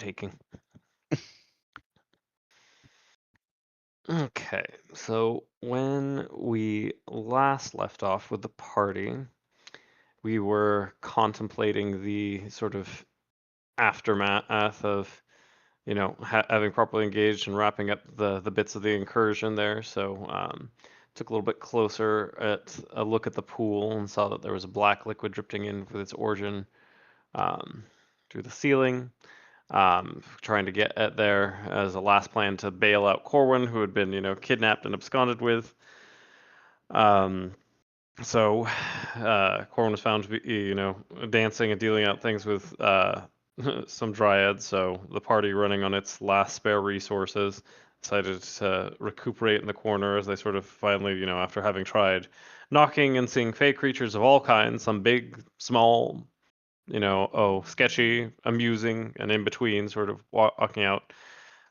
taking. Okay, so when we last left off with the party, we were contemplating the sort of aftermath of, having properly engaged and wrapping up the bits of the incursion there. So took a little bit closer at a look at the pool and saw that there was a black liquid drifting in with its origin um, through the ceiling. Trying to get at there as a last plan to bail out Corwin, who had been, kidnapped and absconded with. Um, so Corwin was found to be, dancing and dealing out things with some dryads. So the party, running on its last spare resources, decided to recuperate in the corner as they sort of finally, after having tried knocking and seeing fey creatures of all kinds, some big, small, sketchy, amusing, and in between, sort of walking out.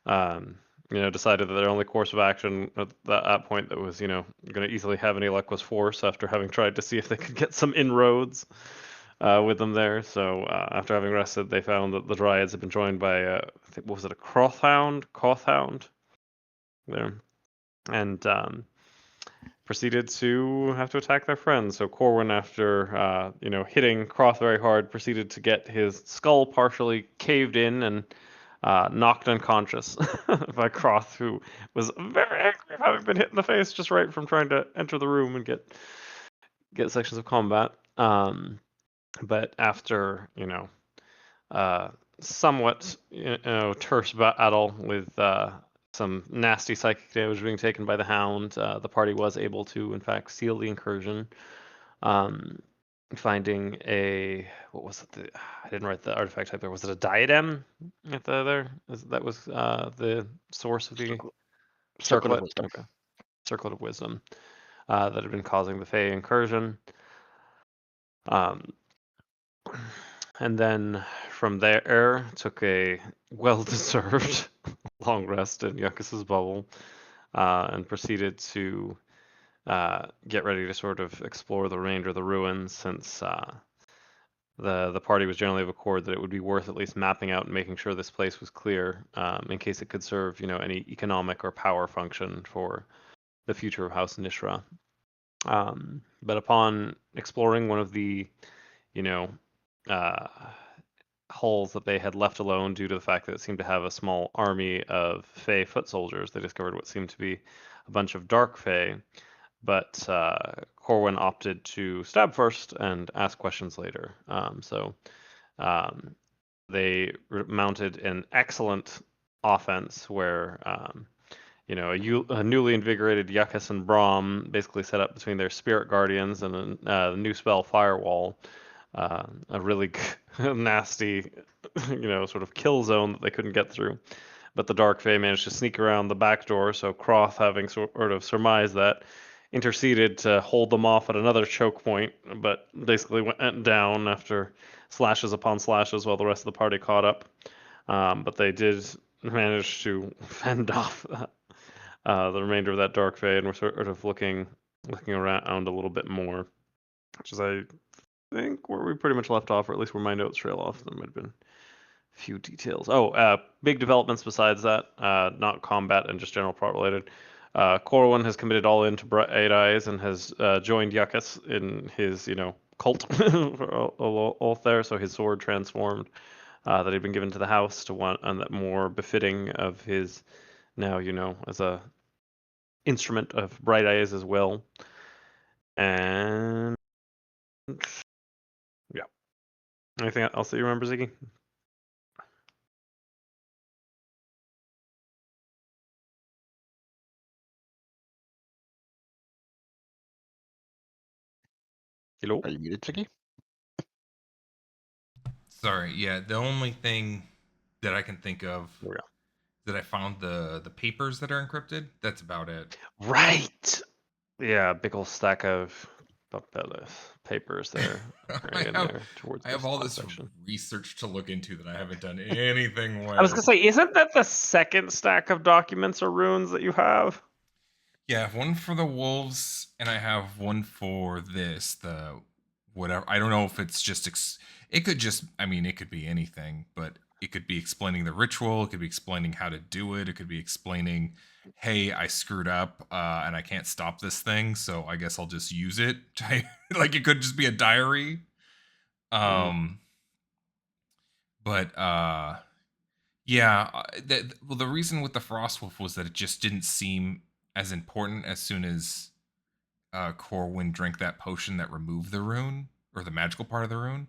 Um, decided that their only course of action at that point that was, going to easily have any luck was force after having tried to see if they could get some inroads with them there. So after having rested, they found that the dryads had been joined by, I think, what was it, a Kothhound there, and proceeded to have to attack their friends. So Corwin, after hitting Croth very hard, proceeded to get his skull partially caved in and knocked unconscious by Croth, who was very angry having been hit in the face just right from trying to enter the room and get sections of combat. But after somewhat terse battle with some nasty psychic damage being taken by the Hound, the party was able to, in fact, seal the incursion, finding what was it? I didn't write the artifact type there. Was it a diadem at there? That was the source of the Circlet of Wisdom. Okay. Circlet of Wisdom that had been causing the Fey incursion. And then from there, took a well-deserved long rest in Yuccas's bubble, and proceeded to get ready to sort of explore the remainder of the ruins, since the party was generally of accord that it would be worth at least mapping out and making sure this place was clear, in case it could serve, any economic or power function for the future of House Nishra. But upon exploring one of the, you know, uh, hulls that they had left alone due to the fact that it seemed to have a small army of Fey foot soldiers, they discovered what seemed to be a bunch of dark Fey. But Corwin opted to stab first and ask questions later. So they mounted an excellent offense where a newly invigorated Yuccas and Brahm basically set up between their spirit guardians and the new spell Firewall, a really nasty, sort of kill zone that they couldn't get through. But the Dark Fae managed to sneak around the back door, so Croth, having sort of surmised that, interceded to hold them off at another choke point, but basically went down after slashes upon slashes while the rest of the party caught up. But they did manage to fend off the remainder of that Dark Fae, and we're sort of looking around a little bit more, which is, I think, where we pretty much left off, or at least where my notes trail off. There might have been a few details. Big developments besides that, not combat and just general plot related. Corwin has committed all into Bright Eyes and has joined Yuccas in his, cult oath there. So his sword transformed that had been given to the house to one, and that more befitting of his now, as a instrument of Bright Eyes as well. And yeah, anything else that you remember, Ziggy? Hello? Are you muted, Ziggy? Sorry, yeah. The only thing that I can think of There we go. that I found the papers that are encrypted. That's about it. Right. Yeah, big old stack of papers there, right in there towards I the have all top this section. research to look into that I haven't done anything with. I was gonna say, isn't that the second stack of documents or runes that you have? Yeah, I have one for the wolves, and I have one for the whatever. I don't know if it's just. It could just. I mean, it could be anything, but it could be explaining the ritual. It could be explaining how to do it. It could be explaining, hey, I screwed up and I can't stop this thing, so I guess I'll just use it. Like it could just be a diary. Mm. Um, but yeah, well, the reason with the Frostwolf was that it just didn't seem as important as soon as Corwin drank that potion that removed the rune or the magical part of the rune,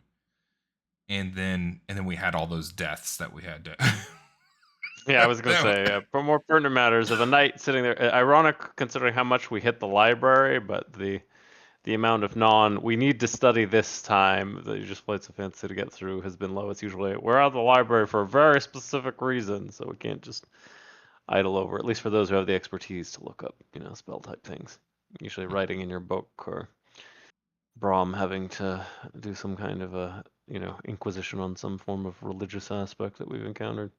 and then we had all those deaths that we had to. Yeah, I was gonna say, for more pertinent matters, of a knight sitting there, ironic considering how much we hit the library, but the amount of we need to study this time that you just played so fancy to get through has been low. It's usually we're out of the library for a very specific reason, so we can't just idle over. At least for those who have the expertise to look up, spell type things. Usually writing in your book or Brahm having to do some kind of a inquisition on some form of religious aspect that we've encountered.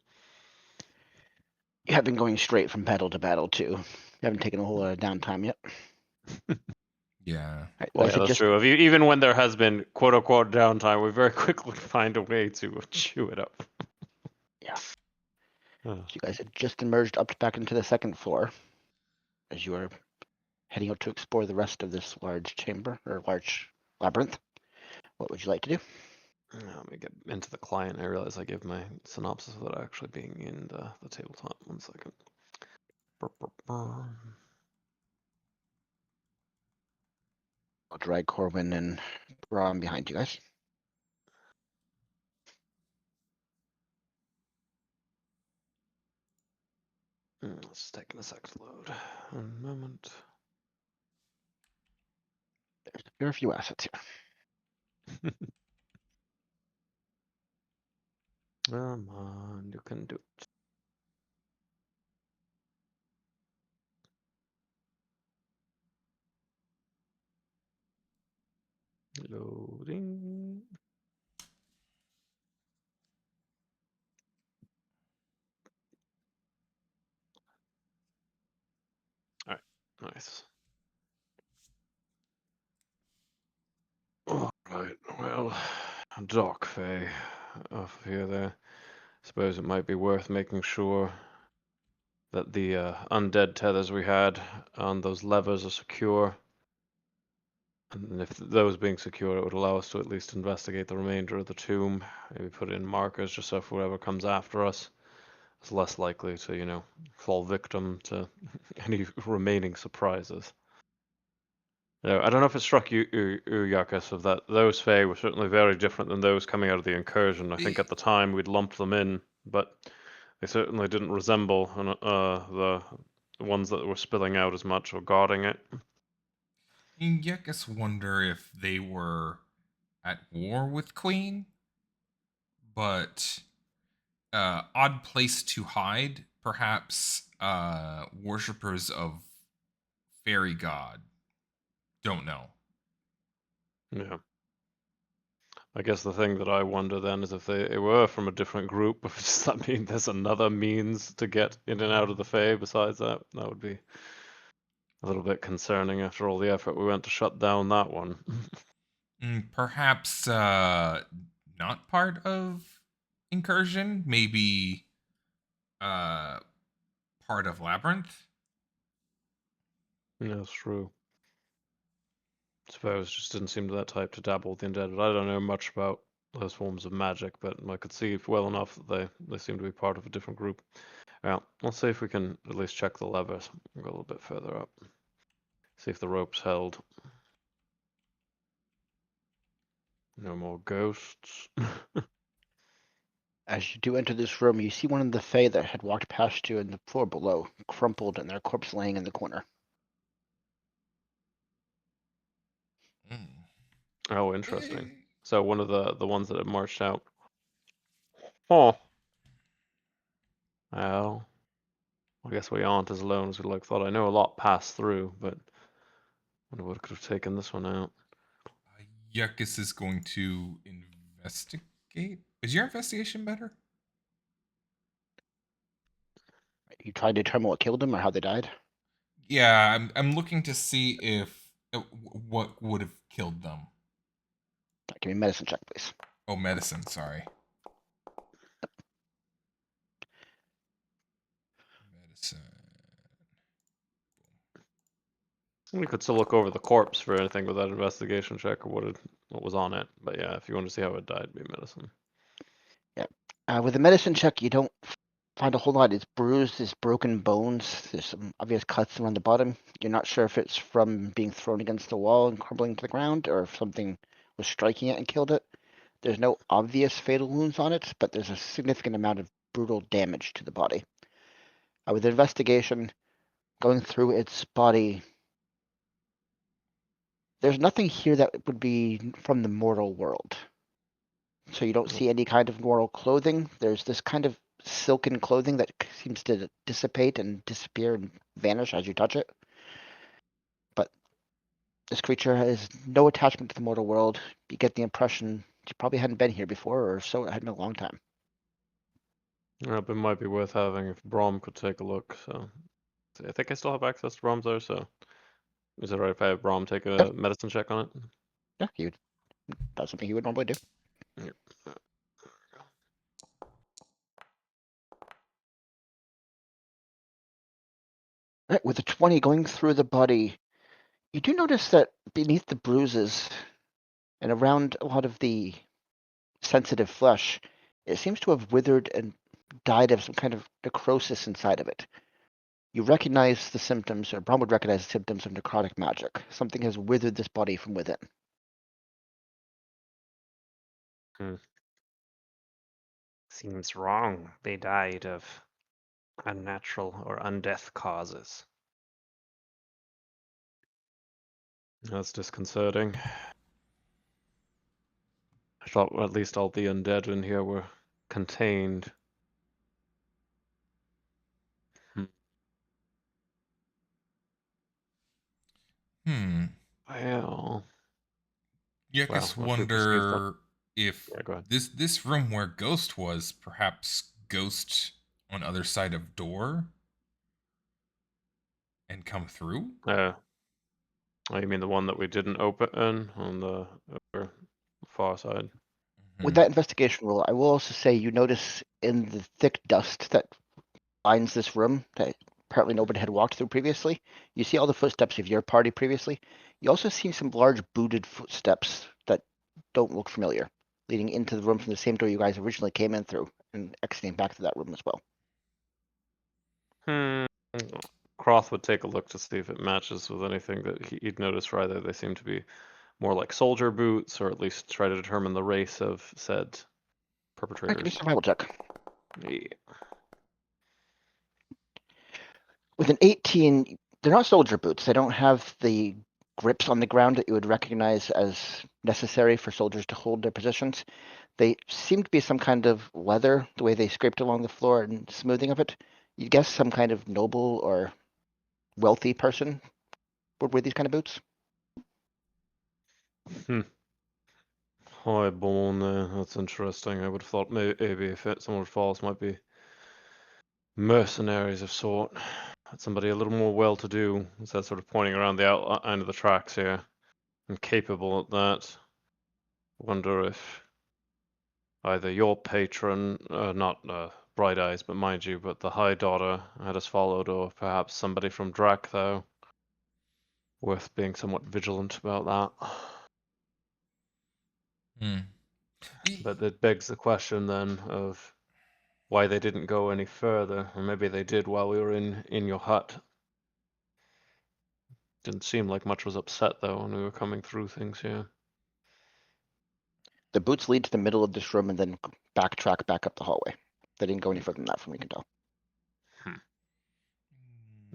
You have been going straight from battle to battle too. You haven't taken a whole lot of downtime yet. Yeah. Right, Well, was yeah, it that's just true. Even when there has been quote unquote downtime, we very quickly find a way to chew it up. yeah? Uh, So you guys had just emerged up back into the second floor as you were heading out to explore the rest of this large chamber or large labyrinth. What would you like to do? Let me get into the client. I realize I give my synopsis without actually being in the tabletop. 1 second. I'll drag Corwin and Braun behind you guys. It's taking a sec to load. One moment. There are a few assets here. Come on, you can do it. Loading. All right, nice. All right, well, Doc Faye, off here there. Suppose it might be worth making sure that the undead tethers we had on those levers are secure. And if those being secure, it would allow us to at least investigate the remainder of the tomb. Maybe put in markers just so if whoever comes after us is less likely to, fall victim to any remaining surprises. I don't know if it struck you, Yakis, of that those Fae were certainly very different than those coming out of the incursion. I think at the time we'd lumped them in, but they certainly didn't resemble the ones that were spilling out as much or guarding it. Yeah, I guess wonder if they were at war with Queen, but odd place to hide. Perhaps worshippers of fairy god. Don't know. Yeah. I guess the thing that I wonder then is if they were from a different group, does that mean there's another means to get in and out of the Fae besides that? That would be a little bit concerning after all the effort we went to shut down that one. Perhaps not part of incursion. Maybe uh, part of labyrinth. Yeah, that's true. Suppose just didn't seem that type to dabble with the undead. But I don't know much about those forms of magic, but I could see well enough that they seem to be part of a different group. Yeah, let's see if we can at least check the levers. We'll go a little bit further up. See if the rope's held. No more ghosts. As you do enter this room, you see one of the Fae that had walked past you in the floor below, crumpled and their corpse laying in the corner. Mm. Oh, interesting. So one of the ones that had marched out. Oh, well, I guess we aren't as alone as we thought. I know a lot passed through, but wonder what could have taken this one out. Yuckus is going to investigate. Is your investigation better? You try to determine what killed them or how they died. Yeah, I'm looking to see if what would have killed them. Give me a medicine check, please. Oh, medicine. Sorry. Medicine. We could still look over the corpse for anything with that investigation check or what was on it. But yeah, if you want to see how it died, be medicine. With the medicine check, you don't find a whole lot. It's bruised, there's broken bones, there's some obvious cuts around the bottom. You're not sure if it's from being thrown against the wall and crumbling to the ground, or if something was striking it and killed it. There's no obvious fatal wounds on it, but there's a significant amount of brutal damage to the body. With the investigation, going through its body, there's nothing here that would be from the mortal world. So you don't see any kind of mortal clothing. There's this kind of silken clothing that seems to dissipate and disappear and vanish as you touch it. But this creature has no attachment to the mortal world. You get the impression you probably hadn't been here before, or so it had been a long time. It might be worth having if Brom could take a look. So I think I still have access to Brom's there. So is it right if I have Brom take Yeah, a medicine check on it? yeah, that's something you would normally do. Yep. With the 20 going through the body, you do notice that beneath the bruises and around a lot of the sensitive flesh, it seems to have withered and died of some kind of necrosis inside of it. You recognize the symptoms, or Brom would recognize the symptoms of necrotic magic. Something has withered this body from within. Seems wrong. They died of unnatural or undeath causes. That's disconcerting. I thought at least all the undead in here were contained. Well, You I well, guess if we proceed from wonder if yeah, go ahead. this room where Ghost was, perhaps Ghost on other side of door and come through. Oh, you mean the one that we didn't open on the upper far side? With Mhm. that investigation roll, I will also say you notice in the thick dust that lines this room that apparently nobody had walked through previously, you see all the footsteps of your party previously. You also see some large booted footsteps that don't look familiar, leading into the room from the same door you guys originally came in through and exiting back to that room as well. Croth would take a look to see if it matches with anything that he'd noticed. Rather, they seem to be more like soldier boots, or at least try to determine the race of said Alright, give me a perpetrators. survival check. Yeah. With an 18, they're not soldier boots. They don't have the grips on the ground that you would recognize as necessary for soldiers to hold their positions. They seem to be some kind of leather, the way they scraped along the floor and smoothing of it. You guess some kind of noble or wealthy person would wear these kind of boots. Highborn there. That's interesting. I would have thought maybe if someone false might be mercenaries of sort. Somebody a little more well-to-do. Instead of sort of pointing around the outline of the tracks here. And capable at that. Wonder if either your patron, not Bright Eyes, but mind you, but the High Daughter had us followed, or perhaps somebody from Drac, though. Worth being somewhat vigilant about that. But that begs the question then of why they didn't go any further, or maybe they did while we were in your hut. Didn't seem like much was upset though when we were coming through things here. The boots lead to the middle of this room and then backtrack back up the hallway. They didn't go any further than that, from what you can tell.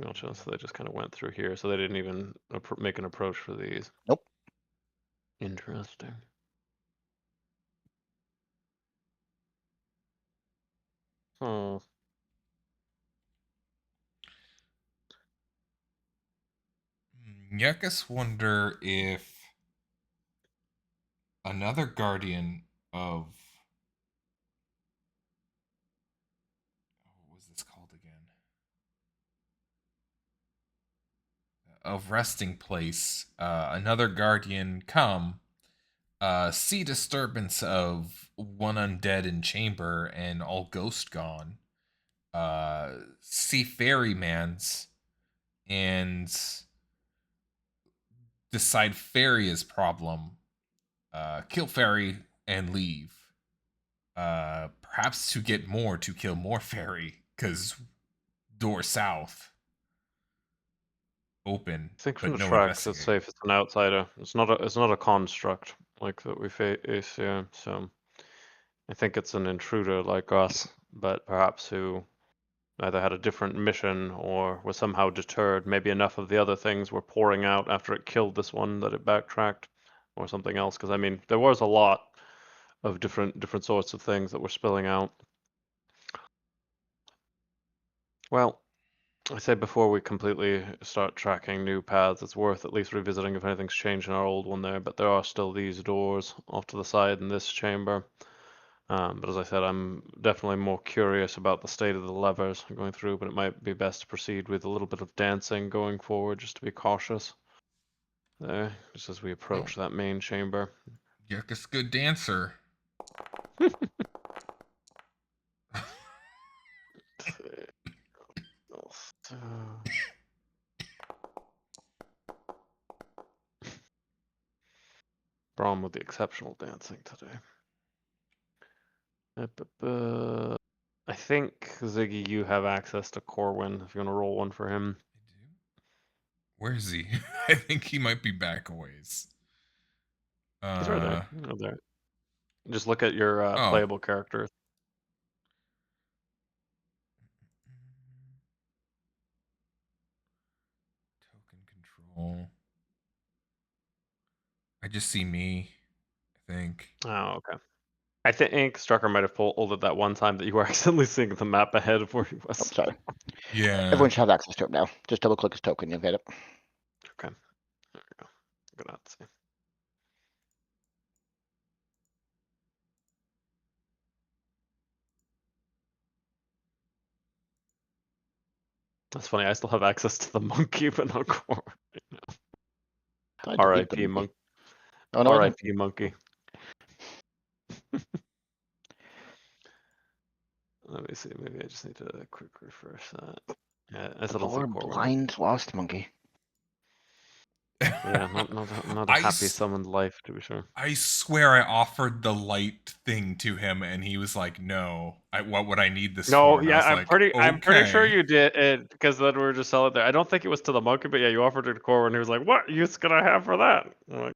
Gotcha. So they just kind of went through here, so they didn't even make an approach for these. Nope. Interesting. Oh. Yakus wonder if another guardian of what was this called again? Of resting place, another guardian come, see disturbance of one undead in chamber and all ghost gone, see ferrymans and decide ferry is problem, kill ferry and leave. Perhaps to get more to kill more ferry, because door south open, I think from but the no tracks, it's investigate. safe. It's an outsider. It's not a construct like that we face here. So I think it's an intruder like us, but perhaps who either had a different mission or was somehow deterred. Maybe enough of the other things were pouring out after it killed this one that it backtracked, or something else. Because I mean, there was a lot of different sorts of things that were spilling out. Well, I said before we completely start tracking new paths, it's worth at least revisiting if anything's changed in our old one there, but there are still these doors off to the side in this chamber. But as I said, I'm definitely more curious about the state of the levers going through, but it might be best to proceed with a little bit of dancing going forward just to be cautious there, just as we approach that main chamber. Yerka's good dancer. So, Braum with the exceptional dancing today. I think, Ziggy, you have access to Corwin if you want to roll one for him. I do. Where is he? I think he might be back a ways. He's right there. Right there. Just look at your Oh. playable characters. Token control. I just see me, I think. Oh, okay. I think Strucker might have pulled it that one time that you were accidentally seeing the map ahead of where he was. Oh, sorry. Yeah. Everyone should have access to it now. Just double click his token, you'll get it. Okay. There we go. I'm gonna have to see. That's funny. I still have access to the monkey, but not Corwin. I deleted R.I.P. the monkey. monkey. Oh, no, I didn't. R.I.P. monkey. Let me see. Maybe I just need to quick refresh that. Yeah, I The still don't see poor, Corwin. blind, lost monkey. Yeah, not a I happy s- summoned life, to be sure. I swear I offered the light thing to him and he was like, "No. What would I need this No, for?" And I yeah, was I'm like, pretty sure "Okay." you did it because then we were just selling it there. I don't think it was to the monkey, but yeah, you offered it to Corwin. He was like, "What use can I have for that?" I'm like,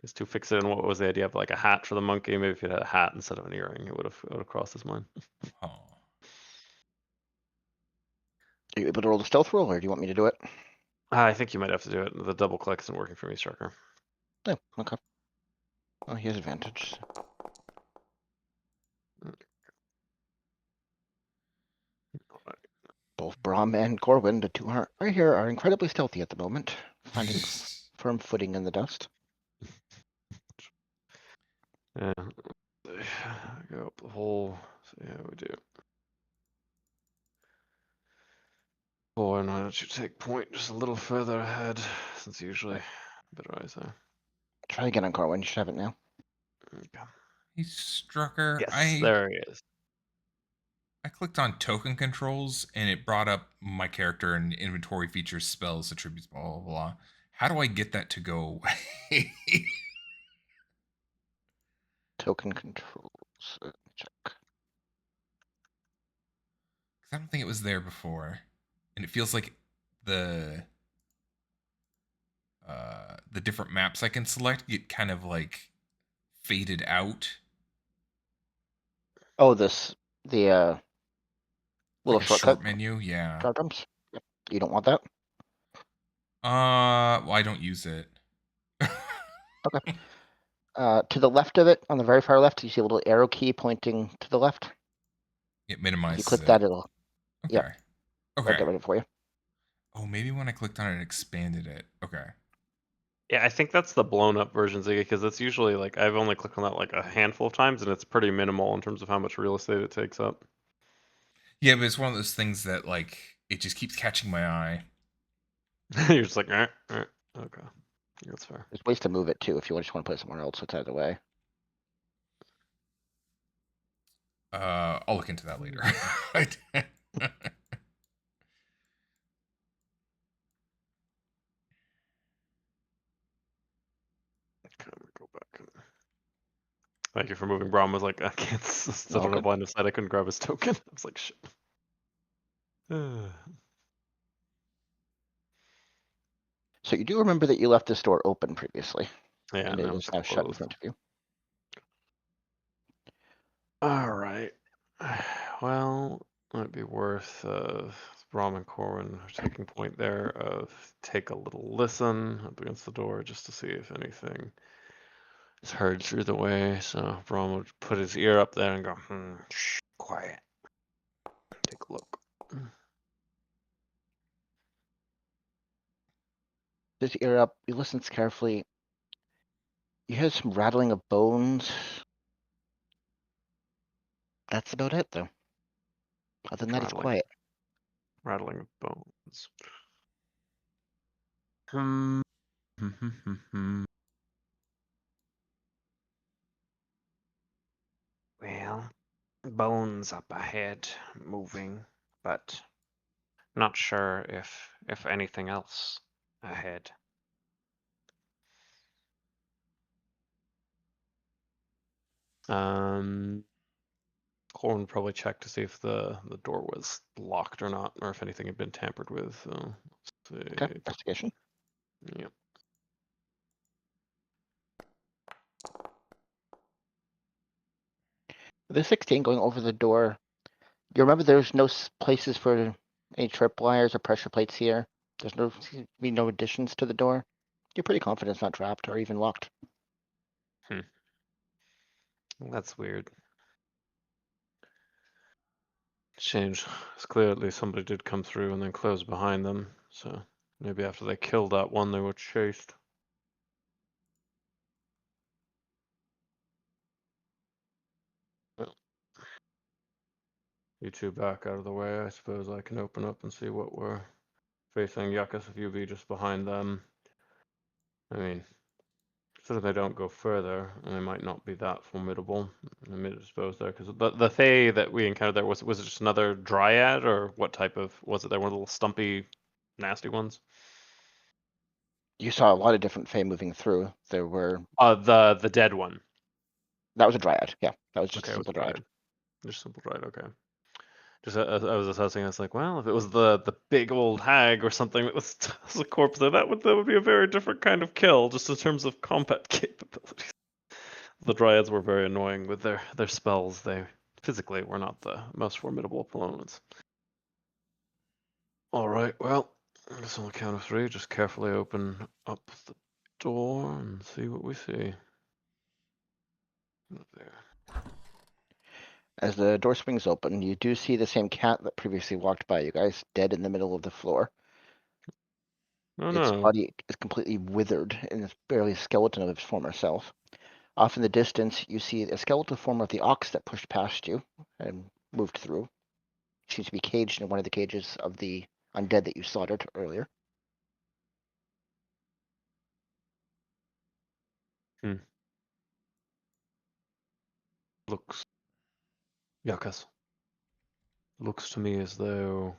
he's too fixated on what was the idea of like a hat for the monkey. Maybe if you had a hat instead of an earring, it would have crossed his mind. Oh. Are you able to roll the stealth roll, or do you want me to do it? I think you might have to do it. The double click isn't working for me, Strucker. No, okay. Oh, he has advantage. Both Braum and Corwin, the two right here, are incredibly stealthy at the moment, finding firm footing in the dust. Yeah, go up the hole. See how we do. Boy, why don't you take point just a little further ahead, since usually better eyes there. Try again on Corwin, you should have it now. Okay. He's Strucker. Yes, there he is. I clicked on token controls and it brought up my character and inventory features, spells, attributes, blah blah blah. How do I get that to go away? Token controls. Check. I don't think it was there before, and it feels like the the different maps I can select get kind of like faded out. Oh, the little Like a shortcut short menu, yeah. diagrams. Yep. You don't want that. Well, I don't use it. Okay. To the left of it, on the very far left, you see a little arrow key pointing to the left. It If you minimizes click it. that, it'll Okay. that'll Okay. get rid of it for you. Oh, maybe when I clicked on it, it expanded it. Okay. Yeah, I think that's the blown up version, Ziggy, because it's usually like I've only clicked on that like a handful of times, and it's pretty minimal in terms of how much real estate it takes up. Yeah, but it's one of those things that like it just keeps catching my eye. You're just like, okay, that's fair. There's ways to move it too if you just want to put it somewhere else. It's either way. I'll look into that later. Okay, let me go back. Thank you for moving. Braum was like, I can't, still All don't have good. line of sight. I couldn't grab his token. I was like, shit. So you do remember that you left this door open previously, Yeah, and it now is it's now shut in closed. front of you. All right. Well, might be worth Rom and Corwin are taking point there of take a little listen up against the door just to see if anything is heard through the way. So Rom would put his ear up there and go, shh, quiet. Take a look. His ear up, he listens carefully. You hear some rattling of bones. That's about it, though. Other than that, he's Rattling, quiet. rattling of bones. Hmm. Well, bones up ahead, moving, but not sure if anything else ahead. Corwin would probably check to see if the door was locked or not, or if anything had been tampered with. So let's Okay, see. investigation. Yep. The 16 going over the door. You remember there's no places for any tripwires or pressure plates here. There's no be no additions to the door. You're pretty confident it's not trapped or even locked. That's weird. Change. It's clear at least somebody did come through and then close behind them. So maybe after they killed that one, they were chased. Well, you two back out of the way. I suppose I can open up and see what we're facing. Yakas, if you be just behind them. I mean, so that they don't go further, and they might not be that formidable. I mean, I suppose there, because the Fae that we encountered there was it just another dryad, or what type of was it? There one of the little stumpy, nasty ones. You saw a lot of different Fae moving through. There were The dead one. that was a dryad. Yeah, that was just a Okay, it was simple a dryad. dryad. Just simple dryad. Okay. Just as I was assessing, I was like, well, if it was the big old hag or something that was, was a corpse there, that would be a very different kind of kill, just in terms of combat capabilities. The dryads were very annoying with their spells. They physically were not the most formidable opponents. All right, well, I guess on the count of three, just carefully open up the door and see what we see. There. As the door swings open, you do see the same cat that previously walked by you guys, dead in the middle of the floor. Oh Its no. body is completely withered and it's barely a skeleton of its former self. Off in the distance, you see a skeletal form of the ox that pushed past you and moved through. It seems to be caged in one of the cages of the undead that you slaughtered earlier. Looks, Yakas. Looks to me as though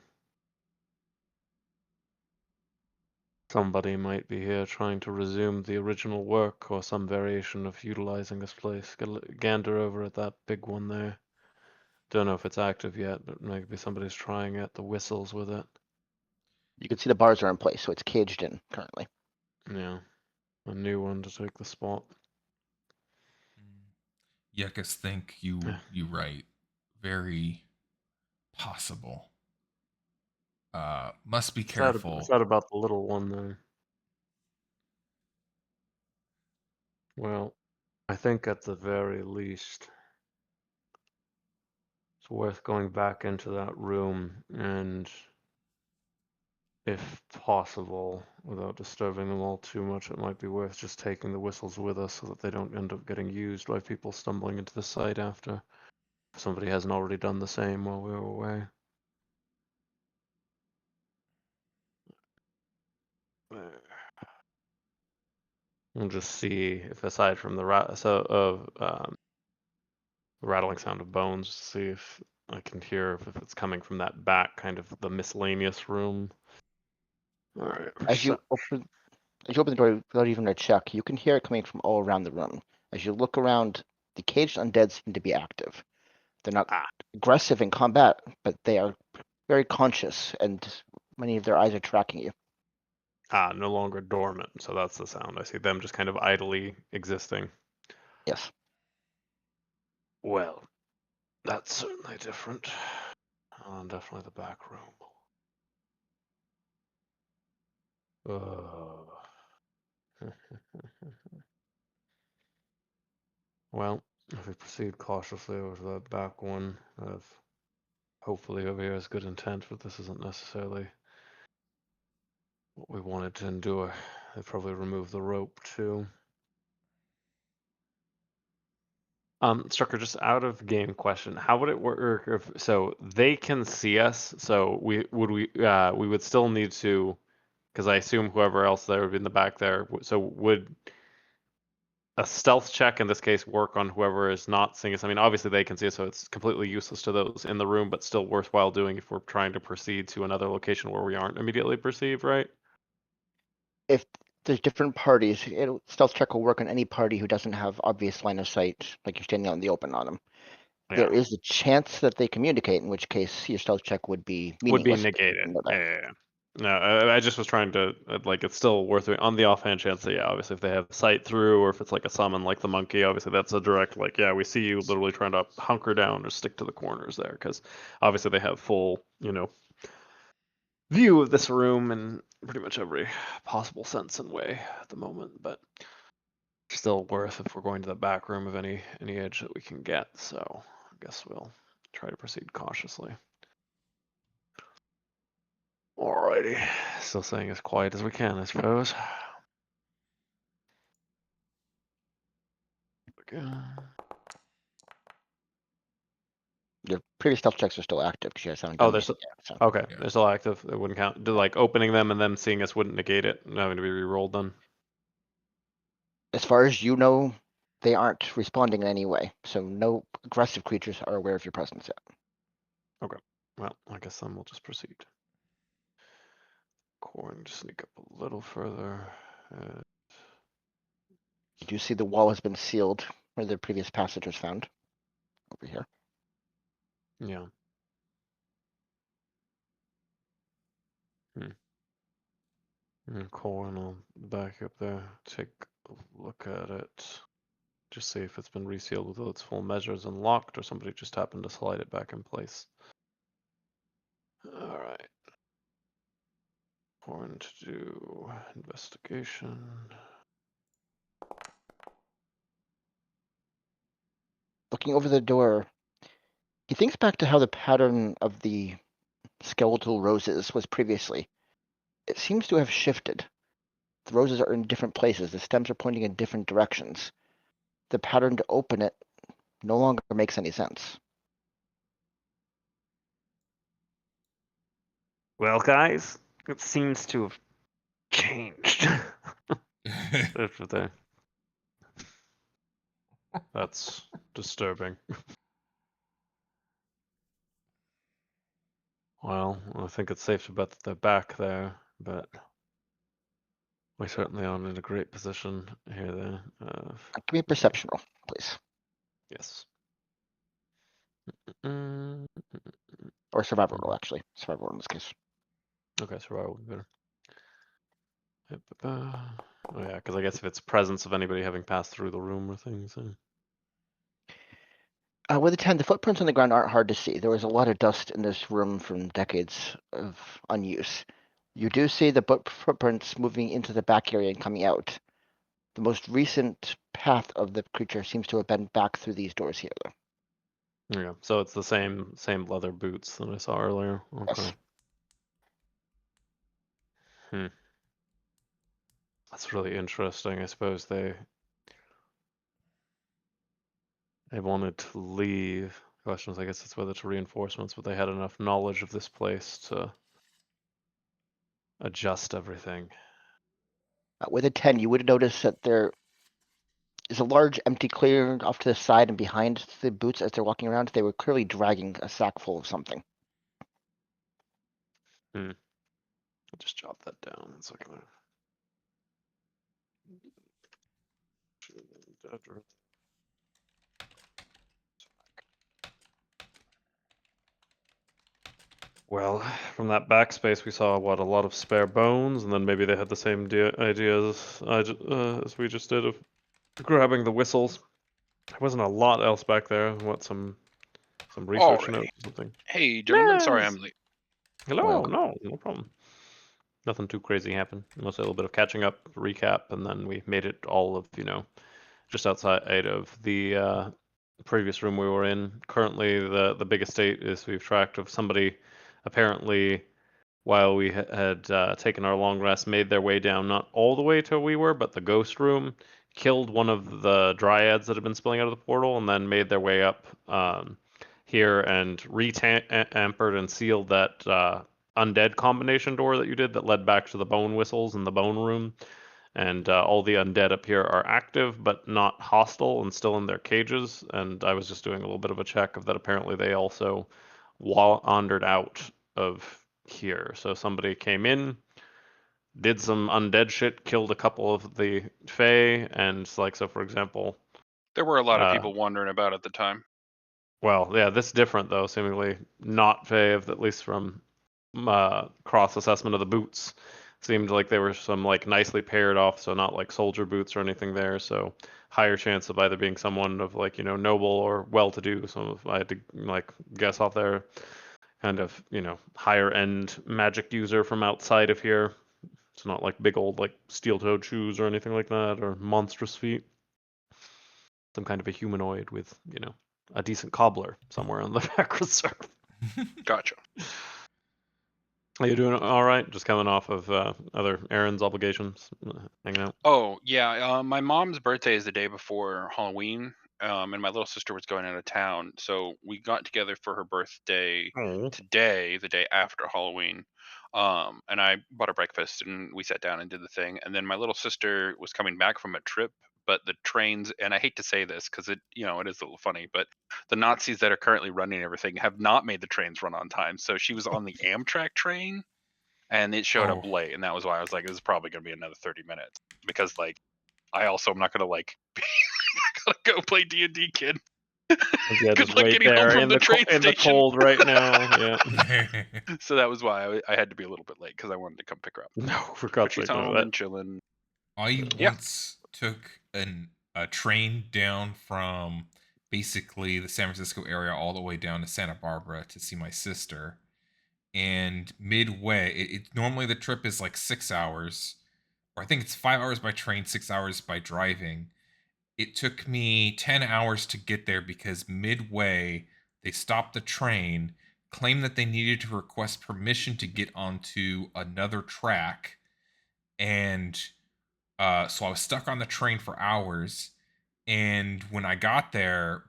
somebody might be here trying to resume the original work or some variation of utilizing this place. Get a gander over at that big one there. Don't know if it's active yet, but maybe somebody's trying it. The whistles with it. You can see the bars are in place, so it's caged in currently. Yeah, a new one to take the spot. Yekas think you right. Very possible. Must be careful. Sad about the little one though. Well, I think at the very least, it's worth going back into that room and, if possible, without disturbing them all too much, it might be worth just taking the whistles with us so that they don't end up getting used by people stumbling into the site after. If somebody hasn't already done the same while we were away. We'll just see if aside from the the rattling sound of bones to see if I can hear if it's coming from that back kind of the miscellaneous room. All right. As you open the door without even a check, you can hear it coming from all around the room. As you look around, the caged undead seem to be active. They're not Ah, aggressive in combat, but they are very conscious, and many of their eyes are tracking you. no longer dormant. So that's the sound. I see them just kind of idly existing. Yes. Well, that's certainly different. Definitely the back room. Well, if we proceed cautiously over to that back one, hopefully over here has good intent, but this isn't necessarily what we wanted to endure. They probably removed the rope too. Strucker, just out of game question, how would it work if so they can see us? So we would still need to, because I assume whoever else there would be in the back there. So would a stealth check in this case work on whoever is not seeing us? I mean, obviously they can see us, so it's completely useless to those in the room, but still worthwhile doing if we're trying to proceed to another location where we aren't immediately perceived, right? If there's different parties, stealth check will work on any party who doesn't have obvious line of sight, like you're standing out in the open on them. There Yeah, is a chance that they communicate, in which case your stealth check would be would be meaningless. If you negated. didn't know that. Yeah. No, I just was trying to like it's still worth it on the offhand chance that yeah, obviously if they have sight through or if it's like a summon like the monkey, obviously that's a direct like yeah, we see you literally trying to hunker down or stick to the corners there because obviously they have full view of this room in pretty much every possible sense and way at the moment, but still worth if we're going to the back room of any edge that we can get. So I guess we'll try to proceed cautiously. Alrighty, still staying as quiet as we can, I suppose. Okay. Your previous stealth checks are still active because you guys haven't Oh, done they're anything still yet. So okay. Yeah. They're still active. It wouldn't count. Like opening them and them seeing us wouldn't negate it having to be re-rolled then. as far as you know, they aren't responding in any way. So no aggressive creatures are aware of your presence yet. Okay. Well, I guess then we'll just proceed. Going to sneak up a little further. You do see the wall has been sealed where the previous passage was found. Over here. Yeah. Cool, and I'll back up there, take a look at it. Just see if it's been resealed with all its full measures and locked, or somebody just happened to slide it back in place. Alright. Going to do investigation. Looking over the door, he thinks back to how the pattern of the skeletal roses was previously. It seems to have shifted. The roses are in different places. The stems are pointing in different directions. The pattern to open it no longer makes any sense. Well, guys, it seems to have changed. That's disturbing. Well, I think it's safe to bet that they're back there, but we certainly aren't in a great position here then. Give me a perception roll, please. Yes. Mm, Or survival roll, actually. Survival roll in this case. okay, survival would be better. Oh yeah, because I guess if it's presence of anybody having passed through the room or things. With a 10, the footprints on the ground aren't hard to see. There was a lot of dust in this room from decades of unuse. You do see the footprints moving into the back area and coming out. The most recent path of the creature seems to have been back through these doors here, though. Yeah, so it's the same leather boots that I saw earlier. Okay. Yes. That's really interesting. I suppose they wanted to leave. Questions, I guess it's whether it's reinforcements, but they had enough knowledge of this place to adjust everything. With a 10, you would notice that there is a large empty clear off to the side and behind the boots as they're walking around. They were clearly dragging a sack full of something. I'll just jot that down. It's like well, from that backspace we saw a lot of spare bones, and then maybe they had the same idea as we just did of grabbing the whistles. There wasn't a lot else back there. What, some research Alrighty. notes or something? Hey, gentlemen. Sorry Yes. I'm late. Hello. Welcome. No problem. Nothing too crazy happened. Mostly a little bit of catching up, recap, and then we made it all of, just outside of the previous room we were in. Currently, the big estate is we've tracked of somebody apparently while we had taken our long rest, made their way down, not all the way to where we were, but the ghost room, killed one of the dryads that had been spilling out of the portal, and then made their way up here and re-tampered and sealed that undead combination door that you did that led back to the bone whistles in the bone room. And all the undead up here are active, but not hostile and still in their cages. And I was just doing a little bit of a check of that. Apparently, they also wandered out of here. So somebody came in, did some undead shit, killed a couple of the Fae, and like, so for example, There were a lot of uh, people wandering about at the time. well, yeah, this is different though, seemingly not Fae, at least from cross assessment of the boots. Seemed like they were some like nicely paired off, so not like soldier boots or anything there. So higher chance of either being someone of like noble or well-to-do. So I had to like guess off their kind of higher end magic user from outside of here. It's not like big old like steel-toed shoes or anything like that or monstrous feet. Some kind of a humanoid with a decent cobbler somewhere on the back reserve. Gotcha. Are you doing all right? Just coming off of other errands, obligations, hanging out. Oh, yeah. My mom's birthday is the day before Halloween, and my little sister was going out of town. So we got together for her birthday Oh, today, the day after Halloween. And I bought her breakfast and we sat down and did the thing. And then my little sister was coming back from a trip, but the trains, and I hate to say this because it is a little funny, but the Nazis that are currently running everything have not made the trains run on time. So she was on the Amtrak train and it showed up Oh. late, and that was why I was like, this is probably going to be another 30 minutes because like I also am not going to like gotta go play D&D, kid. yeah, Good just luck wait getting home there from in the train in the station. cold right now. Yeah. So that was why I had to be a little bit late because I wanted to come pick her up. No, for But God's she's sake, no. home That and chilling. I Yeah. once took a train down from basically the San Francisco area all the way down to Santa Barbara to see my sister. And midway, normally the trip is like 6 hours, or I think it's 5 hours by train, 6 hours by driving. It took me 10 hours to get there because midway they stopped the train, claimed that they needed to request permission to get onto another track, and so I was stuck on the train for hours. And when I got there,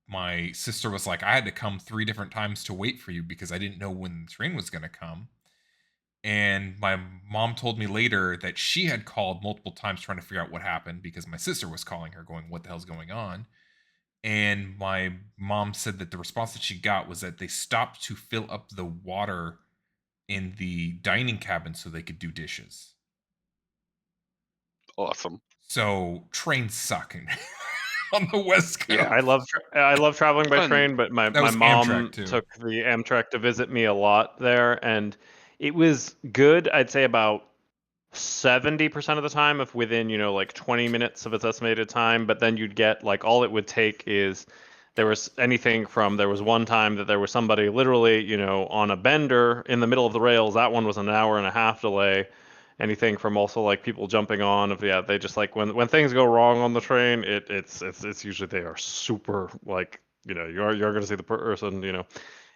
my sister was like, I had to come 3 different times to wait for you because I didn't know when the train was going to come. And my mom told me later that she had called multiple times trying to figure out what happened because my sister was calling her going, what the hell's going on? And my mom said that the response that she got was that they stopped to fill up the water in the dining cabin so they could do dishes. Awesome. So trains suck on the West Coast. Yeah. I love traveling by And train, but my That was mom Amtrak too. took the Amtrak to visit me a lot there, and it was good. I'd say about 70% of the time, if within like 20 minutes of its estimated time. But then you'd get like all it would take is there was one time that there was somebody literally on a bender in the middle of the rails. That one was an hour and a half delay. Anything from also like people jumping on, if they just like when things go wrong on the train, it's usually they are super like you're gonna see the person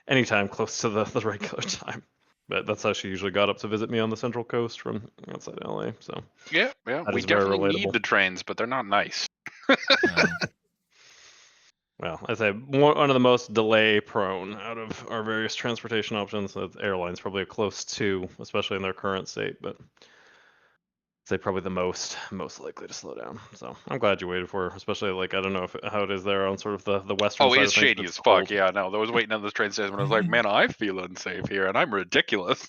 anytime close to the regular time. But that's how she usually got up to visit me on the Central Coast from outside LA. So yeah, that we is very definitely need relatable. the trains, but they're not nice. No. Well, I say one of the most delay prone out of our various transportation options. Airlines probably close to, especially in their current state. But say probably the most likely to slow down. So I'm glad you waited for her, especially like I don't know how it is there on sort of the western Oh, side it's of things. shady But as it's fuck. cold. Yeah, no, I was waiting on this train station when I was like, man, I feel unsafe here, and I'm ridiculous.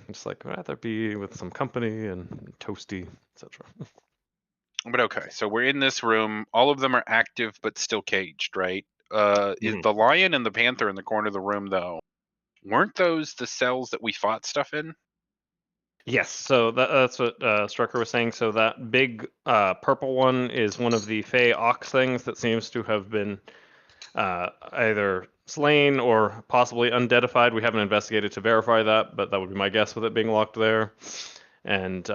Just like rather be with some company and toasty, etc. But okay, so we're in this room. All of them are active, but still caged, right? Is Mhm. the lion and the panther in the corner of the room, though? Weren't those the cells that we fought stuff in? Yes, so that's what Strucker was saying. So that big purple one is one of the Fey Ox things that seems to have been either slain or possibly undeadified. We haven't investigated to verify that, but that would be my guess with it being locked there. And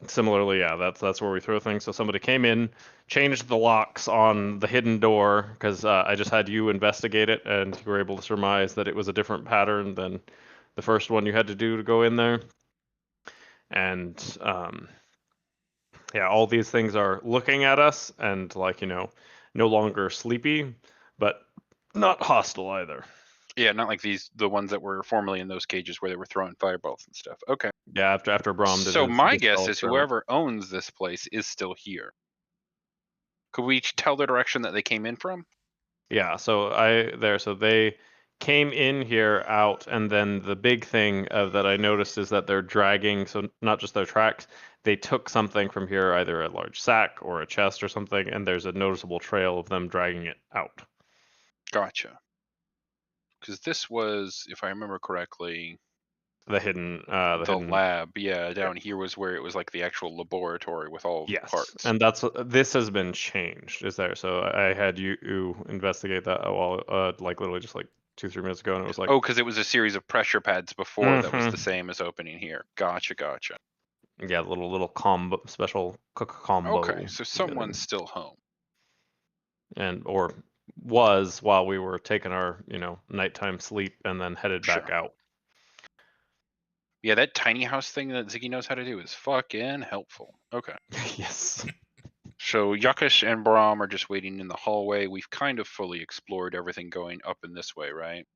similarly, yeah, that's where we throw things. So somebody came in, changed the locks on the hidden door because I just had you investigate it, and you were able to surmise that it was a different pattern than the first one you had to do to go in there. And yeah, all these things are looking at us and like no longer sleepy, but not hostile either. Yeah, not like the ones that were formerly in those cages where they were throwing fireballs and stuff. Okay. Yeah, after Braum did So his my guess dispel is experiment. whoever owns this place is still here. Could we tell the direction that they came in from? Yeah, so they came in here out, and then the big thing that I noticed is that they're dragging, so not just their tracks, they took something from here, either a large sack or a chest or something, and there's a noticeable trail of them dragging it out. Gotcha. Because this was, if I remember correctly, The hidden, the lab. Yeah, Yeah. down here was where it was like the actual laboratory with all of the Yes, parts. and this has been changed, is there? So I had you investigate that like literally just like 2-3 minutes ago, and it was like, Oh, because it was a series of pressure pads before that was the Mhm. same as opening here. Gotcha. Yeah, little combo, special cook combo Okay, so together, someone's still home. and or was while we were taking our nighttime sleep and then headed back Sure. out. Yeah, that tiny house thing that Ziggy knows how to do is fucking helpful. Okay. Yes. So Yakush and Brahm are just waiting in the hallway. We've kind of fully explored everything going up in this way, right?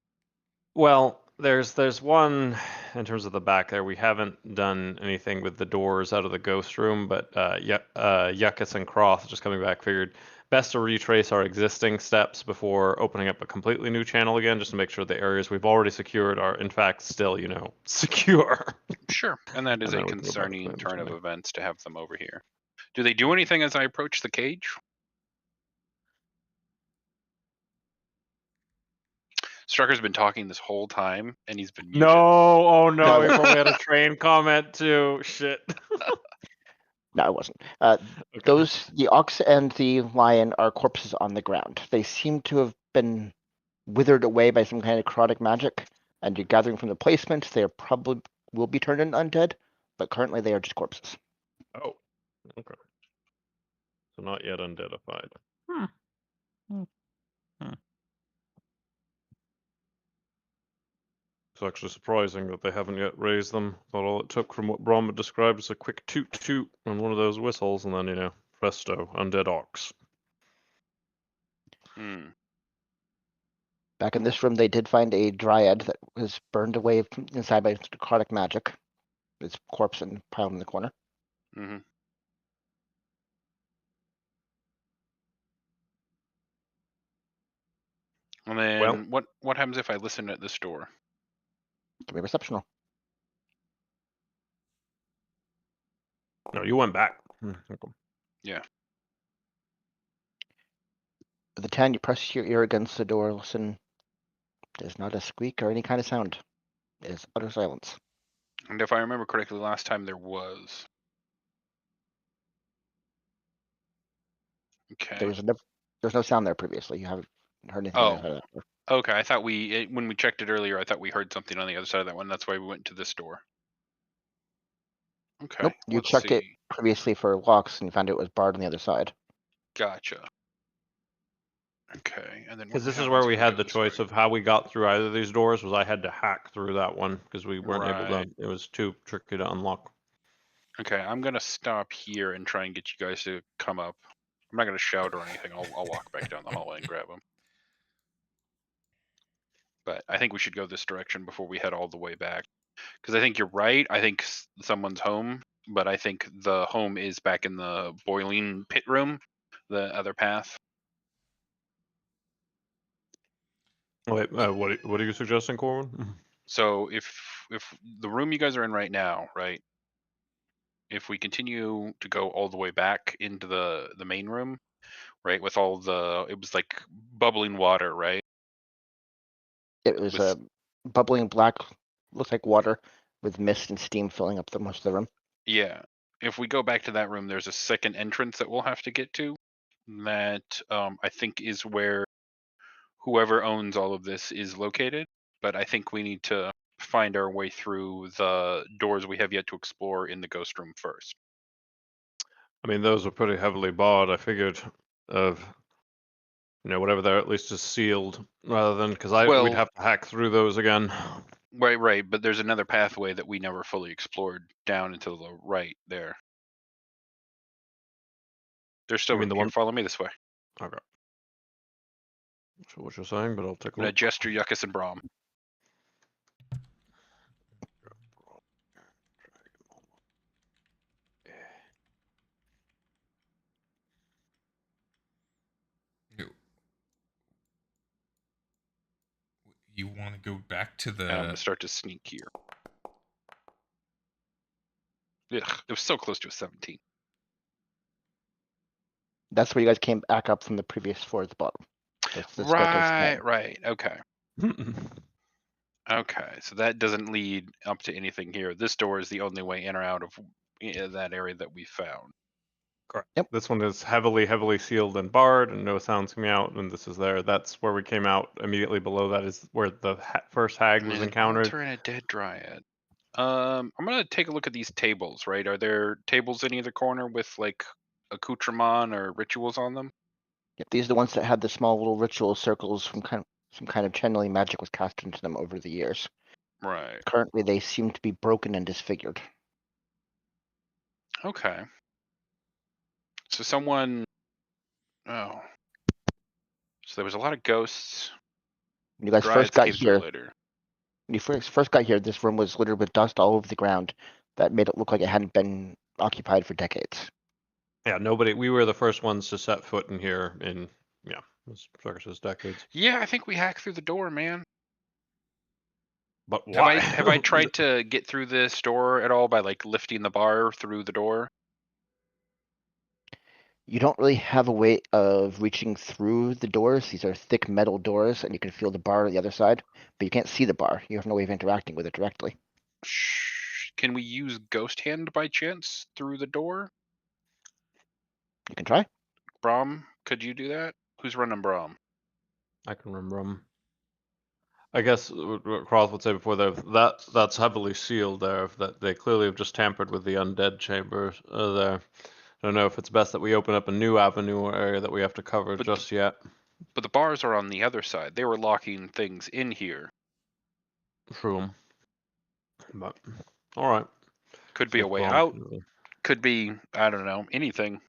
Well, there's one in terms of the back there. We haven't done anything with the doors out of the ghost room, but Yuckus and Cross just coming back figured best to retrace our existing steps before opening up a completely new channel again, just to make sure the areas we've already secured are in fact still secure. Sure. And that is And a then we can go back to concerning the turn of journey. events to have them over here. Do they do anything as I approach the cage? Strucker's been talking this whole time and he's been muted. No, oh no, No, we that- probably had a train comment too. Shit. No, it wasn't. Okay. The ox and the lion are corpses on the ground. They seem to have been withered away by some kind of necrotic magic, and you're gathering from the placement, they are probably will be turned into undead, but currently they are just corpses. Oh, okay. So not yet undeadified. Hmm. It's actually surprising that they haven't yet raised them. Thought all it took from what Brom had described was a quick toot toot on one of those whistles, and then, presto, undead ox. Hmm. Back in this room, they did find a dryad that was burned away from inside by necrotic magic. Its corpse and piled in the corner. Mm-hmm. And Well, then what happens if I listen at this door? Give me a perception roll. no, you went back. Okay. Yeah. With the 10, you press your ear against the door, listen. There's not a squeak or any kind of sound. It is utter silence. And if I remember correctly, last time there was. Okay. There's no sound there previously. You haven't heard anything on the other side of that door. Okay. I thought when we checked it earlier, I thought we heard something on the other side of that one. That's why we went to this door. Okay. Nope, you Let's checked it see. previously for locks and you found it was barred on the other side. Gotcha. Okay. And then Because what this is happens where if we we had go the this way? choice of how we got through either of these doors. Was I had to hack through that one because we weren't able to. Right. It was too tricky to unlock. Okay. I'm gonna stop here and try and get you guys to come up. I'm not gonna shout or anything. I'll walk back down the hallway and grab them. But I think we should go this direction before we head all the way back. Because I think you're right. I think someone's home, but I think the home is back in the boiling pit room, the other path. Wait, what are you suggesting, Corwin? So if the room you guys are in right now, right? If we continue to go all the way back into the main room, right, with all it was like bubbling water, right? It was With bubbling black, looks like water with mist and steam filling up the most of the room. yeah. If we go back to that room, there's a second entrance that we'll have to get to. That I think is where whoever owns all of this is located. But I think we need to find our way through the doors we have yet to explore in the ghost room first. I mean, those are pretty heavily barred. I figured of whatever there at least is sealed, rather than because we'd Well, have to hack through those again. right. But there's another pathway that we never fully explored down into the right there. There's still You mean room the here. one? Follow me this way. Okay. So what you're saying, but I'll take a I'm gonna look. gesture Yuckus and Brahm. You want to go back to And I'm gonna the. start to sneak here. Ugh, it was so close to a 17. That's where you guys came back up from the previous floor at the bottom. That's the circle scan. Right. Okay. Okay. So that doesn't lead up to anything here. This door is the only way in or out of that area that we found. Correct. Yep. This one is heavily sealed and barred, and no sounds coming out. And this is there. That's where we came out. Immediately below that is where the first hag was And an encountered. altar and a dead dryad. I'm gonna take a look at these tables. Right? Are there tables in either corner with like accoutrement or rituals on them? Yep, these are the ones that had the small little ritual circles from some kind of channeling magic was cast into them over the years. Right. Currently, they seem to be broken and disfigured. Okay. So someone. Oh. So there was a lot of ghosts. When you guys first Dryads got came through here, later. when you first got here, this room was littered with dust all over the ground that made it look like it hadn't been occupied for decades. Yeah, nobody. We were the first ones to set foot in here in circus decades. Yeah, I think we hacked through the door, man. But why? Have I tried to get through this door at all by like lifting the bar through the door? You don't really have a way of reaching through the doors. These are thick metal doors, and you can feel the bar on the other side, but you can't see the bar. You have no way of interacting with it directly. Can we use Ghost Hand by chance through the door? You can try. Brahm, could you do that? Who's running Brahm? I can remember them. I guess what Cross would say before that's heavily sealed there. That they clearly have just tampered with the undead chamber there. I don't know if it's best that we open up a new avenue or area that we have to cover But just yet. But the bars are on the other side. They were locking things in here. True. But all right. Could See be a if way Brom out. can Could be, I don't know, anything.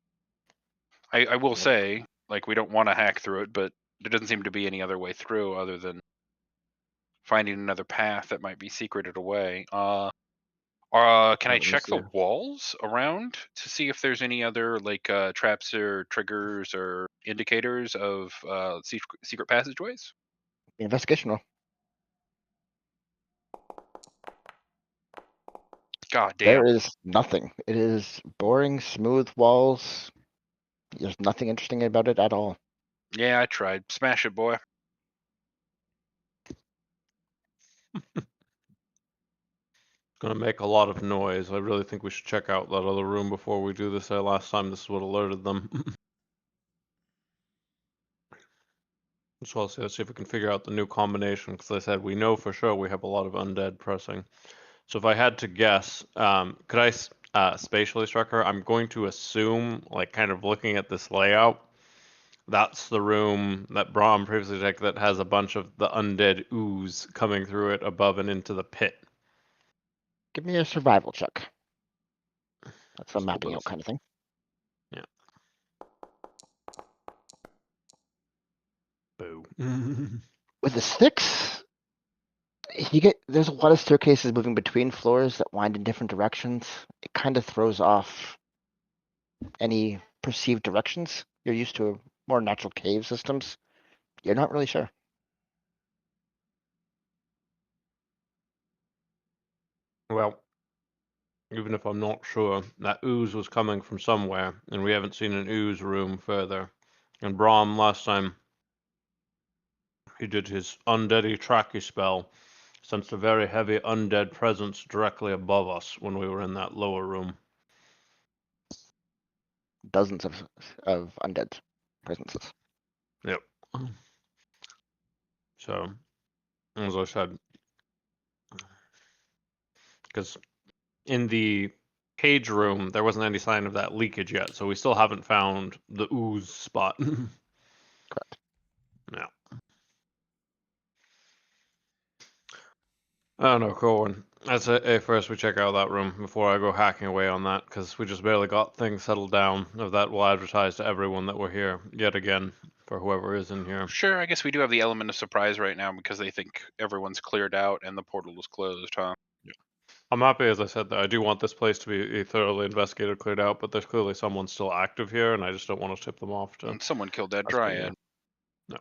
I will say, like, we don't want to hack through it, but there doesn't seem to be any other way through other than finding another path that might be secreted away. Can I let me check see. the walls around to see if there's any other like traps or triggers or indicators of secret passageways? Investigation roll. God damn. There is nothing. It is boring, smooth walls. There's nothing interesting about it at all. Yeah, I tried. Smash it, boy. Gonna make a lot of noise. I really think we should check out that other room before we do this. Last time this is what alerted them. So let's see if we can figure out the new combination. Because I said we know for sure we have a lot of undead pressing. So if I had to guess, could I spatially struck her? I'm going to assume, like, kind of looking at this layout, that's the room that Brahm previously checked that has a bunch of the undead ooze coming through it above and into the pit. Give me a survival check. That's a Just a mapping bit out of- kind of thing. Yeah. Boo. With the sticks, There's a lot of staircases moving between floors that wind in different directions. It kind of throws off any perceived directions. You're used to more natural cave systems. You're not really sure. Well, even if I'm not sure, that ooze was coming from somewhere, and we haven't seen an ooze room further. And Brahm, last time he did his undeady tracky spell, sensed a very heavy undead presence directly above us when we were in that lower room. Dozens of undead presences. Yep. So, as I said, because in the cage room, there wasn't any sign of that leakage yet, so we still haven't found the ooze spot. Correct. Yeah. I don't know, Corwin. I'd say first we check out that room before I go hacking away on that, because we just barely got things settled down. Of that, we'll advertise to everyone that we're here yet again for whoever is in here. Sure, I guess we do have the element of surprise right now because they think everyone's cleared out and the portal is closed, huh? I'm happy, as I said, that I do want this place to be thoroughly investigated, cleared out, but there's clearly someone still active here, and I just don't want to tip them off to And someone killed that us being dryad. here. No.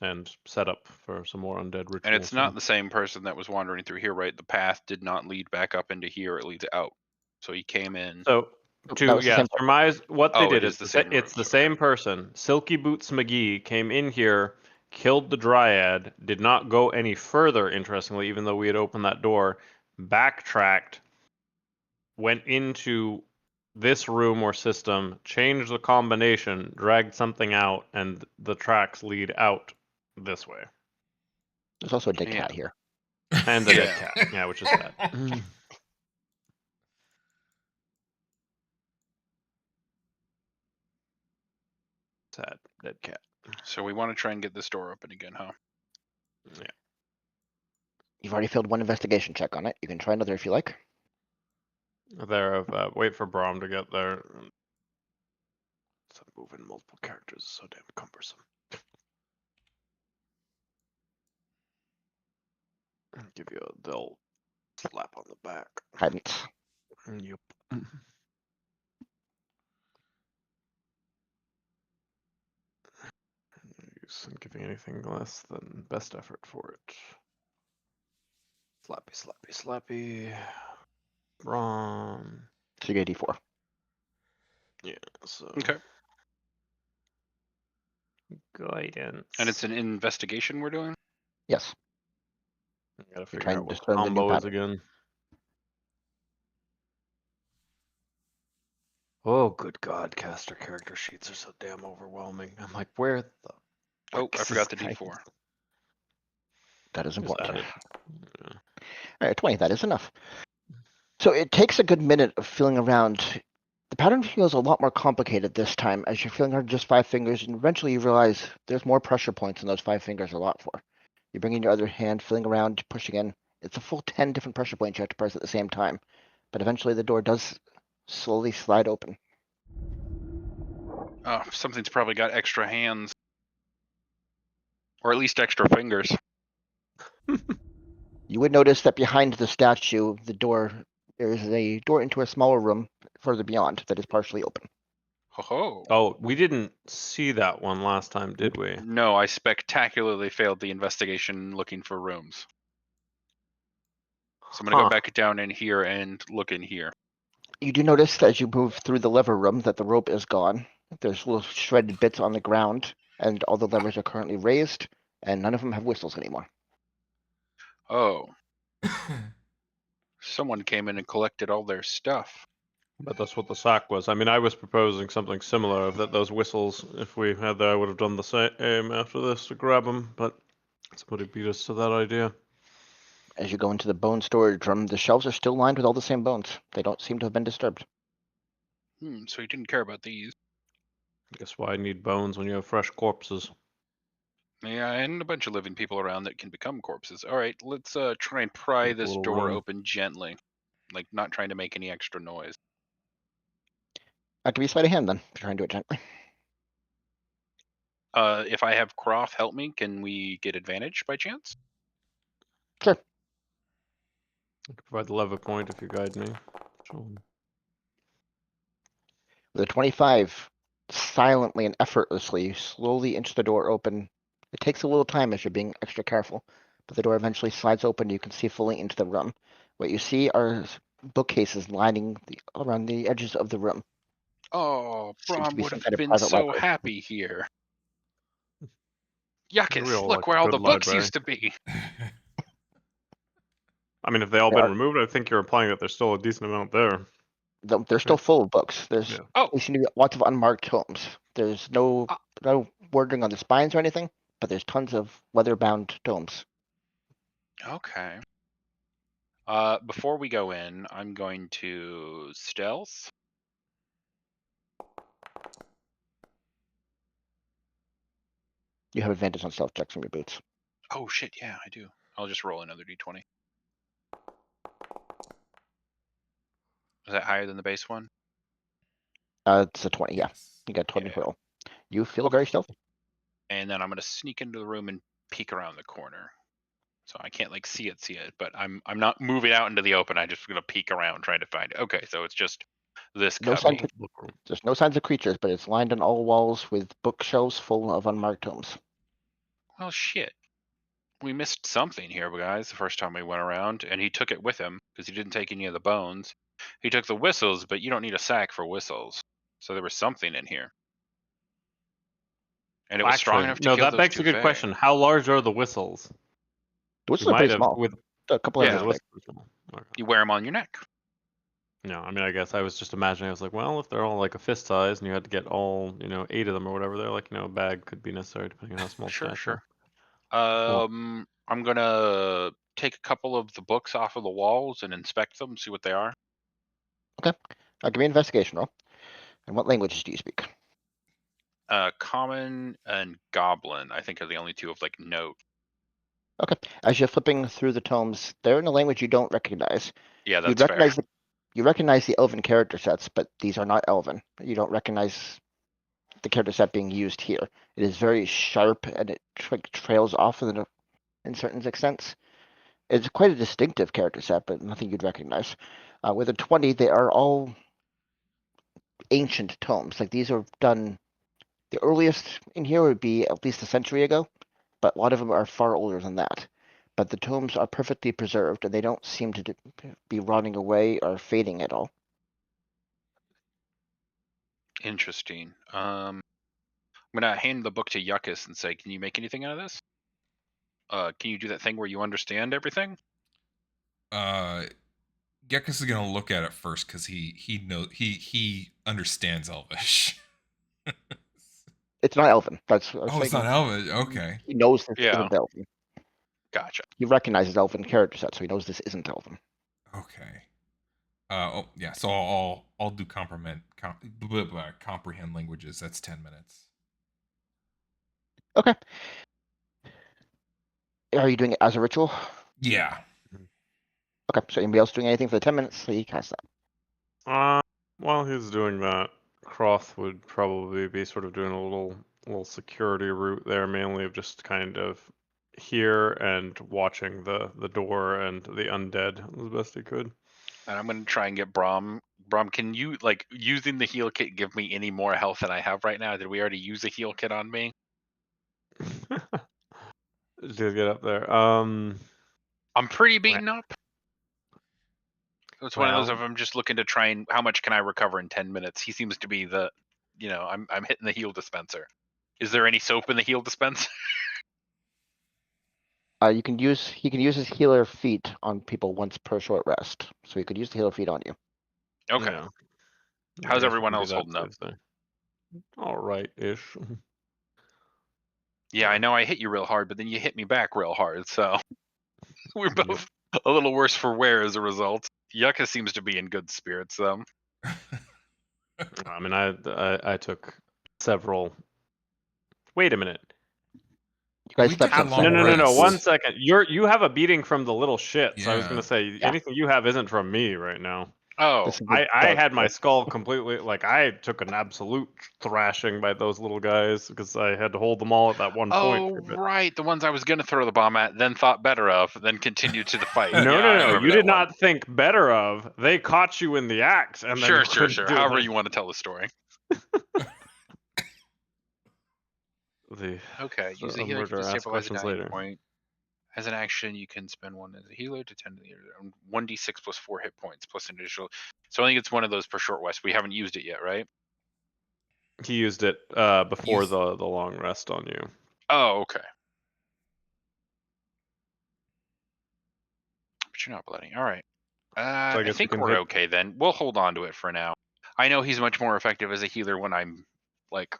And set up for some more undead rituals. And it's not the same person that was wandering through here, right? The path did not lead back up into here, it leads out. So he came in. So That to was the same. surmise what they Oh, it did is is the same it's room, the okay. same person. Silky Boots McGee came in here, killed the dryad, did not go any further, interestingly, even though we had opened that door, backtracked, went into this room or system, changed the combination, dragged something out, and the tracks lead out this way. There's also a dead Yeah. cat here. And the Yeah. dead cat. Yeah, which is sad. Sad. Dead cat. So we want to try and get this door open again, huh? Yeah. You've already failed one investigation check on it. You can try another if you like. Wait for Brahm to get there. So moving multiple characters is so damn cumbersome. Give you the old slap on the back. Hadn't. Yep. Use giving anything less than best effort for it. Slappy, slappy, slappy. Brahm. So you get a D4. Yeah, so. Okay. Guidance. And it's an investigation we're doing? Yes. I gotta You're figure trying out to what the discern the new combo is pattern. again. Oh, good God, caster character sheets are so damn overwhelming. I'm like, where the Oh, frick I is forgot the this D4. That is Just important. add it. Yeah. All right, 20. That is enough. So it takes a good minute of feeling around. The pattern feels a lot more complicated this time as you're feeling around just 5 fingers, and eventually you realize there's more pressure points than those 5 fingers are a lot for. You bring in your other hand, feeling around, pushing in. It's a full 10 different pressure points you have to press at the same time. But eventually the door does slowly slide open. Oh, something's probably got extra hands. Or at least extra fingers. You would notice that behind the statue, there is a door into a smaller room further beyond that is partially open. Ho ho. Oh, we didn't see that one last time, did we? No, I spectacularly failed the investigation looking for rooms. So I'm gonna go back down in here and look in here. You do notice as you move through the lever room that the rope is gone. There's little shredded bits on the ground, and all the levers are currently raised, and none of them have whistles anymore. Oh. Someone came in and collected all their stuff. But that's what the sack was. I mean, I was proposing something similar, that those whistles, if we had that, I would have done the same after this to grab them, but somebody beat us to that idea. As you go into the bone storage room, the shelves are still lined with all the same bones. They don't seem to have been disturbed. So he didn't care about these. I guess why I need bones when you have fresh corpses. Yeah, and a bunch of living people around that can become corpses. All right, let's try and pry Make a this little door room. open gently. Like, not trying to make any extra noise. I'll give you sleight of hand then, if you're trying to do it gently. If I have Croft help me, can we get advantage by chance? Sure. I can provide the lever point if you guide me. Sure. With a 25, silently and effortlessly, you slowly inch the door open. It takes a little time as you're being extra careful, but the door eventually slides open and you can see fully into the room. What you see are bookcases lining around the edges of the room. Oh, Seems to Brom be would some have kind of been private so library. happy here. We Yuckus, all look like a where all good the books library. used to be. I mean, if they all They been are- removed, I think you're implying that there's still a decent amount there. They're still full of books. They Oh, seem to be lots of unmarked tomes. There's no wording on the spines or anything, but there's tons of leather-bound tomes. okay. Before we go in, I'm going to stealth. You have advantage on stealth checks from your boots. Oh shit, yeah, I do. I'll just roll another d20. Is that higher than the base one? It's a 20, yeah. Yes. You got 20 Yeah. roll. You feel Okay. very stealthy. And then I'm gonna sneak into the room and peek around the corner. So I can't like see it, but I'm not moving out into the open. I'm just gonna peek around trying to find it. Okay, so it's just this No cubby. signs There's no signs of creatures, but it's lined on all walls with bookshelves full of unmarked tomes. Well, shit. We missed something here, guys, the first time we went around, and he took it with him because he didn't take any of the bones. He took the whistles, but you don't need a sack for whistles. So there was something in here. And it was strong Actually, enough to no, kill that those begs two a good fae. question. How large are the whistles? The whistles You are might pretty have small. with A couple Yeah. inches the big. whistles. Okay. You wear them on your neck. No, I mean, I guess I was just imagining. I was like, well, if they're all like a fist size, and you had to get all, 8 of them or whatever, they're like, a bag could be necessary depending on how small the Sure, stack sure. are. I'm gonna take a couple of the books off of the walls and inspect them, see what they are. Okay. Give me an investigation roll. And what languages do you speak? Common and Goblin, I think, are the only two of like note. Okay. As you're flipping through the tomes, they're in a language you don't recognize. Yeah, You'd that's fair. you recognize the Elven character sets, but these are not Elven. You don't recognize the character set being used here. It is very sharp and it trails off in certain extents. It's quite a distinctive character set, but nothing you'd recognize. With a 20, they are all ancient tomes. Like these are done. The earliest in here would be at least a century ago, but a lot of them are far older than that. But the tomes are perfectly preserved, and they don't seem to be rotting away or fading at all. Interesting. I'm gonna hand the book to Yuckus and say, "Can you make anything out of this? Can you do that thing where you understand everything?" Gekkus is gonna look at it first because he knows he understands Elvish. It's not Elven. That's what I was Oh, it's saying. not Elvish. Okay. He knows this Yeah. isn't Elven. Gotcha. He recognizes Elven character set, so he knows this isn't Elven. Okay. Oh yeah. So I'll do comprehend languages. That's 10 minutes. Okay. Are you doing it as a ritual? Yeah. Okay. So anybody else doing anything for the 10 minutes? So you cast that. While he's doing that, Croth would probably be sort of doing a little security route there, mainly of just kind of here and watching the door and the undead as best he could. And I'm gonna try and get Brom. Brom, can you like using the heal kit give me any more health than I have right now? Did we already use a heal kit on me? Just get up there. I'm pretty beaten up. It's one of those Well, of I'm just looking to try and how much can I recover in 10 minutes? He seems to be the, I'm hitting the heal dispenser. Is there any soap in the heal dispenser? He can use his healer feat on people once per short rest. So he could use the healer feat on you. Okay. yeah. I How's guess we everyone can do else that holding up? Tuesday. All right-ish. Yeah, I know I hit you real hard, but then you hit me back real hard, so we're both a little worse for wear as a result. Yucca seems to be in good spirits, though. I mean, I took several. Wait a minute. You guys We slept took a since long then. No. rest. 1 second. You have a beating from the little shit. So I was Yeah. gonna say Yeah. anything you have isn't from me right now. Oh, This is the I dark had my part. skull completely, like, I took an absolute thrashing by those little guys because I had to hold them all at that one point for a bit. right. The ones I was going to throw the bomb at, then thought better of, then continued to the fight. No, Yeah, no, I no. remember You that did one. not think better of. They caught you in the act, and then Sure, you sure, couldn't sure. do However anything. you want to tell the story. Okay, use the healer to murderer asks destabilize a questions dying later. point. As an action, you can spend one as a healer to tend to the 1d6 plus 4 hit points plus an additional. So I think it's one of those for short rest. We haven't used it yet, right? He used it before Use- the long rest on you. Oh, okay. But you're not blooding. All right. So I I guess we think can we're hit. okay then. We'll hold on to it for now. I know he's much more effective as a healer when I'm like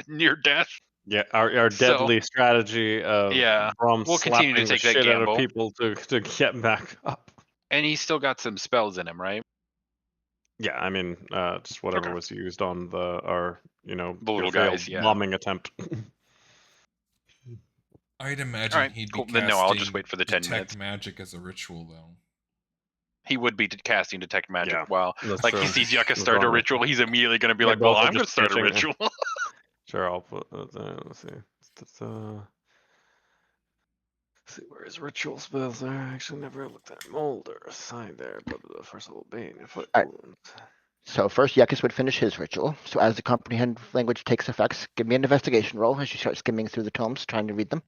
near death. Yeah, our So deadly strategy of yeah, Brom we'll continue to slapping the take that shit out of gamble. people to get back up. And he's still got some spells in him, right? Yeah, I mean, just whatever Okay. was used on our, The your little failed guys, yeah. bombing attempt. I'd imagine Alright, he'd be cool. casting Then no, I'll just wait for the 10 detect minutes. magic as a ritual, though. He would be casting detect magic Yeah, while that's like true. he sees Yucca That's start a wrong. ritual, he's immediately gonna be They like, well, both are I'm gonna just start a switching. ritual. Sure, I'll put that there. Let's see. Let's see where his ritual spells are. I actually never looked at Molder side there, but the first level Bane, foot Alright. wounds. So first, Yekis would finish his ritual. So as the comprehend language takes effects, give me an investigation roll as you start skimming through the tomes, trying to read them.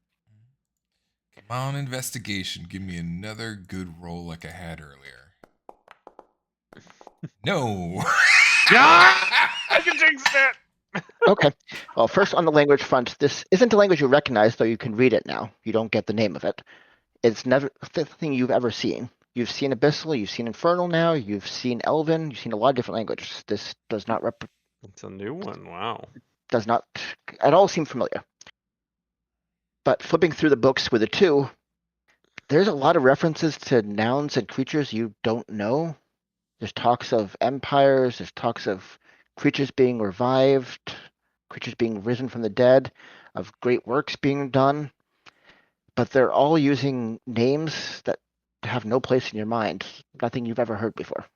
Come on, investigation. Give me another good roll like I had earlier. No. I can jinx it! Okay. Well, first on the language front, this isn't a language you recognize, though you can read it now. You don't get the name of it. It's never the thing you've ever seen. You've seen Abyssal, you've seen Infernal now, you've seen Elven, you've seen a lot of different languages. This does not It's a new one. Wow. does not at all seem familiar. But flipping through the books with the two, there's a lot of references to nouns and creatures you don't know. There's talks of empires, there's talks of creatures being revived, creatures being risen from the dead, of great works being done, but they're all using names that have no place in your mind, nothing you've ever heard before.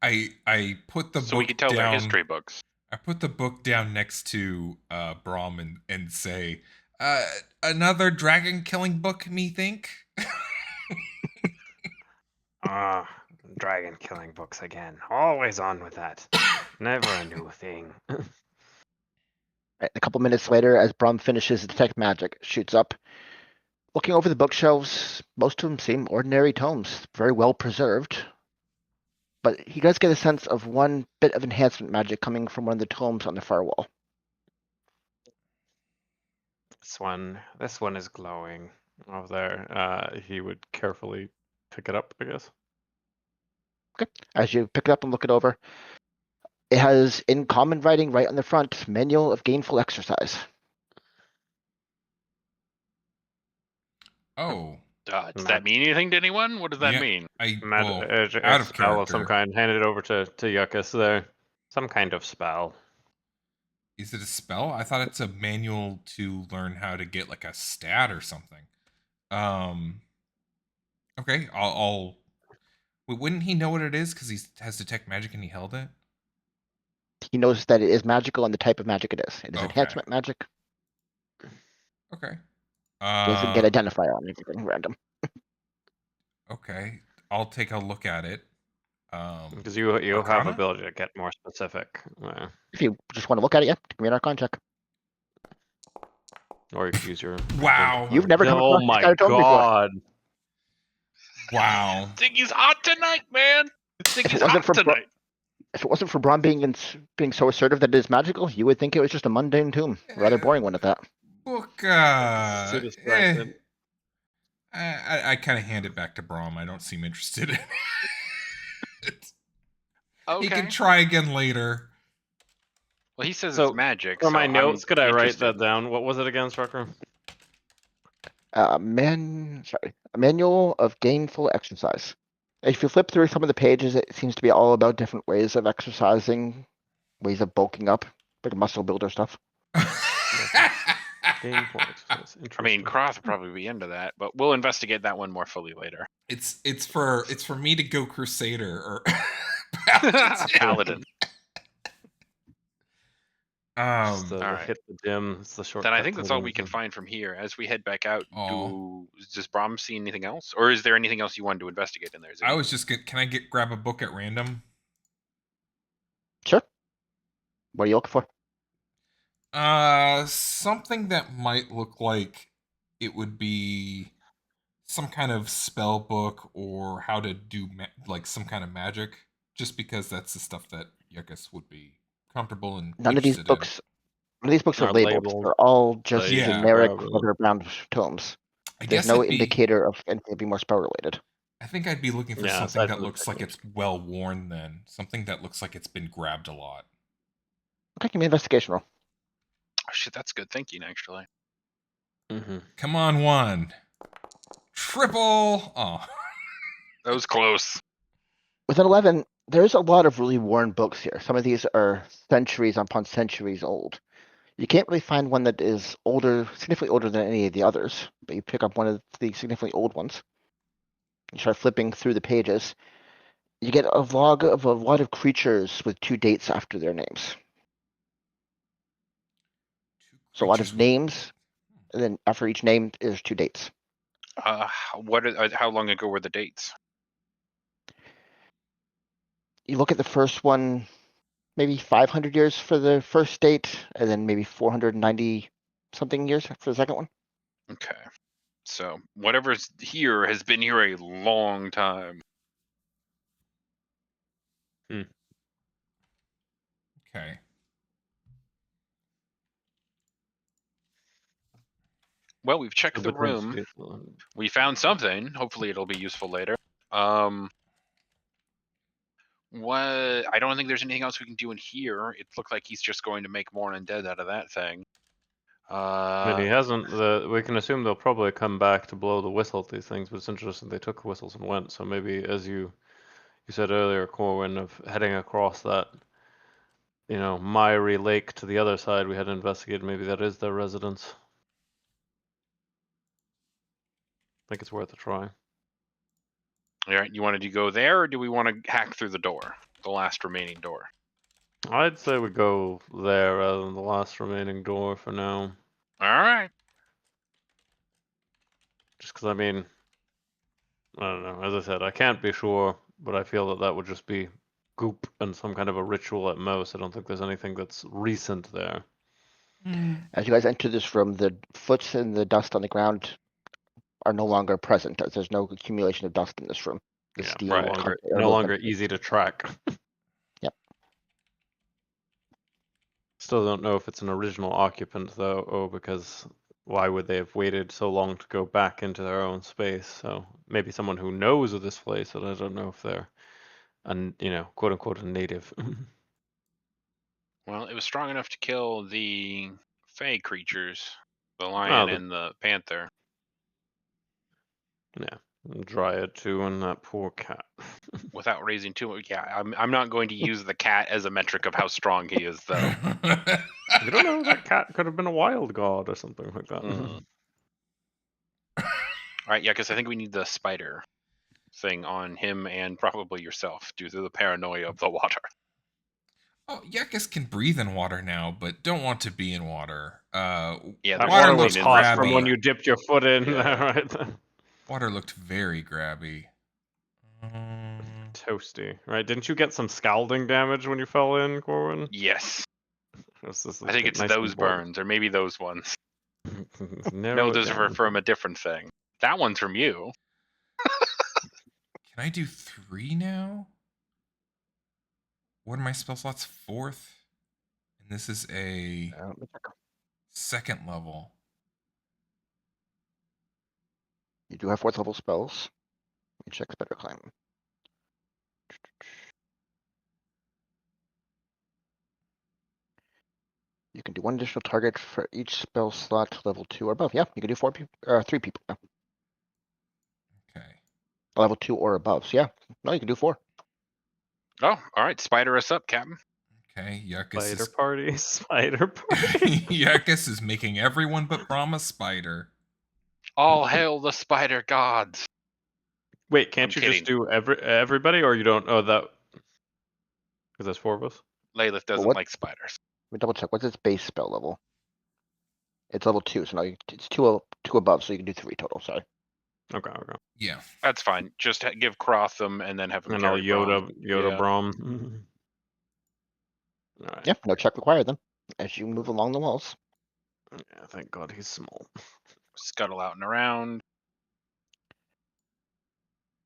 I put the So we book can tell they're down. history books. I put the book down next to Brom and say, another dragon killing book, me think. Ah, dragon killing books again. Always on with that. Never a new thing. A couple minutes later, as Brum finishes the detect magic, shoots up. Looking over the bookshelves, most of them seem ordinary tomes, very well preserved. But he does get a sense of one bit of enhancement magic coming from one of the tomes on the far wall. This one is glowing over there. He would carefully pick it up, I guess. As you pick it up and look it over, it has in common writing right on the front, Manual of Gainful Exercise. Oh, Does that mean anything to anyone? What does that Yeah. mean? Out of spell of some character. kind. Hand it over to Yuckus there. Some kind of spell. Is it a spell? I thought it's a manual to learn how to get like a stat or something. Okay, I'll Wait, wouldn't he know what it is because he has detect magic and he held it? He knows that it is magical and the type of magic it is. It is Okay. enhancement magic. Okay. He doesn't get identifier on anything random. Okay, I'll take a look at it. Because you have Arcana? ability to get more specific. If you just want to look at it, yeah, give me an Arcana check. Or you could use your. Wow. You've never come Oh across this my kind of tome before. god. Wow. Ziggy's hot tonight, man. Ziggy's wasn't hot for tonight. If it wasn't for Braun being so assertive that it is magical, you would think it was just a mundane tomb. Rather boring one at that. Book. Too distracted. I kind of hand it back to Brom. I don't seem interested in it. Okay. He can try again later. Well, he says So, it's magic. For so my notes, I'm could I write interested. that down? What was it again, Strucker? A manual of gainful exercise. If you flip through some of the pages, it seems to be all about different ways of exercising, ways of bulking up, like muscle builder stuff. Game point. Yes, I mean, interesting. Cross would probably be into that, but we'll investigate that one more fully later. It's for me to go Crusader or Paladin. Just Um, All right. hit the gym. It's the shortcut. Then I think to that's all hitting we the can gym. find from here. As we head back out, Aw. does Brom see anything else, or is there anything else you wanted to investigate in there? Is there I was just can I grab a book at random? Sure. What are you looking for? Something that might look like it would be some kind of spell book or how to do like some kind of magic, just because that's the stuff that Yuckus would be comfortable and None of these interested in. books. None of these books are Are labeled. labeled, They're all so just you Yeah. generic grab it. leather-bound tomes. I There's guess no I'd be indicator of anything to be more spell related. I think I'd be looking for Yeah, something aside that from the looks like it's well worn then. Something that looks like it's been grabbed a lot. Okay, give me an investigation roll. Oh, shit, that's good thinking, actually. Mm-hmm. Come on, one. Triple. Oh. That was close. With an 11, there's a lot of really worn books here. Some of these are centuries upon centuries old. You can't really find one that is older, significantly older than any of the others, but you pick up one of the significantly old ones. You start flipping through the pages. You get a log of a lot of creatures with 2 dates after their names. So a lot of names, and then after each name, there's 2 dates. How long ago were the dates? You look at the first one, maybe 500 years for the first date, and then maybe 490 something years for the second one. Okay. So whatever's here has been here a long time. Okay. Well, we've checked So the room. potentially, We found something. Hopefully it'll be useful later. What? I don't think there's anything else we can do in here. It looked like he's just going to make more undead out of that thing. I mean, he hasn't. We can assume they'll probably come back to blow the whistle at these things, but it's interesting they took whistles and went. So maybe, as you said earlier, Corwin, of heading across that, miry lake to the other side, we had investigated. Maybe that is their residence. I think it's worth a try. All right, you wanted to go there, or do we want to hack through the door, the last remaining door? I'd say we go there rather than the last remaining door for now. All right. Just because, I mean, I don't know. As I said, I can't be sure, but I feel that that would just be goop and some kind of a ritual at most. I don't think there's anything that's recent there. As you guys enter this room, the foots and the dust on the ground are no longer present, as there's no accumulation of dust in this room. The Yeah, steam no right. longer, or no the longer temperature. easy to track. Yep. Still don't know if it's an original occupant though, because why would they have waited so long to go back into their own space? So maybe someone who knows of this place, but I don't know if they're, quote unquote, a native. Well, it was strong enough to kill the fey creatures, the Oh, lion and the panther. Yeah, Dryad too, and that poor cat. Without raising too much. Yeah, I'm not going to use the cat as a metric of how strong he is, though. You don't know, that cat could have been a wild god or something like that. All right, yeah, because I think we need the spider thing on him and probably yourself due to the paranoia of the water. Oh, Yuckus can breathe in water now, but don't want to be in water. Yeah, That there's water something was in hot there from when grabby. you dipped your foot in Yeah. there, right? Water looked very grabby. Toasty, right? Didn't you get some scalding damage when you fell in, Corwin? Yes, This is I think it's nice those and bold. burns, or maybe those ones. Narrow No, it those are down. from a different thing. That one's from you. Can I do 3 now? What are my spell slots? 4th? And this is a Let me check. 2nd level. You do have 4th level spells. Let me check Better Claim. You can do 1 additional target for each spell slot level 2 or above. Yeah, you can do 3 people now. Okay. Level 2 or above. So yeah, no, you can do 4. Oh, all right. Spider us up, Captain. Okay, Yuckus Spider is party, spider party. Yuckus is making everyone but Brahma spider. All hail the spider gods. Wait, can't I'm you kidding. just do everybody, or you don't? Oh, that because there's 4 of us. Lilith doesn't what- like spiders. Let me double check. What's its base spell level? It's level 2, so now it's two above, so you can do 3 total. Sorry. Okay. Yeah. That's fine. Just give Croth them and then have them And I'll carry Braum. Yoda Yeah. Brom. All right. Yeah, no check required then. As you move along the walls. Yeah, thank God he's small. Scuttle out and around.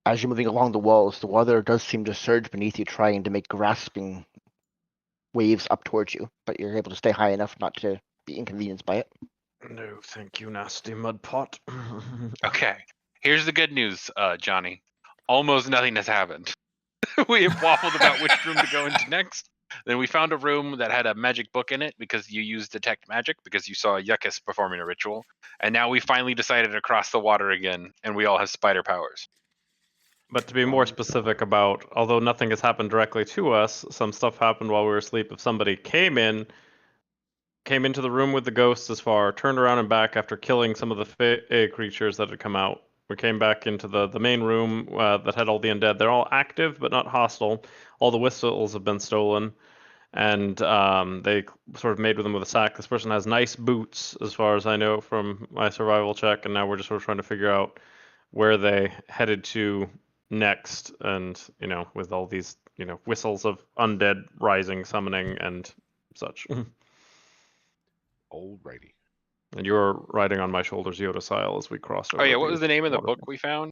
As you're moving along the walls, the water does seem to surge beneath you, trying to make grasping waves up towards you, but you're able to stay high enough not to be inconvenienced by it. No, thank you, nasty mud pot. Okay. Here's the good news, Johnny. Almost nothing has happened. We have waffled about which room to go into next. Then we found a room that had a magic book in it because you used detect magic because you saw Yuckus performing a ritual. And now we finally decided to cross the water again, and we all have spider powers. But to be more specific about, although nothing has happened directly to us, some stuff happened while we were asleep. If somebody came into the room with the ghosts as far, turned around and back after killing some of the creatures that had come out. We came back into the main room that had all the undead. They're all active but not hostile. All the whistles have been stolen, and they sort of made with them with a sack. This person has nice boots, as far as I know from my survival check, and now we're just sort of trying to figure out where they headed to next, and with all these whistles of undead rising, summoning, and such. Alrighty. And you're riding on my shoulders, Yoda style, as we cross over. Oh yeah, what was these the name of the waterfalls. book we found?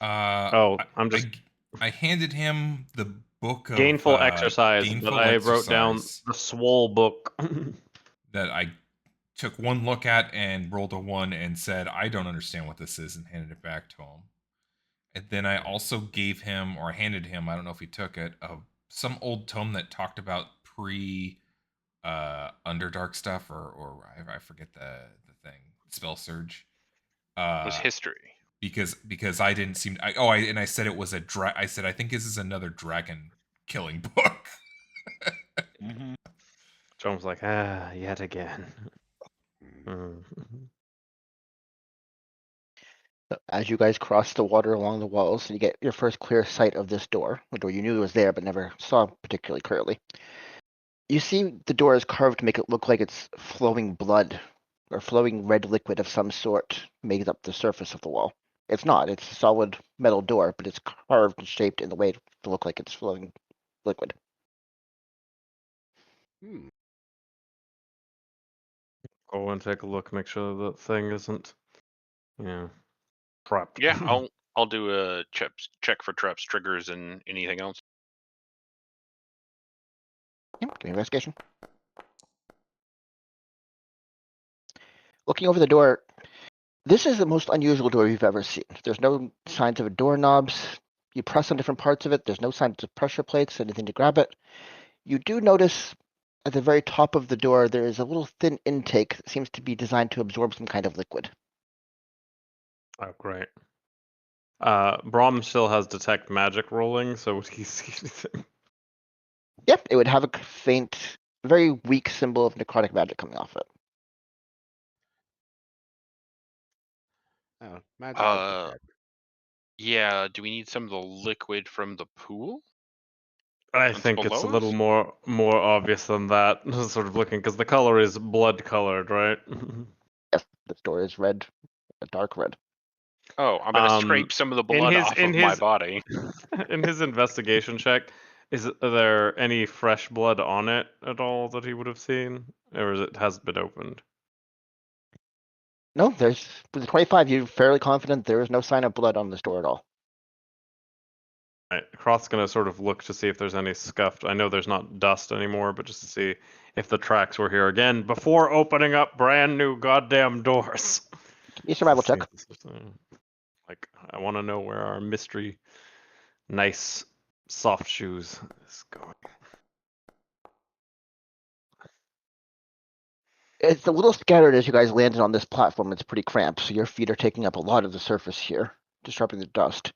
Oh, I'm just I handed him the book of gainful exercise, gainful but I wrote down exercise the swole book. that I took one look at and rolled a 1 and said, I don't understand what this is, and handed it back to him. And then I also gave him, or handed him, I don't know if he took it, some old tome that talked about pre Underdark stuff, or I forget the thing, Spell Surge. It was history. Because I didn't seem I said it was I said I think this is another dragon killing book. Mm-hmm. Jones like, yet again. So as you guys cross the water along the walls, you get your first clear sight of this door, a door you knew was there but never saw particularly clearly. You see the door is carved to make it look like it's flowing blood or flowing red liquid of some sort makes up the surface of the wall. It's not. It's a solid metal door, but it's carved and shaped in the way to look like it's flowing liquid. Hmm. Go and take a look, make sure that thing isn't, trapped. Yeah, I'll do a check for traps, triggers, and anything else. Yeah, give me an investigation. Looking over the door, this is the most unusual door you've ever seen. There's no signs of doorknobs. You press on different parts of it. There's no signs of pressure plates, anything to grab it. You do notice at the very top of the door, there is a little thin intake that seems to be designed to absorb some kind of liquid. Oh, great. Brom still has detect magic rolling, so would he see anything? Yep, it would have a faint, very weak symbol of necrotic magic coming off it. Oh, magic. Yeah, do we need some of the liquid from the pool? I That's think it's a below little us? more obvious than that. Sort of looking, because the color is blood colored, right? Yes, this door is red, a dark red. Oh, I'm gonna scrape some of the blood off of my body. In his investigation check, are there any fresh blood on it at all that he would have seen, or has it been opened? No, with the 25, you're fairly confident there is no sign of blood on this door at all. Right. Croth's gonna sort of look to see if there's any scuffed. I know there's not dust anymore, but just to see if the tracks were here again before opening up brand new goddamn doors. Give me a survival check. Like, I want to know where our mystery, nice, soft shoes is going. It's a little scattered as you guys landed on this platform. It's pretty cramped, so your feet are taking up a lot of the surface here, disrupting the dust.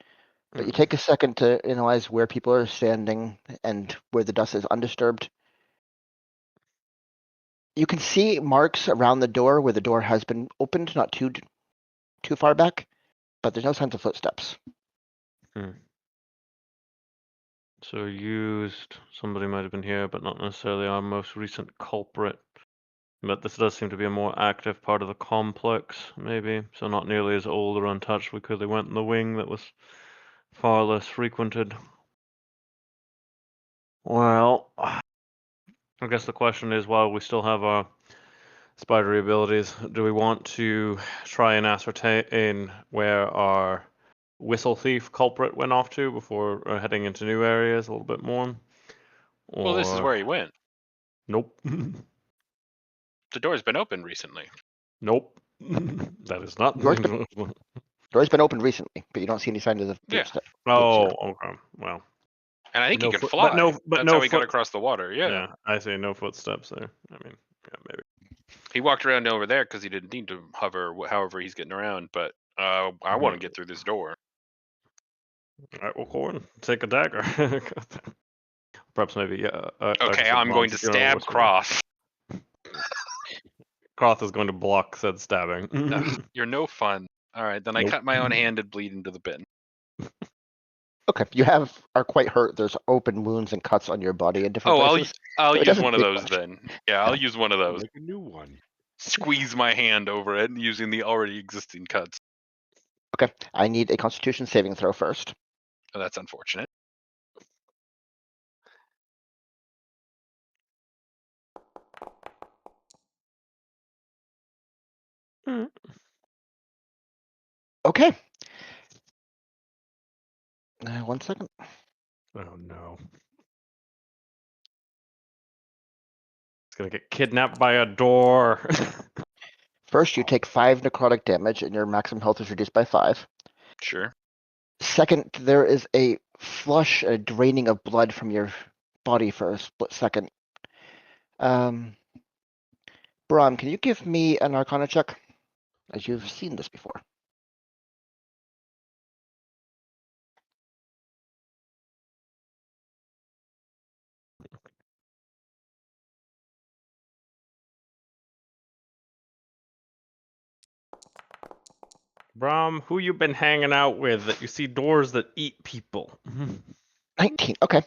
But you take a second to analyze where people are standing and where the dust is undisturbed. You can see marks around the door where the door has been opened, not too far back, but there's no signs of footsteps. So somebody might have been here, but not necessarily our most recent culprit. But this does seem to be a more active part of the complex, maybe. So not nearly as old or untouched. We clearly went in the wing that was far less frequented. Well, I guess the question is, while we still have our spidery abilities, do we want to try and ascertain where our whistle thief culprit went off to before heading into new areas a little bit more? Well, this is Or where he went. nope. The door's been open recently. Nope. That is not. Door's Door's been opened recently, but you don't see any signs of the Yeah. footsteps. Oh, okay. Well, And I think no he could foot- fly. but no- but That's no how he got foot- across the water. Yeah. yeah, I say no footsteps there. I mean, yeah, maybe. He walked around over there because he didn't need to hover. However, he's getting around. But I want to get through this door. All right, well, Corin, take a dagger. Perhaps maybe, yeah. Okay, I'm going to stab Cross. Croth is going to block said stabbing. Ugh, you're no fun. All right, then I Nope. cut my own hand and bleed into the bin. Okay, you are quite hurt. There's open wounds and cuts on your body in different Oh, places. I'll So it use doesn't one of take those much. then. Yeah, I'll use one of those. Like a new one. Squeeze my hand over it using the already existing cuts. Okay, I need a Constitution saving throw first. Oh, that's unfortunate. Okay. 1 second. Oh no. It's gonna get kidnapped by a door. First, you take 5 necrotic damage, and your maximum health is reduced by 5. Sure. Second, there is a flush, a draining of blood from your body for a split second. Brom, can you give me an Arcana check? As you've seen this before. Brom, who you been hanging out with that you see doors that eat people? 19. Okay.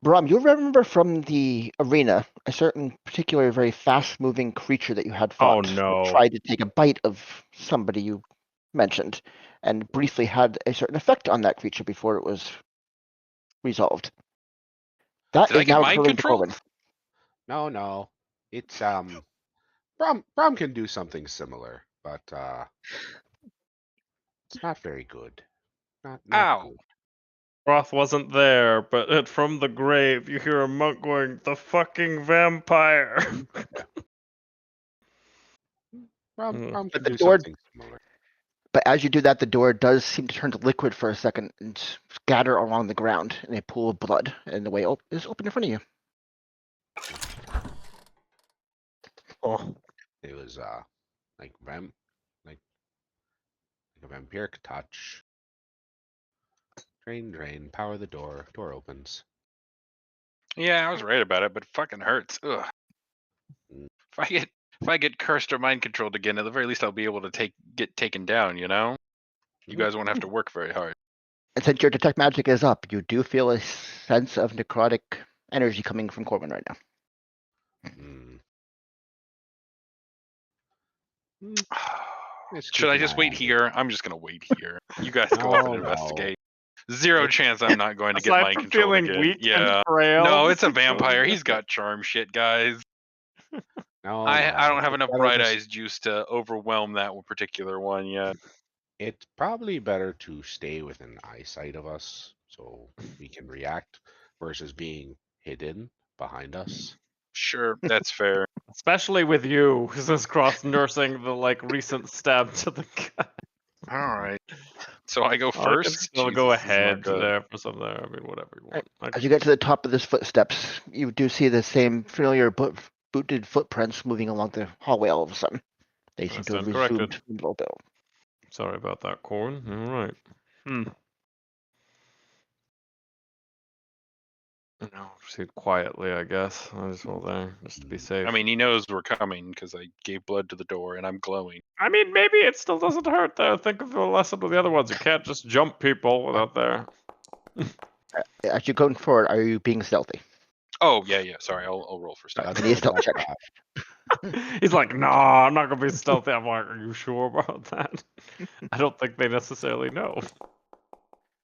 Brom, you remember from the arena a certain particular very fast-moving creature that you had Oh fought that no. tried to take a bite of somebody you mentioned and briefly had a certain effect on that creature before it was resolved. That Did I is get now mind occurring to control? Corwin. No. It's Brom can do something similar, but it's not very good. Not Ow. good. Roth wasn't there, but from the grave you hear a monk going, "The fucking vampire." Brom But can the do door, something similar. but as you do that, the door does seem to turn to liquid for a second and scatter along the ground in a pool of blood, and the way is open in front of you. Oh. It was like like a vampiric touch. Drain, power the door. Door opens. Yeah, I was right about it, but it fucking hurts. Ugh. Mm. If I get cursed or mind controlled again, at the very least I'll be able to get taken down, you know? You guys won't have to work very hard. And since your detect magic is up, you do feel a sense of necrotic energy coming from Corwin right now. Mm. Should I just wait here? I'm just gonna wait here. You guys go up and No. investigate. Zero chance I'm not going to get Aside mind from controlled feeling again. weak and Yeah. frail, No, this it's a is going vampire. to- He's got charm shit, guys. No. I don't have enough Better bright to eyes juice to overwhelm that particular one yet. It's probably better to stay within eyesight of us so we can react versus being hidden behind us. Sure, that's fair. Especially with you, says Cross, nursing the recent stab to the gut. All right. So I go I can first. still go Jesus, this is not ahead good. there for some there. I mean, whatever you want. As you get to the top of this footsteps, you do see the same familiar booted footprints moving along the hallway all of a sudden. They seem to have stand corrected. resumed a little bit. Sorry about that, Corn. All right. No, proceed quietly, I guess. I just hold there, just to be safe. I mean, he knows we're coming because I gave blood to the door and I'm glowing. I mean, maybe it still doesn't hurt, though. Think of the lesson of the other ones. You can't just jump people without there. As you're going forward, are you being stealthy? Oh yeah. Sorry, I'll roll for stealth. Give me a stealth check. He's like, no, I'm not going to be stealthy. I'm like, are you sure about that? I don't think they necessarily know.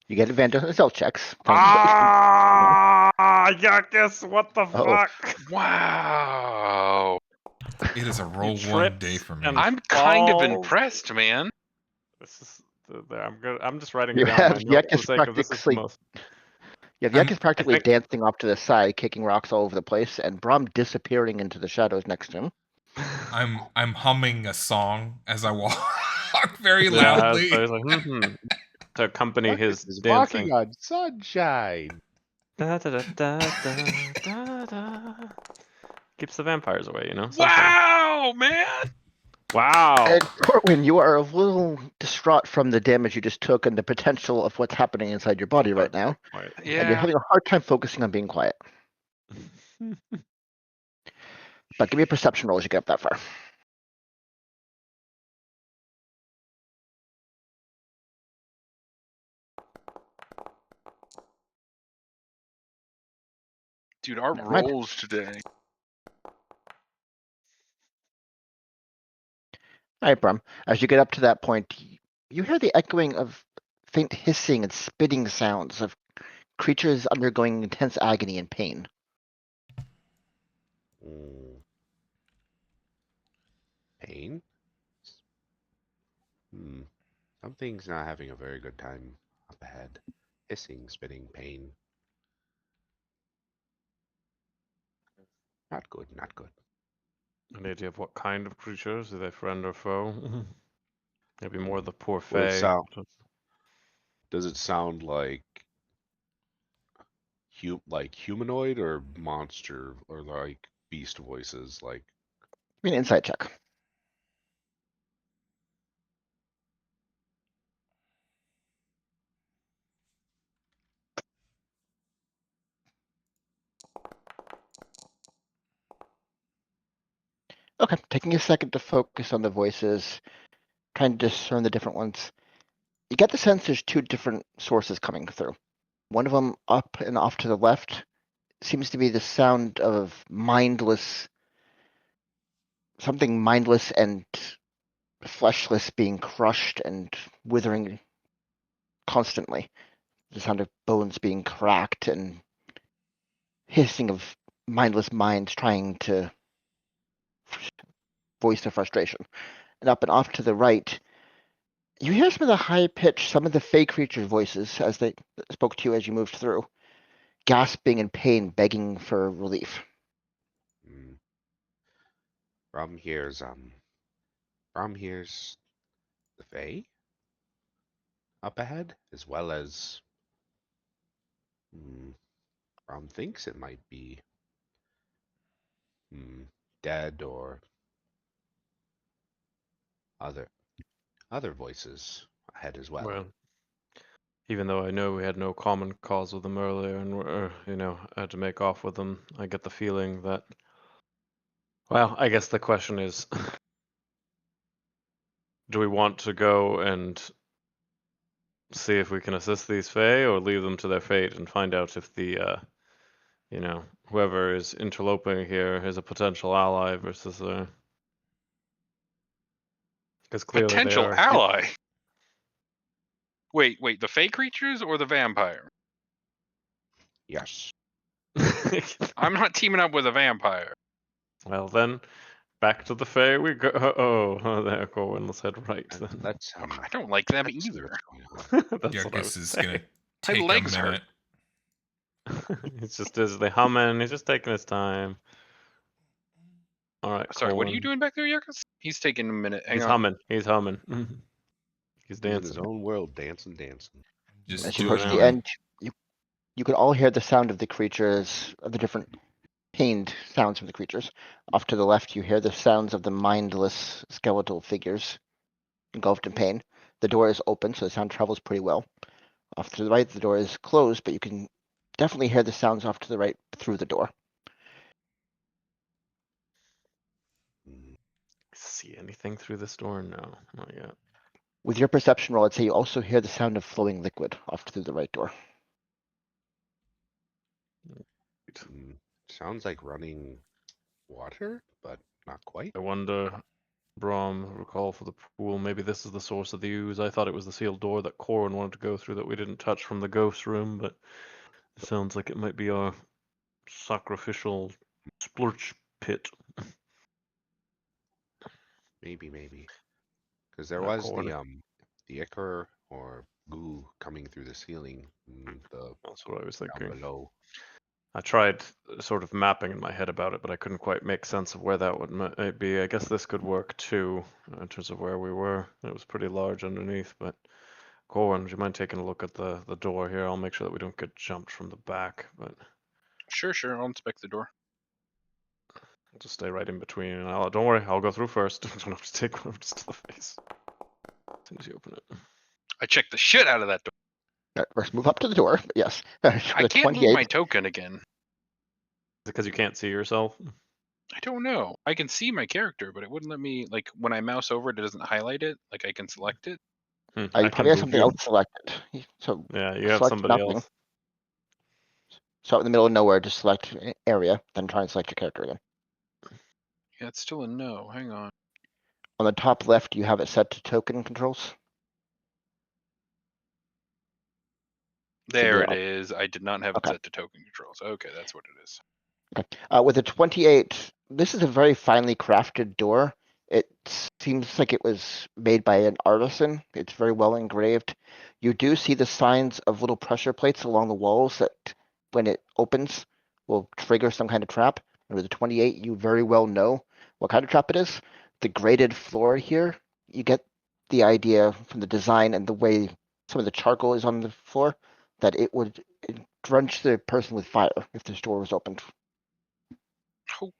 You get advantage on stealth checks. Ah, yuckus, what the Oh. fuck? Wow. It is a roll one tripped day for me. and- I'm kind of Balls. impressed, man. This is there. I'm just writing You it down in my have notes for the Yuckus sake of this is the practically- most. Yeah, Yak is practically think- dancing off to the side, kicking rocks all over the place, and Brom disappearing into the shadows next to him. I'm humming a song as I walk very Yeah, loudly. so he's like, to accompany his is dancing. walking on sunshine. Da, da, da, da, da, da, da. Keeps the vampires away, you know. Sunshine. Wow, man. Wow. And Corwin, you are a little distraught from the damage you just took and the potential of what's happening inside your body right now. Quiet. And you're Yeah. having a hard time focusing on being quiet. But give me a perception roll as you get up that far. Dude, our Never mind. rolls today. All right, Brom. As you get up to that point, you hear the echoing of faint hissing and spitting sounds of creatures undergoing intense agony and pain. Mm. Pain? Something's not having a very good time up ahead. Hissing, spitting, pain. Not good, not good. Any idea of what kind of creatures? Are they friend or foe? Maybe more the poor Well, it fae. sound- Does it sound like humanoid or monster or like beast voices? Like Give me an insight check. Okay, taking a second to focus on the voices, trying to discern the different ones. You get the sense there's two different sources coming through. One of them up and off to the left seems to be the sound of something mindless and fleshless being crushed and withering constantly. The sound of bones being cracked and hissing of mindless minds trying to voice their frustration. And up and off to the right, you hear some of the high pitched, some of the fey creature voices as they spoke to you as you moved through, gasping in pain, begging for relief. Brom hears the Fae up ahead, as well as Brom thinks it might be dead or other voices ahead as well. Well, even though I know we had no common cause with them earlier and had to make off with them, I get the feeling that. Well, I guess the question is, do we want to go and see if we can assist these fae, or leave them to their fate and find out if the whoever is interloping here is a potential ally versus a. Because clearly Potential they are. ally. Wait, the fey creatures or the vampire? Yes. I'm not teaming up with a vampire. Well then, back to the fae we go. Oh, there, Corwin. Let's head right then. Let's I don't like them let's see either. what's going on. That's what I Yuckus was is saying. gonna My take a legs hurt. minute. He's just busily humming. He's just taking his time. All right. Sorry, what are you Corwin. doing back there, Yuckus? He's taking a minute. Hang He's on. humming. He's humming. He's He's in dancing. his own world, dancing. Just As you doing approach it. the end, you could all hear the sound of the creatures, of the different pained sounds from the creatures. Off to the left, you hear the sounds of the mindless skeletal figures engulfed in pain. The door is open, so the sound travels pretty well. Off to the right, the door is closed, but you can definitely hear the sounds off to the right through the door. Mm, See anything through this door? No, not yet. With your perception roll, I'd say you also hear the sound of flowing liquid off through the right door. mm, Sounds like running water, but not quite. I wonder, Brom, recall for the pool, maybe this is the source of the ooze. I thought it was the sealed door that Corin wanted to go through that we didn't touch from the ghost room, but it sounds like it might be our sacrificial splurch pit. Maybe. Because there Yeah, was Corin. the ichor or goo coming through the ceiling, the That's what I was down thinking. below. I tried sort of mapping in my head about it, but I couldn't quite make sense of where that would might be. I guess this could work too, in terms of where we were. It was pretty large underneath, but Corin, would you mind taking a look at the door here? I'll make sure that we don't get jumped from the back, but Sure. I'll inspect the door. I'll just stay right in between. And don't worry, I'll go through first. Don't have to take one just to the face as soon as you open it. I checked the shit out of that door. Let's move up to the door. Yes. I The can't move 28. my token again. Is it because you can't see yourself? I don't know. I can see my character, but it wouldn't let me, like, when I mouse over it, it doesn't highlight it. Like, I can select it. You I probably have move something you. else selected. So Yeah, you have select somebody nothing. else. So in the middle of nowhere, just select area, then try and select your character again. Yeah, it's still a no. Hang on. On the top left, you have it set to token controls. There be it up. is. I did not have it Okay. set to token controls. Okay, that's what it is. With a 28, this is a very finely crafted door. It seems like it was made by an artisan. It's very well engraved. You do see the signs of little pressure plates along the walls that, when it opens, will trigger some kind of trap. And with a 28, you very well know what kind of trap it is. The graded floor here, you get the idea from the design and the way some of the charcoal is on the floor that it would drench the person with fire if this door was opened.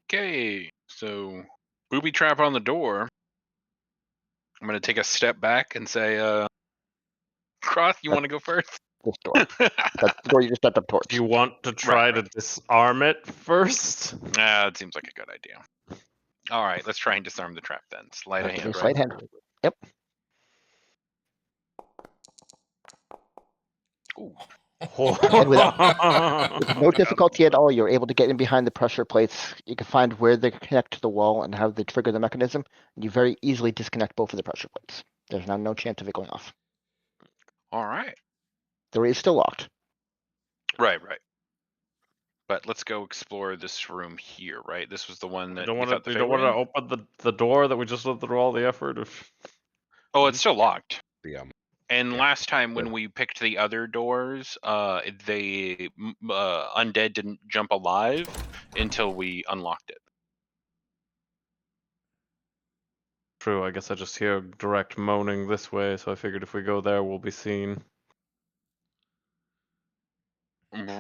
Okay, so booby trap on the door. I'm gonna take a step back and say, Cross, you want to go first? This door. That's the door you just stepped up towards. Do you want to try Right. to disarm it first? It seems like a good idea. All right, let's try and disarm the trap then. Sleight of Okay, hand, Okay, right? sleight hand. Yep. Ooh. And with no difficulty at all, you're able to get in behind the pressure plates. You can find where they connect to the wall and how they trigger the mechanism. You very easily disconnect both of the pressure plates. There's now no chance of it going off. All right. The door is still locked. Right. But let's go explore this room here, right? This was the one You that don't we thought want the to. You Fae don't were want to in? open the door that we just went through all the effort of. Oh, it's still locked. The And Yeah. last time when Yeah. we picked the other doors, they undead didn't jump alive until we unlocked it. True. I guess I just hear direct moaning this way, so I figured if we go there, we'll be seen.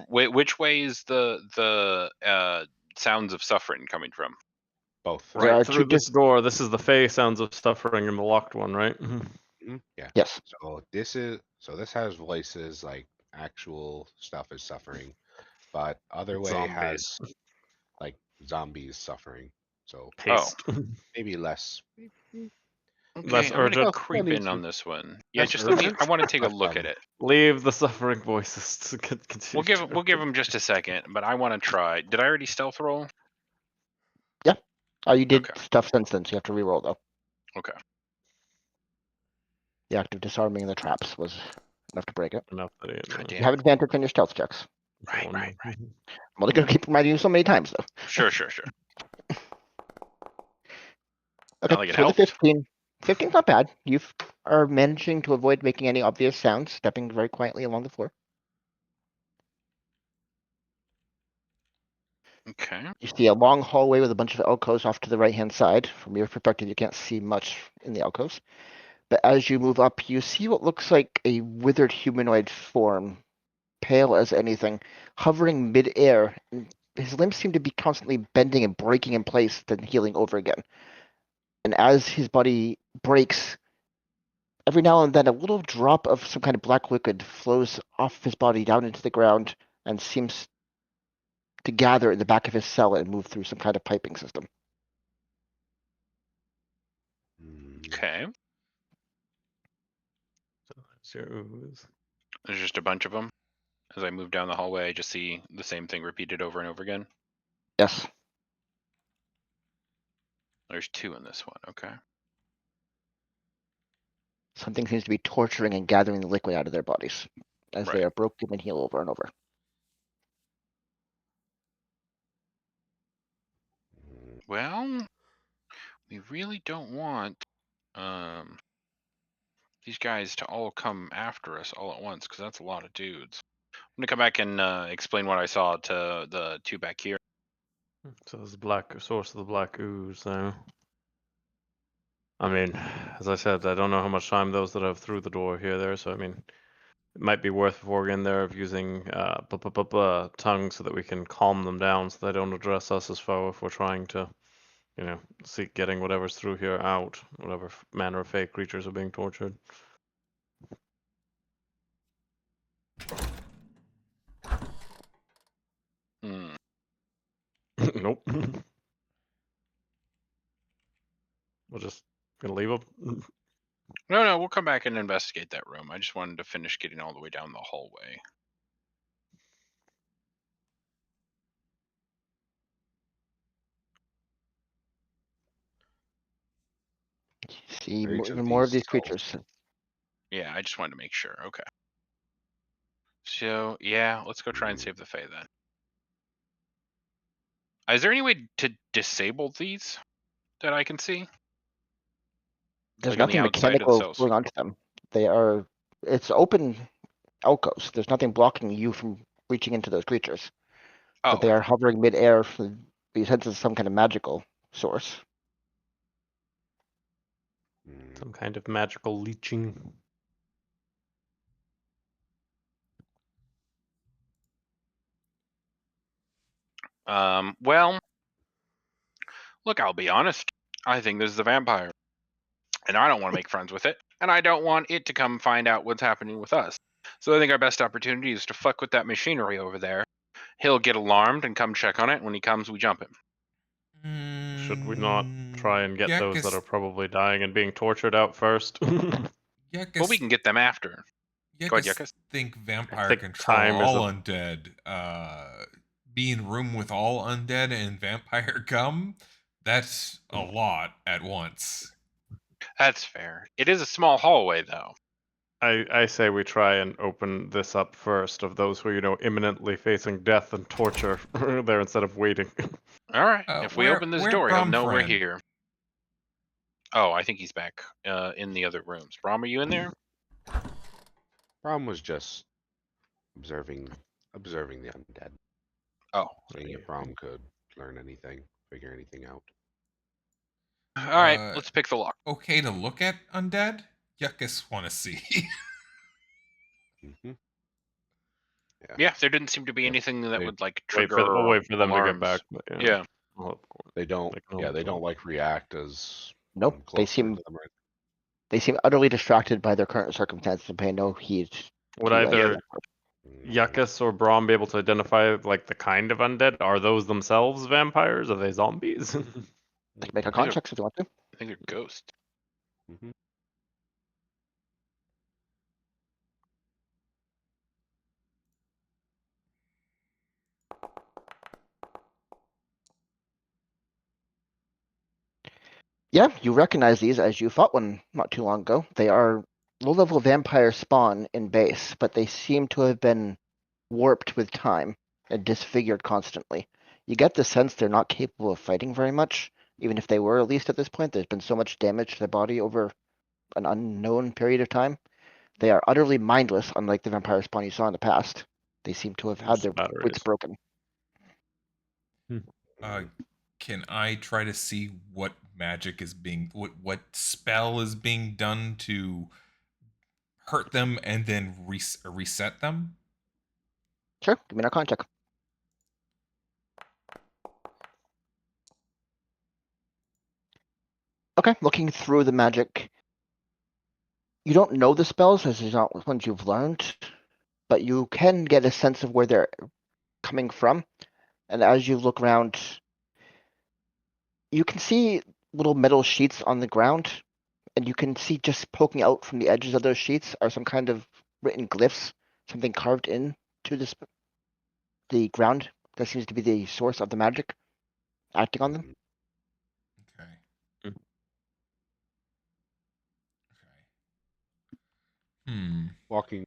Which way is the sounds of suffering coming from? Both. There Right are through two this door. This is the Fey sounds of suffering in the locked one, right? Yeah. Yes. So this has voices, like actual stuff is suffering, but other way Zombies. has like zombies suffering. So Paste. maybe less. Less Okay, I'm gonna urgent. creep need in on to- this one. Yeah, Less just let me. urgent, I want to take a but, look at it. Leave the suffering voices to continue. We'll give them just a second, but I want to try. Did I already stealth roll? You did Okay. stuff since then, so you have to reroll though. Okay. The act of disarming the traps was enough to break it. Enough that he God You damn. have advantage on your stealth checks. Right. I'm only going to keep reminding you so many times though. Sure. Okay, like it so with helped. a 15. 15's not bad. You are managing to avoid making any obvious sounds, stepping very quietly along the floor. Okay. You see a long hallway with a bunch of alcoves off to the right-hand side. From your perspective, you can't see much in the alcoves. But as you move up, you see what looks like a withered humanoid form, pale as anything, hovering mid-air. His limbs seem to be constantly bending and breaking in place, then healing over again. And as his body breaks, every now and then a little drop of some kind of black liquid flows off his body down into the ground, and seems to gather in the back of his cell and move through some kind of piping system. Okay. So that's your ooze. There's just a bunch of them. As I move down the hallway, I just see the same thing repeated over and over again. Yes. There's 2 in this one. Okay. Something seems to be torturing and gathering the liquid out of their bodies as they Right. are broken and heal over and over. Well, we really don't want these guys to all come after us all at once, because that's a lot of dudes. I'm gonna come back and explain what I saw to the 2 back here. So there's the black source of the black ooze now. I mean, as I said, I don't know how much time those that have through the door here there, so I mean, it might be worth before we get in there of using tongue so that we can calm them down so they don't address us as foe if we're trying to, seek getting whatever's through here out, whatever manner of fake creatures are being tortured. Hmm. Nope. We're just gonna leave them. No, we'll come back and investigate that room. I just wanted to finish getting all the way down the hallway. See Each of even more of these these cells- creatures. Yeah, I just wanted to make sure. Okay. So, yeah, let's go try and save the Fae then. Is there any way to disable these that I can see? There's Like on the nothing outside of the mechanical cells? going onto them. It's open alcoves. There's nothing blocking you from reaching into those creatures. Oh, But they okay. are hovering midair for the sense of some kind of magical source. Some kind of magical leeching. Well, look, I'll be honest. I think this is a vampire. And I don't want to make friends with it. And I don't want it to come find out what's happening with us. So I think our best opportunity is to fuck with that machinery over there. He'll get alarmed and come check on it. When he comes, we jump him. Should we not try and get those that Yuckus- are probably dying and being tortured out first? Well, we can get them after. Go ahead, Yuckus Yuckus. think vampire think control time is all a- undead. Be in room with all undead and vampire gum. That's a lot at once. That's fair. It is a small hallway, though. I say we try and open this up first of those who are, imminently facing death and torture there instead of waiting. All right. If we open this door, he'll know we're Bromfriend? here. Oh, I think he's back in the other rooms. Brom, are you in there? Brom was just observing the undead. Oh. Seeing if Brom could learn anything, figure anything out. All right. Let's pick the lock. Okay to look at undead? Yuckus want to see. Mm-hmm. Yeah, there didn't seem to be Yeah. anything that They- would like We'll trigger wait for them to alarms. get back. But Yeah. I'll- They don't. They can Yeah, hold they to don't it. like react as Nope. I'm They closer seem to them, right? they seem utterly distracted by their current circumstances and pay no heed. Would to, either Mm, Yuckus or Braum be able to identify like the kind of undead? Are those themselves vampires? Are they zombies? They can make a I think con check if they want to. I think they're ghosts. mhm. Yeah, you recognize these as you fought one not too long ago. They are low-level vampire spawn in base, but they seem to have been warped with time and disfigured constantly. You get the sense they're not capable of fighting very much, even if they were, at least at this point. There's been so much damage to their body over an unknown period of time. They are utterly mindless, unlike the vampire spawn you saw in the past. They seem to have had Just their batteries. wits broken. Can I try to see what magic is being what spell is being done to hurt them and then reset them? Sure, give me an Arcana check. Okay, looking through the magic, you don't know the spells as they're not ones you've learned, but you can get a sense of where they're coming from. And as you look around, you can see little metal sheets on the ground, and you can see just poking out from the edges of those sheets are some kind of written glyphs, something carved in to the ground that seems to be the source of the magic acting on them. Mhm. Okay. Mm. Hmm. Walking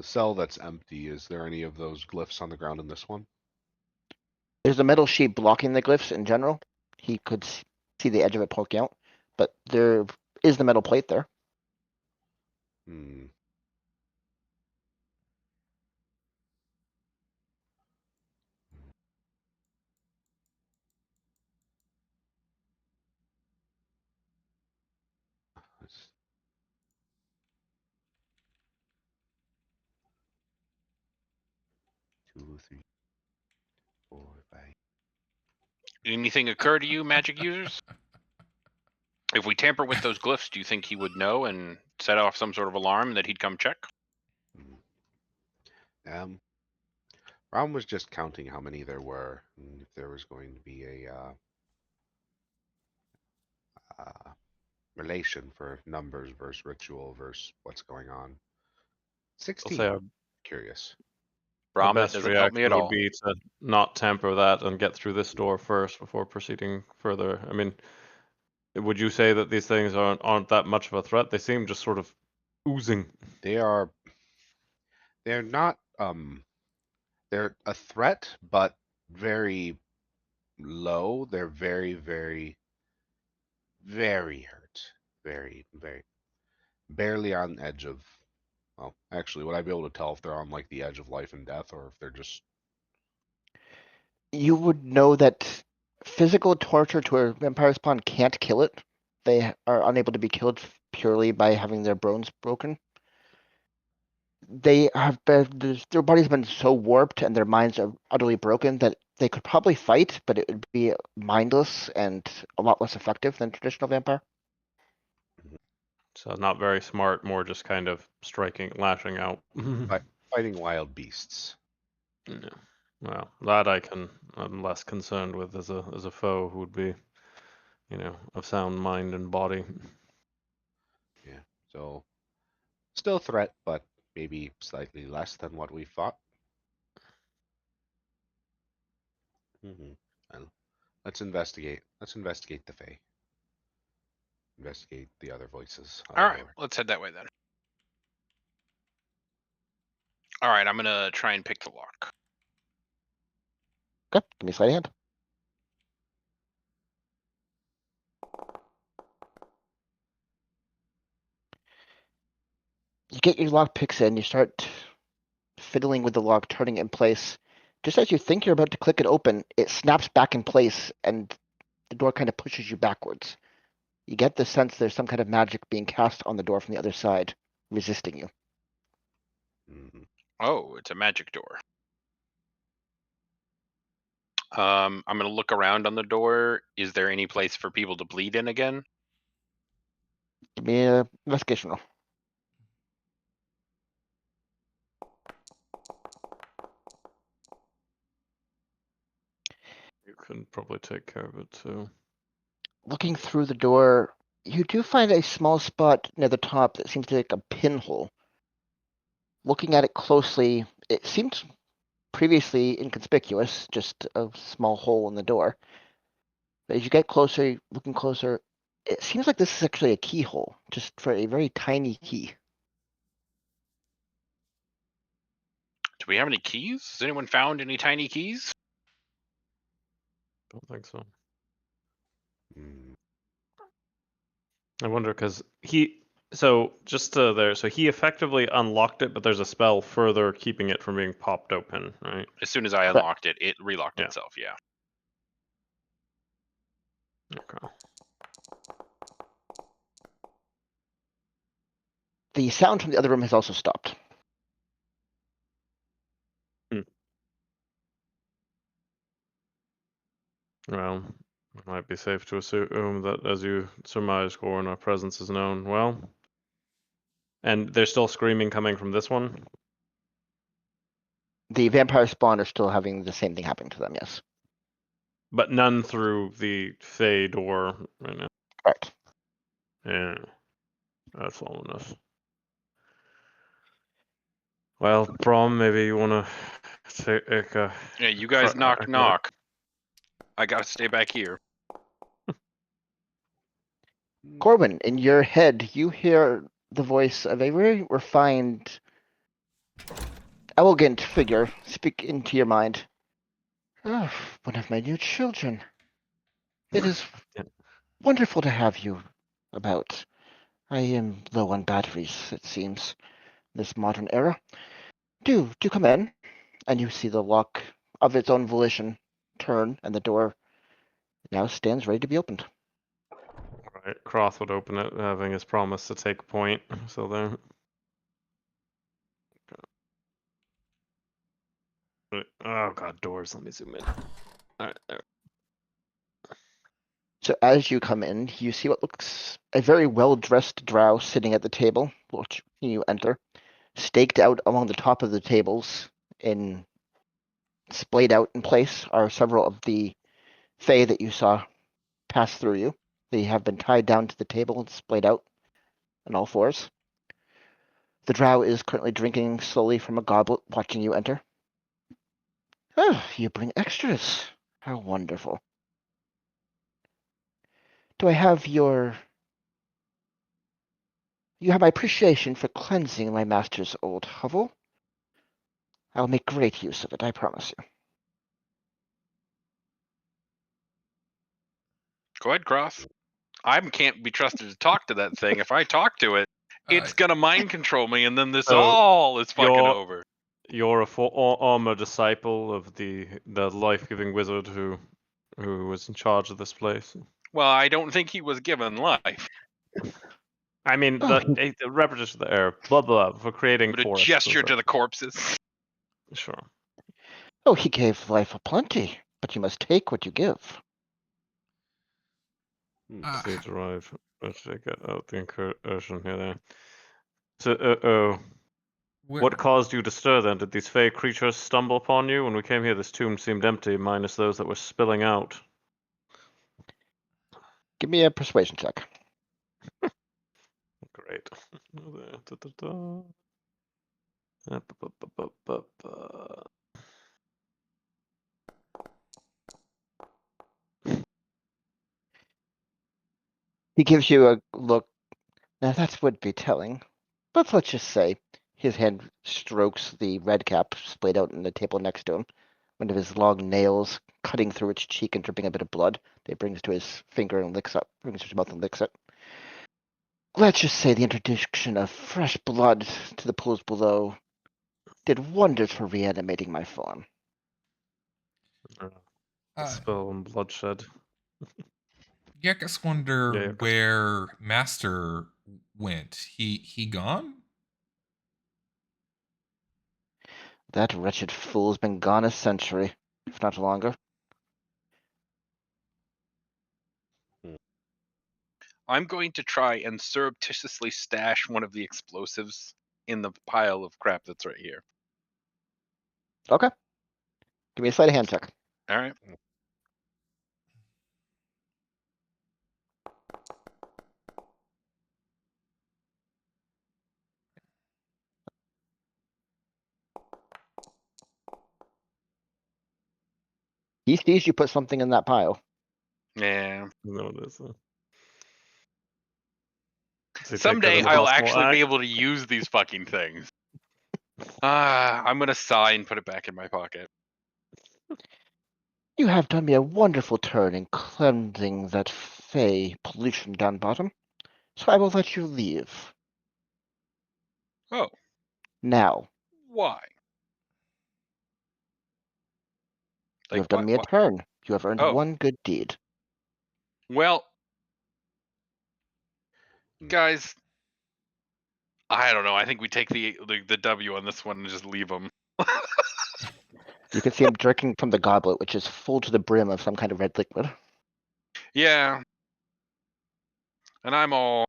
the cell that's empty, is there any of those glyphs on the ground in this one? There's a metal sheet blocking the glyphs in general. He could see the edge of it poking out, but there is the metal plate there. Hmm. Let's- 2, 3, 4, 5. Anything occur to you, magic users? If we tamper with those glyphs, do you think he would know and set off some sort of alarm that he'd come check? Ron was just counting how many there were, and if there was going to be a relation for numbers versus ritual versus what's going on. I'll say 16. Curious. our Brom, that best doesn't help me reaction at would all. be to not tamper that and get through this door first before proceeding further. I mean, would you say that these things aren't that much of a threat? They seem just sort of oozing. They're not they're a threat, but very low. They're very, very, very hurt. Very, very barely on the edge of, well, actually, would I be able to tell if they're on like the edge of life and death or if they're just You would know that physical torture to a vampire spawn can't kill it. They are unable to be killed purely by having their bones broken. They have been, their body's been so warped and their minds are utterly broken that they could probably fight, but it would be mindless and a lot less effective than traditional vampire. So not very smart, more just kind of striking, lashing out. fighting wild beasts. No. Well, that I'm less concerned with as a foe who would be, of sound mind and body. Yeah. So still a threat, but maybe slightly less than what we thought. Well, let's investigate. Let's investigate the Fae. Investigate the other voices on All the right, door. let's head that way then. All right, I'm gonna try and pick the lock. Okay, give me a sleight of hand. You get your lock picks in, you start fiddling with the lock, turning it in place. Just as you think you're about to click it open, it snaps back in place and the door kind of pushes you backwards. You get the sense there's some kind of magic being cast on the door from the other side, resisting you. Mhm. Oh, it's a magic door. I'm gonna look around on the door. Is there any place for people to bleed in again? Give me a investigation roll. You can probably take care of it too. Looking through the door, you do find a small spot near the top that seems like a pinhole. Looking at it closely, it seems previously inconspicuous, just a small hole in the door. But as you get closer, looking closer, it seems like this is actually a keyhole, just for a very tiny key. Do we have any keys? Has anyone found any tiny keys? Don't think so. Mm. I wonder because so just there, so he effectively unlocked it, but there's a spell further keeping it from being popped open, right? As soon as I Correct. unlocked it, it relocked Yeah. itself. Yeah. Okay. The sound from the other room has also stopped. Well, it might be safe to assume that, as you surmise, Gorin, our presence is known. Well, And there's still screaming coming from this one? The vampire spawn are still having the same thing happening to them, yes. But none through the Fey door right now. Correct. Yeah. That's ominous. Well, Brom, maybe you wanna take a... Yeah, you guys knock Okay. knock. I gotta stay back here. Corwin, in your head, you hear the voice of a very refined, elegant figure speak into your mind. Oh, one of my new children. It is Yeah. wonderful to have you about. I am low on batteries, it seems, this modern era. Do come in. And you see the lock of its own volition turn, and the door now stands ready to be opened. Right, Croth would open it, having his promise to take point. So there. Oh god, doors. Let me zoom in. Alright, there. So as you come in, you see what looks a very well-dressed drow sitting at the table, which you enter. Staked out along the top of the tables, splayed out in place, are several of the Fae that you saw pass through you. They have been tied down to the table and splayed out on all fours. The drow is currently drinking slowly from a goblet, watching you enter. Oh, you bring extras. How wonderful. Do I have your... You have my appreciation for cleansing my master's old hovel. I'll make great use of it, I promise you. Go ahead, Cross. I can't be trusted to talk to that thing. If I talk to it, it's gonna mind control me, and then this So, all is fucking you're- over. You're a former disciple of the life-giving wizard who was in charge of this place. Well, I don't think he was given life. I mean, Oh, the repetition of the air, blah blah, for creating But a forests. gesture to the corpses. Sure. Oh, he gave life aplenty, but you must take what you give. Stage arrive. Let's check out the incursion here. There. So, what caused you to stir then? Did these fey creatures stumble upon you? When we came here, this tomb seemed empty, minus those that were spilling out. Give me a persuasion check. Great. He gives you a look. Now that would be telling. But let's just say his hand strokes the red cap splayed out on the table next to him. One of his long nails cutting through its cheek and dripping a bit of blood. That he brings to his finger and licks up, brings to his mouth and licks it. Let's just say the introduction of fresh blood to the pools below did wonders for reanimating my form. Spill and bloodshed. Yeah, I guess wonder Yeah, where Master went. He gone? That wretched fool's been gone a century, if not longer. I'm going to try and surreptitiously stash one of the explosives in the pile of crap that's right here. Okay. Give me a sleight of hand check. All right. He sees you put something in that pile. Yeah. No, it is. So you take that Someday in a I'll possible actually act? be able to use these fucking things. I'm gonna sigh and put it back in my pocket. You have done me a wonderful turn in cleansing that fey pollution down bottom, so I will let you leave. Oh, Now, why? you Like have done what? me a turn. You have earned Oh. one good deed. Well, guys, I don't know. I think we take the W on this one and just leave them. You can see him drinking from the goblet, which is full to the brim of some kind of red liquid. Yeah. And I'm all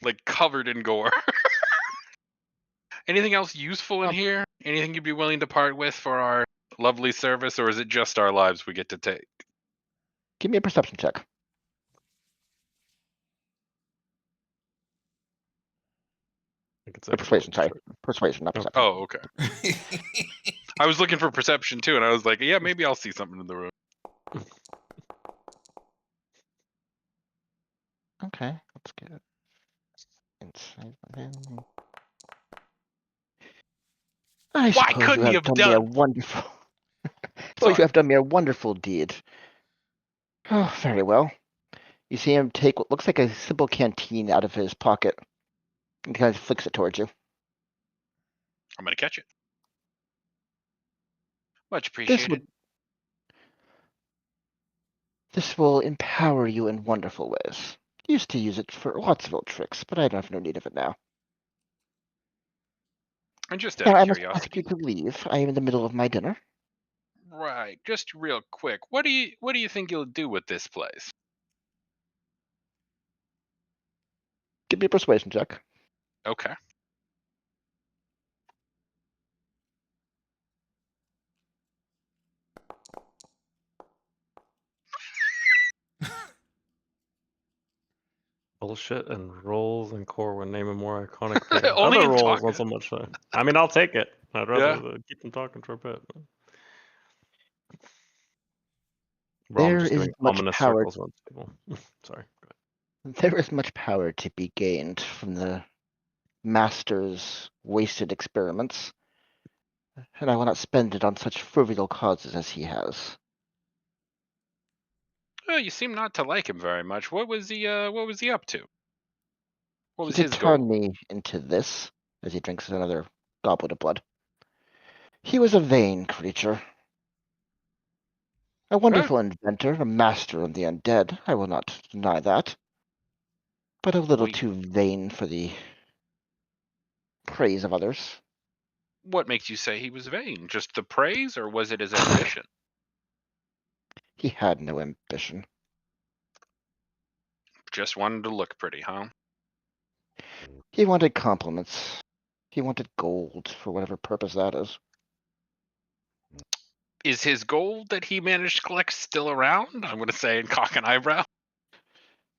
like covered in gore. Anything else useful in here? Anything you'd be willing to part with for our lovely service, or is it just our lives we get to take? Give me a perception check. I think it's Persuasion, sorry. actually Persuasion, not Oh. perception. Oh, okay. I was looking for perception too, and I was like, yeah, maybe I'll see something in the room. Okay, let's get it. Inside within. I Why suppose you couldn't you have have done me a done? wonderful. Suppose Sorry. you have done me a wonderful deed. Oh, very well. You see him take what looks like a simple canteen out of his pocket and kind of flicks it towards you. I'm gonna catch it. Much This would appreciated. this will empower you in wonderful ways. Used to use it for lots of old tricks, but I have no need of it now. And just out Now of I must ask curiosity, you to leave. I am in the middle of my dinner. right? Just real quick, what do you think you'll do with this place? Give me a persuasion check. Okay. bullshit and rolls and core when naming more iconic pair. Only Other in rolls, talk. not so much. I mean, I'll take it. I'd rather Yeah. keep them talking for a bit. Bro, I'm There just is doing much ominous power. circles around the table. Sorry. Go ahead. There is much power to be gained from the master's wasted experiments, and I will not spend it on such frivolous causes as he has. Well, you seem not to like him very much. What was he up to? What He was did his goal? turn me into this as he drinks another goblet of blood. He was a vain creature. A wonderful inventor, a master of the undead, I will not deny that, but a little We- too vain for the praise of others. What makes you say he was vain? Just the praise, or was it his ambition? He had no ambition. Just wanted to look pretty, huh? He wanted compliments. He wanted gold, for whatever purpose that is. Is his gold that he managed to collect still around? I'm going to say and cock an eyebrow.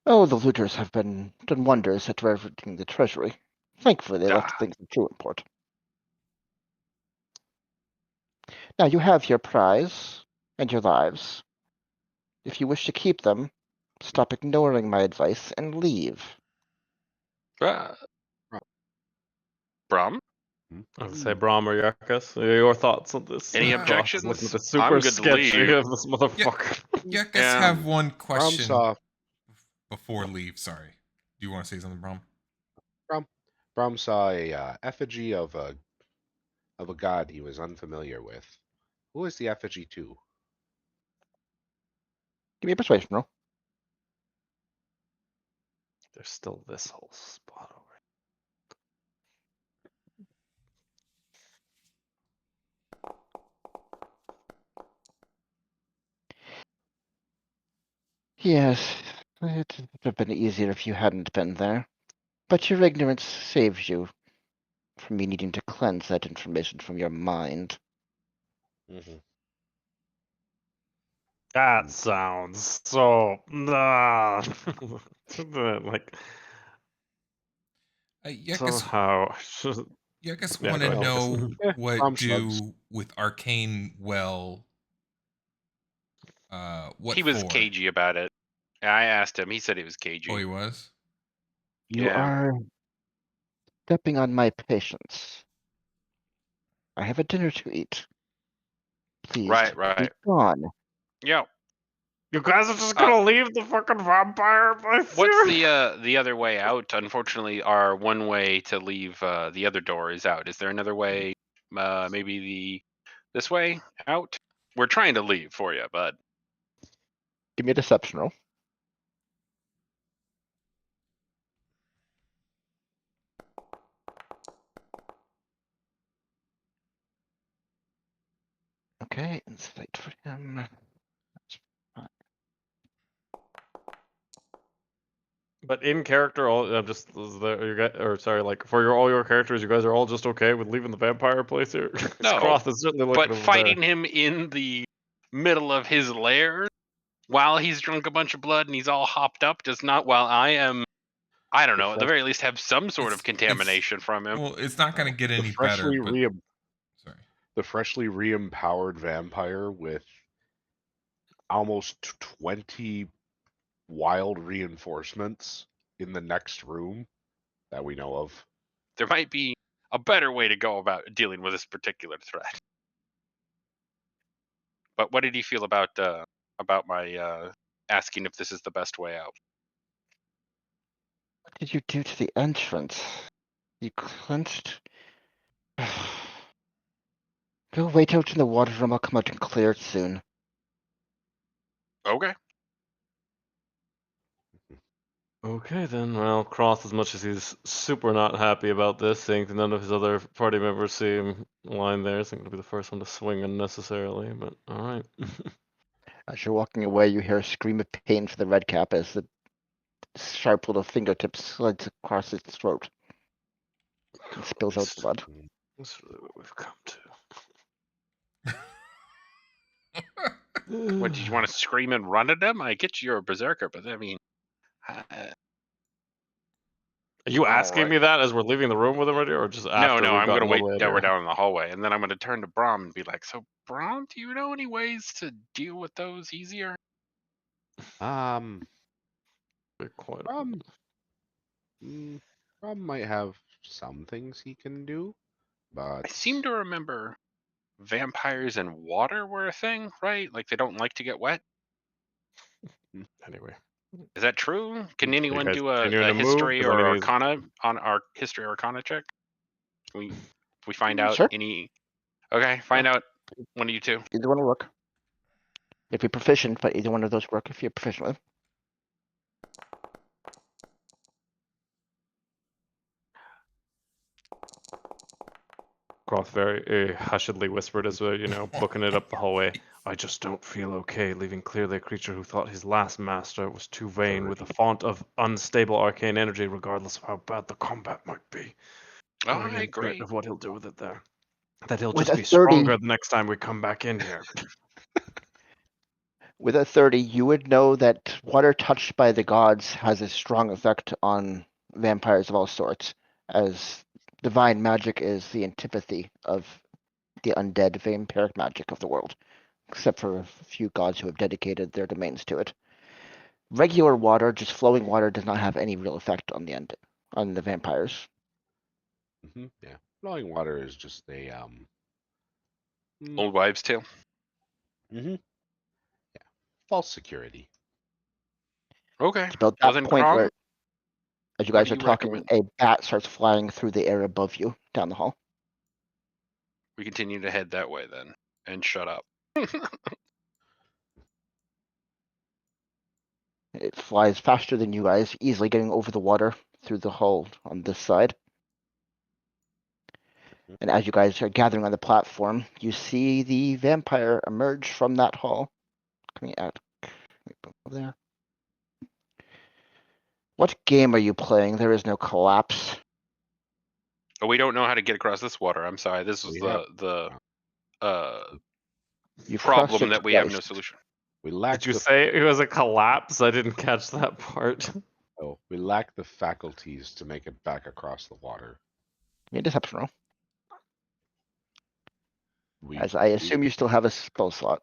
Oh, the looters have done wonders at ravaging the treasury. Thankfully, they left Ah, things of true import. Now, you have your prize and your lives. If you wish to keep them, stop ignoring my advice and leave. Brum? I would say Brahm or Yakas. Your thoughts on this? Any Cross is looking objections? at the I'm super good to sketchy leave. of this motherfucker. Yakas Yeah. have one Brom question saw before leave. Sorry. Do you want to say something, Brom? Brom saw a effigy of a god he was unfamiliar with. Who is the effigy to? Give me a persuasion roll. There's still this whole spot over. Yes, it would have been easier if you hadn't been there. But your ignorance saves you from me needing to cleanse that information from your mind. Mm-hmm. That sounds so like Yakas, somehow. Yakas Yeah, want go to ahead, Yakas. know what Brom shrugs. do with arcane well. What He was for? cagey about it. I asked him. He said he was cagey. Oh, he was. You Yeah. are stepping on my patience. I have a dinner to eat. Please Right, be right. gone. Yeah. You guys are just gonna leave the fucking vampire place What's here? the other way out? Unfortunately, our one way to leave the other door is out. Is there another way? Maybe this way out? We're trying to leave for you, but Give me a deception roll. Okay, insight for him. That's fine. But in character, all I'm just or sorry, like for all your characters, you guys are all just okay with leaving the vampire place here. 'Cause No, Croth is certainly looking but over fighting him in the middle of his lair while he's drunk a bunch of blood and he's all hopped up does not. While I am, I don't know, at the very least, have some sort of contamination from him. Well, it's not going to get The any better. freshly But sorry. the freshly re-empowered vampire with almost 20 wild reinforcements in the next room that we know of. There might be a better way to go about dealing with this particular threat. But what did he feel about my asking if this is the best way out? What did you do to the entrance? You clenched. Go wait out in the water room. I'll come out and clear it soon. Okay. Okay then, well, Cross, as much as he's super not happy about this, seeing that none of his other party members seem lying there, isn't going to be the first one to swing unnecessarily, but alright. As you're walking away, you hear a scream of pain from the red cap as the sharp little fingertip slides across its throat and spills out blood. This is really what we've come to. What, did you want to scream and run at him? I get you're a berserker, but I mean, Are you asking alright. me that as we're leaving the room with him already, or just after No, we've I'm gotten gonna all wait the way till we're there? down in the hallway, and then I'm gonna turn to Brom and be like, "So, Brom, do you know any ways to deal with those easier?" Um, Be quite a- Rom, Rom might have some things he can do, but I seem to remember vampires and water were a thing, right? Like they don't like to get wet. Anyway, Is that true? Can you anyone guys do continuing a to move? history 'Cause I or mean, arcana on our history or arcana check? Can we find out Sure. any? Okay, find out one of you two. Either one will work. If you're proficient, but either one of those work if you're proficient with. Croth very hushedly whispered as we're, booking it up the hallway. I just don't feel okay leaving clearly a creature who thought his last master was too vain with a font of unstable arcane energy, regardless of how bad the combat might be. Oh, Going I in threat agree. of what he'll do with it there. That he'll With just a be 30 stronger the next time we come back in here. With a 30, you would know that water touched by the gods has a strong effect on vampires of all sorts, as divine magic is the antipathy of the undead vampiric magic of the world, except for a few gods who have dedicated their domains to it. Regular water, just flowing water, does not have any real effect on the vampires. yeah, flowing water is just a Old wives' tale. yeah, false security. Okay. It's about Well that then, point Grom, where, as you what guys do are you talking, recommend? a bat starts flying through the air above you down the hall. We continue to head that way then, and shut up. It flies faster than you guys, easily getting over the water through the hull on this side. And as you guys are gathering on the platform, you see the vampire emerge from that hall. Coming out there. What game are you playing? There is no collapse. Oh, we don't know how to get across this water. I'm sorry. This was We the You've crossed problem it that we have no twice. solution. We lack Did you say it was a collapse? I didn't catch that part. we lack the faculties to make it back across the water. Give me a deception roll. We, As I assume you still have a spell slot.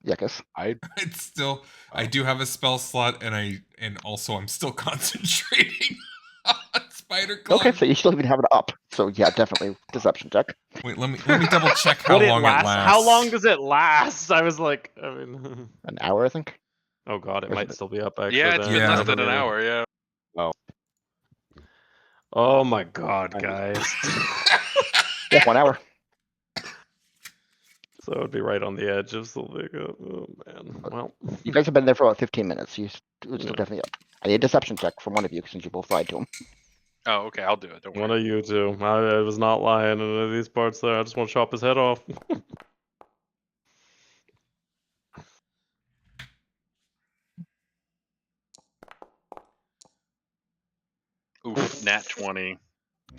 Yekus. It's still. I do have a spell slot, and also I'm still concentrating on Spider Climb. Okay, so you still even have it up. So yeah, definitely deception check. Wait, let me double check how Would long it lasts. How long does it last? I was like, I mean, An hour, I think. oh god, it Or is might it- still be up actually. Yeah, it's been Yeah. less than an hour. Yeah. Oh my god, guys. Yeah, 1 hour. So it would be right on the edge of something. Oh man. Well, You guys have been there for about 15 minutes. It's still Yeah. definitely up. I need a deception check from one of you since you both lied to him. Oh, okay. I'll do it. Don't one worry. of you two. I was not lying in any of these parts there. I just want to chop his head off. Oof, nat 20.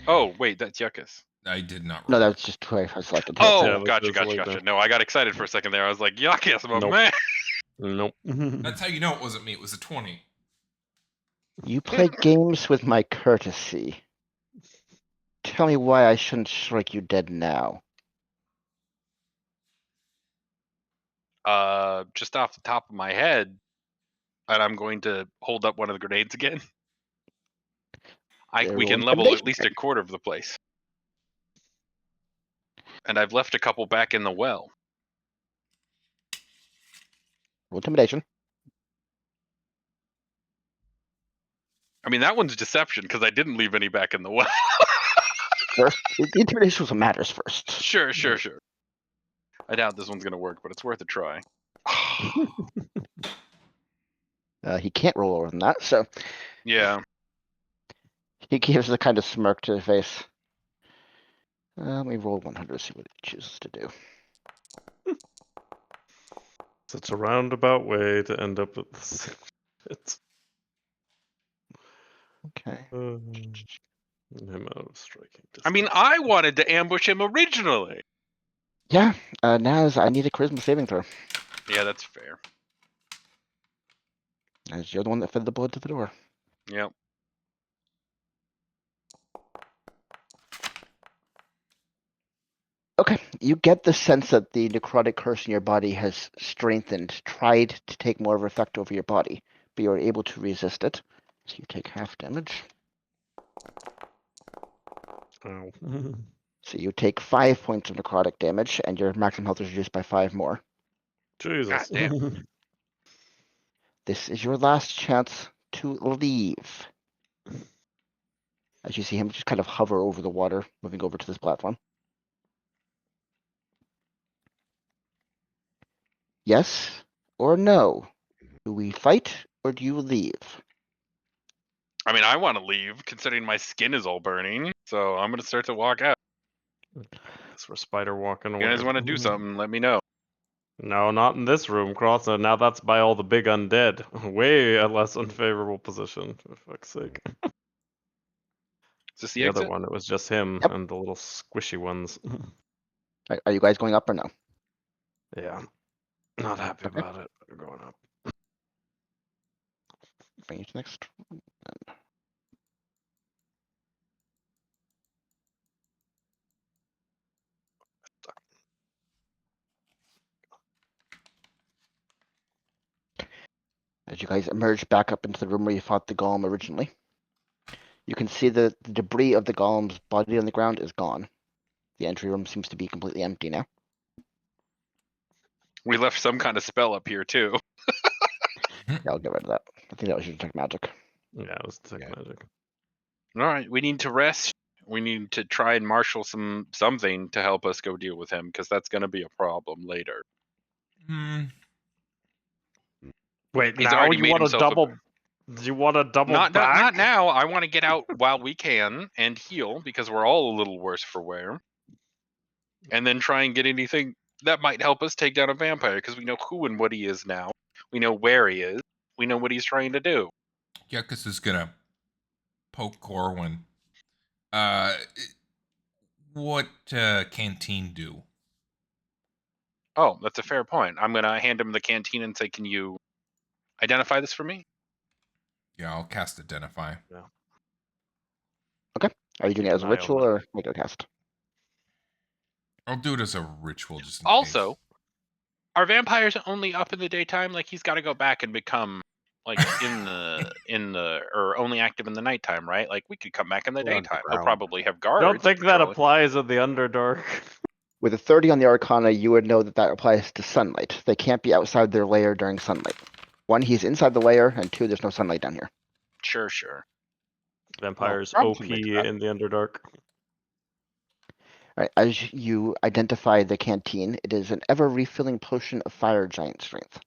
Oh, wait, that's Yuckus. I did not No, roll. that was just who I selected. Oh, Yeah, gotcha. that's like No, I got excited for a second there. I was like, Yuckus, my Nope. man. Nope. That's how you know it wasn't me. It was a 20. You play games with my courtesy. Tell me why I shouldn't strike you dead now. Just off the top of my head, and I'm going to hold up one of the grenades again. We Roll can level at intimidation least check. a quarter of the place. And I've left a couple back in the well. Roll intimidation. I mean, that one's deception because I didn't leave any back in the well. First, the intimidation was what matters first. Sure. I doubt this one's going to work, but it's worth a try. He can't roll lower than that, so Yeah. he gives the kind of smirk to his face. Let me roll 100, see what he chooses to do. Such a roundabout way to end up with this. It's Okay. him out of striking distance. I mean, I wanted to ambush him originally. Yeah, Naz, I need a charisma saving throw, Yeah, that's fair. as you're the one that fed the blood to the door. Yep. Okay, you get the sense that the necrotic curse in your body has strengthened, tried to take more of effect over your body, but you're able to resist it. So you take half damage. Ow. So you take 5 points of necrotic damage, and your maximum health is reduced by 5 more. Jesus. Goddamn. This is your last chance to leave. As you see him just kind of hover over the water, moving over to this platform. Yes or no? Do we fight or do you leave? I mean, I want to leave considering my skin is all burning. So I'm going to start to walk out. Guess we're spider walking If away. you guys want to do something, let me know. No, not in this room, Cross. Now that's by all the big undead. Way a less unfavorable position, for fuck's sake. Is this the The exit? other one, it was just him Yep. and the little squishy ones. Are you guys going up or no? Yeah. Not happy Okay. about it. We're going up. Bring you to next. As you guys emerge back up into the room where you fought the golem originally, you can see the debris of the golem's body on the ground is gone. The entry room seems to be completely empty now. We left some kind of spell up here too. Yeah, I'll get rid of that. I think that was your detect magic. Yeah, it was tech Yeah. magic. All right, we need to rest. We need to try and marshal something to help us go deal with him because that's going to be a problem later. Wait, He's now already you made want to himself double? You want to double not back? now. I want to get out while we can and heal because we're all a little worse for wear. And then try and get anything that might help us take down a vampire because we know who and what he is now. We know where he is. We know what he's trying to do. Yuckus is gonna poke Corwin. What canteen do? Oh, that's a fair point. I'm going to hand him the canteen and say, can you identify this for me? Yeah, I'll cast Identify. Are you doing it as a An eye on ritual that. or make a cast? I'll do it as a ritual just in Also, case. are vampires only up in the daytime? Like he's got to go back and become like in the or only active in the nighttime, right? Like we could come back in the We're daytime. He'll underground. probably have I guards. don't think that patrolling. applies in the Underdark. With a 30 on the Arcana, you would know that that applies to sunlight. They can't be outside their lair during sunlight. 1, he's inside the lair, and 2, there's no sunlight down here. Sure. Vampires Well, OP probably that. in the Underdark. All right, as you identify the canteen, it is an ever-refilling potion of fire giant strength.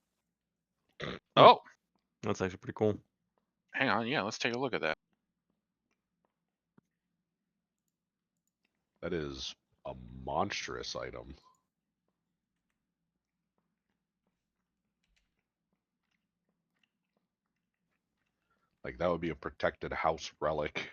Oh, That's actually pretty cool. hang on. Yeah, let's take a look at that. That is a monstrous item. Like that would be a protected house relic.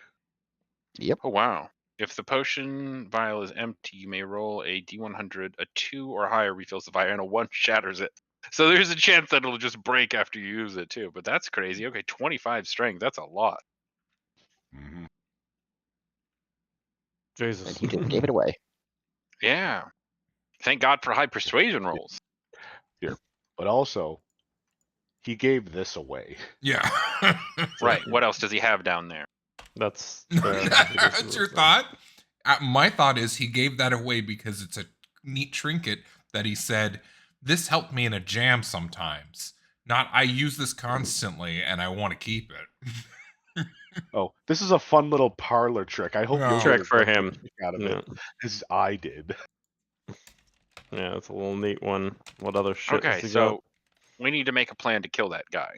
Yep. Oh wow. If the potion vial is empty, you may roll a D100. A 2 or higher refills the vial, and a 1 shatters it. So there's a chance that it'll just break after you use it too. But that's crazy. Okay, 25 strength. That's a lot. Hmm. Jesus. And he just gave it away. Yeah. Thank God for high persuasion rolls. But also, he gave this away. Yeah. Right. What else does he have down there? That's fair enough. He just That's your looks thought? My thought is he gave that away because it's a neat trinket that he said, this helped me in a jam sometimes. Not, I use this constantly and I want to keep it. Oh, this is a fun little parlor trick. I hope No. you'll Trick get for as much him. kick out of Yeah. it as I did. Yeah, it's a little neat one. What other shit has Okay, he so we need to make a plan to kill that guy.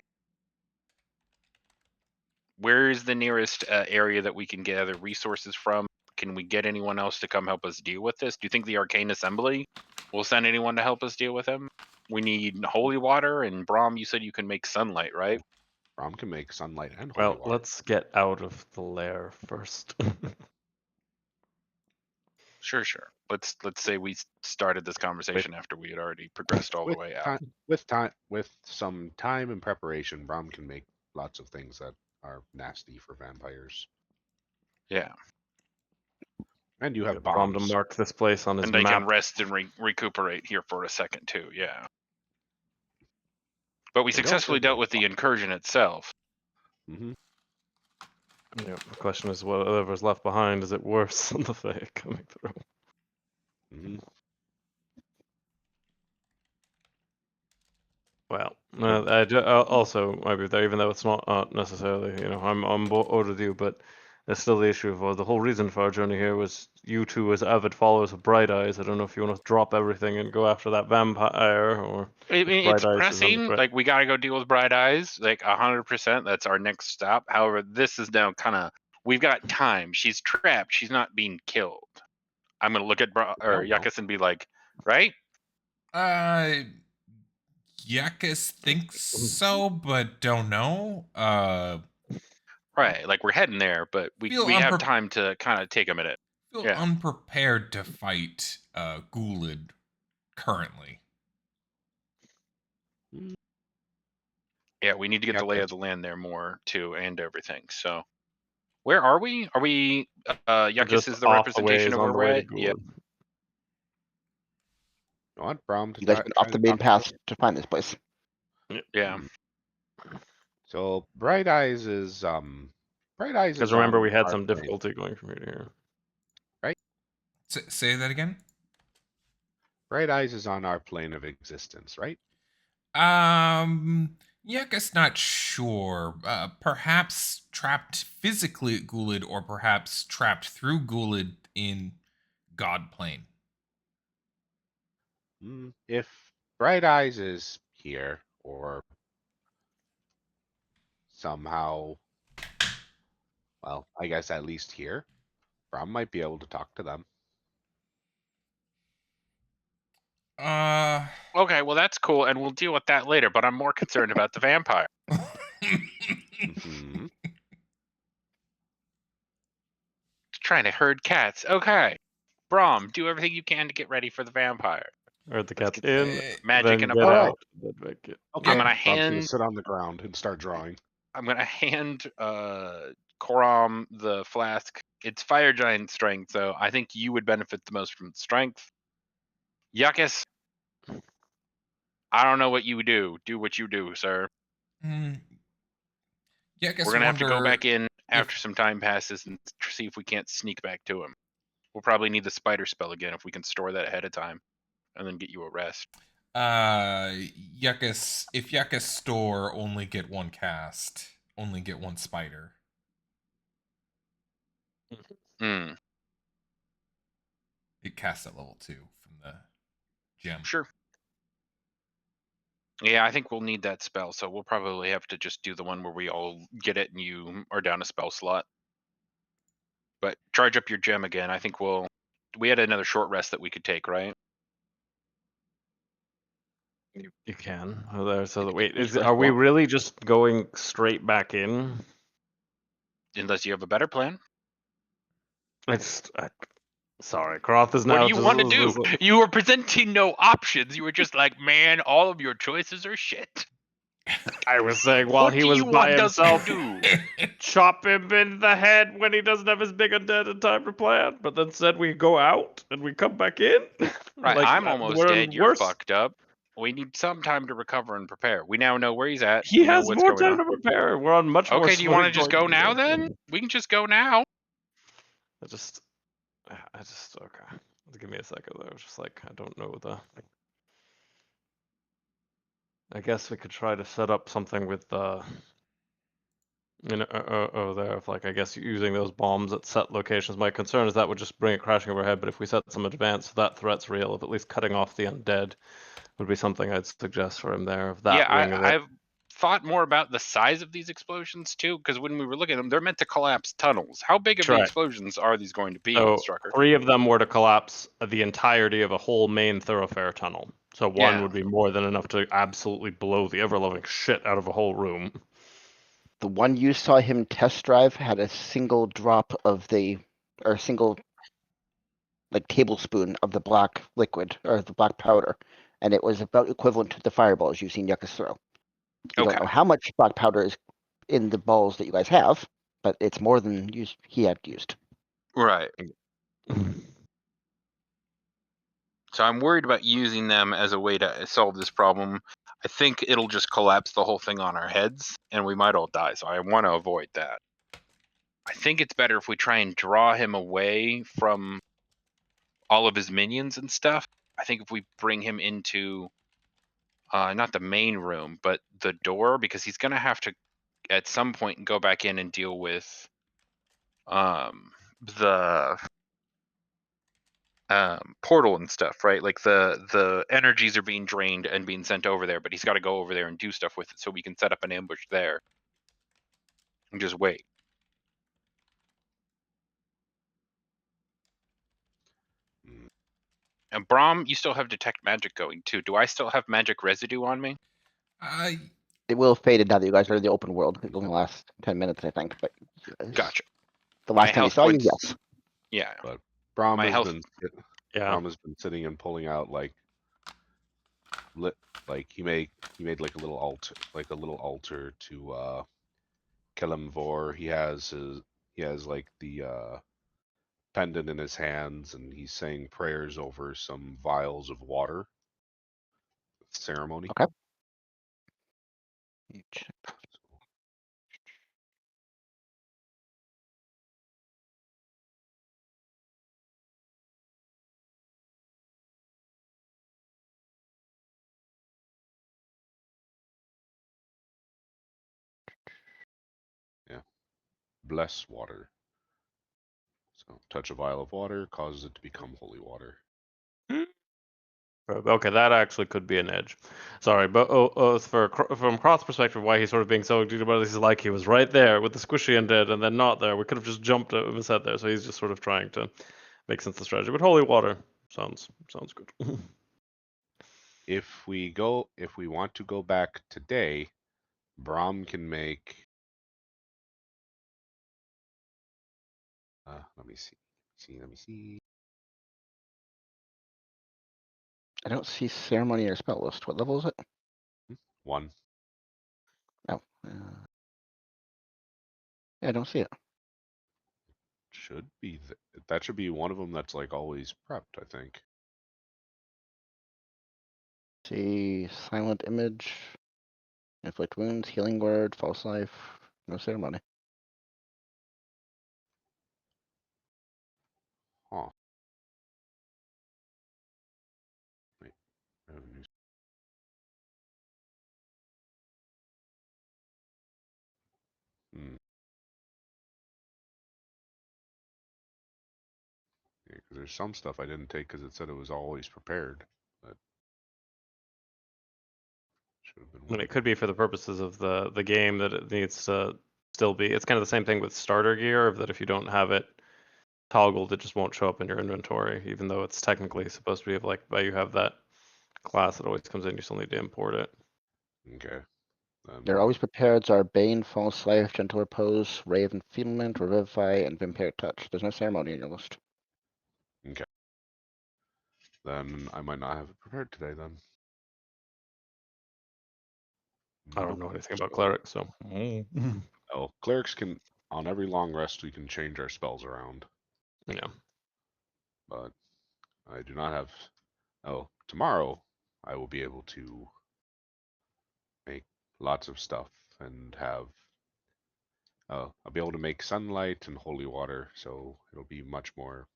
Where is the nearest area that we can gather resources from? Can we get anyone else to come help us deal with this? Do you think the Arcane Assembly will send anyone to help us deal with him? We need holy water, and Brahm, you said you can make sunlight, right? Rom can make sunlight and got? holy Well, water. let's get out of the lair first. Sure. Let's say we started this conversation after we had already progressed all the way out. With some time and preparation, Rom can make lots of things that are nasty for vampires. Yeah, And you have Get Brom to bombs. mark this place on his and they map. can rest and recuperate here for a second too. Yeah, but we They don't successfully really dealt with the incursion itself. Hmm. Yeah, the question is, whatever's left behind, is it worse than the Fae coming through? Hmm. Well, also might be there, even though it's not necessarily, I'm on board with you, but there's still the issue of the whole reason for our journey here was you two as avid followers of Bright Eyes. I don't know if you want to drop everything and go after that vampire, or I mean, Bright it's Eyes is pressing. under threat. Like we gotta go deal with Bright Eyes. Like 100%. That's our next stop. However, this is now kind of we've got time. She's trapped. She's not being killed. I'm gonna look at don't know. Yuckus and be like, right? Yakus thinks so, but don't know. Right. Like we're heading there, but Feel we have time to kind of take a minute. Feel Yeah. unprepared to fight Gullid currently. Yeah, we need to get the lay Yuckus. of the land there more too, and everything. So, where are we? Are we? Yuckus Just is the off the representation ways of on where the we're way to at. Yeah. Gould. I want Brom to You guys try went off the to main talk to path them. to find this place. Yeah. So Bright Eyes is Because remember, on we had our some plane, difficulty going from here to here. right? Say that again. Bright Eyes is on our plane of existence, right? Yakus not sure. Perhaps trapped physically at Gullid, or perhaps trapped through Gullid in God Plane. If Bright Eyes is here, or somehow, well, I guess at least here, Brom might be able to talk to them. Okay. Well, that's cool, and we'll deal with that later. But I'm more concerned about the vampire. Hmm. Trying to herd cats. Okay. Brom, do everything you can to get ready for the vampire. Or the Let's cat's get in, magic then in a get bottle. out. Then make it. Okay. I'm gonna Brom's gonna hand. sit on the ground and start drawing. I'm gonna hand Koram the flask. It's fire giant strength, so I think you would benefit the most from strength. Yuckus, I don't know what you do. Do what you do, sir. Yakus We're gonna have to go back in after if- some time passes and see if we can't sneak back to him. We'll probably need the spider spell again if we can store that ahead of time, and then get you a rest. Yakus, if Yakus store, only get one cast, only get one spider. Hmm. It casts at level 2 from the gem. Sure. Yeah, I think we'll need that spell, so we'll probably have to just do the one where we all get it and you are down a spell slot. But charge up your gem again. I think we had another short rest that we could take, right? You can. So that wait, Who's are we first? really just going straight back in? Unless you have a better plan. Sorry, Croth is What now do you want to do? just- You were presenting no options. You were just like, man, all of your choices are shit. I was saying while What he do was you by want us to himself, do? chop him in the head when he doesn't have his big undead in time to plan, but then said we go out and we come back in. Right, Like, I'm almost we're dead. You're worse. fucked up. We need some time to recover and prepare. We now know where he's at. He We know has what's more going time on. to prepare. We're on much more. Okay, do you want to footing just going go now forward. then? We can just go now. I just okay. Give me a second though. Just like I don't know the. I guess we could try to set up something with the. There of like I guess using those bombs at set locations. My concern is that would just bring it crashing overhead. But if we set some advance, that threat's real. Of at least cutting off the undead would be something I'd suggest for him there. Of that Yeah, wing of it. I've thought more about the size of these explosions too, because when we were looking at them, they're meant to collapse tunnels. How big of the Right. explosions are these going to be, So Strucker? 3 of them were to collapse the entirety of a whole main thoroughfare tunnel. So one Yeah. would be more than enough to absolutely blow the ever-loving shit out of a whole room. The one you saw him test drive had a single drop of or a single like tablespoon of the black liquid or the black powder, and it was about equivalent to the fireballs you've seen Yuccas throw. You don't know how much black powder is in the balls that you guys have, but it's more than he had used. Right. So I'm worried about using them as a way to solve this problem. I think it'll just collapse the whole thing on our heads, and we might all die. So I want to avoid that. I think it's better if we try and draw him away from all of his minions and stuff. I think if we bring him into not the main room, but the door, because he's gonna have to at some point go back in and deal with the portal and stuff, right? Like the energies are being drained and being sent over there, but he's got to go over there and do stuff with it, so we can set up an ambush there and just wait. And Brahm, you still have detect magic going too. Do I still have magic residue on me? It will have faded now that you guys are in the open world. It only lasts 10 minutes, I think. But Gotcha. the My last time we health saw you, points- yes. Yeah. But Brahm My has health- been Yeah. Brahm has been sitting and pulling out like he made like a little altar to Kelemvor. He has like the pendant in his hands, and he's saying prayers over some vials of water. Ceremony. Okay. Bless water. So touch a vial of water causes it to become holy water. Okay, that actually could be an edge. Sorry, but from Croth's perspective, why he's sort of being so detailed about this is like he was right there with the squishy undead and then not there. We could have just jumped out of his head there, so he's just sort of trying to make sense of the strategy. But holy water sounds good. If we want to go back today, Brahm can make. Let me see. I don't see ceremony or spell list. What level is it? 1. No. Yeah, I don't see it. Should be that should be one of them that's like always prepped, I think. See silent image, inflict wounds, healing word, false life, no ceremony. Huh. Wait. Revenues. Hmm. Yeah, because there's some stuff I didn't take because it said it was always prepared. But should have been. I mean, it could be for the purposes of the game that it needs to still be. It's kind of the same thing with starter gear, that if you don't have it toggled, it just won't show up in your inventory, even though it's technically supposed to be like, but you have that class that always comes in, you still need to import it. Okay. They're always prepared are Bane, False Life, Gentle Repose, Ray of Enfeeblement, Revivify, and Vampiric Touch. There's no ceremony in your list. Then I might not have it prepared today then. I don't know Nope. anything about So- clerics, so. Oh, clerics can, on every long rest, we can change our spells around, Yeah. but I do not have. Oh, tomorrow I will be able to make lots of stuff and have. I'll be able to make sunlight and holy water, so it'll be much more.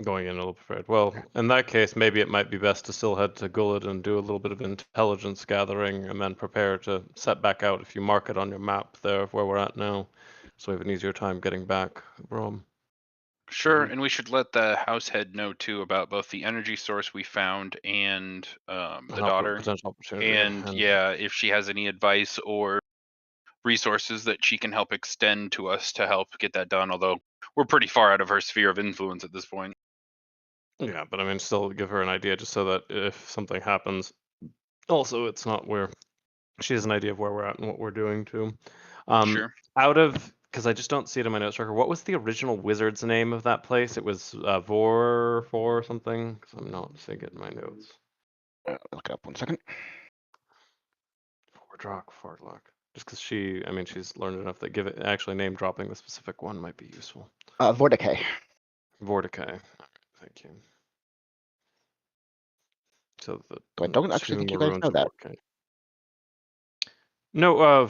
Going in a little prepared. Well, in that case, maybe it might be best to still head to Gullid and do a little bit of intelligence gathering and then prepare to set back out if you mark it on your map there of where we're at now. So we have an easier time getting back, Brom. Sure, Mhm. and we should let the house head know too about both the energy source we found and the daughter. Potential opportunity. And yeah, if she has any advice or resources that she can help extend to us to help get that done, although we're pretty far out of her sphere of influence at this point. Yeah, but I mean, still give her an idea just so that if something happens, also it's not where she has an idea of where we're at and what we're doing too. Sure. Because I just don't see it in my notes record. What was the original wizard's name of that place? It was Vor something. 'Cause I'm not seeing it in my notes. Look it up 1 second. Fardlock. Just because she's learned enough that actually name dropping the specific one might be useful. Vordicay. Vorticay. All right, thank you. So the I don't actually think you guys ruins know of that. Vorticay. No,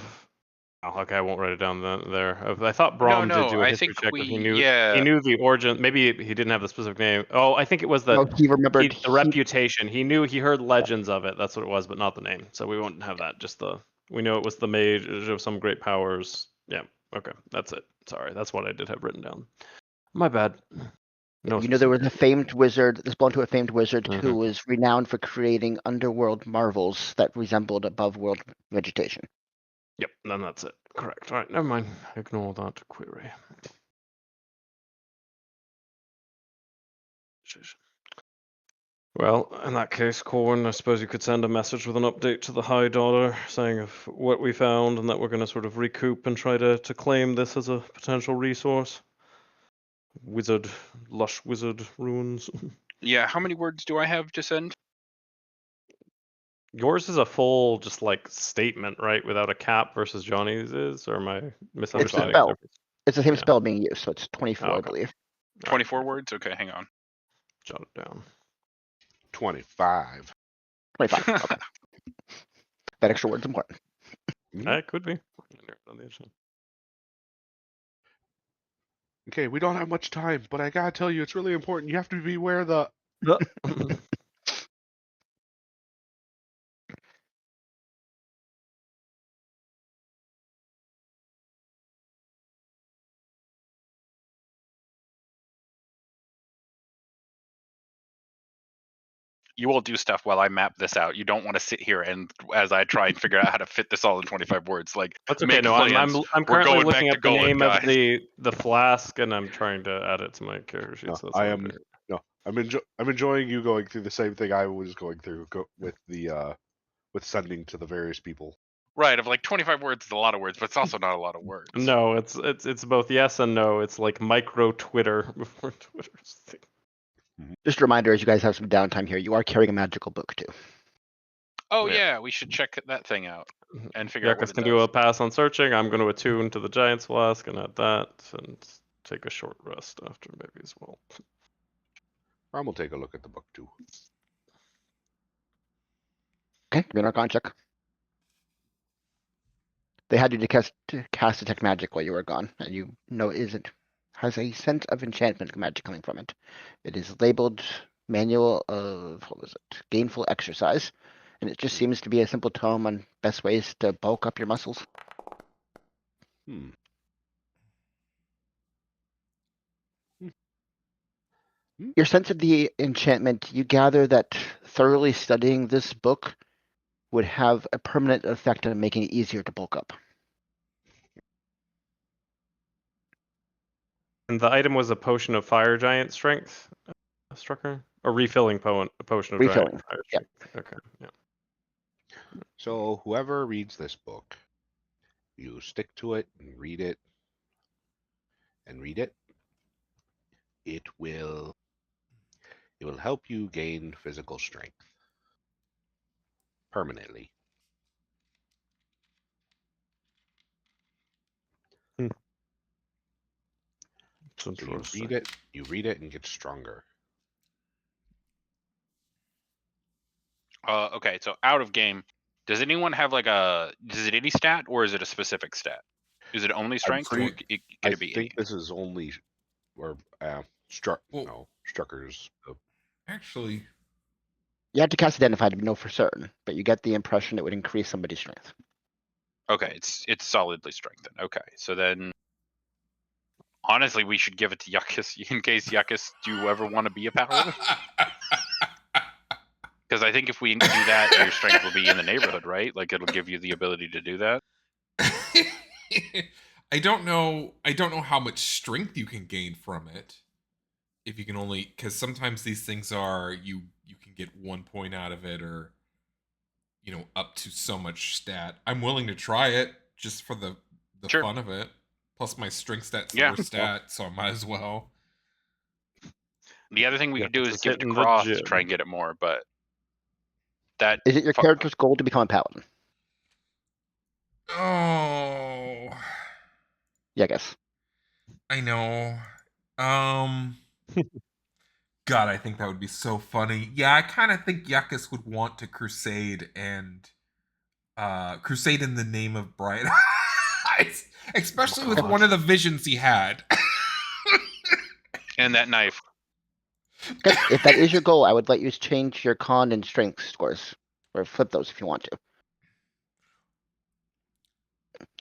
okay, I won't write it down there. I thought Brom did do a I history think check, we but he knew yeah. the origin. Maybe he didn't have the specific name. Oh, I think it was No, he remembered. the reputation. He heard legends of it. That's what it was, but not the name. So we won't have that. Just we know it was the mage of some great powers. Yeah. Okay, that's it. Sorry, that's what I did have written down. My bad. No You know, there was a specific- famed wizard. This belonged to a famed wizard who Mhm. was renowned for creating underworld marvels that resembled above-world vegetation. Yep, then that's it. Correct. All right, never mind. Ignore that query. Well, in that case, Corwin, I suppose you could send a message with an update to the High Daughter saying of what we found and that we're going to sort of recoup and try to claim this as a potential resource. Lush wizard ruins. Yeah, how many words do I have to send? Yours is a full, just like statement, right? Without a cap versus Johnny's is, or am I It's a misunderstanding? spell. It's the same Yeah. spell being used, so it's 24, Oh, I okay. believe. 24 words? Okay, hang on. Jot it down. 25. 25. Okay. That extra word's important. It could be. Okay, we don't have much time, but I gotta tell you, it's really important. You have to beware the. You will do stuff while I map this out. You don't want to sit here and as I try and figure out how to fit this all in 25 words. Like, That's okay. make No, plans. I'm We're currently going looking back up to the Gullid, name guys. of the flask, and I'm trying to add it to my character sheet. No, So that's I what I'm am. doing. No, I'm enjoying you going through the same thing I was going through with the with sending to the various people. Right, of like 25 words is a lot of words, but it's also not a lot of words. No, it's both yes and no. It's like micro Twitter before Twitter's thing. Just a reminder, as you guys have some downtime here, you are carrying a magical book too. Oh Yeah. yeah, we should check that thing out and figure out what Yakus it can does. do a pass on searching. I'm going to attune to the Giant's Flask and add that, and take a short rest after maybe as well. Ram will take a look at the book too. Okay, give me an Arcana check. They had you to cast detect magic while you were gone, and you know it has a sense of enchantment magic coming from it. It is labeled Manual of Gainful Exercise, and it just seems to be a simple tome on best ways to bulk up your muscles. Hmm. Your sense of the enchantment, you gather that thoroughly studying this book would have a permanent effect on making it easier to bulk up. And the item was a potion of fire giant strength, Strucker? Or refilling a potion of Refilling, giant fire yeah. strength. Okay, yeah. So whoever reads this book, you stick to it and read it and read it. It will help you gain physical strength permanently. It's So interesting. you read it and get stronger. Okay, so out of game, does anyone have like is it any stat or is it a specific stat? Is it only strength or pretty- can I it be think any? this is only or Well- Strucker's. Actually, You have to cast Identify to know for certain, but you get the impression it would increase somebody's strength. Okay, it's solidly strength then. Okay, so then honestly, we should give it to Yuckus in case Yuckus, do you ever want to be a paladin? Because I think if we do that, your strength will be in the neighborhood, right? Like it'll give you the ability to do that. I don't know how much strength you can gain from it. If you can only, because sometimes these things are you can get 1 point out of it, or up to so much stat. I'm willing to try it just for the Sure. fun of it. Plus my strength stat's the Yeah. worst stat, so I might as well. The other thing we could do is Just give it to hitting the Cross to gym. try and get it more, but that Is it your character's goal to become a paladin? Oh, Yeah, I guess. I know. God, I think that would be so funny. Yeah, I kind of think Yuckus would want to crusade and crusade in the name of bright eyes, especially with God. one of the visions he had. and that knife. Okay, if that is your goal, I would let you change your con and strength scores, or flip those if you want to.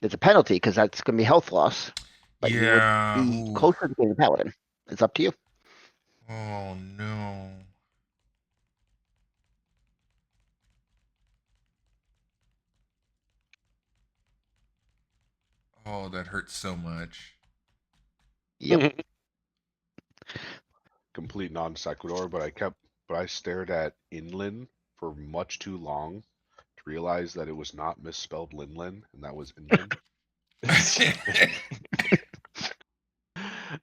There's a penalty because that's going to be health loss, but you would Yeah. be Ooh. closer to being a paladin. It's up to you. Oh no. Oh, that hurts so much. Yep. Complete non sequitur, but I stared at inland for much too long to realize that it was not misspelled Linlin, and that was inland.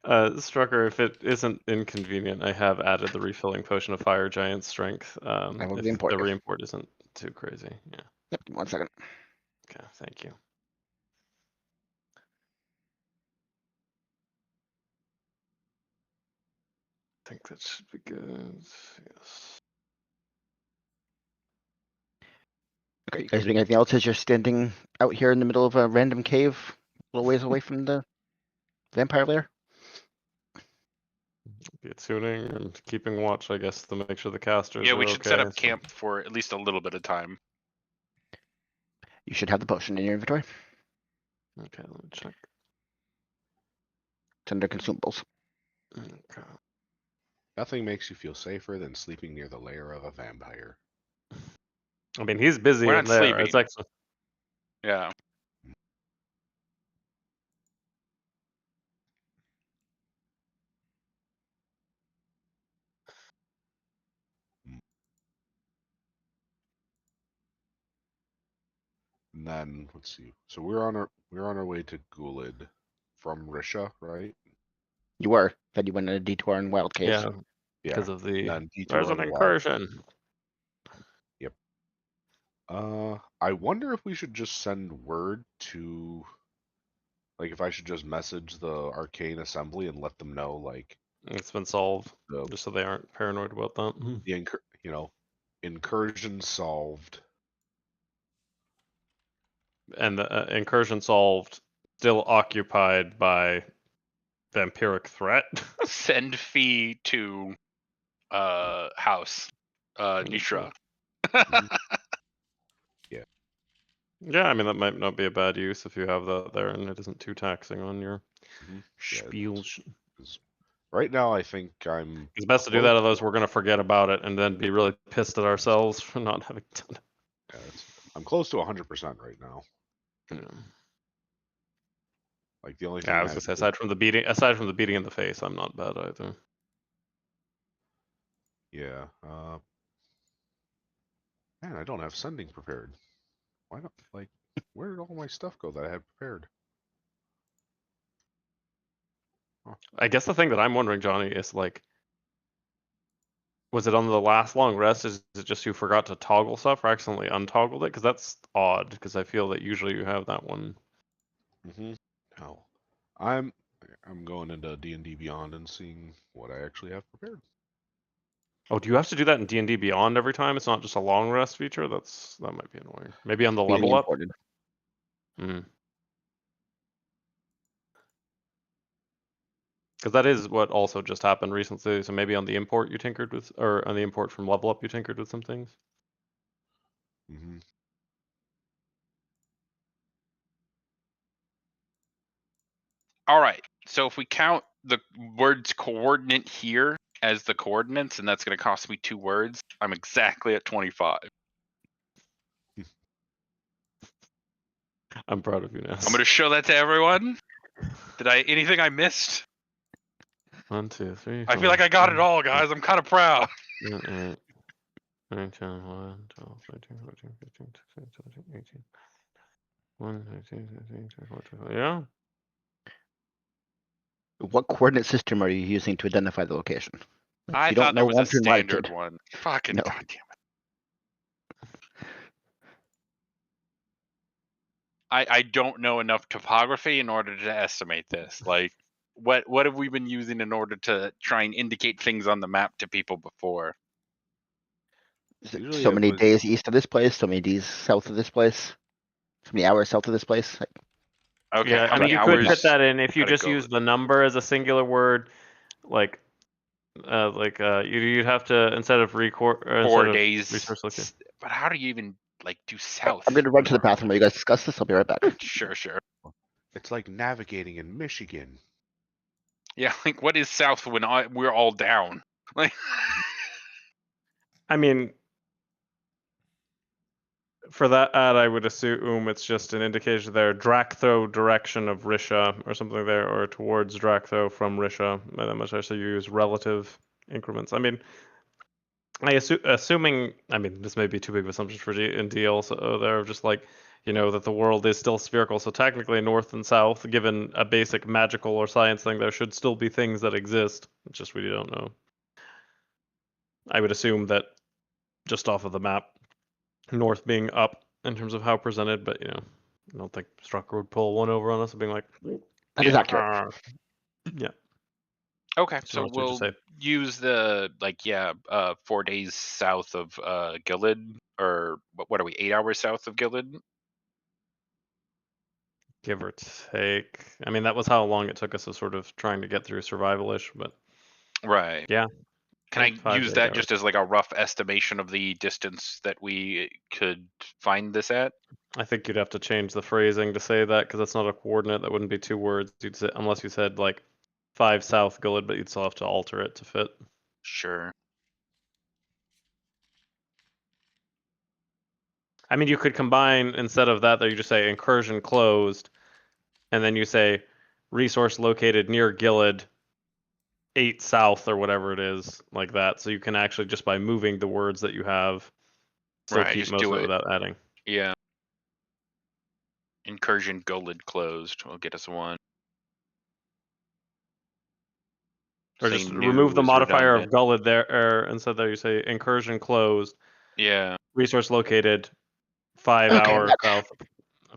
Strucker, if it isn't inconvenient, I have added the refilling potion of fire giant strength. I will If re-import the you. re-import isn't too crazy. Yeah. Yep. 1 second. Okay. Thank you. I think that should be good. Yes. Okay, you guys doing anything else as you're standing out here in the middle of a random cave, a little ways away from the vampire lair? Be tuning and keeping watch, I guess, to make sure the casters Yeah, are we should set okay. up camp for at least a little bit of time. You should have the potion in your inventory. Okay, let me check. It's under consumables. Okay. Nothing makes you feel safer than sleeping near the lair of a vampire. I mean, he's busy We're in not there. It's sleeping. actually Yeah. And then let's see. So we're on our way to Gullid from Risha, right? You were. Then you went on a detour in Wild Caves. yeah, because of the Then there's detour an on the wild. incursion. Yep. I wonder if we should just send word to, like, if I should just message the Arcane Assembly and let them know, like, It's been solved, the just so they aren't paranoid about that. incursion solved. And the incursion solved, still occupied by vampiric threat. Send fee to house Nishra. Yeah, I mean that might not be a bad use if you have that there and it isn't too taxing on your spiel. Right now, I think I'm. It's best to do that, otherwise we're gonna forget about it and then be really pissed at ourselves for not having done Yeah, I'm close to 100% right now. it. Yeah. Like the only Yeah, thing I was gonna say aside from the beating in the face, I'm not bad either. Yeah. Man, I don't have sending prepared. Why not? Like, where did all my stuff go that I had prepared? I guess the thing that I'm wondering, Johnny, is like, was it on the last long rest? Is it just you forgot to toggle stuff or accidentally untoggled it? Because that's odd. Because I feel that usually you have that one. Mm-hmm. No, I'm going into D&D Beyond and seeing what I actually have prepared. Oh, do you have to do that in D&D Beyond every time? It's not just a long rest feature. That might be annoying. Maybe on the Being level up. imported. Because that is what also just happened recently. So maybe on the import you tinkered with, or on the import from level up you tinkered with some things. Mm-hmm. All right. So if we count the words coordinate here as the coordinates, and that's going to cost me 2 words, I'm exactly at 25. I'm proud of you, Ness. I'm going to show that to everyone. Anything I missed? 1, 2, 3. I feel like I got it all, guys. I'm kind of proud. 8, 9, 10, 11, 12, 13, 14, 15, 16, 17, 18. 1, 2, 3, 4, 5. Yeah. What coordinate system are you using to identify the location? I You thought don't there know was a left and right, standard kid. one. Fucking No. goddamn it. I don't know enough topography in order to estimate this. Like, what have we been using in order to try and indicate things on the map to people before? Usually So it many was- days east of this place, so many days south of this place, so many hours south of this place. Okay, Yeah, how I mean, many you could hours? fit that in if you gotta just go use with- the number as a singular word, like, you'd have to instead of 4 days. resource location. But how do you even like do south? I'm gonna run to the normally? bathroom while you guys discuss this. I'll be right back. Sure. It's like navigating in Michigan. Yeah, like what is south when we're all down? Like, I mean, for that ad, I would assume it's just an indication there, Draktho direction of Risha or something there, or towards Draktho from Risha. By that much, I say you use relative increments. I mean, assuming, I mean, this may be too big of assumption for D&D also, they're just like, that the world is still spherical, so technically north and south, given a basic magical or science thing, there should still be things that exist. It's just we don't know. I would assume that just off of the map, north being up in terms of how presented, but I don't think Strucker would pull one over on us and being like, That is accurate. yeah. okay, So so what would you we'll say? use the 4 days south of Gullid, or what are we? 8 hours south of Gullid? Give or take. I mean, that was how long it took us of sort of trying to get through survivalish, but Right. yeah. Can I Take 5 use to 8 that hours. just as like a rough estimation of the distance that we could find this at? I think you'd have to change the phrasing to say that because that's not a coordinate. That wouldn't be 2 words. You'd say, unless you said like 5 south Gullid, but you'd still have to alter it to fit. Sure. I mean, you could combine instead of that, though, you just say incursion closed, and then you say resource located near Gullid, 8 south or whatever it is, like that. So you can actually just by moving the words that you have, still Right, keep just most do of it it. without adding. Yeah. Incursion Gullid closed. Will get us 1. Or Saying just new remove the is modifier redundant. of Gullid there, and so there you say incursion closed, Yeah. resource located, 5 Okay, I'm hours back. south,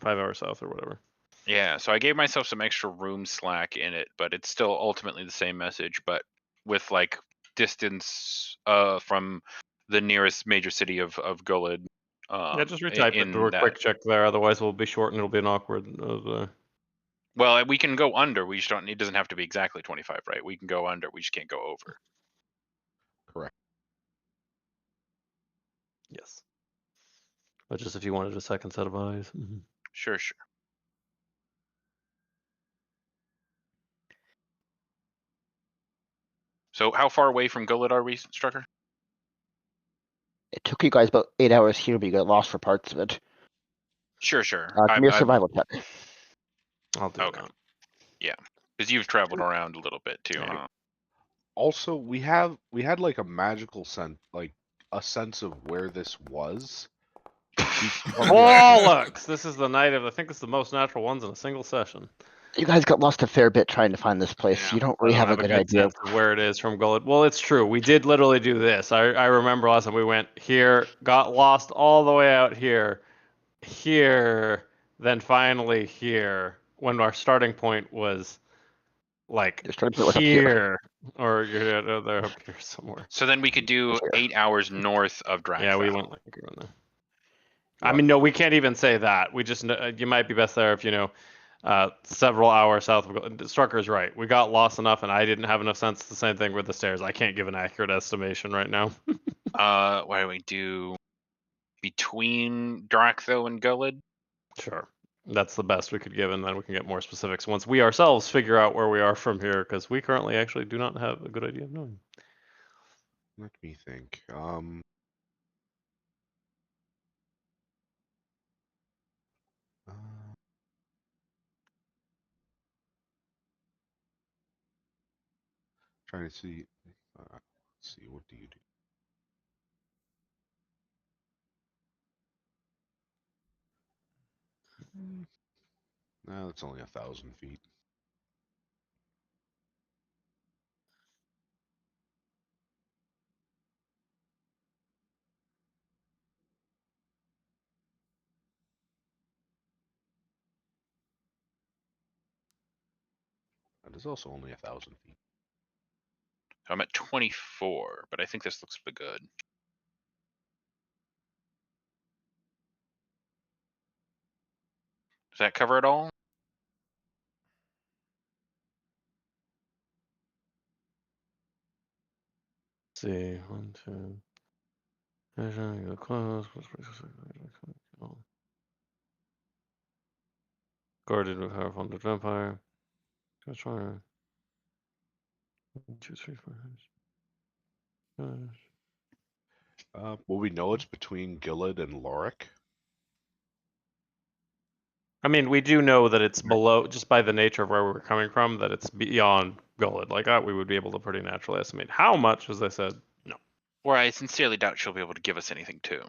5 hours south or whatever. Yeah, so I gave myself some extra room slack in it, but it's still ultimately the same message, but with like distance from the nearest major city of Gullid. Yeah, just retype it. Do In a that. quick check there. Otherwise, we'll be short and it'll be an awkward. Well, we can go under. We just don't. It doesn't have to be exactly 25, right? We can go under. We just can't go over. Correct. Yes. But just if you wanted a second set of eyes. Sure. So how far away from Gullid are we, Strucker? It took you guys about 8 hours here, but you got lost for parts of it. Sure. Give me a survival check. I'll do Okay. that. Yeah, because you've traveled around a little bit too, Yeah. huh? Also, we had like a magical sense, like a sense of where this was, Bollocks! This is the night of, I think it's the most natural ones in a single session. You guys got lost a fair bit trying to find this place. Yeah, You don't I really don't have a good idea. sense of where it is from Gullid. Well, it's true. We did literally do this. I remember last time we went here, got lost all the way out here, then finally here, when our starting point was like Your starting point was up here. here, or they're up here somewhere. So then we could do Here. 8 hours north of Drow. Yeah, we went like around there. I mean, no, we can't even say that. We just you might be best there if you know several hours south of Strucker's right. We got lost enough, and I didn't have enough sense. The same thing with the stairs. I can't give an accurate estimation right now. Why do we do between Drachtho and Gullid? Sure, that's the best we could give, and then we can get more specifics once we ourselves figure out where we are from here, because we currently actually do not have a good idea of knowing. Let me think. Trying to see. Let's see. What do you do? No, that's only 1,000 feet. That is also only 1,000 feet. I'm at 24, but I think this looks pretty good. Does that cover it all? Let's see, 1, 2. Measuring the close. Guarded with powerful under vampire. Let's try. 1, 2, 3, 4, 5. Well, we know it's between Gullid and Lorik. I mean, we do know that it's below, just by the nature of where we're coming from, that it's beyond Gullid. Like that, we would be able to pretty naturally estimate. How much, as I said, no. Or I sincerely doubt she'll be able to give us anything too.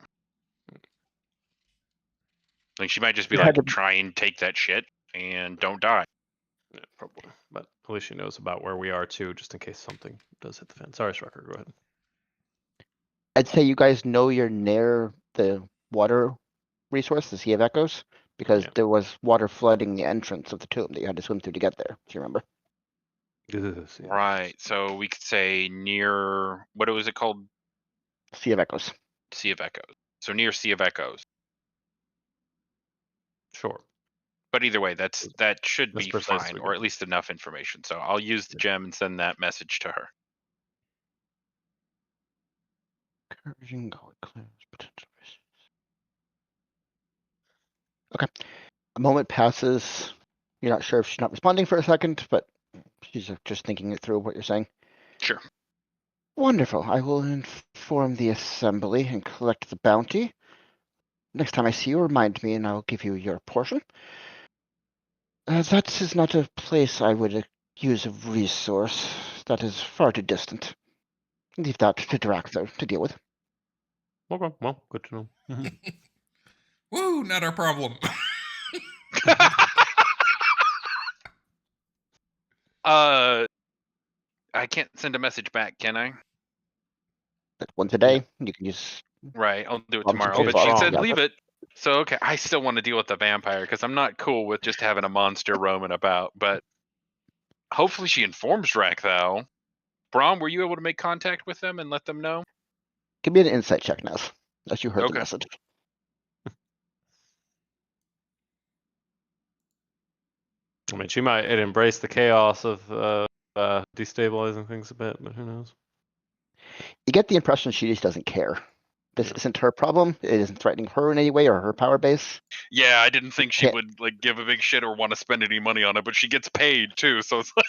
Like she might just be You like, had to- try and take that shit and don't die. Yeah, probably. But at least she knows about where we are too, just in case something does hit the fan. Sorry, Strucker, go ahead. I'd say you guys know you're near the water resource, the Sea of Echoes, because Yeah. there was water flooding the entrance of the tomb that you had to swim through to get there. Do you remember? Right. So we could say near, what was it called? Sea of Echoes. Sea of Echoes. So near Sea of Echoes. Sure. But either way, that should That's be precisely fine, or at least enough information. So I'll use the gem and send that message to her. Encouraging Gullid clears potential risks. Okay. A moment passes. You're not sure if she's not responding for a second, but she's just thinking it through what you're saying. Sure. Wonderful. I will inform the assembly and collect the bounty. Next time I see you, remind me and I'll give you your portion. That is not a place I would use a resource. That is far too distant. Leave that to Drachtho to deal with. Okay, well, good to know. Woo, not our problem. I can't send a message back, can I? That's one today. You can use. Right, I'll do it Problems tomorrow. with But she Bomb. said Yeah. leave it. So okay, I still want to deal with the vampire because I'm not cool with just having a monster roaming about. But hopefully she informs Drachtho. Brom, were you able to make contact with them and let them know? Give me an insight check now, as you heard Okay. the message. I mean, she might embrace the chaos of destabilizing things a bit, but who knows? You get the impression she just doesn't care. This isn't her problem. It isn't threatening her in any way or her power base. Yeah, I didn't think she Yeah. would like give a big shit or want to spend any money on it, but she gets paid too, so it's like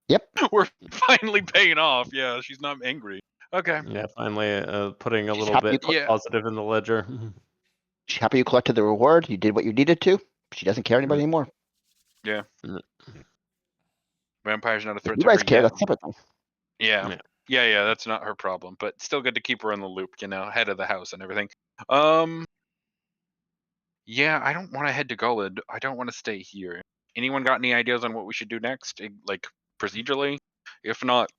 Yep. we're finally paying off. Yeah, she's not angry. Okay. Yeah, finally putting a She's little happy bit you Yeah. positive in the ledger. She's happy you collected the reward. You did what you needed to. She doesn't care anybody anymore. Vampire's not a If threat you to her guys care, yet. that's separate thing. Yeah. Yeah, that's not her problem, but still good to keep her in the loop, ahead of the house and everything. Yeah, I don't want to head to Gullid. I don't want to stay here. Anyone got any ideas on what we should do next? Like procedurally? If not,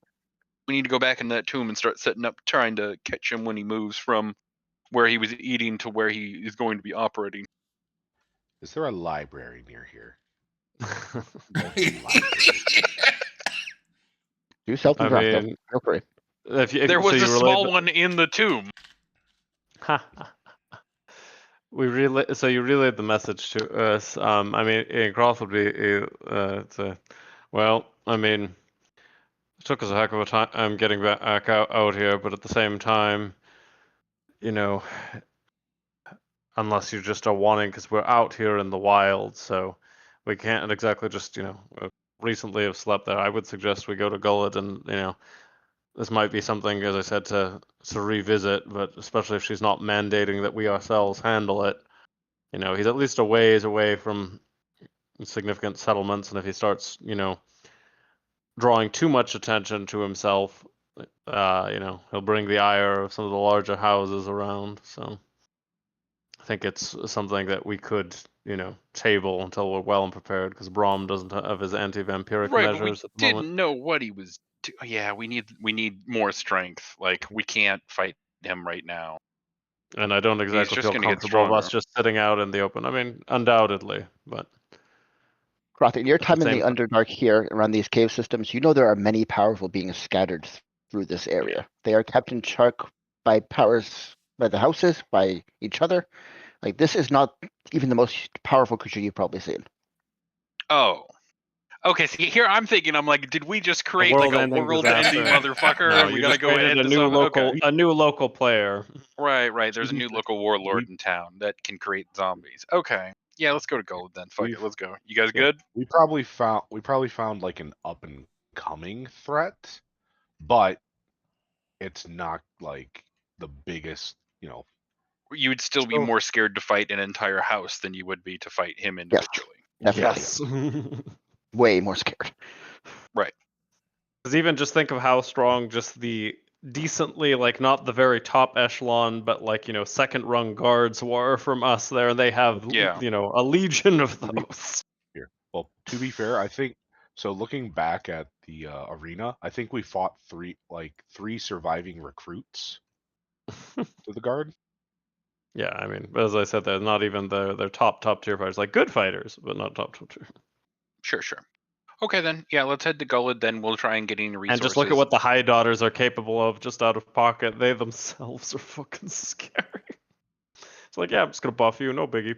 we need to go back in that tomb and start setting up trying to catch him when he moves from where he was eating to where he is going to be operating. Is there a library near here? Do self I and draft though. mean, Feel free. There was so a you relayed small one in the tomb. So you relayed the message to us. I mean, Cross would be well. I mean, it took us a heck of a time getting back out here, but at the same time, you know, unless you just are wanting, because we're out here in the wild, so we can't exactly just recently have slept there. I would suggest we go to Gullid, and this might be something, as I said, to revisit, but especially if she's not mandating that we ourselves handle it. He's at least a ways away from significant settlements, and if he starts, drawing too much attention to himself, he'll bring the ire of some of the larger houses around. So I think it's something that we could, table until we're well and prepared, because Braum doesn't have his anti-vampiric Right, but we measures at the moment. didn't know what he was. Yeah, we need more strength. Like we can't fight him right now. And I don't exactly just feel gonna get comfortable with us stronger. just sitting out in the open. I mean, undoubtedly, but Croth, in your at the time in same the time, Underdark here around these cave systems, you know there are many powerful beings scattered through this area. They are kept in check by powers, by the houses, by each other. Like, this is not even the most powerful creature you've probably seen. Oh. Okay, see here I'm thinking I'm like, did we just a create like a world-ending world-ending disaster. motherfucker No, and we you gotta just go created ahead a to new some local, okay. a new local player. Right. There's a be new fair, local warlord in town that can create zombies. Okay. Yeah, let's go to Gold then. Fuck it, let's go. You guys Yeah, good? we probably found like an up and coming threat, but it's not like the biggest, You would still be So- more scared to fight an entire house than you would be to fight him individually. Definitely. Yes. Way more scared. Right. Because even just think of how strong just the decently, like, not the very top echelon, but like, second rung guards were from us there, and they have, Yeah. a legion of those. Here. Well, to be fair, I think so. Looking back at the arena, I think we fought three surviving recruits to the guard. Yeah, I mean, as I said, they're not even their top tier fighters, like good fighters, but not top tier. Sure. Okay then. Yeah, let's head to Gullid then. We'll try and get any resources. And just look at what the High Daughters are capable of just out of pocket. They themselves are fucking scary. It's like, yeah, I'm just gonna buff you, no biggie.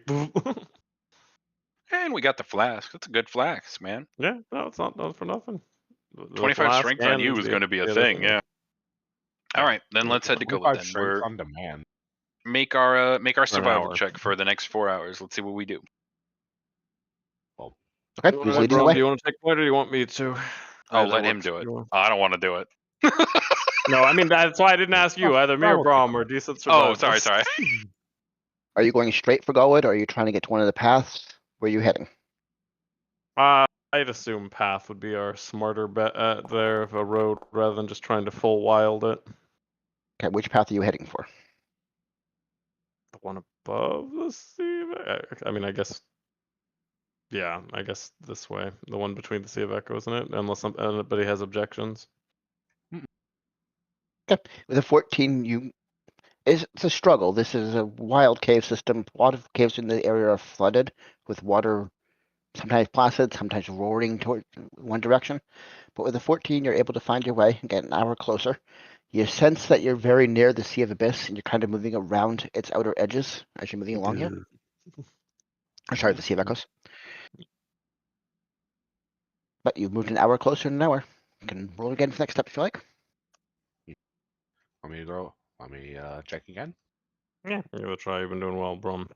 And we got the flask. That's a good flask, man. Yeah, no, it's not for nothing. The 25 flask strength on and you is the going to be a other thing, yeah. All right, then let's head to Gullid 25 then. strength on demand. Make our For an survival hour. check for the next 4 hours. Let's see what we do. Okay, who's leading the Brom, way? do you want to take point or do you want me to? Oh, Either let him works do if it. you want. I don't want to do it. No, I mean, that's why I didn't ask you. Either me or Brom or decent Oh, survivors. sorry. Are you going straight for Gullid, or are you trying to get to one of the paths? Where are you heading? I'd assume path would be our smarter bet there of a road rather than just trying to full wild it. Okay, which path are you heading for? The one above the sea. I mean, I guess. Yeah, I guess this way. The one between the Sea of Echo, isn't it? Unless anybody has objections. Okay, with a 14, it's a struggle. This is a wild cave system. A lot of caves in the area are flooded with water, sometimes placid, sometimes roaring toward one direction. But with a 14, you're able to find your way and get an hour closer. You sense that you're very near the Sea of Abyss, and you're kind of moving around its outer edges as you're moving along here. Or sorry, the Sea of Echoes. But you've moved an hour closer in an hour. You can roll again for the next step if you like. Want me to go? Want me check again? Yeah, give it a try. You've been doing well, Brom.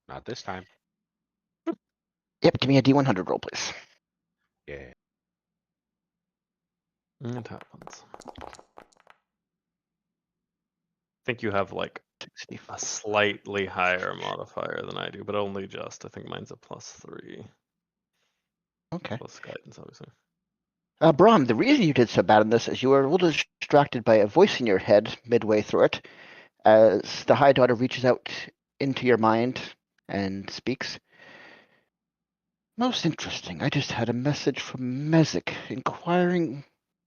Not this time. Yep, give me a D100 roll, please. Yeah. It happens. I think you have like 60. a slightly higher modifier than I do, but only just. I think mine's a +3. Okay. Plus guidance, obviously. Brahm, the reason you did so bad in this is you were a little distracted by a voice in your head midway through it, as the High Daughter reaches out into your mind and speaks. Most interesting. I just had a message from Mezek inquiring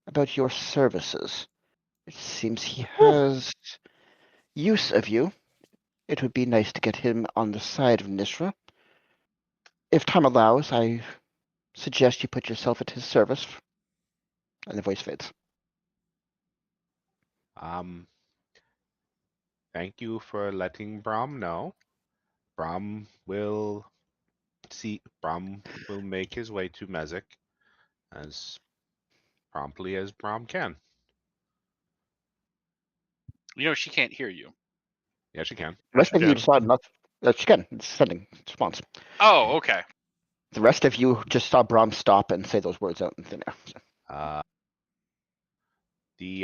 about your services. It seems he has use of you. It would be nice to get him on the side of Nishra. If time allows, I suggest you put yourself at his service. And the voice fades. Um, thank you for letting Brom know. Brom will make his way to Mezek as promptly as Brom can. You know, she can't hear you. Yes, she can. The rest of you Again. saw nothing. She can. It's sending response. Oh, okay. The rest of you just saw Brahm stop and say those words out in thin air. So, Uh, the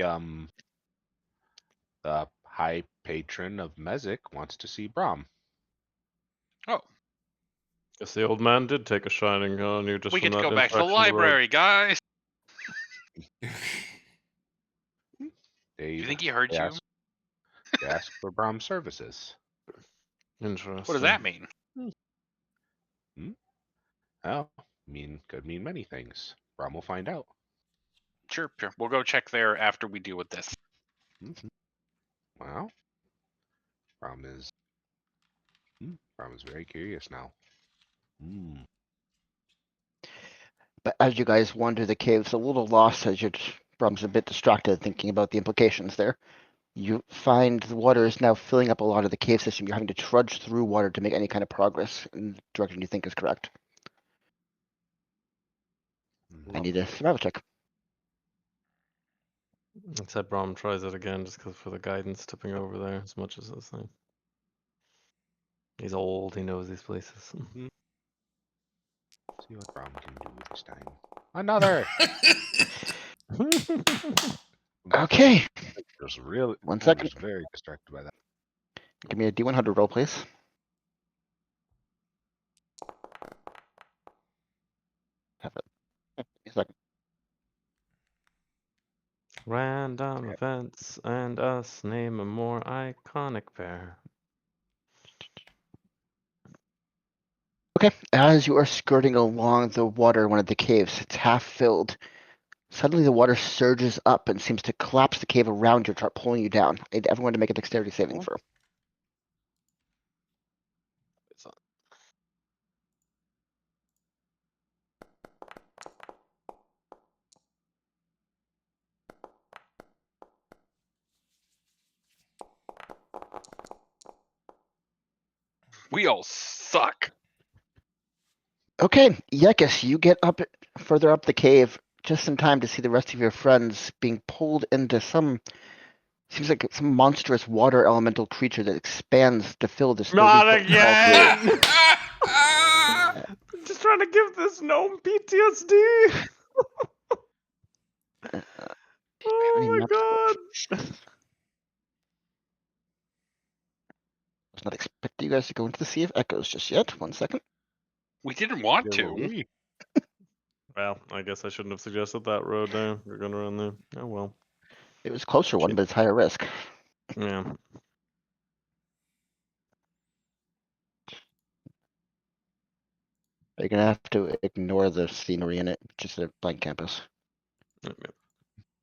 High Patron of Mezek wants to see Brom. Oh, Guess the old man did take a shining on you just we from get to that go back to the interaction with the road. library, guys. They, Do you think he heard they you? ask, they ask for Brom's services. Interesting. What does that mean? Well, could mean many things. Brom will find out. Sure. We'll go check there after we deal with this. Mhm. Well, Brom is very curious now. but as you guys wander the caves, a little lost as Brahm's a bit distracted thinking about the implications there. You find the water is now filling up a lot of the cave system. You're having to trudge through water to make any kind of progress in the direction you think is correct. I need a survival check. Except Brom tries it again just because for the guidance tipping over there as much as this thing. He's old, he knows these places. See what Brom can do this time. Another. Okay, Just really. One I second. was very distracted by that. give me a D100 roll, please. Have it. Give me a second. Random Yeah. events and us name a more iconic pair. Okay, as you are skirting along the water in one of the caves, it's half filled. Suddenly the water surges up and seems to collapse the cave around you, start pulling you down. I need everyone to make a dexterity saving throw. It's on. We all suck. Okay, Yekis, you get up further up the cave just in time to see the rest of your friends being pulled into seems like some monstrous water elemental creature that expands to fill this 30-foot Not tall cave. again! Just trying to give this gnome PTSD. Oh my god. I was not expecting you guys to go into the Sea of Echoes just yet. 1 second. We didn't want Yeah, to. well, Well, I guess I shouldn't have suggested that road there. We're gonna run there. Oh well. It was closer one, Shit. but it's higher risk. Yeah. You're gonna have to ignore the scenery in it, just a blank canvas.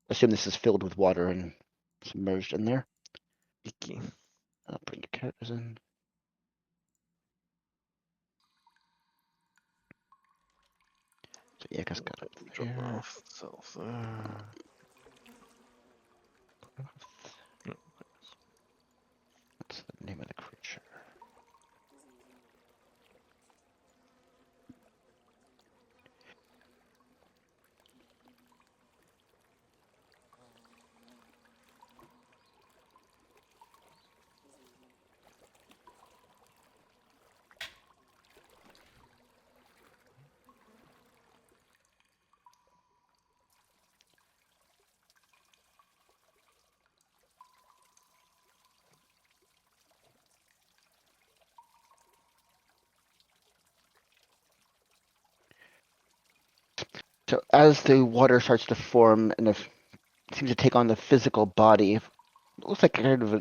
Assume this is filled with water and submerged in there. Icky. I'll bring your characters in. So yeah, guys got it Drop here. off self there. What's the name of the creature? So as the water starts to form and it seems to take on the physical body, it looks like kind of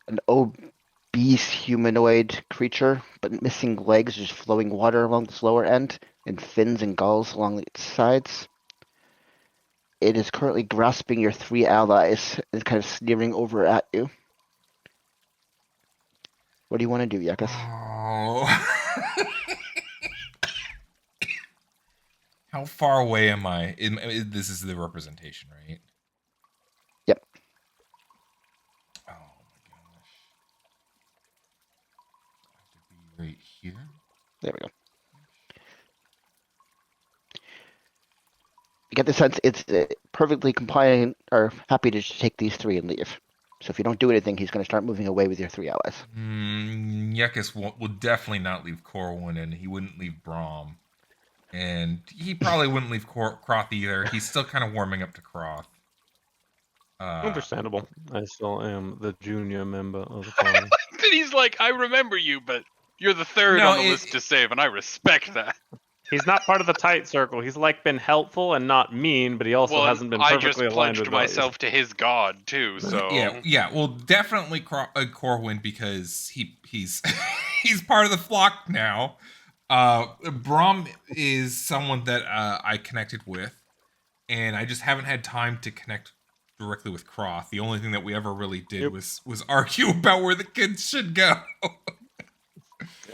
an obese humanoid creature, but missing legs, just flowing water along its lower end, and fins and gulls along its sides. It is currently grasping your 3 allies and kind of sneering over at you. What do you want to do, Yakus? Oh. How far away am I? This is the representation, right? Yep. Oh my gosh. I have to be right here. There we go. You get the sense it's perfectly compliant or happy to just take these 3 and leave. So if you don't do anything, he's going to start moving away with your 3 allies. Yekis will definitely not leave Corwin, and he wouldn't leave Brom. And he probably wouldn't leave Croth either. He's still kind of warming up to Croth. Understandable. I still am the junior member of the party. Then he's like, I remember you, but you're the third No, on the list to save, and I respect that. He's not part of the tight circle. He's like been helpful and not mean, but he also Well, hasn't been I perfectly just aligned pledged with values. myself to his god too, so yeah. Well, definitely Corwin because he's he's part of the flock now. Brom is someone that I connected with, and I just haven't had time to connect directly with Croth. The only thing that we ever really did was argue about where the kids should go.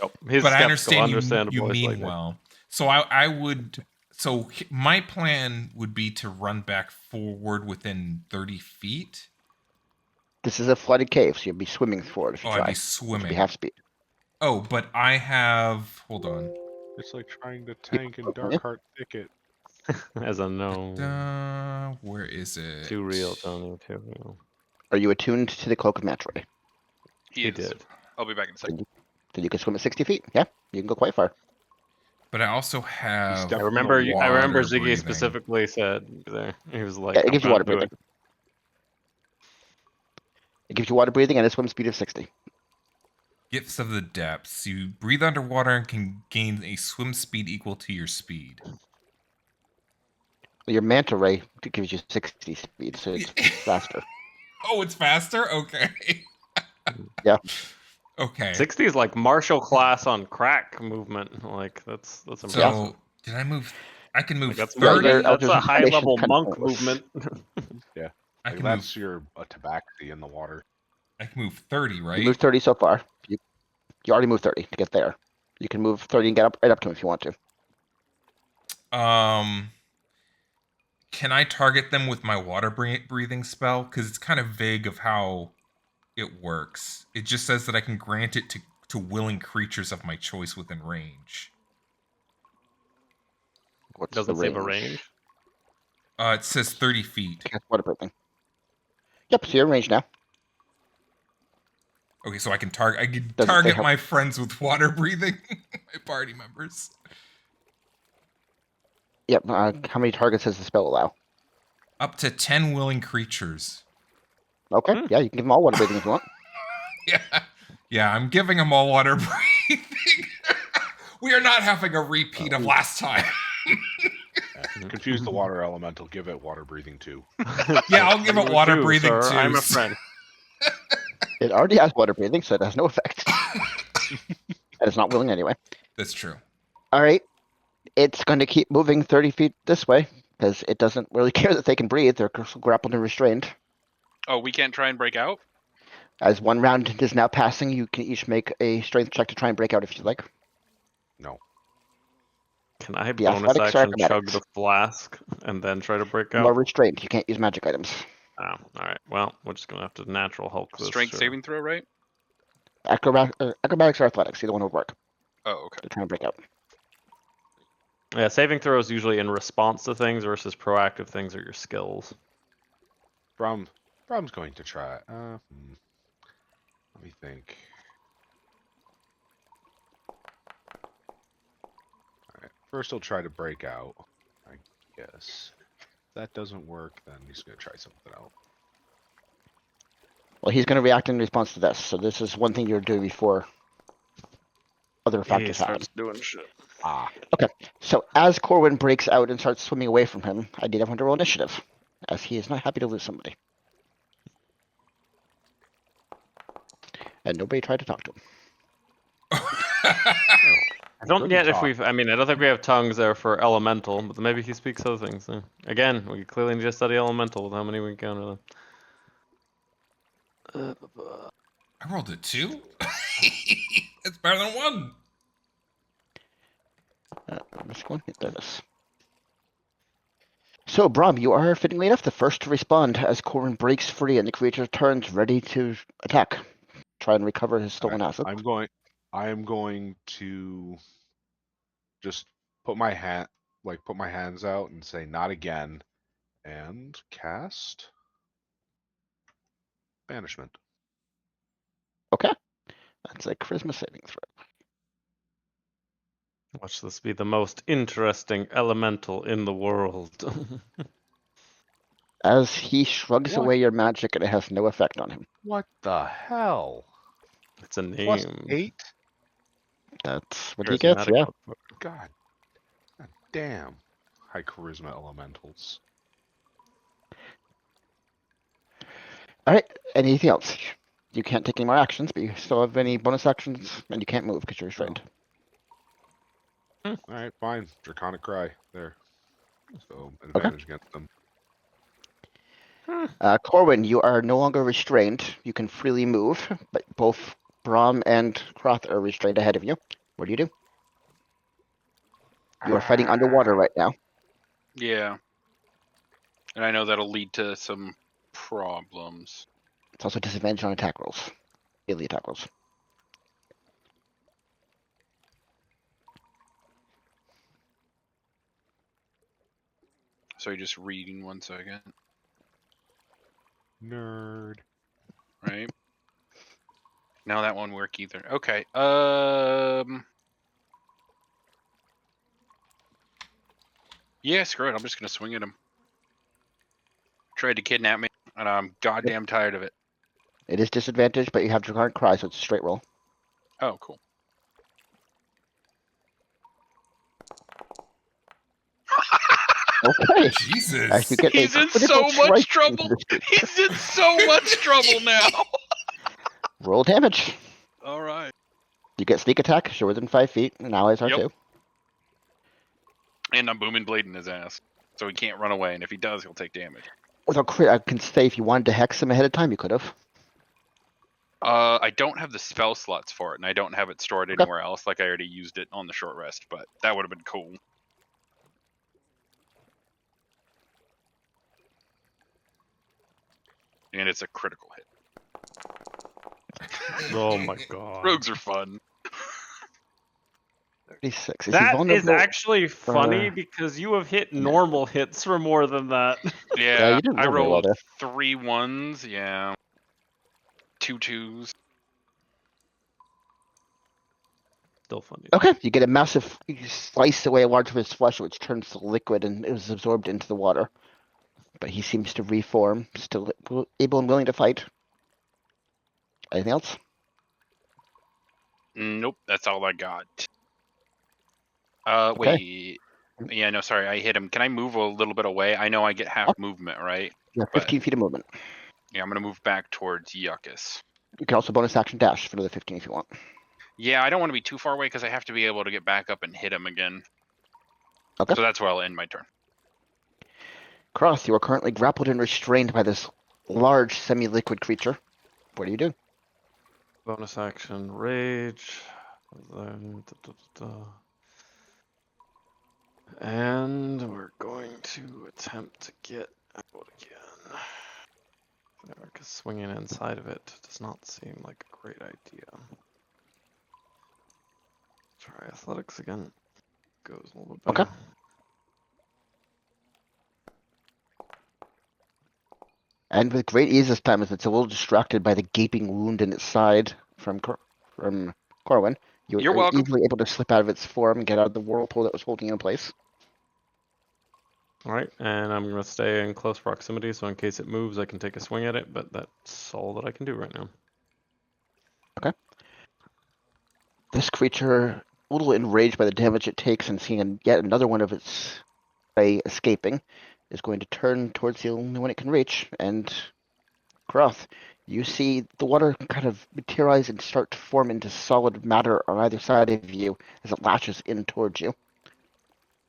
Yep. He's But I skeptical, understand you understandable. It's mean like that. well. So I would. So my plan would be to run back forward within 30 feet. This is a flooded cave, so you'll be swimming forward if you Oh, try. I'd be Which will swimming. be half speed. Oh, but I have. Hold on. It's like trying to tank in Darkheart Thicket. As a no. Where is it? Too real, Tony. Too real. Are you attuned to the Cloak of Match-Ray? he He is. did. I'll be back in a second. Then you can swim at 60 feet. Yeah, you can go quite far. But I also have. I definitely remember. I remember water Ziggy breathing. specifically said there. He was like, Yeah, it "I'm gives you not water doing breathing. It gives you water breathing and a swim speed of 60. Gifts of the depths. You breathe underwater and can gain a swim speed equal to your speed. Your Manta Ray gives you 60 speed, so it's faster. Oh, it's faster? Okay. Yeah. Okay. 60 is like martial class on crack movement. Like that's impressive. So did I move? I can move Like, that's 30. your that's Eldritch a high Intimidation level kind of monk pointless. movement. Yeah, I like can that's move. your tabaxi in the water. I can move 30, right? You moved 30 so far. You already moved 30 to get there. You can move 30 and get right up to him if you want to. Can I target them with my water breathing spell? Because it's kind of vague of how it works. It just says that I can grant it to willing creatures of my choice within range. What's Doesn't the save a range? range. It says 30 feet. Cast water breathing. Yep, so you're in range now. Okay, so I can target. I can Doesn't say target how- my friends with water breathing. My party members. Yep, how many targets does the spell allow? Up to 10 willing creatures. Okay, Hmm. yeah, you can give them all water breathing if you want. Yeah, I'm giving them all water breathing. We are not having a repeat of last time. Confuse the water elemental. Give it water breathing too. Yeah, I'll give it You water too, breathing sir. too. I'm a friend. It already has water breathing, so it has no effect. And it's not willing anyway. That's true. All right. It's going to keep moving 30 feet this way because it doesn't really care that they can breathe. They're grappled and restrained. Oh, we can't try and break out? As one round is now passing, you can each make a strength check to try and break out if you'd like. No. Can I Be bonus athletics or action chug acrobatics? the flask and then try to break You are out? restrained. You can't use magic items. Oh, all right. Well, we're just gonna have to natural Hulk this. Strength sure. saving throw, right? Acrobatics or athletics, either one would work. Oh, okay. To try and break out. Yeah, saving throws usually in response to things versus proactive things are your skills. Brom's going to try. Let me think. Alright. First he'll try to break out. I guess. If that doesn't work, then he's gonna try something else. Well, he's going to react in response to this. So this is one thing you're doing before. other He factors happen. starts doing shit. Ah, So as Corwin breaks out and starts swimming away from him, I need everyone to roll initiative, as he is not happy to lose somebody. And nobody tried to talk to him. I don't Good get if talk. we've. I mean, I don't think we have tongues there for elemental, but maybe he speaks other things. So. Again, we clearly need to study elemental with how many we encounter them. I rolled a 2. It's better than 1. I'm just going to hit this. So, Brom, you are fittingly enough the first to respond as Corwin breaks free and the creature turns ready to attack. Try and recover his stolen assets. I am going to just put my hands out and say not again, and cast banishment. Okay. That's a charisma saving throw. Watch this be the most interesting elemental in the world. As he shrugs What? away your magic and it has no effect on him. What the hell? It's a Plus name. 8? That's what he gets, Charismatic yeah. motherfucker. God damn. High charisma elementals. Alright, anything else? You can't take any more actions, but you still have any bonus actions, and you can't move because you're restrained. Alright, fine. Draconic Cry. There. So, advantage against them. Corwin, you are no longer restrained. You can freely move, but both Brom and Kroth are restrained ahead of you. What do you do? You are fighting underwater right now. Yeah. And I know that'll lead to some problems. It's also disadvantage on attack rolls. Daily attack rolls. So you're just reading 1 second, Nerd. right? Now that won't work either. Okay. Yeah, screw it. I'm just gonna swing at him. Tried to kidnap me, and I'm goddamn tired of it. It is disadvantage, but you have Draconic Cry, so it's a straight roll. Oh, cool. Okay. Jesus. As you get a He's in critical so much strike into trouble. this creature. He's in so much trouble now. Roll damage. All right. You get sneak attack, you're within 5 feet, and allies are Yep. too. And I'm booming blading his ass, so he can't run away. And if he does, he'll take damage. With a crit, I can say if you wanted to hex him ahead of time, you could have. I don't have the spell slots for it, and I don't have it stored Okay. anywhere else. Like I already used it on the short rest, but that would have been cool. And it's a critical hit. Oh my god. Rogues are fun. 36. Is he That is vulnerable? actually funny because you have hit normal hits for more than that. Yeah, you didn't I roll very well rolled there. 3 1s. Yeah, 2 2s. Still funny. Okay, you get a massive, you slice away a large of his flesh, which turns to liquid and is absorbed into the water. But he seems to reform, still able and willing to fight. Anything else? Nope, that's all I got. Okay. Wait. Yeah, no, sorry, I hit him. Can I move a little bit away? I know I get half movement, right? You have But- 15 feet of movement. Yeah, I'm gonna move back towards Yuckus. You can also bonus action dash for another 15 if you want. Yeah, I don't want to be too far away because I have to be able to get back up and hit him again. Okay. So that's where I'll end my turn. Cross, you are currently grappled and restrained by this large semi-liquid creature. What do you do? Bonus action, rage. Then, and we're going to attempt to get out again. Because swinging inside of it does not seem like a great idea. Try athletics again. Goes a little bit better. Okay. And with great ease this time, as it's a little distracted by the gaping wound in its side from Corwin, You're are welcome. easily able to slip out of its form and get out of the whirlpool that was holding it in place. Alright, and I'm going to stay in close proximity, so in case it moves, I can take a swing at it, but that's all that I can do right now. This creature, a little enraged by the damage it takes and seeing yet another one of its prey escaping, is going to turn towards the only one it can reach. And Groth, you see the water kind of materialize and start to form into solid matter on either side of you as it lashes in towards you.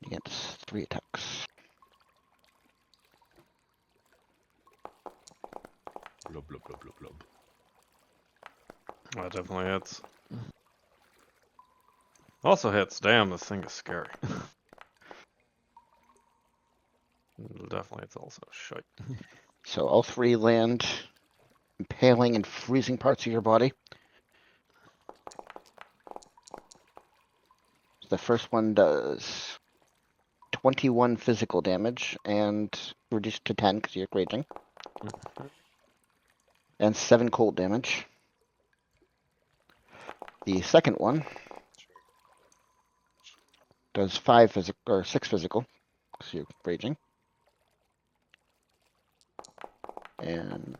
You get 3 attacks. Blub, blub, blub, blub, blub. That definitely hits. Also hits. Damn, this thing is scary. Definitely, it's also shite. So all 3 land, impaling and freezing parts of your body. The first one does 21 physical damage and reduced to 10 because you're raging, and 7 cold damage. The second one does 5 physical or 6 physical because you're raging, and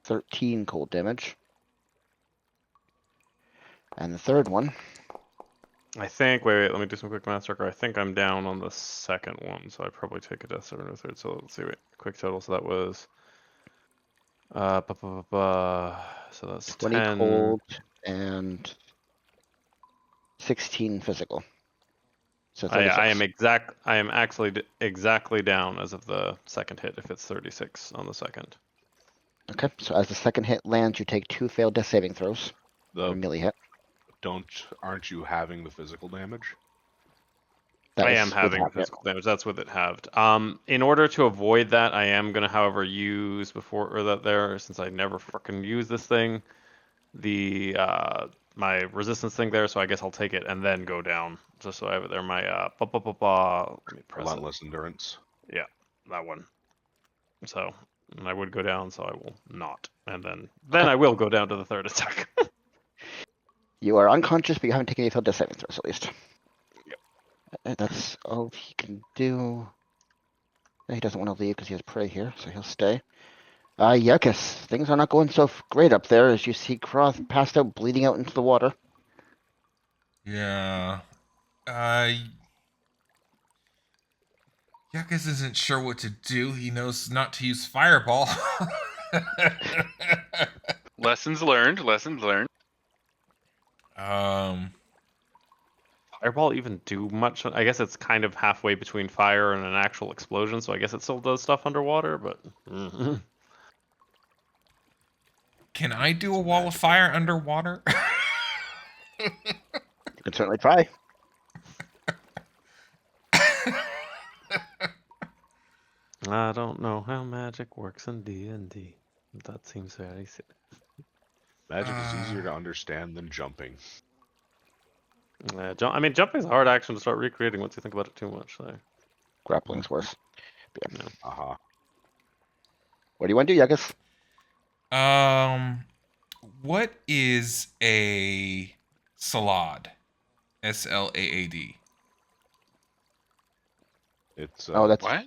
13 cold damage. And the third one, I think. Wait. Let me do some quick math, Circle. I think I'm down on the second one, so I probably take a death saving or third. So let's see. Wait. Quick total. So that was. So that's 20 10. cold and 16 physical. So I 36. am actually exactly down as of the second hit. If it's 36 on the second. Okay, so as the second hit lands, you take 2 failed death saving throws. A The melee hit. aren't you having the physical damage? That I was am with having half hit. physical damage. That's with it halved. In order to avoid that, I am gonna, however, use before or that there, since I never frickin' use this thing, the my resistance thing there. So I guess I'll take it and then go down, just so I have it there. My Let me press it. Relentless endurance. Yeah, that one. So I would go down, so I will not, and then Okay. I will go down to the third attack. You are unconscious, but you haven't taken any failed death saving throws at least. Yep. That's all he can do. He doesn't want to leave because he has prey here, so he'll stay. Yuckus, things are not going so great up there as you see Croth passed out, bleeding out into the water. Yeah. Yuckus isn't sure what to do. He knows not to use fireball. Lessons learned. Lessons learned. Fireball even do much? I guess it's kind of halfway between fire and an actual explosion, so I guess it still does stuff underwater, but. Can I do a wall of fire underwater? You can certainly try. I don't know how magic works in D&D. That seems very silly. Magic is easier to understand than jumping. I mean, jumping is a hard action to start recreating once you think about it too much. So. Grappling's worse. Yeah. No. Aha. What do you want to do, Yuckus? What is a salad? SLAAD. It's Oh, that's What?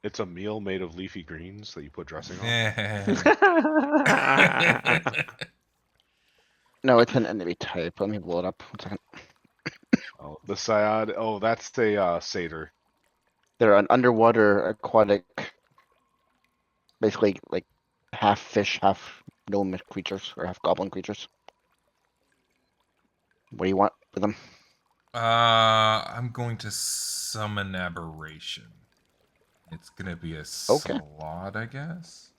it's a meal made of leafy greens that you put dressing on. no, it's an enemy type. Let me blow it up. 1 second. Oh, the Syad. Oh, that's a satyr. They're an underwater aquatic, basically like half fish, half gnome creatures, or half goblin creatures. What do you want with them? I'm going to summon aberration. It's gonna be a salad, I guess.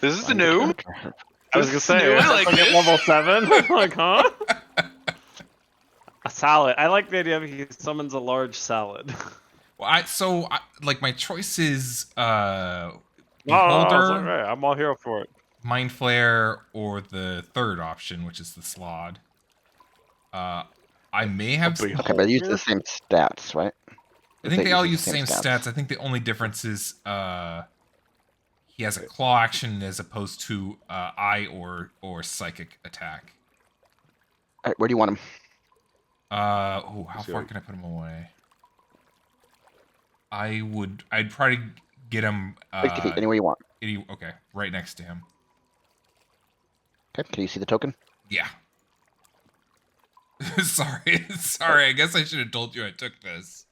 This is Find new. character. I was gonna say, New, I I like like it. level 7. Like, huh? A salad. I like the idea of he summons a large salad. Well, like my choice is Oh, Beholder, okay. I'm all here for it. Mind Flare, or the third option, which is the Slod. I may have. beholder. Okay, but they use the same stats, right? I think they all use the the same stats. I think the only difference is he has a claw action as opposed to eye or psychic attack. All right, where do you want them? How far can I put him away? I'd probably get him 50 feet, anywhere you want. Okay, right next to him. Okay, can you see the token? Yeah. Sorry. Sorry. I guess I should have told you I took this.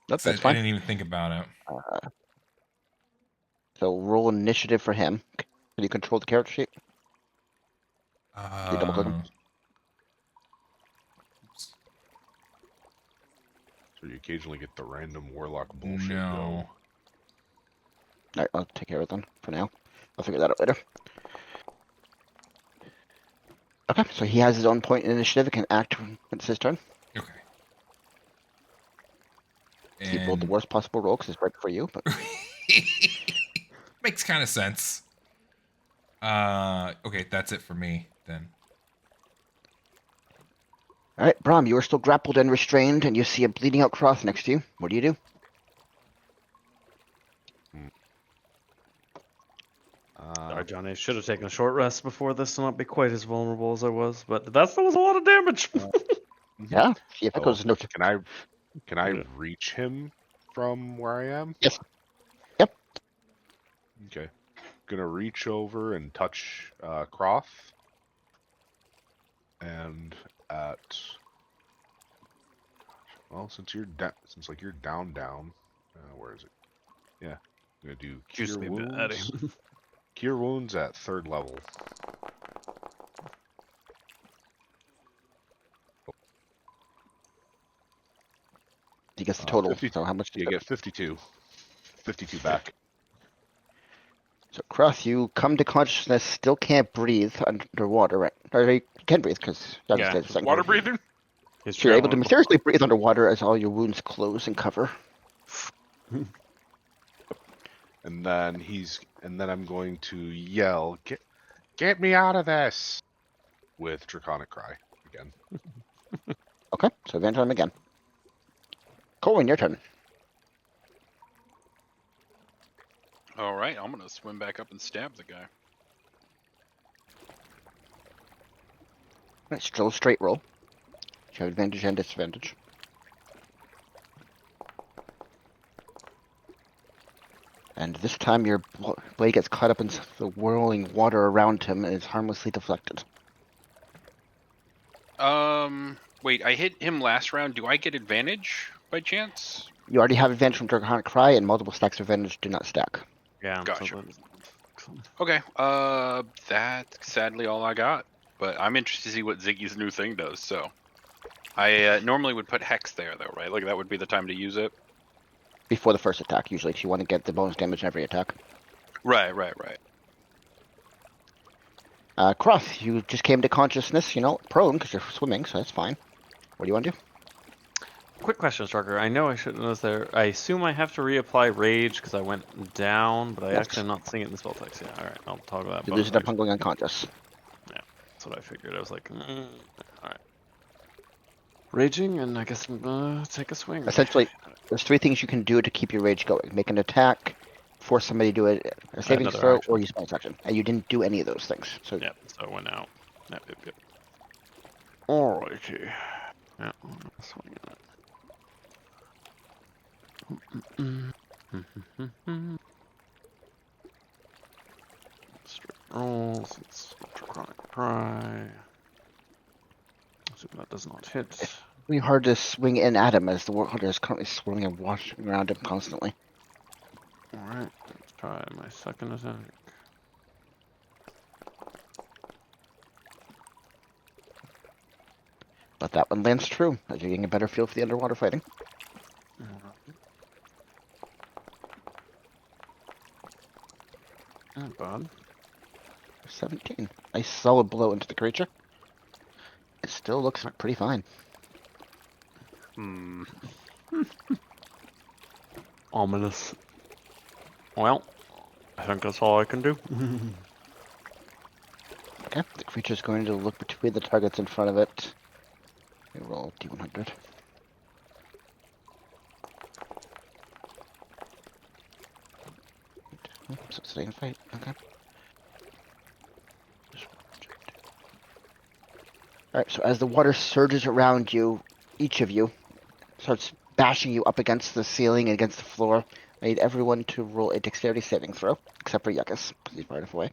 Nope, 'Cause I that's fine. didn't even think about it. So roll initiative for him. Can you control the character sheet? Can you double click him? Oops. So you occasionally get the random warlock bullshit No. Alright, I'll take care of it then, for now. I'll figure that out later. Okay, so he has his own point in initiative. It can act when it's his turn. Okay. He rolled the And worst possible roll because it's right for you, but makes kind of sense. Okay, that's it for me then. alright, Brahm, you are still grappled and restrained, and you see a bleeding out cross next to you. What do you do? Sorry, Johnny. I should have taken a short rest before this to not be quite as vulnerable as I was, but that still was a lot of damage. Yeah, see if it Oh, goes no. can I Yeah. reach him from where I am? Yes. Yep. Okay. Gonna reach over and touch Croth. And at since you're since like you're down, where is it? Yeah, I'm gonna do Used to cure be a bit wounds. Eddie. Cure wounds at 3rd level. He gets the total. 50, So how much do you you get 52. 52 back. So Cross, you come to consciousness, still can't breathe underwater, right? Or you can breathe because Yeah. Water breathing? He's So you're able to traveling. mysteriously breathe underwater as all your wounds close and cover. And then I'm going to yell, get me out of this with Draconic Cry again. Okay, so advantage on him again. Colin, your turn. All right, I'm gonna swim back up and stab the guy. Right, still a straight roll. You have advantage and disadvantage. And this time your blade gets caught up in the whirling water around him and is harmlessly deflected. Wait, I hit him last round. Do I get advantage by chance? You already have advantage from Draconic Cry, and multiple stacks of advantage do not stack. Yeah. Gotcha. So Okay, that's sadly all I got. But I'm interested to see what Ziggy's new thing does. So, I normally would put Hex there, though, right? Like that would be the time to use it. Before the first attack, usually, because you want to get the bonus damage in every attack. Right. Cross, you just came to consciousness, prone, because you're swimming, so that's fine. What do you want to do? quick question, Striker. I know I shouldn't know this there. I assume I have to reapply Rage because I went down, but I Yes. actually am not seeing it in the spell text. Yeah, alright. I'll talk about that. You lose it upon going unconscious. That's what I figured. I was like, alright. Raging, and I guess I'm gonna take a swing. Essentially, there's 3 things you can do to keep your rage going. Make an attack, force somebody to do a saving Another throw, action. or use bonus action. And you didn't do any of those things. So Yep, so it went out. Yep. Alrighty. Yeah, I'm gonna swing at it. Straight rolls. It's Draconic Cry. Assume that does not hit. it's really hard to swing in at him as the Warhunter is currently swirling and washing around him constantly. Alright, let's try my second attack. But that one lands true, as you're getting a better feel for the underwater fighting. Not bad. 17. Nice solid blow into the creature. It still looks pretty fine. Ominous. Well, I think that's all I can do. Okay, the creature's going to look between the targets in front of it. We roll D100. So stay in fight. Okay. Alright, so as the water surges around you, each of you starts bashing you up against the ceiling and against the floor. I need everyone to roll a dexterity saving throw, except for Yuckus, because he's far enough away.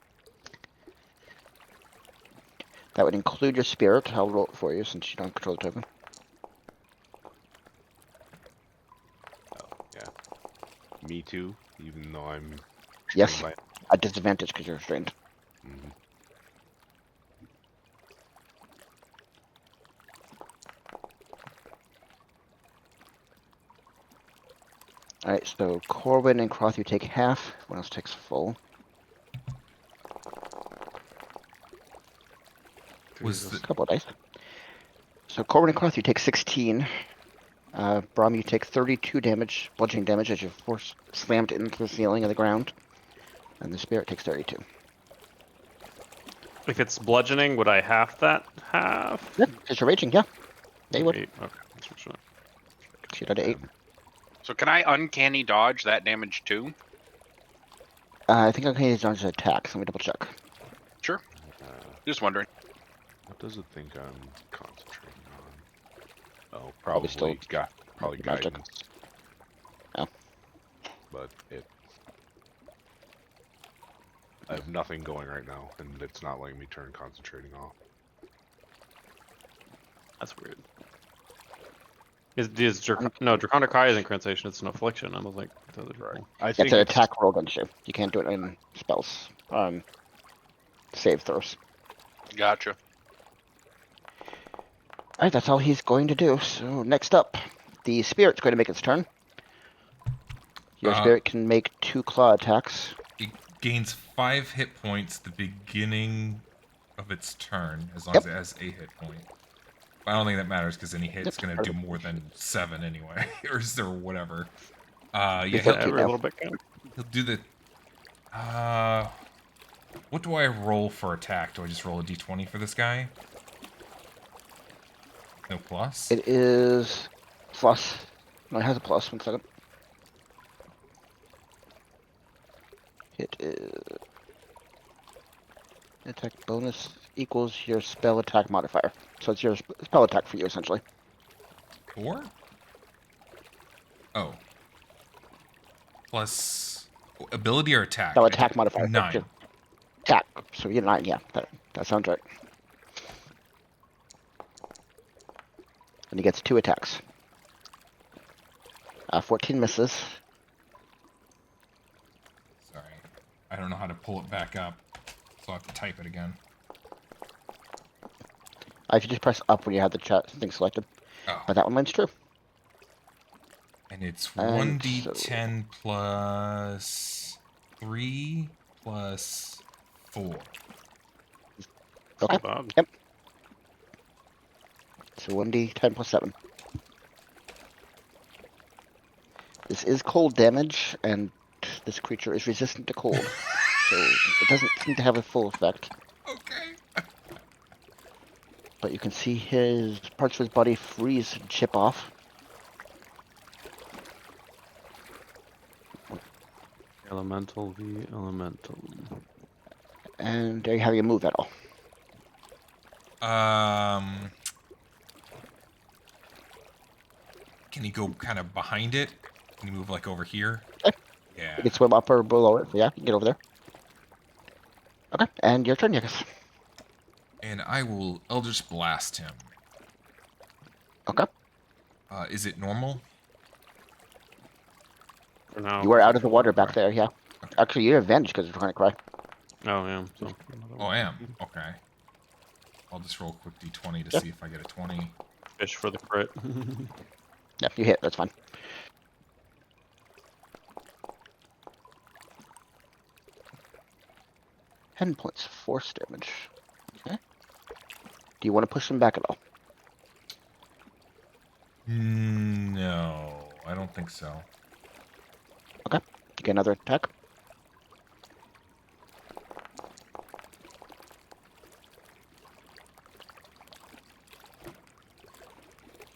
That would include your spirit. I'll roll it for you since you don't control the token. Yeah. Me too, even though I'm Yes. trained At disadvantage because you're restrained. Mhm. Alright, so Corwin and Croth, you take half. Everyone else takes full. Was Jesus. the Couple of dice. So Corwin and Croth, you take 16. Brom, you take 32 damage, bludgeoning damage as you're slammed into the ceiling of the ground. And the spirit takes 32. If it's bludgeoning, would I half that? Half? Yep, because you're raging, yeah. They would. 8. Okay, that's for sure. Shoot out of 8. So can I uncanny dodge that damage too? I think okay, it's not just attack, so let me double check. Sure. Uh, Just wondering. what does it think I'm concentrating on? Oh, Probably still probably magic. guidance. Oh. But I have nothing going right now, and it's not letting me turn concentrating off. That's weird. No, Draconic Eye is incantation. It's an affliction. I don't think the other Right. people. I It's think an it's attack roll against you. You can't do it in spells. Save throws. Gotcha. Alright, that's all he's going to do. So next up, the spirit's going to make its turn. Your spirit can make 2 claw attacks. it gains 5 hit points at the beginning of its turn, as long Yep. as it has a hit point. I don't think that matters because any hit's Yep, gonna part do of it. more than 7 anyway, or whatever. Be Yeah, 13 Every now. little bit counts. he'll do the. What do I roll for attack? Do I just roll a d20 for this guy? No plus. It is plus. No, it has a plus. 1 second. It is attack bonus equals your spell attack modifier. So it's your spell attack for you essentially. 4? Oh. Plus ability or attack? Spell attack modifier. 9. Attack. So you get 9. Yeah, that sounds right. And he gets 2 attacks. 14 misses. Sorry. I don't know how to pull it back up, so I have to type it again. If you just press up when you have the chat thing selected. Oh. But that one mine's true. And it's And 1d10 plus 3 plus 4. Okay. Not bad. Yep. So 1d10 plus 7. This is cold damage, and this creature is resistant to cold. So it doesn't seem to have a full effect. Okay. But you can see his parts of his body freeze and chip off. Elemental v elemental. And there you have your move at all. Can you go kind of behind it? Can you move like over here? Okay. Yeah. You can swim up or below it. Yeah, you can get over there. Okay, and your turn, Yakis. And I will Eldritch Blast him. Okay. Is it normal? For now. You are out of the water back Okay. there, yeah. Okay. Actually, you have advantage because you're trying to cry. Oh yeah. So. Oh, I am. Okay. I'll just roll a quick d20 to Yep. see if I get a 20. Fish for the crit. Yeah, you hit. That's fine. Ten points force damage. Okay. Do you want to push him back at all? No, I don't think so. You get another attack.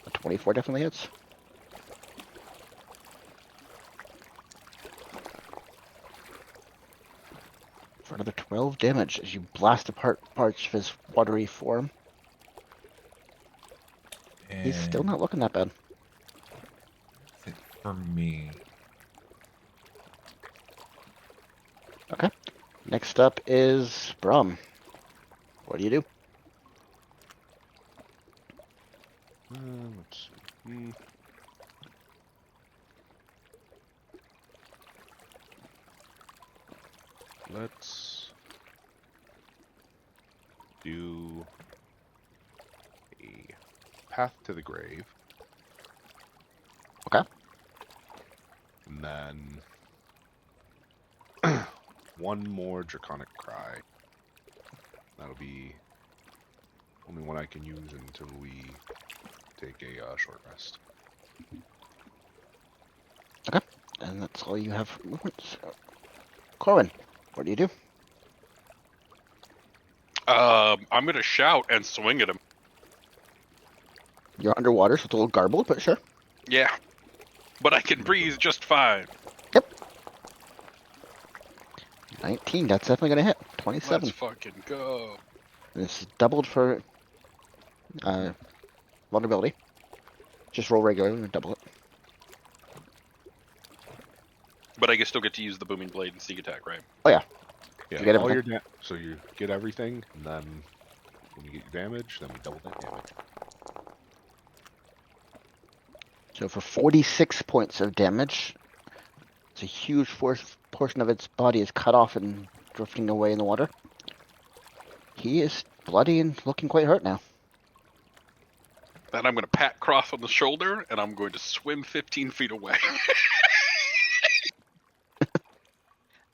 A 24 definitely hits. For another 12 damage as you blast apart parts of his watery form. And He's still not looking that bad. that's it for me. Okay. Next up is Brum. What do you do? Let's see. Let's do a path to the grave. Okay. And then one more draconic cry. That'll be only one I can use until we take a short rest. And that's all you have for movements. Corwin, what do you do? I'm gonna shout and swing at him. You're underwater, so it's a little garbled, but sure. Yeah, but I can breathe just fine. 19, that's definitely going to hit. 27. Let's fucking go. This is doubled for vulnerability. Just roll regularly and double it. But I still get to use the booming blade and sneak attack, right? Yeah, You get all everything? your so you get everything, and then when you get your damage, then we double that damage. So for 46 points of damage, it's a huge portion of its body is cut off and drifting away in the water. He is bloody and looking quite hurt now. Then I'm gonna pat Croft on the shoulder, and I'm going to swim 15 feet away.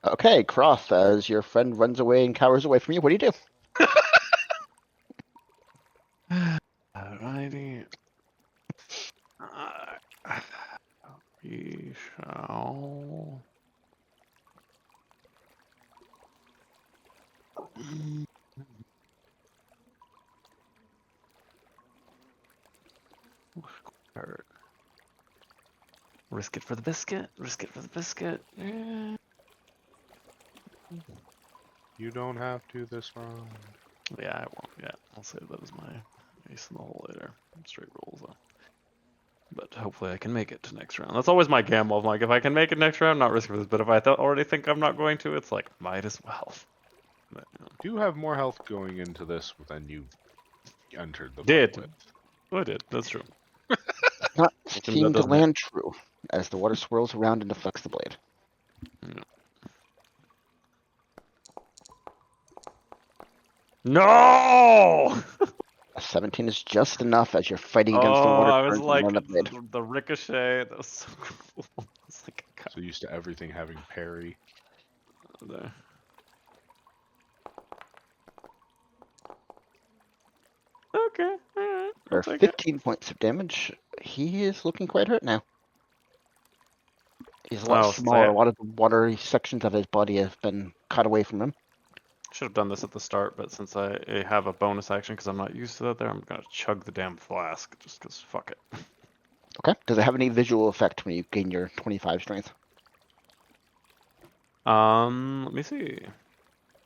Okay, Croft, as your friend runs away and cowers away from you, what do you do? Alrighty. We shall. Risk it for the biscuit. Risk it for the biscuit. Yeah. You don't have to this round. Yeah, I won't. Yeah, I'll save that as my ace in the hole later. Straight rolls though. But hopefully I can make it to next round. That's always my gamble. I'm like, if I can make it next round, not risk for this. But if I already think I'm not going to, it's like, might as well. But, You have more health going into this than you entered the Did. fight with. Oh, I did. That's true. Not Welcome to seem to doesn't it? land true, as the water swirls around and deflects the blade. No! A 17 is just enough as you're fighting against the Oh, water I was current and like, run the blade. the ricochet. That was so cool. It's like a So used to everything having parry. there. Okay, alright. For I'll take it. 15 points of damage, he is looking quite hurt now. He's a lot Oh, since smaller. A lot of the watery sections of his body have been cut away from him. Should have done this at the start, but since I have a bonus action because I'm not used to that there, I'm gonna chug the damn flask just because fuck it. Okay. Does it have any visual effect when you gain your 25 strength? Let me see.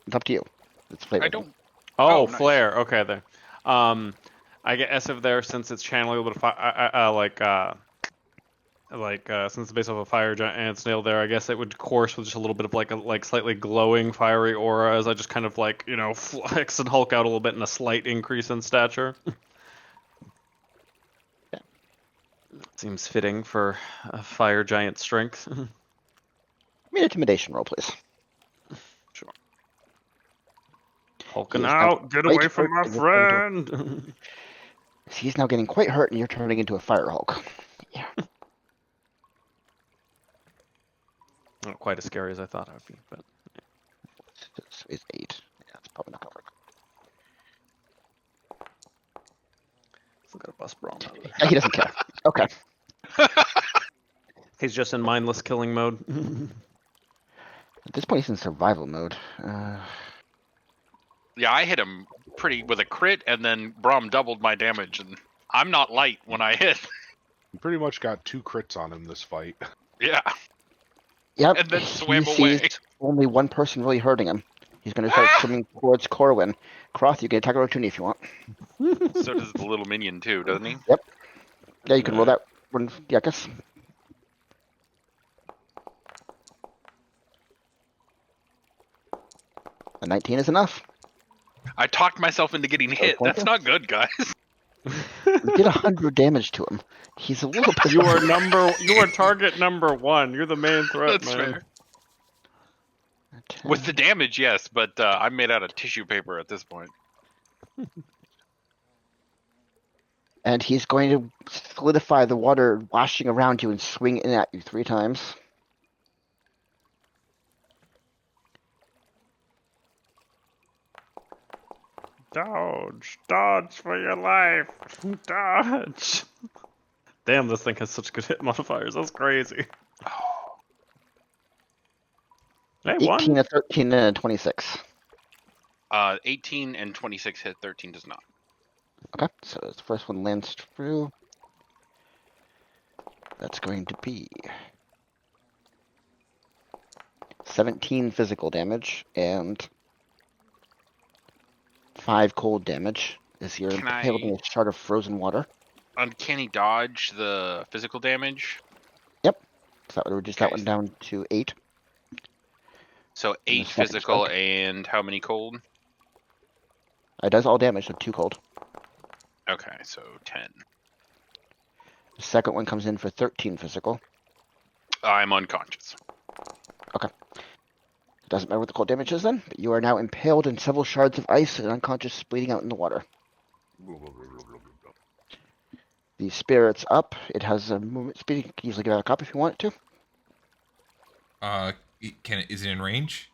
It's up to you. It's flavor. I don't. Oh, Oh, nice. flare. Okay, there. I guess if there since it's channeling a little bit of since it's based off a fire giant and snail there, I guess it would course with just a little bit of like slightly glowing fiery aura as I just kind of like flex and hulk out a little bit in a slight increase in stature. Seems fitting for a fire giant strength. Give me an intimidation roll, please. Sure. Hulking He is now out, get quite away from my hurt and you're turning friend. He's now getting quite hurt and you're turning into a fire hulk. Yeah. Not quite as scary as I thought I would be, but So he's 8. Yeah, that's probably not gonna work. still got a bust brawl out of there. Yeah, he doesn't care. Okay. He's just in mindless killing mode. At this point, he's in survival mode. Yeah, I hit him pretty with a crit, and then Brom doubled my damage, and I'm not light when I hit. You pretty much got 2 crits on him this fight. Yeah, Yep. and then swam he away. sees only one person really hurting him. He's going to start swimming towards Corwin. Croth, you get attack opportunity if you want. So does the little minion too, doesn't he? Yeah, you can roll that one, Yakus. A 19 is enough. I talked myself into getting hit. point That's you. not good, guys. You did 100 damage to him. He's a little pissed You off. are target number 1. You're the main threat, That's man. fair. With the 10. damage, yes, but I'm made out of tissue paper at this point. And he's going to solidify the water washing around you and swing in at you 3 times. Dodge for your life. Dodge. Damn, this thing has such good hit modifiers. That's crazy. Hey, 18, one. a 13, and a 26. 18 and 26 hit. 13 does not. Okay, so the first one lands through. That's going to be 17 physical damage and 5 cold damage as you're Can impaled in I- a shard of frozen water. Uncanny dodge the physical damage. So that would reduce that Okay. one down to 8. So the 8 second physical strike. and how many cold? It does all damage, so 2 cold. Okay, so 10. The second one comes in for 13 physical. I'm unconscious. It doesn't matter what the cold damage is then, but you are now impaled in several shards of ice and unconscious, bleeding out in the water. The spirit's up. It has a movement speed. You can easily get back up if you want it to. Is it in range?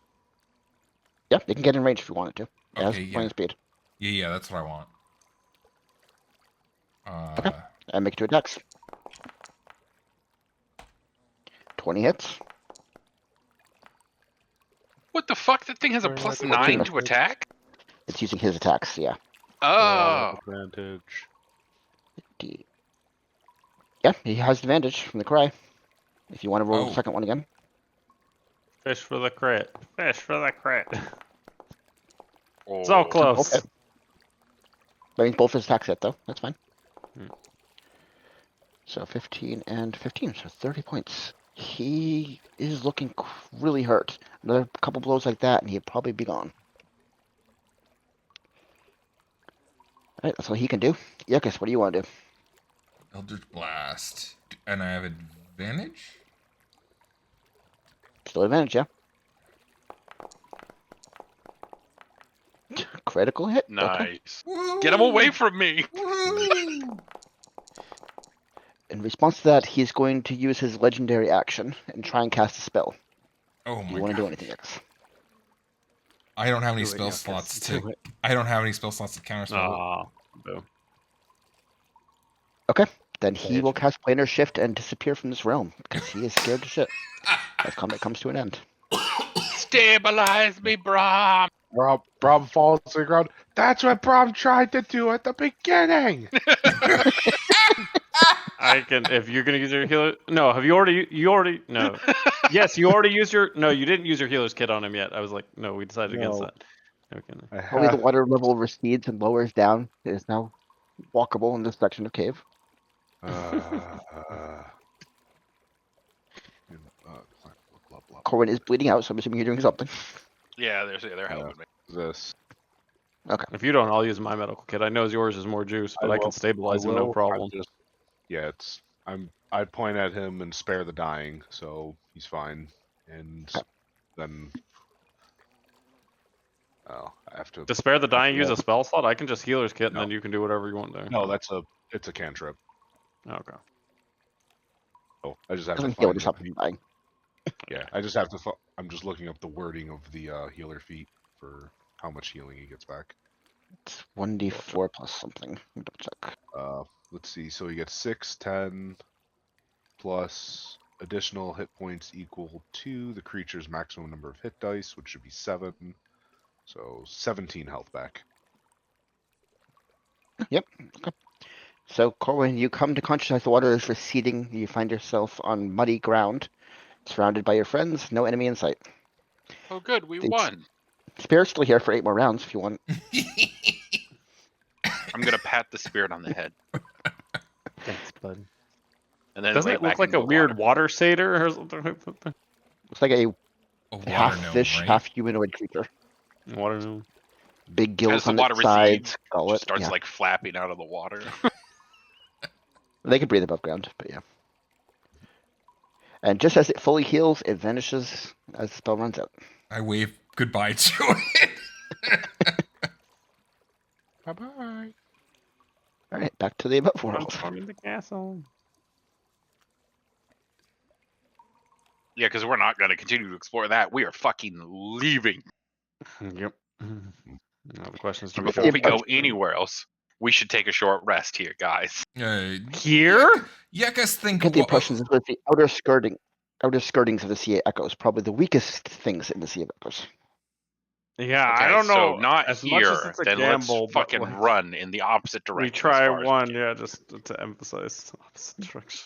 Yeah, you can get in range if you want it to. It has Okay, yeah. flying speed. Yeah, that's what I want. Okay. And make it to a dex. 20 hits. What the fuck? That thing has a Very plus nice. 9 much. to attack? It's using his attacks, yeah. Oh. Advantage. Yeah, he has advantage from the cry. If you want to roll Oh. the second one again. Fish for the crit. Fish for the crit. Oh. So close. Okay. That means both his attacks hit, though. That's fine. Hmm. So 15 and 15, so 30 points. He is looking really hurt. Another couple blows like that, and he'd probably be gone. Alright, that's what he can do. Yuckus, what do you want to do? Eldritch Blast. And I have advantage? Still advantage, yeah? Critical hit? Okay. Nice. Woo! Get him away from me. Woohoo! In response to that, he's going to use his legendary action and try and cast a spell. Oh Do my you want to do god. anything, Yuckus? I don't have any Do it, spell Yuckus. slots Do to it. I don't have any spell slots to counterspell it. Aw, boo. Then he will cast Planar Shift and disappear from this realm, because he is scared to shit as combat comes to an end. Stabilize me, Brom. Brom falls to the ground. That's what Brom tried to do at the beginning. I can, if you're gonna use your healer. No, have you already? No. Yes, you already used your. No, you didn't use your healer's kit on him yet. I was like, no, we decided against No. that. Okay. I Probably the have, water level recedes and lowers down. It is now walkable in this section of cave. blah, blah, Corwin is bleeding out, so I'm assuming you're doing something. Yeah, they're helping me. this. If you don't, I'll use my medical kit. I know yours is more juice, but I, can stabilize him no problem. I point at him and spare the dying, so he's fine. And then, I have to. To spare the dying, use roll. a spell slot. I can just healer's kit, and No. then you can do whatever you want there. No, it's a cantrip. Okay. Oh, I just have to Doesn't heal find yourself if you're dying. Yeah, I just have to. I'm just looking up the wording of the healer feat for how much healing he gets back. It's 1d4 plus something. Let me double check. Let's see. So he gets 6, 10, plus additional hit points equal to the creature's maximum number of hit dice, which should be 7. So 17 health back. So, Corwin, you come to consciousness. The water is receding. You find yourself on muddy ground, surrounded by your friends. No enemy in sight. Oh, good, we It's- won. Spirit's still here for 8 more rounds if you want. I'm gonna pat the spirit on the head, Thanks, bud. and then Doesn't lay it look back like into a the weird water. water satyr or something? Looks like a A water half gnome, fish, right? half humanoid creature. Water gnome. Big As gills the on water its sides. recedes, Gullet. just starts Yeah. like flapping out of the water. They can breathe above ground, but yeah. And just as it fully heals, it vanishes as the spell runs out. I wave goodbye to it. Bye-bye. All right, back to the above world. Transform into castle. Yeah, because we're not going to continue to explore that. We are fucking leaving. Yep. Now the question is, do And we before go we go first? anywhere else, we should take a short rest here, guys. Here? Yakas think Get the impressions that the outer skirtings of the Sea Echoes, probably the weakest things in the Sea of Echoes. Yeah, Okay, I don't so know. not As here. much as it's a Then gamble, let's but fucking like, run in the opposite direction. we as try far as we one, can. yeah, just to emphasize the opposite direction.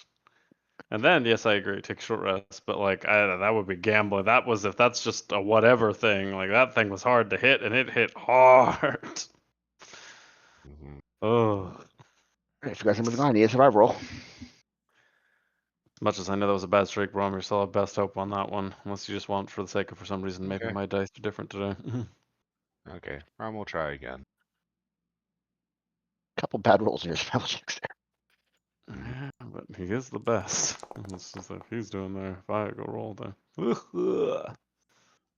And then, yes, I agree, take a short rest. But like, that would be gambling. That was if that's just a whatever thing. Like that thing was hard to hit, and it hit hard. Mhm. Oh. All right, if you guys are moving on, need a survival roll. As much as I know that was a bad streak, Brom, you still have best hope on that one. Unless you just want, for the sake of, for some reason, maybe Okay. my dice are different today. Okay, Ron will try again. Couple bad rolls in your spell checks there. Yeah, but he is the best. It's just like he's doing there. If I go roll there.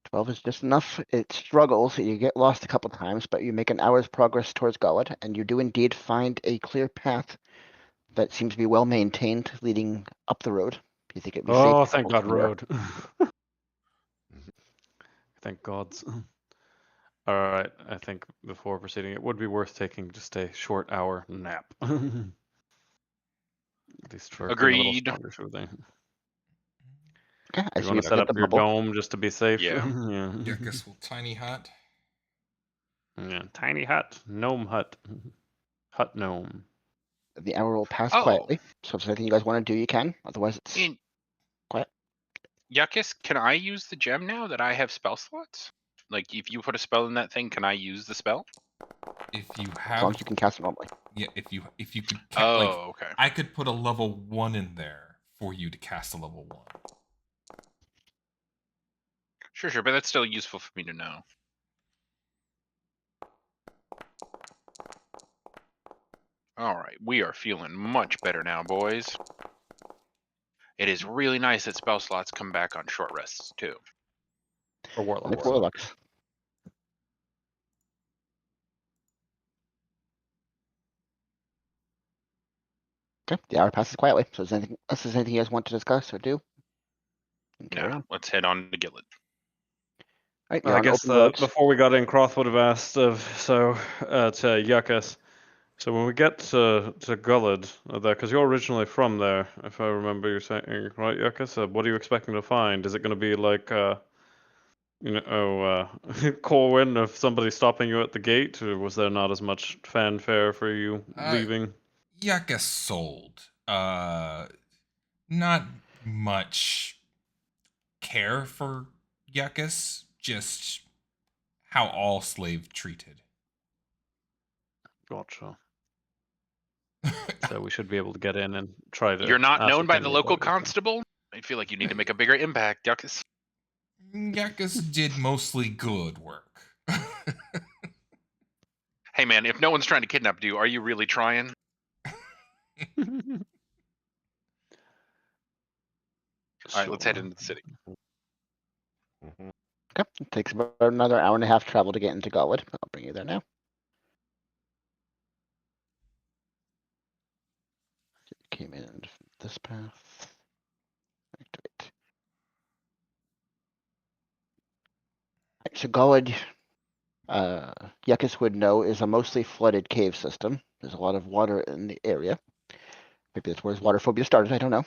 12 is just enough. It struggles. You get lost a couple times, but you make an hour's progress towards Gullid, and you do indeed find a clear path that seems to be well maintained, leading up the road. You think it'd be safe Oh, to thank travel God, from there. road. Thank gods. All right, I think before proceeding, it would be worth taking just a short hour nap. At least for getting a little Agreed. stronger, sort of thing. Okay, I You see want you to set get up the your bubble. dome just to be safe? Yeah. Yeah. Yakas will tiny hut. Yeah. Tiny hut, gnome hut, hut gnome. The hour will pass Oh. quietly. So if there's anything you guys want to do, you can. Otherwise, it's In quiet. Yuckus, can I use the gem now that I have spell slots? Like, if you put a spell in that thing, can I use the spell? If you As have, long as you can cast it normally. yeah, if you could, Oh, like, okay. I could put a level 1 in there for you to cast a level 1. Sure, but that's still useful for me to know. All right, we are feeling much better now, boys. It is really nice that spell slots come back on short rests, too. Or Only warlocks. for warlocks. Okay, the hour passes quietly. So is there anything, unless there's anything you guys want to discuss or do? you can carry Yeah, on. let's head on to Gullid. All right, you're I on guess open roads. before we got in, Croth would have asked to Yuckus. So when we get to Gullid, because you're originally from there, if I remember you saying right, Yuckus, what are you expecting to find? Is it going to be like Corwin of somebody stopping you at the gate, or was there not as much fanfare for you leaving? Yakas sold. Not much care for Yakas, just how all slave treated. Gotcha. So we should be able to get in and try to. You're not known by ascertain the more local about your thing. constable? I feel like you need to make a bigger impact, Yuckus. Yakas did mostly good work. Hey, man, if no one's trying to kidnap you, are you really trying? All right, let's head Sure. into the city. Mhm. Okay, it takes about another hour and a half travel to get into Gullid. I'll bring you there now. Came in this path. Activate. Right, so Gullid, Yuckus would know, is a mostly flooded cave system. There's a lot of water in the area. Maybe that's where his water phobia started. I don't know.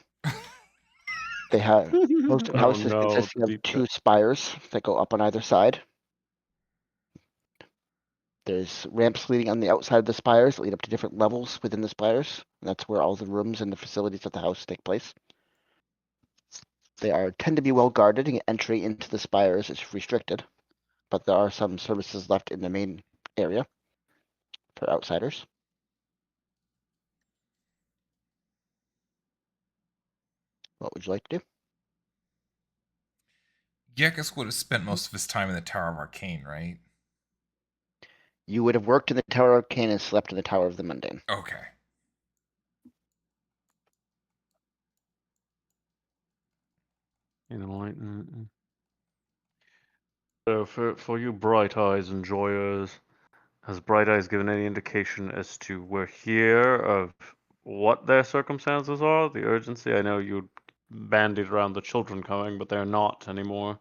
They have most Oh houses no, consisting of deep two spires that go up on either side. There's ramps leading on the outside of the spires that lead up to different levels within the spires. And that's where all the rooms and the facilities of the house take place. They tend to be well guarded, and entry into the spires is restricted, but there are some services left in the main area for outsiders. What would you like to do? Yakas would have spent most of his time in the Tower of Arcane, right? You would have worked in the Tower of Arcane and slept in the Tower of the Mundane. Okay. Enlighten. So for you Bright Eyes enjoyers, has Bright Eyes given any indication as to we're here of what their circumstances are, the urgency? I know you bandied around the children coming, but they're not anymore.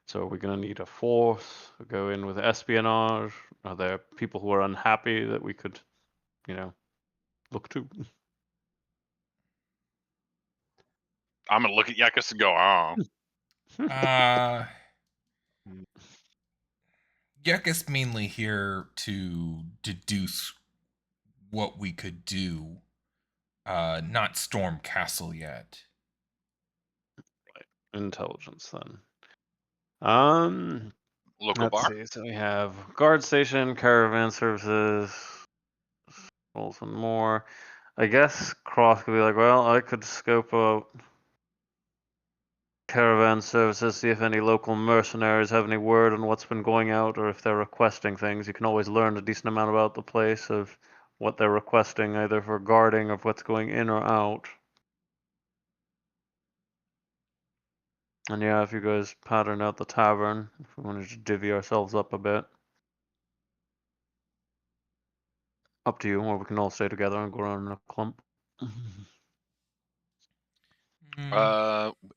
So are we gonna need a force? Go in with espionage? Are there people who are unhappy that we could, look to? I'm gonna look at Yakus and go, oh. Yuckus mainly here to deduce what we could do. Not storm castle yet. Intelligence then. Local Let's bar. see. So we have guard station, caravan services, and more. I guess Cross could be like, well, I could scope out caravan services, see if any local mercenaries have any word on what's been going out, or if they're requesting things. You can always learn a decent amount about the place of what they're requesting, either for guarding of what's going in or out. And yeah, if you guys pattern out the tavern, if we wanted to divvy ourselves up a bit. Up to you, or we can all stay together and go around in a clump.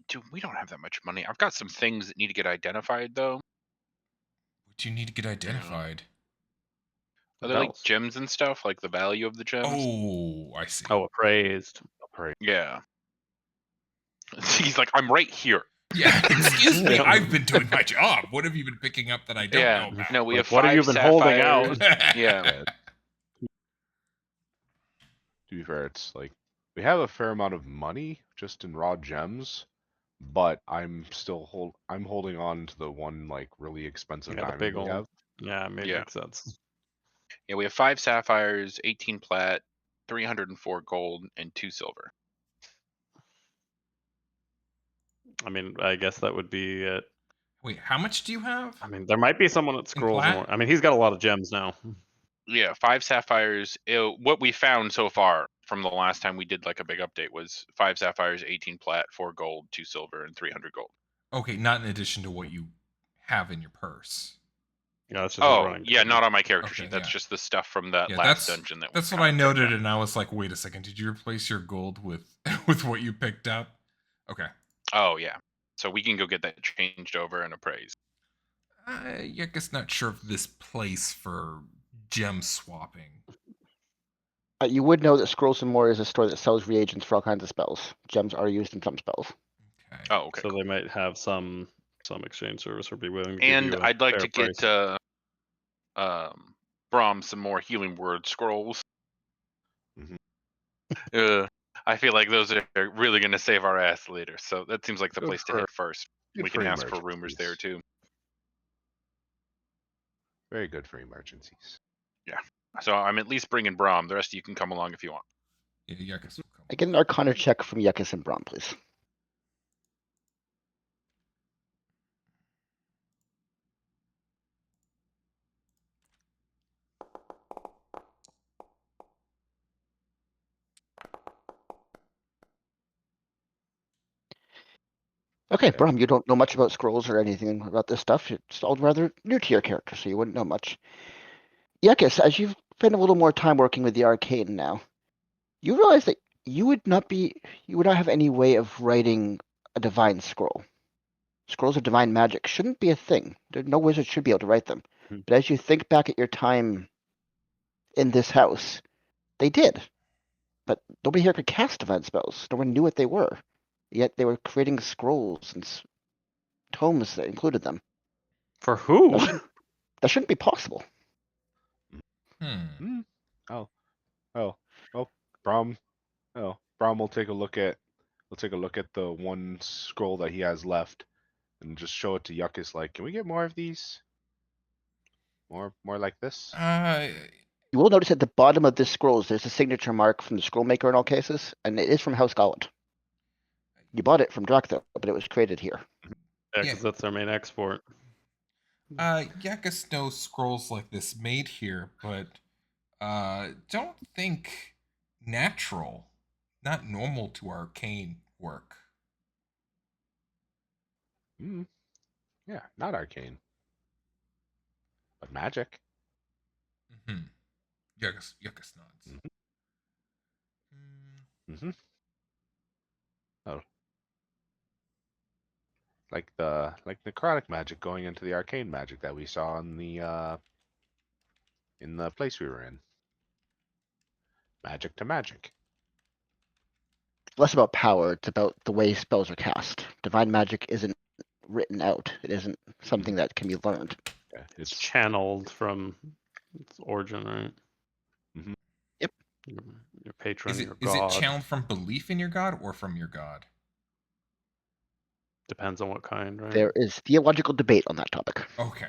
Dude, we don't have that much money. I've got some things that need to get identified though. What do you need to get identified? Are there like Bells. gems and stuff, like the value of the gems? Oh, I see. Oh, appraised. Yeah. He's like, I'm right here. Yeah, excuse me, Yeah. I've been doing my job. What have you been picking up that I don't know about? No, we Like, have what have 5 you been holding sapphires. out? Yeah. To be fair, it's like we have a fair amount of money just in raw gems, but I'm holding on to the one like really expensive Yeah, the diamond big we old. have. Yeah, it Yeah. makes sense. Yeah, we have 5 sapphires, 18 plat, 304 gold, and 2 silver. I mean, I guess that would be it. Wait, how much do you have? I mean, there might be someone that scrolls plat? more. I mean, he's got a lot of gems now. Yeah, 5 sapphires. What we found so far from the last time we did like a big update was 5 sapphires, 18 plat, 4 gold, 2 silver, and 300 gold. Okay, not in addition to what you have in your purse. Yeah, that's just a Oh, running yeah, total. not on my character Okay, sheet. That's yeah. just the stuff from that Yeah, last dungeon that that's we what I kinda checked noted, out. and I was like, wait a second, did you replace your gold with with what you picked up? Okay. Oh, yeah. So we can go get that changed over and appraised. I guess not sure of this place for gem swapping. You would know that Scrolls and More is a store that sells reagents for all kinds of spells. Gems are used in some spells. Okay. Oh, okay. So Cool. they might have some exchange service or be willing to give And you a I'd like fair to get price. Brom some more healing word scrolls. Mhm. I feel like those are really going to save our ass later. So that seems like the Good place to for- hit first. good We can for ask for rumors there emergencies. too. Very good for emergencies. So I'm at least bringing Brom. The rest of you can come along if you want. Yeah, I guess we'll come. I get an Arcana check from Yuckus and Braum, please. Okay, Okay. Braum, you don't know much about scrolls or anything about this stuff. It's all rather new to your character, so you wouldn't know much. Yuckus, as you've spent a little more time working with the arcane now, you realize that you would not have any way of writing a divine scroll. Scrolls of divine magic shouldn't be a thing. No wizard should be able to write them. Hmm. But as you think back at your time in this house, they did. But nobody here could cast divine spells. No one knew what they were. Yet they were creating scrolls and tomes that included them. For who? That shouldn't be possible. Hmm. Oh, Brom. Oh, Brom will take a look at. We'll take a look at the one scroll that he has left, and just show it to Yuckus. Like, can we get more of these? More like this? You will notice at the bottom of this scrolls, there's a signature mark from the scroll maker in all cases, and it is from House Gullid. You bought it from Drakthar, but it was created here. Yeah, Yeah. because that's their main export. Yakus knows scrolls like this made here, but don't think natural, not normal to arcane work. Mm, yeah, not arcane, but magic. Mm-hmm. Yakus nods. Mm-hmm. Mm-hmm. Oh, like necrotic magic going into the arcane magic that we saw in the place we were in. Magic to magic. It's less about power, it's about the way spells are cast. Divine magic isn't written out. It isn't something that can be learned. Yeah, It's it's channeled from its origin, right? Mhm. Yep. Your patron, Is it your is it god. channeled from belief in your god or from your god? Depends on what kind, right? There is theological debate on that topic. Okay.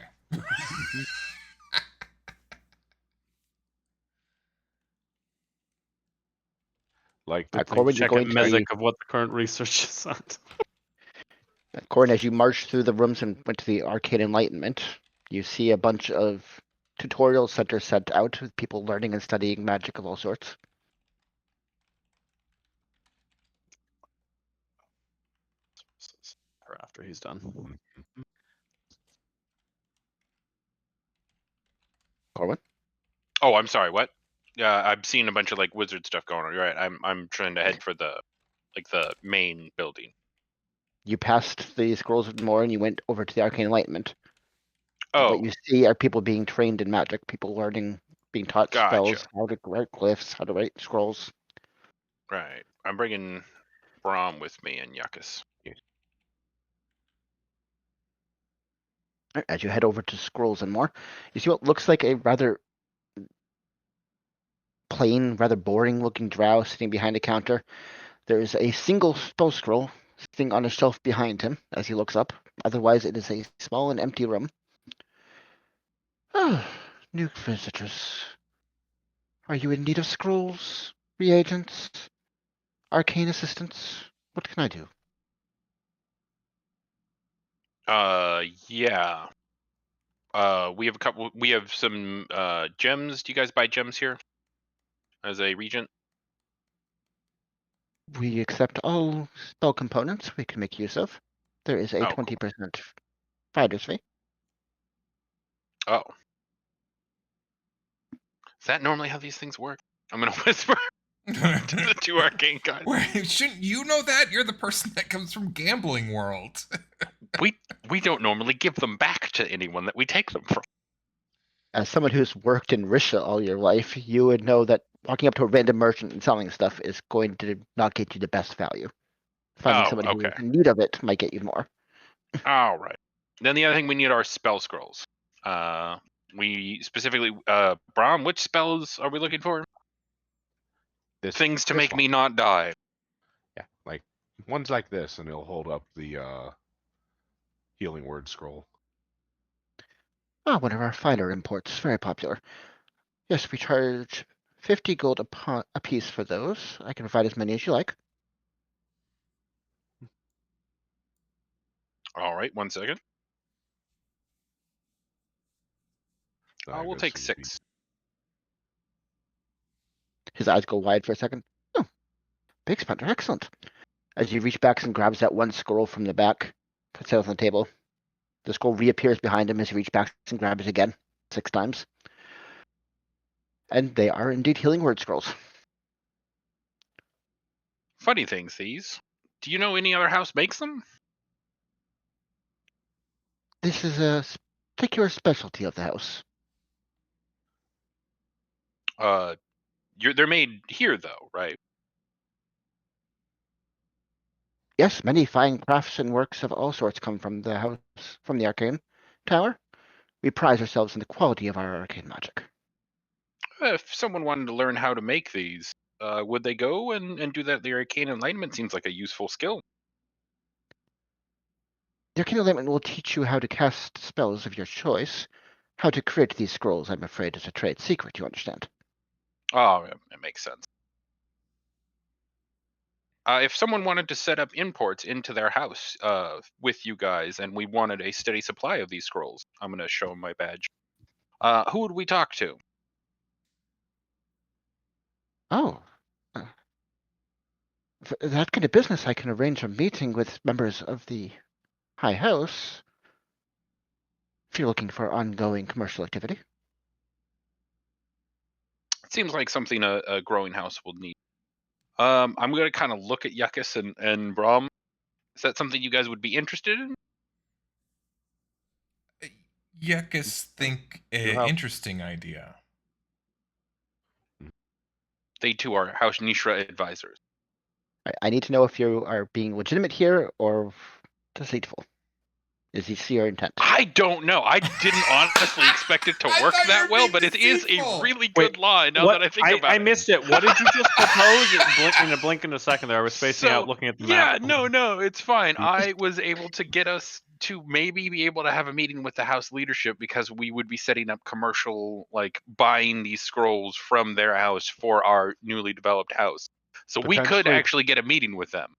like Good thing. Corwin, you're Check going at to Mesic of what the current research is on. Corwin, as you march through the rooms and went to the Arcade Enlightenment, you see a bunch of tutorials that are sent out with people learning and studying magic of all sorts. Or after he's done. Mhm. Corwin? Oh, I'm sorry. What? Yeah, I've seen a bunch of like wizard stuff going on. You're right. I'm trying to head for the main building. You passed the Scrolls of More and you went over to the Arcane Enlightenment. Oh, What you see are people being trained in magic, people learning, being taught gotcha. spells, how to write glyphs, how to write scrolls. Right. I'm bringing Brahm with me and Yakus. As you head over to Scrolls and More, you see what looks like a rather plain, rather boring looking drow sitting behind a counter. There is a single spell scroll sitting on a shelf behind him as he looks up. Otherwise, it is a small and empty room. Ah, new visitors. Are you in need of scrolls, reagents, arcane assistance? What can I do? Yeah. We have a couple. We have some gems. Do you guys buy gems here as a regent? We accept all spell components we can make use of. There is a Oh, cool. 20% fighter's fee. Oh, is that normally how these things work? I'm gonna whisper to the two arcane guys. Wait, shouldn't you know that? You're the person that comes from gambling world. We don't normally give them back to anyone that we take them from. As someone who's worked in Risha all your life, you would know that walking up to a random merchant and selling stuff is going to not get you the best value. Finding Oh, someone who okay. is in need of it might get you more. All right. Then the other thing we need are spell scrolls. We specifically, Brahm, which spells are we looking for? Things to this make one. me not die. Yeah, like ones like this, and he'll hold up the healing word scroll. One of our finer imports, very popular. Yes, we charge 50 gold a piece for those. I can provide as many as you like. All right, 1 second. I We'll guess take it would 6. His eyes go wide for a second. Oh, big spender, excellent. As he reaches back and grabs that one scroll from the back, puts it on the table. The scroll reappears behind him as he reaches back and grabs it again 6 times. And they are indeed healing word scrolls. Funny things, these. Do you know any other house makes them? This is a particular specialty of the house. They're made here though, right? Yes, many fine crafts and works of all sorts come from the house, from the arcane tower. We prize ourselves in the quality of our arcane magic. If someone wanted to learn how to make these, would they go and do that? The arcane enlightenment seems like a useful skill. The arcane enlightenment will teach you how to cast spells of your choice. How to create these scrolls, I'm afraid, is a trade secret, you understand. Oh, it makes sense. If someone wanted to set up imports into their house with you guys, and we wanted a steady supply of these scrolls, I'm going to show them my badge. Who would we talk to? Oh. For that kind of business, I can arrange a meeting with members of the High House if you're looking for ongoing commercial activity. It seems like something a growing house will need. I'm going to kind of look at Yuckus and Brahm. Is that something you guys would be interested in? Yuckus think interesting idea. They too are House Nishra advisors. I need to know if you are being legitimate here or deceitful. Is this your intent? I don't know. I didn't honestly expect it to I work thought you that were well, being but it is a deceitful. really good lie now that I think about it. I missed it. What did you just propose? In a blink in a second there. I was spacing out looking at the map. Yeah, no, it's fine. I was able to get us to maybe be able to have a meeting with the house leadership because we would be setting up commercial, like buying these scrolls from their house for our newly developed house. So we could Potentially- actually get a meeting with them.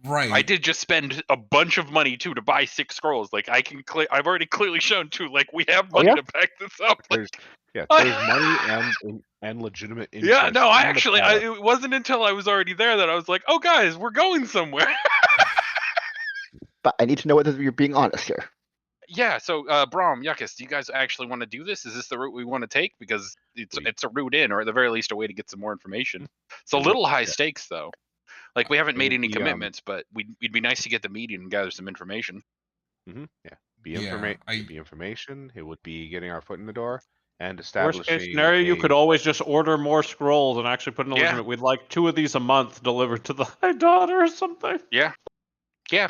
Right. I did just spend a bunch of money too to buy 6 scrolls. Like I've already clearly shown too. Like we have money to back this up. Like, There's money and legitimate interest. yeah, no, in the product. it wasn't until I was already there that I was like, oh guys, we're going somewhere. But I need to know whether you're being honest here. Yeah, so Brahm, Yuckus, do you guys actually want to do this? Is this the route we want to take? Because it's a route in, or at the very least a way to get some more information. It's a little high stakes though. Like we haven't made any commitments, but it'd be nice to get the meeting and gather some information. Yeah. Be Yeah, information. It would be getting our foot in the door and Worst establishing. case scenario, you could always just order more scrolls and actually put in a Yeah. legitimate. We'd like 2 of these a month delivered to the High Daughter or something. Yeah.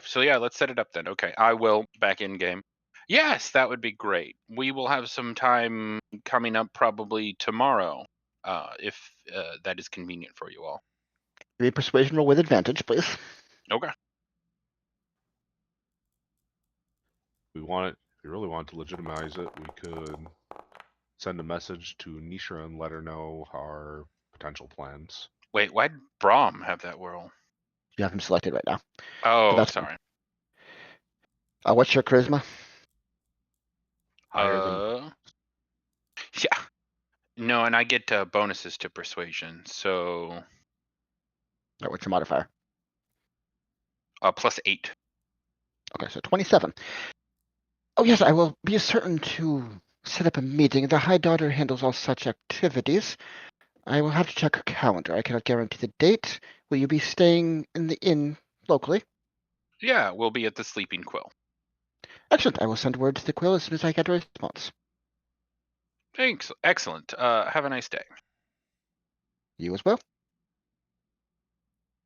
So let's set it up then. Okay, I will back in game. Yes, that would be great. We will have some time coming up probably tomorrow, if that is convenient for you all. Give me a persuasion roll with advantage, please. Okay. If we really want to legitimize it, we could send a message to Nisha and let her know our potential plans. Wait, why'd Brahm have that roll? You have him selected right now. Oh, that's sorry. What's your charisma? Higher than Yeah. No, and I get bonuses to persuasion, so Or what's your modifier? +8. Okay, so 27. Oh yes, I will be certain to set up a meeting. The High Daughter handles all such activities. I will have to check her calendar. I cannot guarantee the date. Will you be staying in the inn locally? Yeah, we'll be at the Sleeping Quill. Excellent. I will send word to the Quill as soon as I get a response. Thanks. Excellent. Have a nice day. You as well.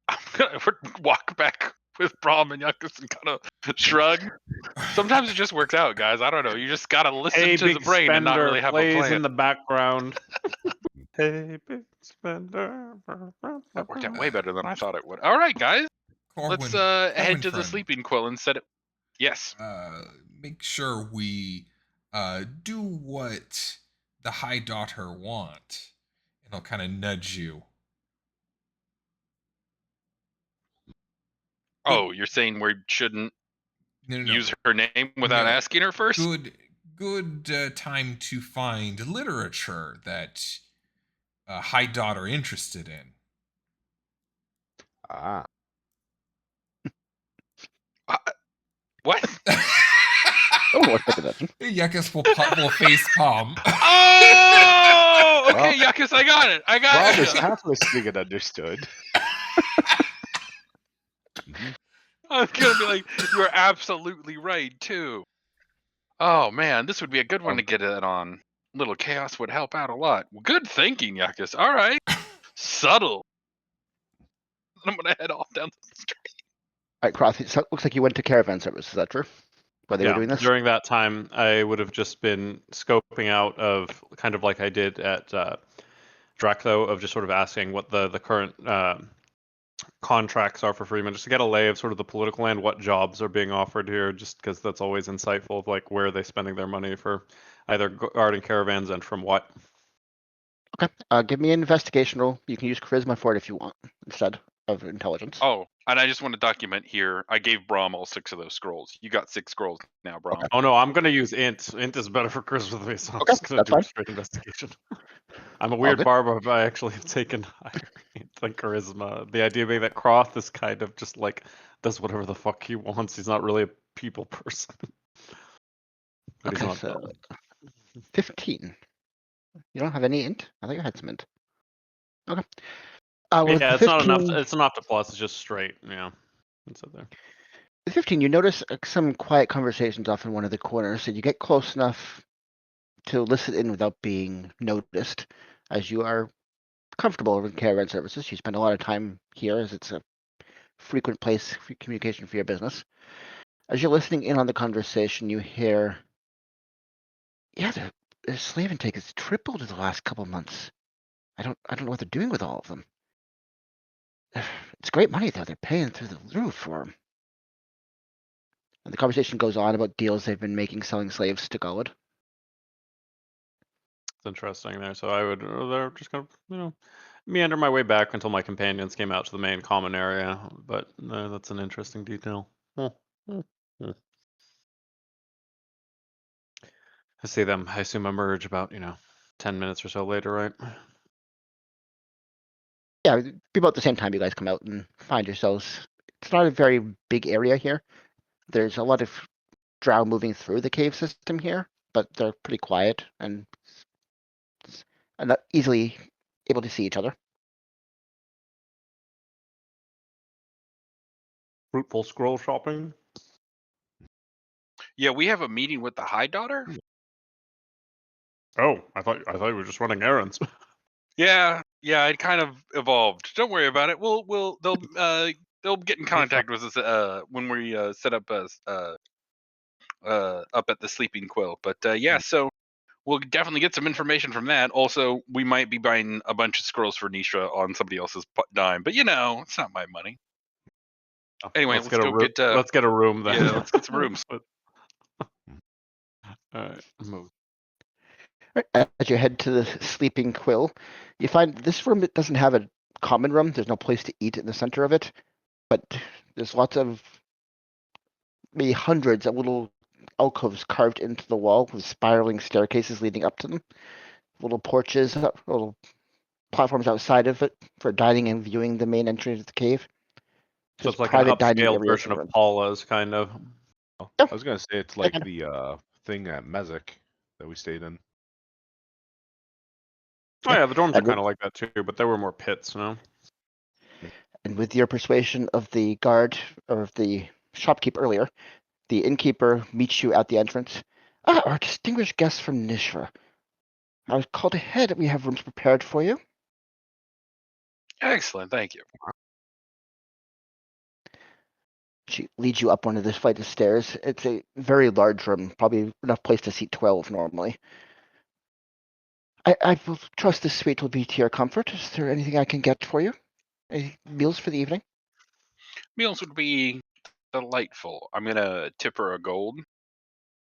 I'm gonna walk back with Brahm and Yuckus and kind of shrug. Sometimes it just works out, guys. I don't know. You just gotta listen Hey, to big the brain spender and not really have a plays plan. in the background. Hey, big spender. That worked out way better than I thought it would. All right, guys. Let's head to the friend. Sleeping Quill and set it. Yes. Make sure we do what the High Daughter want, and I'll kind of nudge you. Oh, you're saying we shouldn't No. use her name without No. asking her first? Good time to find literature that High Daughter interested in. What? Oh, what's the connection? Yuckus will face palm. Oh, okay, Well, Yuckus, I got it. Rob is half listening and understood. I'm gonna be like, you're absolutely right too. Oh man, this would be a good one to get it on. Little chaos would help out a lot. Good thinking, Yuckus. All right, subtle. I'm gonna head off down the street. All right, Cross. It looks like you went to caravan service. Is that true? While they were doing this? During that time, I would have just been scoping out of kind of like I did at Dractho, of just sort of asking what the current contracts are for Freeman, just to get a lay of sort of the political land, what jobs are being offered here, just because that's always insightful of like where are they spending their money for either guarding caravans and from what. Okay. Give me an investigation roll. You can use charisma for it if you want instead of intelligence. Oh, and I just want to document here. I gave Brahm all 6 of those scrolls. You got 6 scrolls now, Brahm. Oh no, I'm gonna use int. Int is better for Chris with me, so I'm Okay, just gonna that's do a fine. straight investigation. I'm a All weird good. barber, but I actually have taken higher int than charisma. The idea being that Croth is kind of just like does whatever the fuck he wants. He's not really a people person. But he's Okay, not so dumb. 15. You don't have any int? I thought you had some int. Okay. With Yeah, the it's not enough. 15, It's not to plus. It's just straight. Yeah, it's up there. with 15, you notice some quiet conversations off in one of the corners, and you get close enough to listen in without being noticed, as you are comfortable with caravan services. You spend a lot of time here, as it's a frequent place for communication for your business. As you're listening in on the conversation, you hear, "Yeah, the slave intake has tripled in the last couple months. I don't know what they're doing with all of them. It's great money though. They're paying through the roof for them." And the conversation goes on about deals they've been making selling slaves to Gullid. It's interesting there. So I would they're just kind of meander my way back until my companions came out to the main common area. But that's an interesting detail. I see them. I assume emerge about 10 minutes or so later, right? Yeah, it'd be about the same time you guys come out and find yourselves. It's not a very big area here. There's a lot of drow moving through the cave system here, but they're pretty quiet and not easily able to see each other. Fruitful scroll shopping. Yeah, we have a meeting with the High Daughter. Oh, I thought we were just running errands. Yeah, it kind of evolved. Don't worry about it. They'll get in contact with us when we set up us up at the Sleeping Quill. But yeah, so we'll definitely get some information from that. Also, we might be buying a bunch of scrolls for Nisha on somebody else's dime, but it's not my money. Anyway, let's go get. Let's get a room then. Yeah, let's get some rooms. All right, move. Right, as you head to the Sleeping Quill, you find this room doesn't have a common room. There's no place to eat in the center of it, but there's lots of, maybe hundreds of little alcoves carved into the wall with spiraling staircases leading up to them. Little porches, little platforms outside of it for dining and viewing the main entrance of the cave. So There's it's like an private dining upscale areas version in of the room. Paula's, kind of. I Yeah. was gonna say it's like the thing at Mezek that we stayed in. Oh yeah, the dorms are And kind of like that too, but there were more pits, And with your persuasion of the guard or of the shopkeep earlier, the innkeeper meets you at the entrance. "Ah, our distinguished guests from Nishra. I was called ahead. We have rooms prepared for you." Excellent, thank you. She leads you up one of this flight of stairs. It's a very large room, probably enough place to seat 12 normally. I will trust this suite will be to your comfort. Is there anything I can get for you? Any meals for the evening? Meals would be delightful. I'm gonna tip her a gold.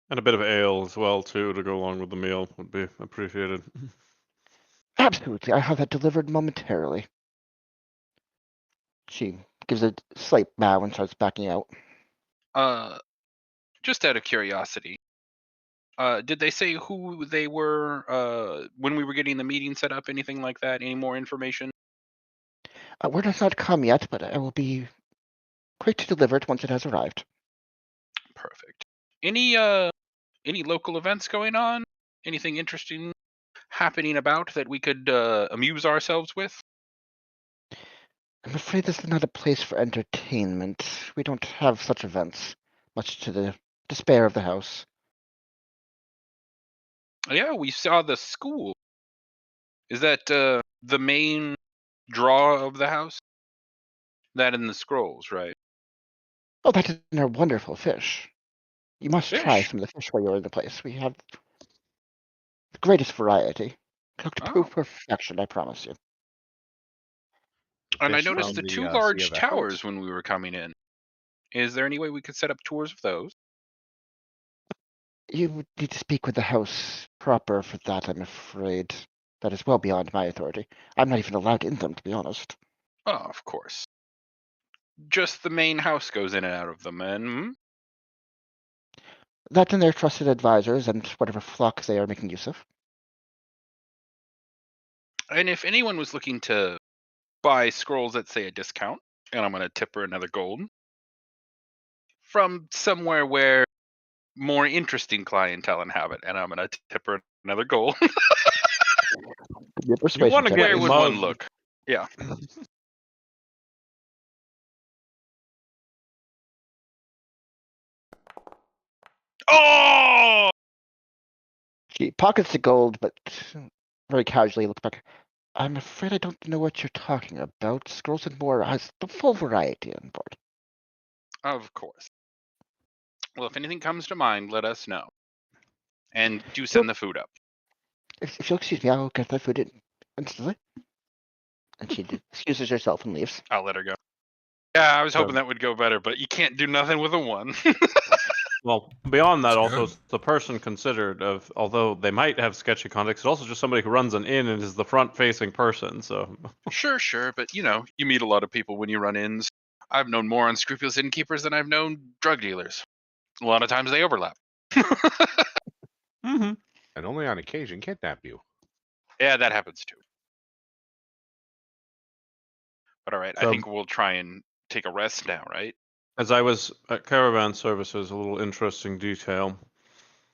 and a bit of ale as well too to go along with the meal would be appreciated. Absolutely. I have that delivered momentarily. She gives a slight bow and starts backing out. Just out of curiosity, did they say who they were when we were getting the meeting set up? Anything like that? Any more information? Word has not come yet, but I will be quick to deliver it once it has arrived. Perfect. Any local events going on? Anything interesting happening about that we could amuse ourselves with? I'm afraid this is not a place for entertainment. We don't have such events, much to the despair of the house. Yeah, we saw the school. Is that the main draw of the house? That in the scrolls, right? Oh, that is our wonderful fish. You must try Fish. some of the fish while you're in the place. We have the greatest variety. Cooked to Oh. perfection, I promise you. And I Fish noticed from the the, two Sea large of Echoes? towers when we were coming in. Is there any way we could set up tours of those? You would need to speak with the house proper for that, I'm afraid. That is well beyond my authority. I'm not even allowed in them, to be honest. Oh, of course. just the main house goes in and out of them, and That's in their trusted advisors and whatever flock they are making use of. if anyone was looking to buy scrolls at, say, a discount, and I'm going to tip her another gold, from somewhere where more interesting clientele inhabit, and I'm going to tip her another gold. Your You persuasion want to check, get Where please. would one mugged. look? Yeah. Oh! She pockets the gold, but very casually looks back. I'm afraid I don't know what you're talking about. Scrolls and More has the full variety on board. Of course. Well, if anything comes to mind, let us know. And do Sure. send the food up. If you'll excuse me, I'll get that food in instantly. And she excuses herself and leaves. I'll let her go. Yeah, I was hoping So- that would go better, but you can't do nothing with a 1. Well, beyond that, That's also good. it's the person considered of, although they might have sketchy context, it's also just somebody who runs an inn and is the front-facing person. So Sure, but you meet a lot of people when you run inns. I've known more unscrupulous innkeepers than I've known drug dealers. A lot of times they overlap. mm-hmm. And only on occasion kidnap you. Yeah, that happens too. But all right, I So- think we'll try and take a rest now, right? As I was at Caravan Services, a little interesting detail.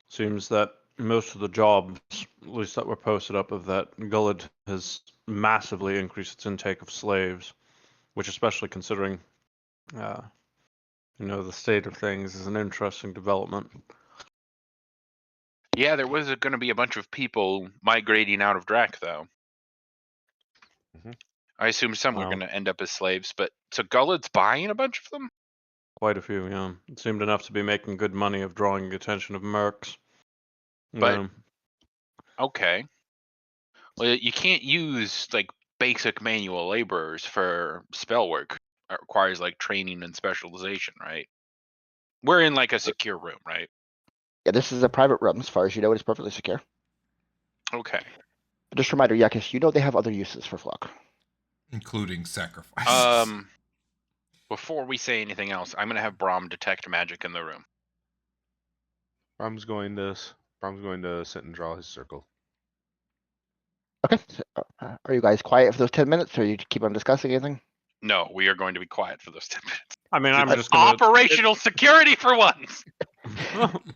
Seems that most of the jobs, at least that were posted up, of that Gullid has massively increased its intake of slaves, which, especially considering, the state of things, is an interesting development. Yeah, there was going to be a bunch of people migrating out of Drac, though. Mhm. I assume some were Wow. going to end up as slaves, but so Gullid's buying a bunch of them? Quite a few, yeah. It seemed enough to be making good money of drawing the attention of mercs. But- Yeah. Okay. Well, you can't use like basic manual laborers for spell work. It requires like training and specialization, right? We're in like a secure room, right? Yeah, this is a private room. As far as you know, it is perfectly secure. Okay. Just a reminder, Yakis, you know they have other uses for flock. Including sacrifices. Before we say anything else, I'm gonna have Brahm detect magic in the room. Brom's going to sit and draw his circle. Okay. So, are you guys quiet for those 10 minutes, or you keep on discussing anything? No, we are going to be quiet for those 10 minutes. I mean, I'm It's just gonna. operational security for once.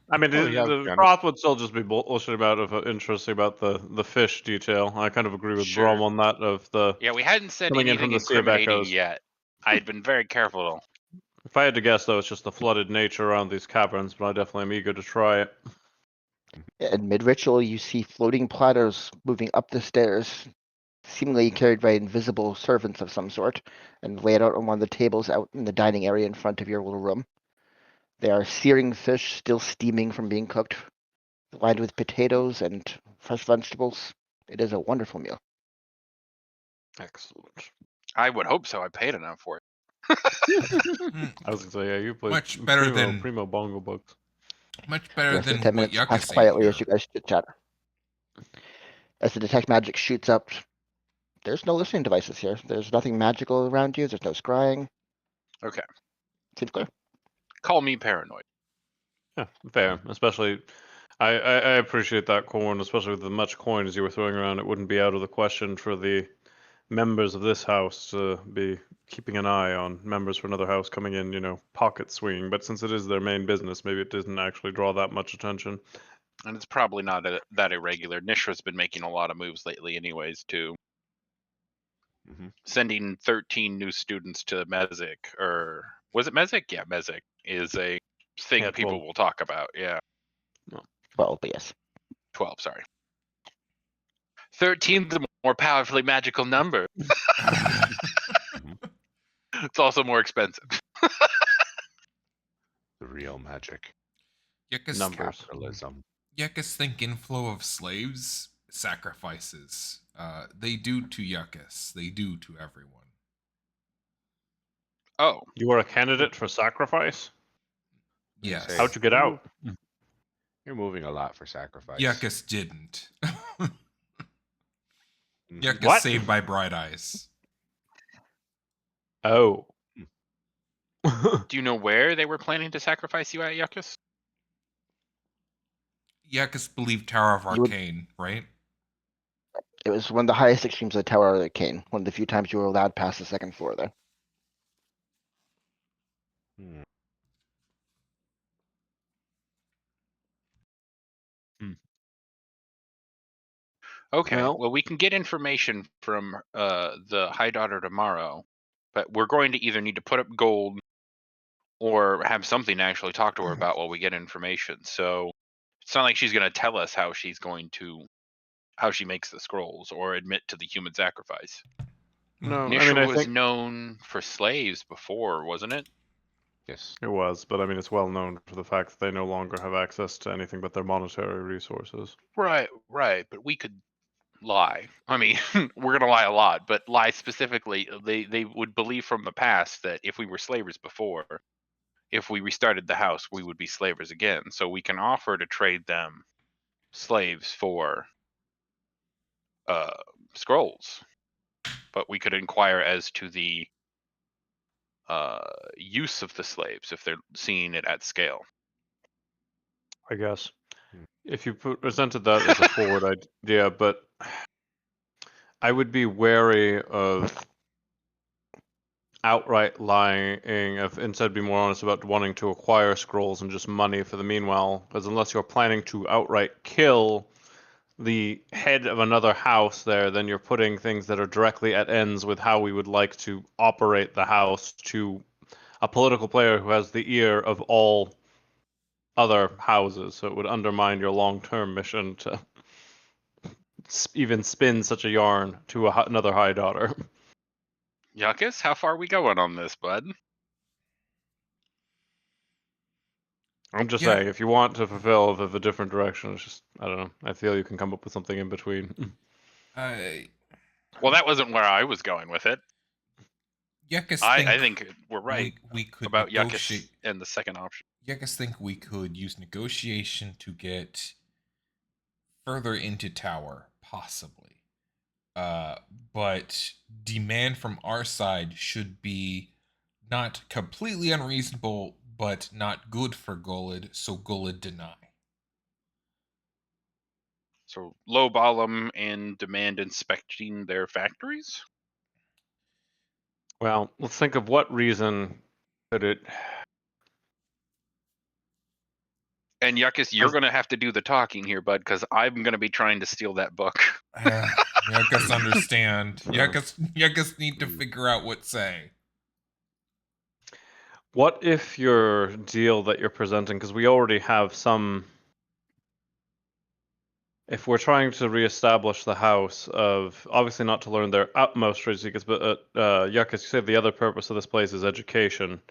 I mean, Oh, yeah, the yeah. Froth would still just be bullshit about interesting about the fish detail. I kind of agree with Sure. Brom on that of the. Yeah, we hadn't said Coming in anything from the Sea of incriminating Echoes. yet. I'd been very careful. If I had to guess, though, it's just the flooded nature around these caverns, but I definitely am eager to try it. In mid-ritual, you see floating platters moving up the stairs, seemingly carried by invisible servants of some sort, and laid out on one of the tables out in the dining area in front of your little room. They are searing fish, still steaming from being cooked, lined with potatoes and fresh vegetables. It is a wonderful meal. Excellent. I would hope so. I paid enough for it. Mm, I was gonna say, yeah, you play Much better than- primo bongo books. much The better rest of than the 10 what minutes pass Yucca say quietly here. as you guys chit-chat. As the detect magic shoots up, there's no listening devices here. There's nothing magical around you. There's no scrying. Okay. Seems clear. Call me paranoid. Yeah, fair. Especially, I appreciate that corn, especially with the much coin as you were throwing around. It wouldn't be out of the question for the members of this house to be keeping an eye on members for another house coming in, pocket swinging. But since it is their main business, maybe it doesn't actually draw that much attention. And it's probably not that irregular. Nishra's been making a lot of moves lately anyways, too. Mhm. Sending 13 new students to Mezek, or was it Mezek? Yeah, Mezek is a thing Yeah, people 12. will talk about. Yeah, Well, but yes. 12, sorry. 13's a more powerfully magical number. It's also more expensive. The real magic. Yucca's, Numbers. Capitalism. Yucca's think inflow of slaves, sacrifices. They do to Yuccas. They do to everyone. Oh, You were a candidate for sacrifice? Yes. Say, How'd you get out? You're moving a lot for sacrifice. Yuccas didn't. Mhm. Yuccas What? saved by bright eyes. Oh. Do you know where they were planning to sacrifice you at, Yuckus? Yakus believed Tower of You would- Arcane, right? It was one of the highest extremes of the Tower of Arcane. One of the few times you were allowed past the second floor there. Hmm. Okay, Well- well, we can get information from the High Daughter tomorrow, but we're going to either need to put up gold or have something to actually talk to her about while we get information. So it's not like she's going to tell us how she makes the scrolls or admit to the human sacrifice. No, I mean, Nisha I was think known for slaves before, wasn't it? Yes. it was, but I mean, it's well known for the fact that they no longer have access to anything but their monetary resources. Right, but we could lie. I mean, we're gonna lie a lot, but lie specifically. They would believe from the past that if we were slavers before, if we restarted the house, we would be slavers again. So we can offer to trade them slaves for scrolls, but we could inquire as to the use of the slaves if they're seeing it at scale. I guess. Hmm. If you presented that as a forward idea, but I would be wary of outright lying, if instead be more honest about wanting to acquire scrolls and just money for the meanwhile, because unless you're planning to outright kill the head of another house there, then you're putting things that are directly at ends with how we would like to operate the house to a political player who has the ear of all other houses, so it would undermine your long-term mission to even spin such a yarn to another High Daughter. Yuckus, how far are we going on this, bud? I'm just Yeah. saying, if you want to fulfill the different directions, just I don't know. I feel you can come up with something in between. Well, that wasn't where I was going with it. Yakus I think we're right we could about negotiate. Yuckus and the second option. Yakus think we could use negotiation to get further into tower, possibly. But demand from our side should be not completely unreasonable, but not good for Gullid, so Gullid deny. So lowball them and demand inspecting their factories. Well, let's think of what reason could it. And Yuckus, you're going to have to do the talking here, bud, because I'm going to be trying to steal that book. Yakus understand. Yeah. Yakus need to figure out what say. What if your deal that you're presenting, because we already have some. If we're trying to reestablish the house of, obviously not to learn their utmost trade secrets, but Yuckus, you said the other purpose of this place is education.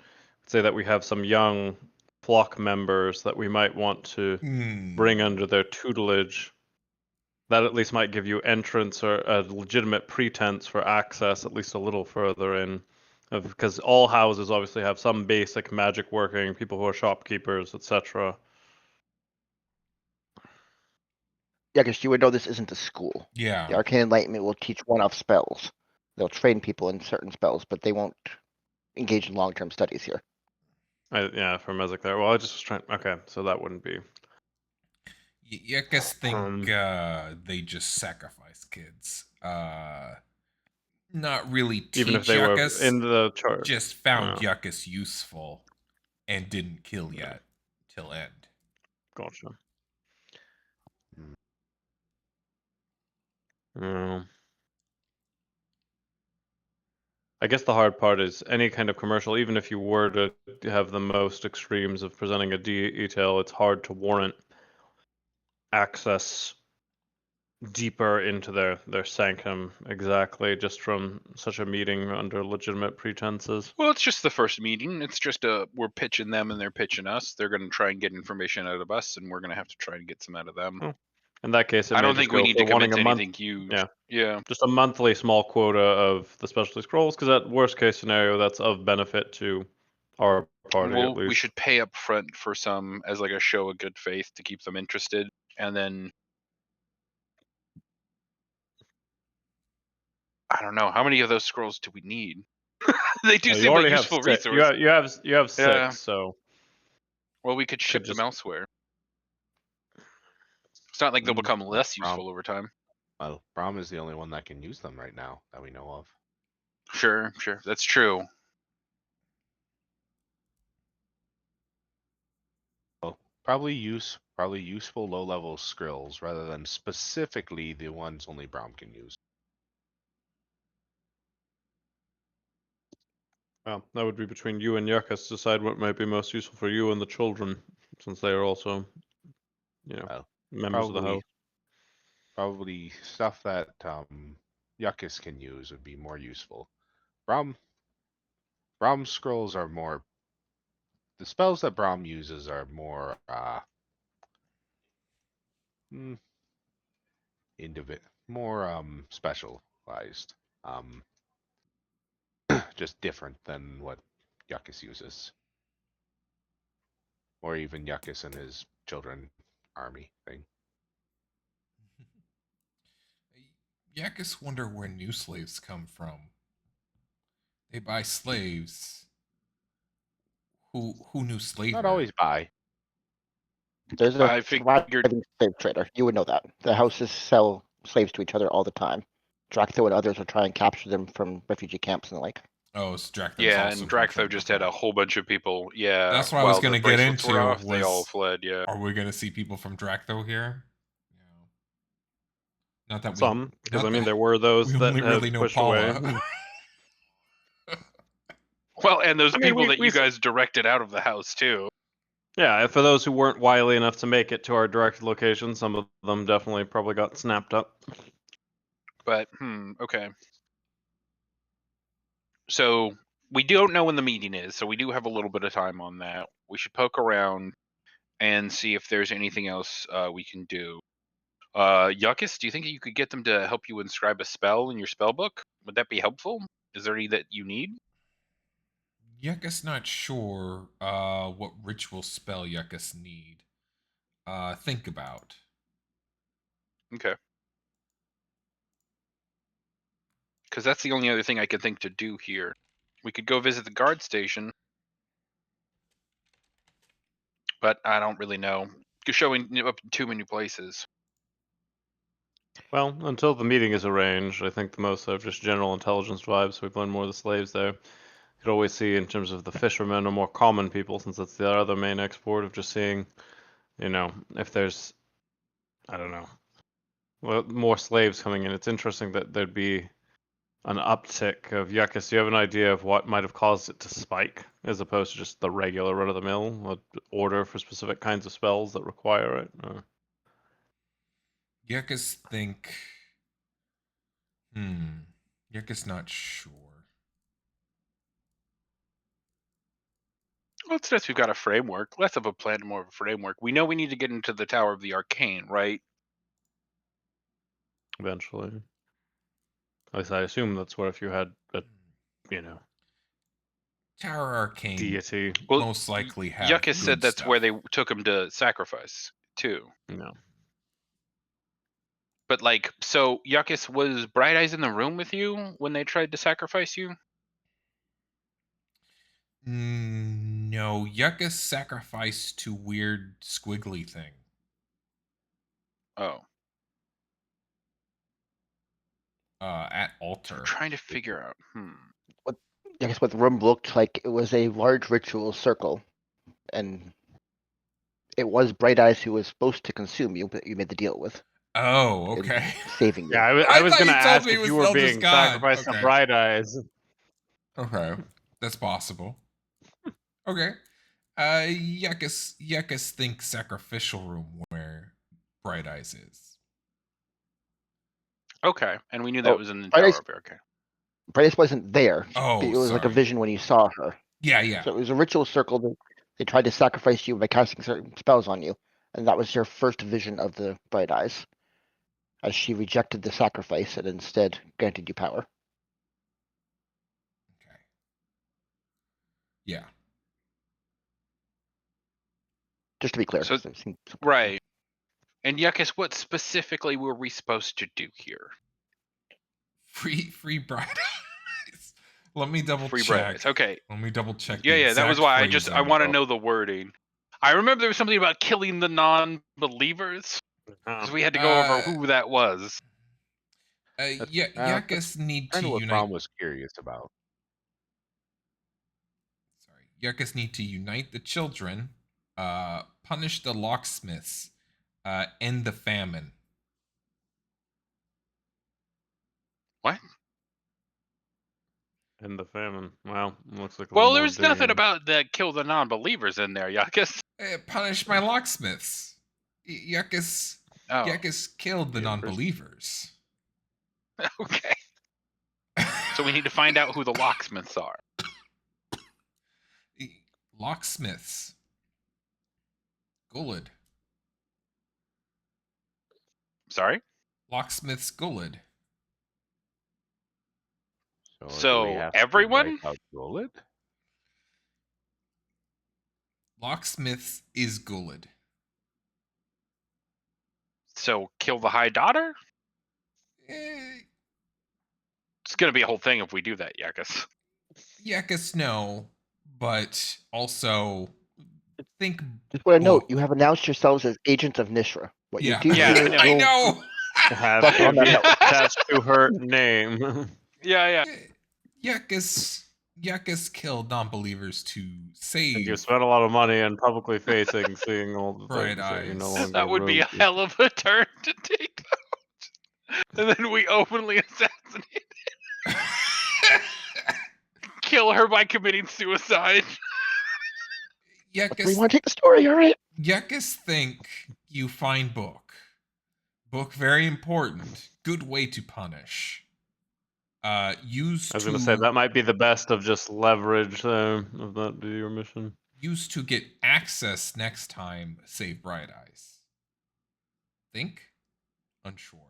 Say that we have some young flock members that we might want to bring under their tutelage. That at least might give you entrance or a legitimate pretense for access, at least a little further in. Because all houses obviously have some basic magic working, people who are shopkeepers, etc. Yeah, because you would know this isn't a school. Yeah. The Arcane Enlightenment will teach one-off spells. They'll train people in certain spells, but they won't engage in long-term studies here. Yeah, for Mezek there. Well, I just was trying. Okay, so that wouldn't be. Yakus think they just sacrifice kids. Not really teach Even if they were Yakus, in the chart. just found Yakus useful and didn't kill yet till end. Gotcha. Hmm. I guess the hard part is any kind of commercial, even if you were to have the most extremes of presenting a detail, it's hard to warrant access deeper into their sanctum exactly just from such a meeting under legitimate pretenses. Well, it's just the first meeting. It's just we're pitching them and they're pitching us. They're going to try and get information out of us, and we're going to have to try and get some out of them. Oh, in that case, it I may don't just think we go need for to commit wanting to a month. anything huge. Yeah. Yeah. Just a monthly small quota of the specialty scrolls, because at worst case scenario, that's of benefit to our party Well, at least. we should pay up front for some as like a show of good faith to keep them interested, and then I don't know how many of those scrolls do we need. They do Well, you seem like already have useful six. resources. You have Yeah. 6, so Well, we could ship could them just elsewhere. It's not like they'll become Well, less useful over time. Well, Braum is the only one that can use them right now that we know of. Sure, that's true. Well, probably useful low-level skrills rather than specifically the ones only Braum can use. well, that would be between you and Yakas to decide what might be most useful for you and the children, since they are also, Well, members of the house. probably stuff that Yuckus can use would be more useful. Braum scrolls are more. The spells that Braum uses are more more specialized. Just different than what Yuckus uses. Or even Yuckus and his children army thing. Yakis wonder where new slaves come from. They buy slaves. Who knew slavery? Not always buy. There's a I figured. thriving slave trader. You would know that. The houses sell slaves to each other all the time. Drakthor and others will try and capture them from refugee camps and the like. Oh, so Draktho's Yeah, also and captured. Drakthor just had a whole bunch of people. Yeah, That's what I was while the gonna get bracelets were into, off, they all was- fled. Yeah. Are we gonna see people from Draktho here? Not that we. Some, because not I mean, that- there were those we that only had really know pushed away. Paula. Well, and those I mean, people that we you guys directed out of the house too. Yeah, for those who weren't wily enough to make it to our direct location, some of them definitely probably got snapped up. But okay. So we don't know when the meeting is, so we do have a little bit of time on that. We should poke around and see if there's anything else we can do. Yuckus, do you think you could get them to help you inscribe a spell in your spell book? Would that be helpful? Is there any that you need? Yuckus not sure what ritual spell Yuckus need. Think about. Okay. Because that's the only other thing I could think to do here. We could go visit the guard station, but I don't really know. Showing up too many places. Well, until the meeting is arranged, I think the most of just general intelligence vibes. We've learned more of the slaves there. You could always see in terms of the fishermen or more common people, since that's the other main export of just seeing, if there's, I don't know, well, more slaves coming in. It's interesting that there'd be an uptick of Yuckus. Do you have an idea of what might have caused it to spike, as opposed to just the regular run-of-the-mill order for specific kinds of spells that require it? Yuckus think. Yuckus not sure. Well, it's nice we've got a framework. Less of a plan, more of a framework. We know we need to get into the Tower of the Arcane, right? Eventually. At least I assume that's what if you had a, Tower Arcane deity. Well, most likely have Yuckus good said that's stuff. where they took him to sacrifice, too. No. But, so Yuckus, was Bright Eyes in the room with you when they tried to sacrifice you? No, Yuckus sacrificed to weird squiggly thing. Oh. At altar. I'm trying to figure out. I guess what the room looked like, it was a large ritual circle, and it was Bright Eyes who was supposed to consume you, but you made the deal with, Oh, in okay. saving you. Yeah, I was thought going to you told ask me it if was you were Eldest being God. sacrificed to Okay. Bright Eyes. Okay, that's possible. Okay, Yuckus thinks sacrificial room where Bright Eyes is. Okay, and we knew that Oh, was in the Bright Tower Eyes- of the Arcane. Bright Eyes wasn't there. Oh, It was like a sorry. vision when you saw her. Yeah. So it was a ritual circle that they tried to sacrifice you by casting certain spells on you, and that was your first vision of the Bright Eyes, as she rejected the sacrifice and instead granted you power. Okay. Yeah. Just to be clear. So- Right. And Yuckus, what specifically were we supposed to do here? Free Bright Eyes. Let me double Free Bright check. Eyes. Okay. Let me double check. Yeah, that was why I phrasing. want to know the wording. I remember there was something about killing the non-believers because we had to go over who that was. Yakas need to Kind of what unite. Brom was curious about. Sorry, Yakas need to unite the children, punish the locksmiths, end the famine. What? And the famine. Wow, looks like a Well, little more there's nothing digging. about the kill the non-believers in there, Yakas. Punish my locksmiths. Yakas killed the Yeah, non-believers. Okay. So we need to find out who the locksmiths are. Locksmiths. Gullid. Sorry? Locksmiths Gullid. So, do we So have to everyone? wipe out Gullid? Locksmiths is Gullid. So kill the High Daughter? Eh, It's going to be a whole thing if we do that, Yakas. Yakas no, but also think. Just want to note, book. you have announced yourselves as agents of Nishra. What Yeah, you do Yeah, here I will know. Have buckle to on that be belt. attached to her name. Yeah. Yakas killed non-believers to save. And you spent a lot of money and publicly facing, seeing all the Bright things that you no eyes. longer That would be a rogue. hell of a turn to take out. And then we openly assassinate. Kill her by committing suicide. We Yakas want to take the story, all right? Yakas think you find book. Book very important. Good way to punish. Used I was to going to say that might be the best of just leverage of that be your mission. used to get access next time. Save Bright Eyes. Think? Unsure.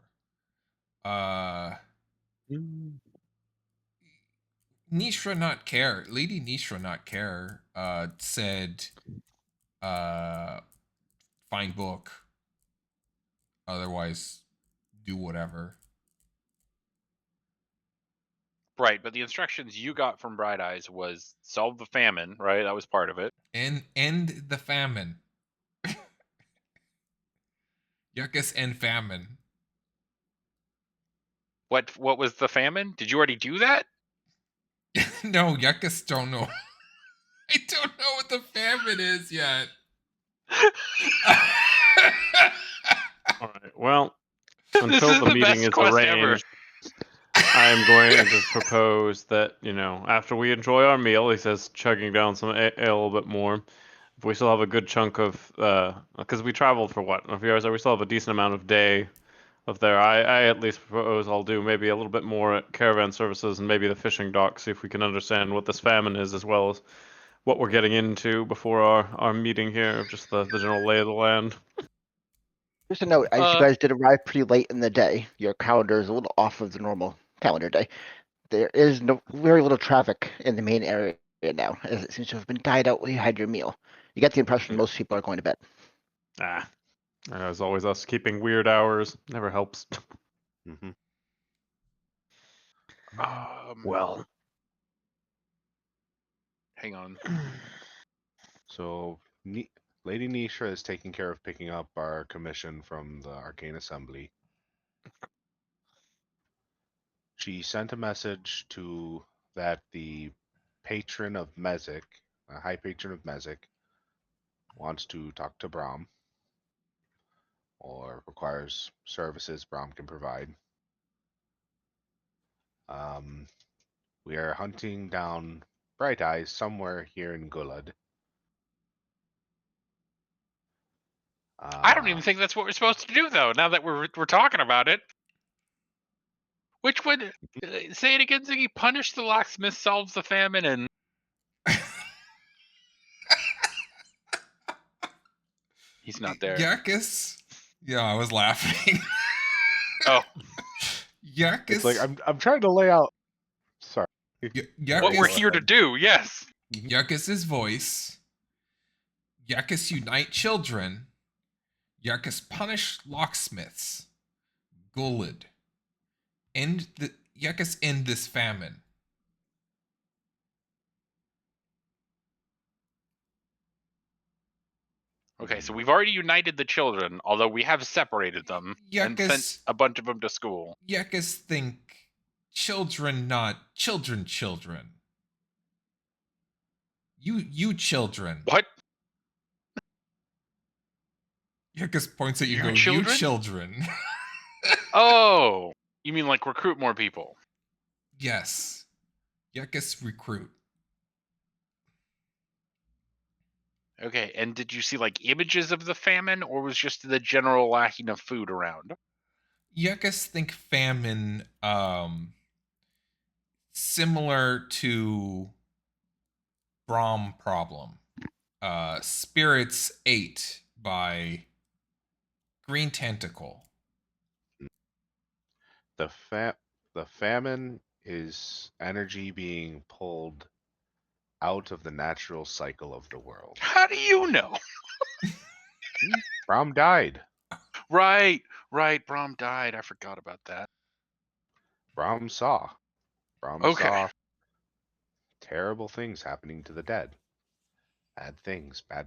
Nishra not care. Lady Nishra not care. Said, find book. Otherwise, do whatever. Right, but the instructions you got from Bright Eyes was solve the famine, right? That was part of it. And end the famine. Yakas end famine. What was the famine? Did you already do that? No, Yakas don't know. I don't know what the famine is yet. All right. Well, This until is the the meeting best is quest ever. arranged, I am going to propose that, after we enjoy our meal, he says, chugging down some ale a little bit more. If we still have a good chunk of, because we traveled for what, a few hours, we still have a decent amount of day of there. I at least propose I'll do maybe a little bit more at caravan services and maybe the fishing dock, see if we can understand what this famine is as well as what we're getting into before our meeting here, just the general lay of the land. Just a note, as you guys did arrive pretty late in the day, your calendar is a little off of the normal calendar day. There is very little traffic in the main area now, as it seems to have been died out when you had your meal. You get the impression most people are going to bed. As always, us keeping weird hours never helps. Mm-hmm. Well, hang on. So, Lady Nisha is taking care of picking up our commission from the Arcane Assembly. She sent a message to that the patron of Mezek, a high patron of Mezek, wants to talk to Brahm or requires services Brahm can provide. We are hunting down Bright Eyes somewhere here in Gullid. I don't even think that's what we're supposed to do, though. Now that we're talking about it, which would say it again, Ziggy? Punish the locksmith, solves the famine, and he's not there. Yakas. Yeah, I was laughing. Oh, Yakas. It's like I'm trying to lay out. Sorry. Yakas. what we're here to do, yes. Yakas's voice. Yakas unite children. Yakas punish locksmiths. Gullid. Yakas end this famine. Okay, so we've already united the children, although we have separated them and sent Yuckus, a bunch of them to school. Yuckus think children, not children. You children. What? Yuckus points at you and You goes, you children? children. Oh, you mean like recruit more people? Yes. Yuckus recruit. Okay, and did you see like images of the famine, or was just the general lacking of food around? Yuckus think famine similar to Brahm problem. Spirits ate by green tentacle. The famine is energy being pulled out of the natural cycle of the world. How do you know? Brom died. Right. Brom died. I forgot about that. Brom saw. Okay. Saw terrible things happening to the dead. Bad things. Bad.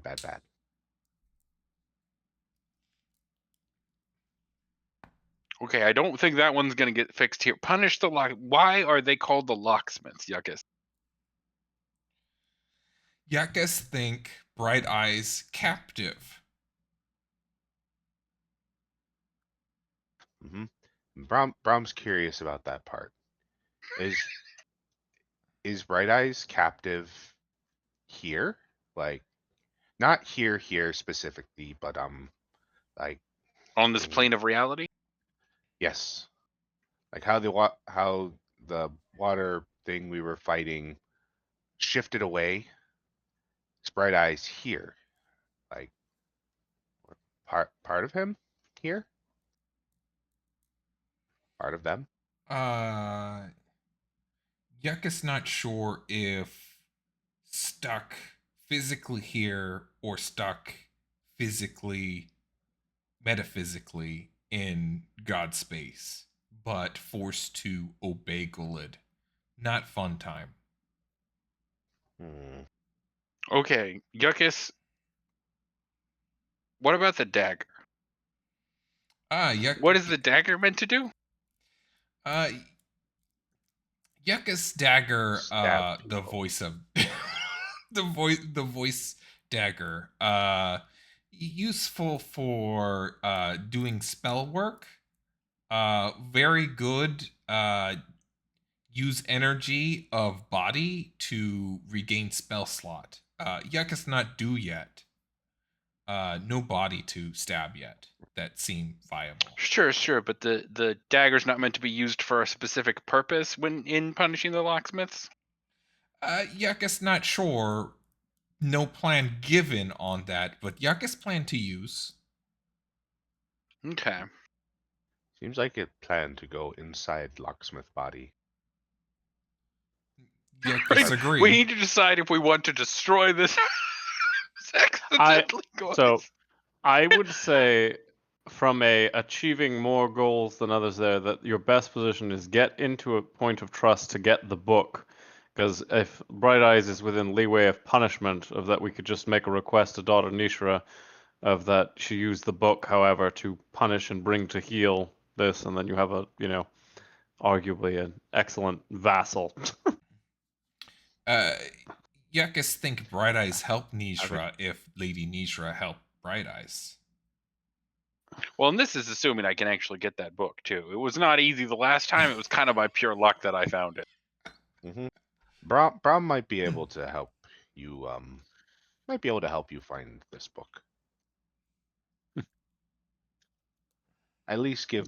Okay, I don't think that one's gonna get fixed here. Punish the lock. Why are they called the locksmiths, Yuckus? Yuckus think Bright Eyes captive. Brom's curious about that part. Is Bright Eyes captive here? Like, not here specifically, but like On this plane of reality? yes, like how the water thing we were fighting shifted away. Is Bright Eyes here? Like part of him here? Part of them? Yuckus not sure if stuck physically here or stuck physically, metaphysically in God space, but forced to obey Gullid. Not fun time. Okay, Yuckus. What about the dagger? What is the dagger meant to do? Yuckus dagger, Stab the people. voice of the voice dagger, useful for doing spell work. Very good. Use energy of body to regain spell slot. Yuckus not do yet. No body to stab yet that seem viable. Sure, but the dagger's not meant to be used for a specific purpose when in punishing the locksmiths? Yuckus not sure. No plan given on that, but Yuckus plan to use. Okay. Seems like it planned to go inside Locksmith body. Yuckus agree. We need to decide if we want to destroy this accidentally. So I would say from achieving more goals than others there, that your best position is get into a point of trust to get the book. Because if Bright Eyes is within leeway of punishment, of that we could just make a request to daughter Nishra of that she use the book, however, to punish and bring to heel this, and then you have arguably an excellent vassal. Yuckus think Bright Eyes help Nishra if Lady Nishra help Bright Eyes. Well, and this is assuming I can actually get that book too. It was not easy the last time. It was kind of by pure luck that I found it. Brom might be able to help you. Might be able to help you find this book. At least give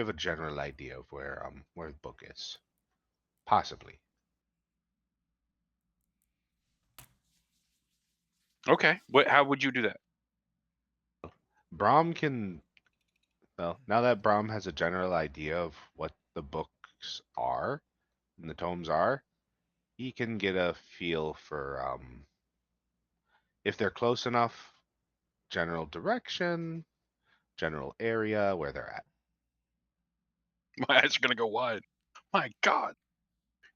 a general idea of where the book is. Possibly. Okay. How would you do that? Brom can. Well, now that Brom has a general idea of what the books are and the tomes are, he can get a feel for if they're close enough, general direction, general area where they're at. My eyes are gonna go wide. My God,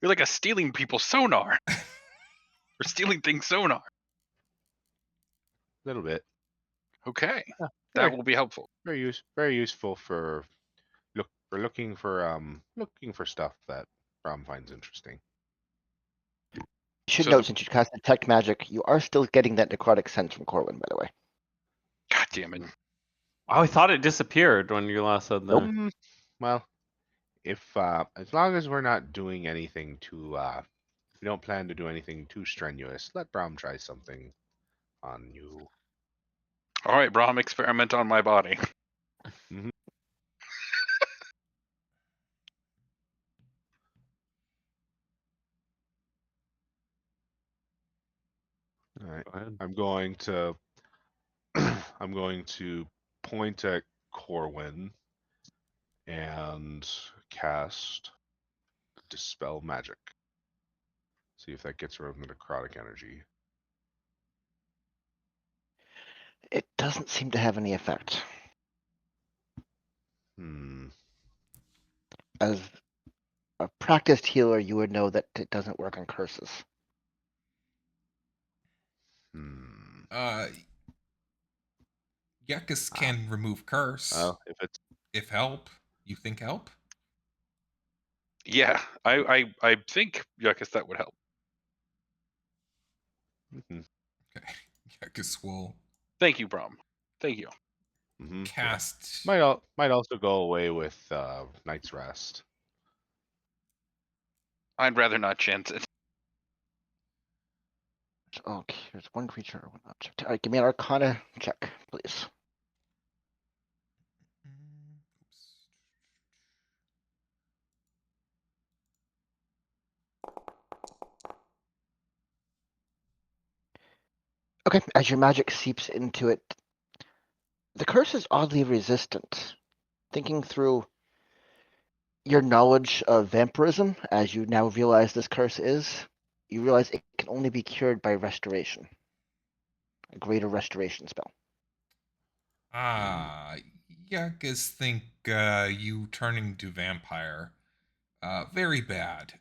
you're like a stealing people sonar, or stealing things sonar. A little bit. Okay, Yeah, that very, will be helpful. very useful for looking for stuff that Brom finds interesting. You should So note, since you cast detect magic, you are still getting that necrotic sense from Corwin, by the way. God damn it. Oh, I thought it disappeared when you last said that. Well, if as long as we're not doing anything too we don't plan to do anything too strenuous, let Brom try something on you. All right, Brahm, experiment on my body. All right. Go ahead. I'm going to I'm going to point at Corwin and cast Dispel Magic. See if that gets rid of the necrotic energy. It doesn't seem to have any effect. As a practiced healer, you would know that it doesn't work on curses. Yuckus can remove curse. Well, If help, you think help? Yeah, I think, Yuckus, that would help. Okay. Yuckus will Thank you, Brahm. Thank you. cast. might also go away with Night's Rest. I'd rather not chance it. Okay, here's one creature, one object. All right, give me an Arcana check, please. Okay, as your magic seeps into it, the curse is oddly resistant. Thinking through your knowledge of vampirism, as you now realize this curse is, you realize it can only be cured by restoration. A greater restoration spell. Yuckus think you turning to vampire. Very bad.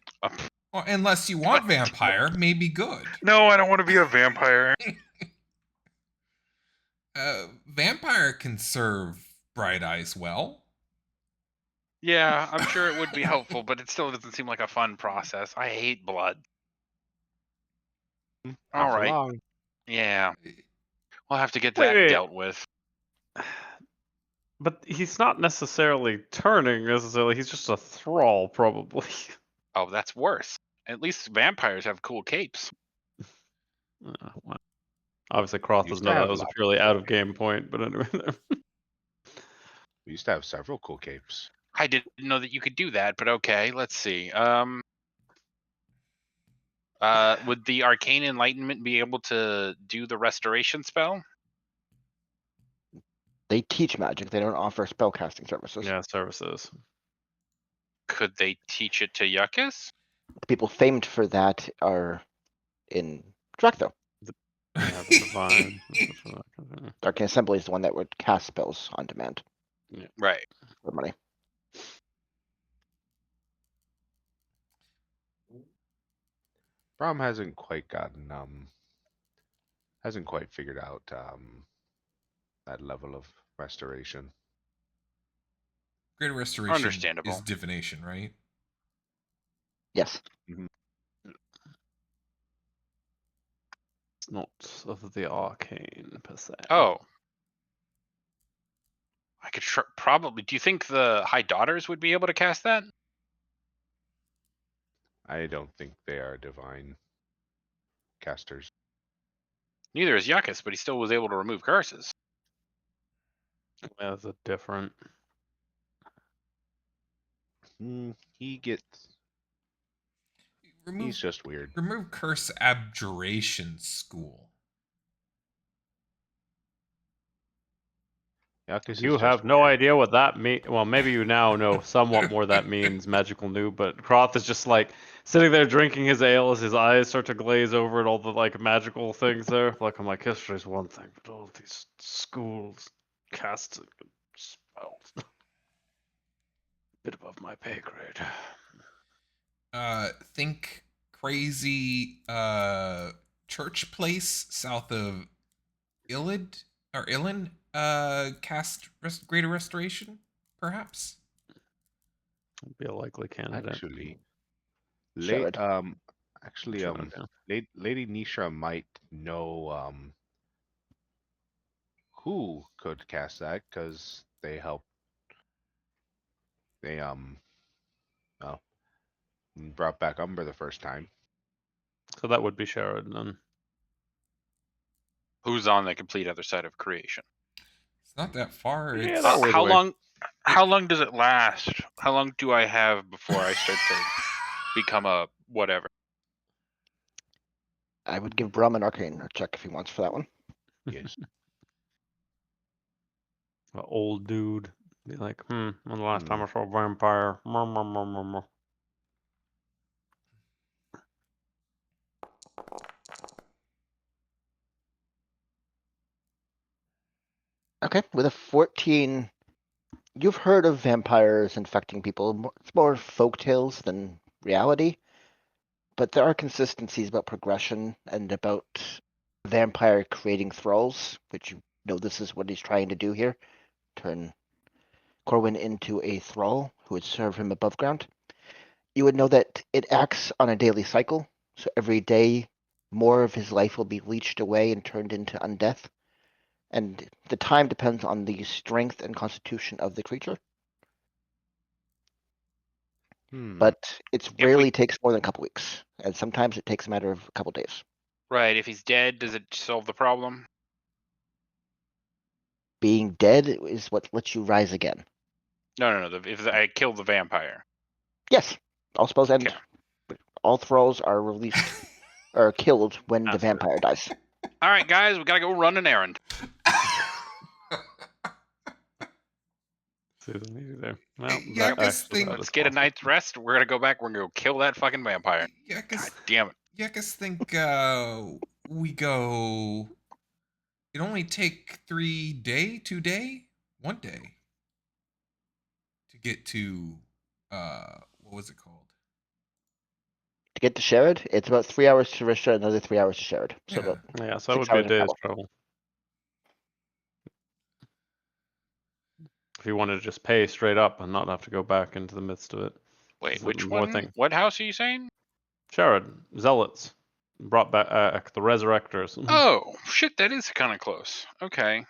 Well, unless you want vampire, maybe good. No, I don't want to be a vampire. Vampire can serve Bright Eyes well. Yeah, I'm sure it would be helpful, but it still doesn't seem like a fun process. I hate blood. All Pass right. along. Yeah. We'll have to get Wait, that wait. dealt with. But he's not necessarily turning, necessarily. He's just a thrall, probably. Oh, that's worse. At least vampires have cool capes. Well, obviously, Croth Used doesn't to know that have was a lots purely of out of cool game point, but anyway. We used to have several cool capes. I didn't know that you could do that, but okay, let's see. Would the Arcane Enlightenment be able to do the restoration spell? They teach magic, they don't offer spellcasting services. Yeah, services. Could they teach it to Yuckus? The people famed for that are in Drakthor. Yeah, the divine. Arcane Assembly is the one that would cast spells on demand Right. for money. Brom hasn't quite figured out that level of restoration. Greater restoration Understandable. is divination, right? Yes. It's not of the arcane per se. Oh. I could probably. Do you think the High Daughters would be able to cast that? I don't think they are divine casters. Neither is Yuckus, but he still was able to remove curses. Yeah, it's a different. He gets. He's just weird. Remove curse abjuration school. Yuckus You is have just no weird. idea what that means. Well, maybe you now know somewhat more that means magical noob, but Croth is just like sitting there drinking his ale as his eyes start to glaze over at all the like magical things there. Like, I'm like, history is one thing, but all these schools casting spells. Bit above my pay grade. Think crazy church place south of Illid Or Ilan cast Greater Restoration, perhaps? Would be a likely candidate. Actually, Sherrod. actually, Sherrod, yeah. Lady Nisha might know who could cast that because they help. They well, brought back Umber the first time. So that would be Sherrod then. Who's on the complete other side of creation? It's not that far. Yeah, It's that way How away. long? How long does it last? How long do I have before I start to become a whatever? I would give Brum an arcane check if he wants for that one. Yes. An old dude. Be like, when the last time Hmm. I saw a vampire? Mur, mur, mur, mur, mur. Okay, with a 14, you've heard of vampires infecting people. It's more folk tales than reality, but there are consistencies about progression and about vampire creating thralls, which you know this is what he's trying to do here. Turn Corwin into a thrall who would serve him above ground. You would know that it acts on a daily cycle, so every day more of his life will be leached away and turned into undeath. And the time depends on the strength and constitution of the creature. But it If we rarely takes more than a couple weeks, and sometimes it takes a matter of a couple days. right, if he's dead, does it solve the problem? Being dead is what lets you rise again. No. If I kill the vampire, Yes, all spells end. Okay. All thralls are released or killed when the That's fair. vampire dies. all right, guys, we gotta go run an errand. See the need there. Well, Yeah, that guess actually thing- that Let's is get a possible. night's rest. We're gonna go back. We're gonna go kill that fucking vampire. Yeah, God damn it! Yeah, I guess think we go. It only take 2 day, 1 day to get to what was it called? To get to Sherrod, it's about 3 hours to Risha, another 3 hours to Sherrod. So Yeah. about Yeah, so that 6 would be a hours of day's travel. travel. If you wanted to just pay straight up and not have to go back into the midst of it. Wait, Is it which more one? thing? What house are you saying? Sherrod, Zealots. Brought back the Resurrectors. Oh shit, that is kind of close. Okay.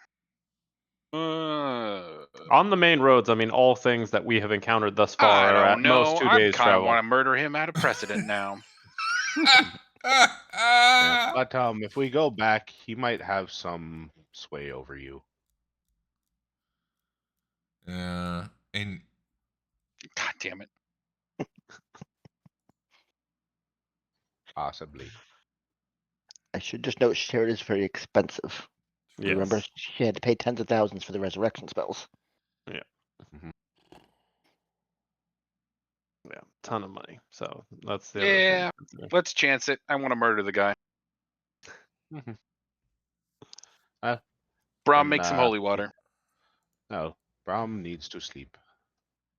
On the main roads, I mean, all things that we have encountered thus I far are don't at most know. 2 I days kind of travel. want to murder him out of precedent now. Yeah, but if we go back, he might have some sway over you. And God damn it! Possibly. I should just note Sherrod is very expensive. Yes. Remember, she had to pay tens of thousands for the resurrection spells. Yeah, ton of money. So that's the Yeah, other thing. let's chance it. I want to murder the guy. Brom, Then, make some holy water. No, Brom needs to sleep.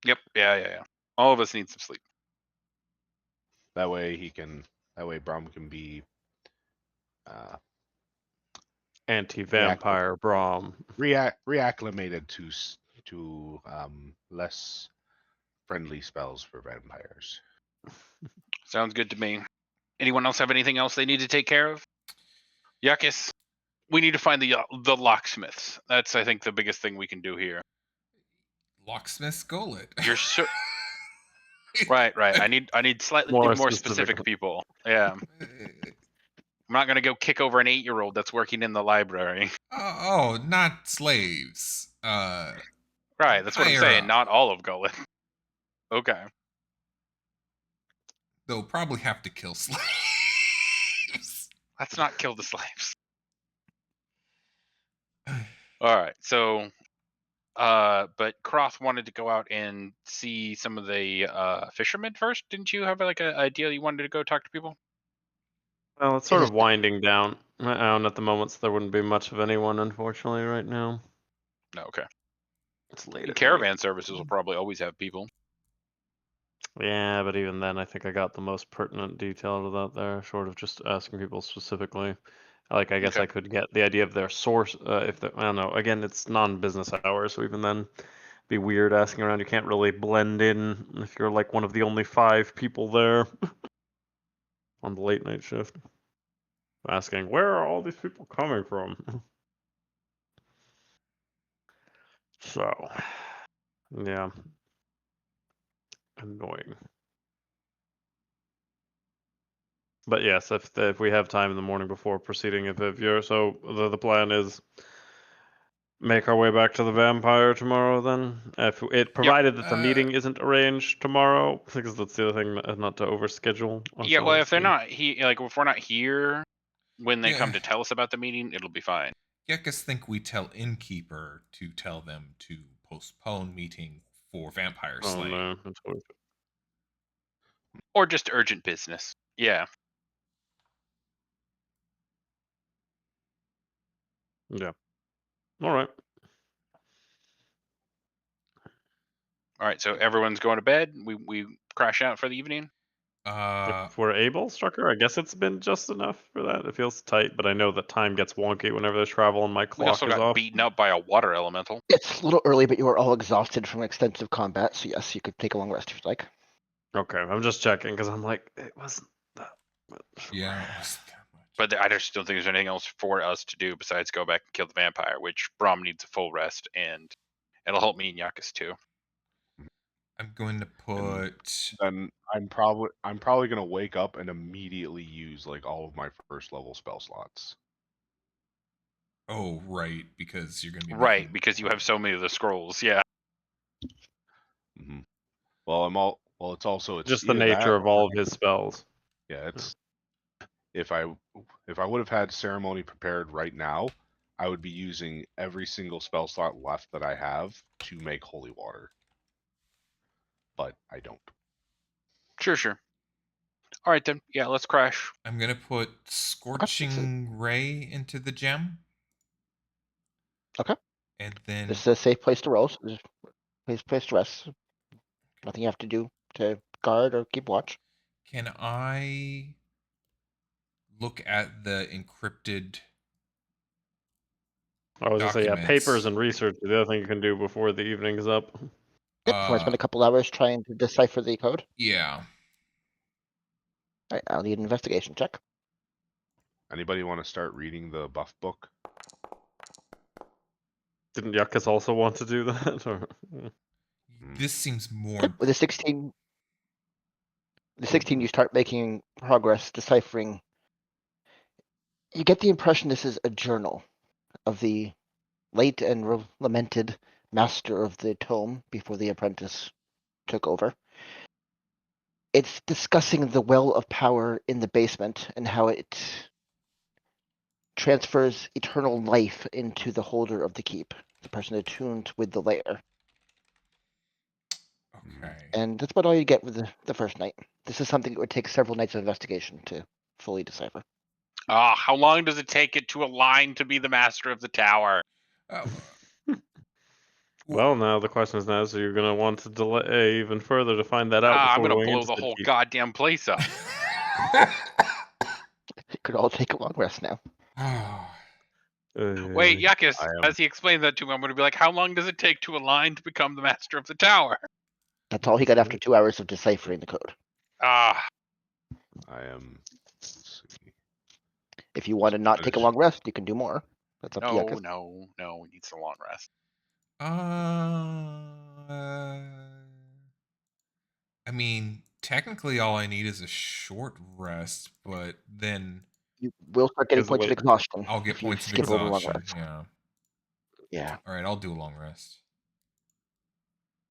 Yep. Yeah. All of us need some sleep. That way Brom can be Anti-vampire Brahm. reacclimated to less friendly spells for vampires. Sounds good to me. Anyone else have anything else they need to take care of? Yakis, we need to find the locksmiths. That's, I think, the biggest thing we can do here. Locksmith Gullid. You're sure? Right. I need slightly More more specific. specific people. Yeah. I'm not gonna go kick over an 8-year-old that's working in the library. Oh, not slaves. Right. That's what I'm Higher saying. up. Not all of Gullid. Okay. They'll probably have to kill slaves. Let's not kill the slaves. All right. So, but Croth wanted to go out and see some of the fishermen first. Didn't you have like a idea you wanted to go talk to people? Well, it's sort of winding down at the moment, so there wouldn't be much of anyone, unfortunately, right now. No. Okay. It's late. At Caravan services will probably always have people. night. Yeah, but even then, I think I got the most pertinent detail to that there, short of just asking people specifically. Like, I guess Okay. I could get the idea of their source, if the, I don't know, again, it's non-business hours, so even then, be weird asking around. You can't really blend in if you're like one of the only 5 people there on the late night shift. Asking, where are all these people coming from? So, yeah. Annoying. But yes, if we have time in the morning before proceeding, if you're so the plan is make our way back to the vampire tomorrow. Then, if it provided that the meeting isn't arranged tomorrow, because that's the other thing, not to overschedule Yeah, well, ourselves. if they're not if we're not here when they Yeah. come to tell us about the meeting, it'll be fine. Gekkas think we tell Innkeeper to tell them to postpone meeting for vampire Oh slaying. no, that's always, Or just urgent business. Yeah. yeah. All right. All right, so everyone's going to bed. We crash out for the evening. If we're able, Strucker, I guess it's been just enough for that. It feels tight, but I know that time gets wonky whenever there's travel and my We clock also is got off. beaten up by a water elemental. It's a little early, but you are all exhausted from extensive combat, so yes, you could take a long rest if you'd like. Okay, I'm just checking because I'm like, it wasn't that much. Yeah, it wasn't that much. But I just don't think there's anything else for us to do besides go back and kill the vampire, which Brom needs a full rest, and it'll help me and Yakus too. I'm going to put. Then I'm probably gonna wake up and immediately use like all of my first level spell slots. Oh, right, because you're going to be Right, making- because you have so many of the scrolls. Yeah. hmm Well, it's also Just the either nature that of all of his spells. Yeah, it's if I would have had ceremony prepared right now, I would be using every single spell slot left that I have to make holy water. But I don't. Sure. All right then. Yeah, let's crash. I'm going to put Scorching Ray into the gem. Okay. And then. This is a safe place to roll. So just place to rest. Nothing you have to do to guard or keep watch. Can I look at the encrypted I was gonna say, yeah, documents? papers and research is the other thing you can do before the evening is up. Yep. Want to spend a couple hours trying to decipher the code? Yeah. All right, I'll need an investigation check. Anybody want to start reading the buff book? Didn't Yakus also want to do that? Or This seems more. Yep, with the 16, you start making progress deciphering. You get the impression this is a journal of the late and lamented master of the tome before the apprentice took over. It's discussing the well of power in the basement and how it transfers eternal life into the holder of the keep, the person attuned with the lair. Okay. And that's about all you get with the first night. This is something that would take several nights of investigation to fully decipher. How long does it take it to align to be the master of the tower? well, now the question is now, so you're gonna want to delay even further to find that out I'm before gonna going blow into the the whole keep. goddamn place up. It could all take a long rest now. Wait, Yakus, I am- as he explained that to me, I'm gonna be like, how long does it take to align to become the master of the tower? That's all he got after 2 hours of deciphering the code. I am. Let's see. If you want to not take a long rest, you can do more. That's up to you. No, he needs a long rest. I mean, technically, all I need is a short rest, but then You will start getting Because points of wait, exhaustion. I'll get if you points of skip over long exhaustion. rest. Yeah. Yeah. All right, I'll do a long rest.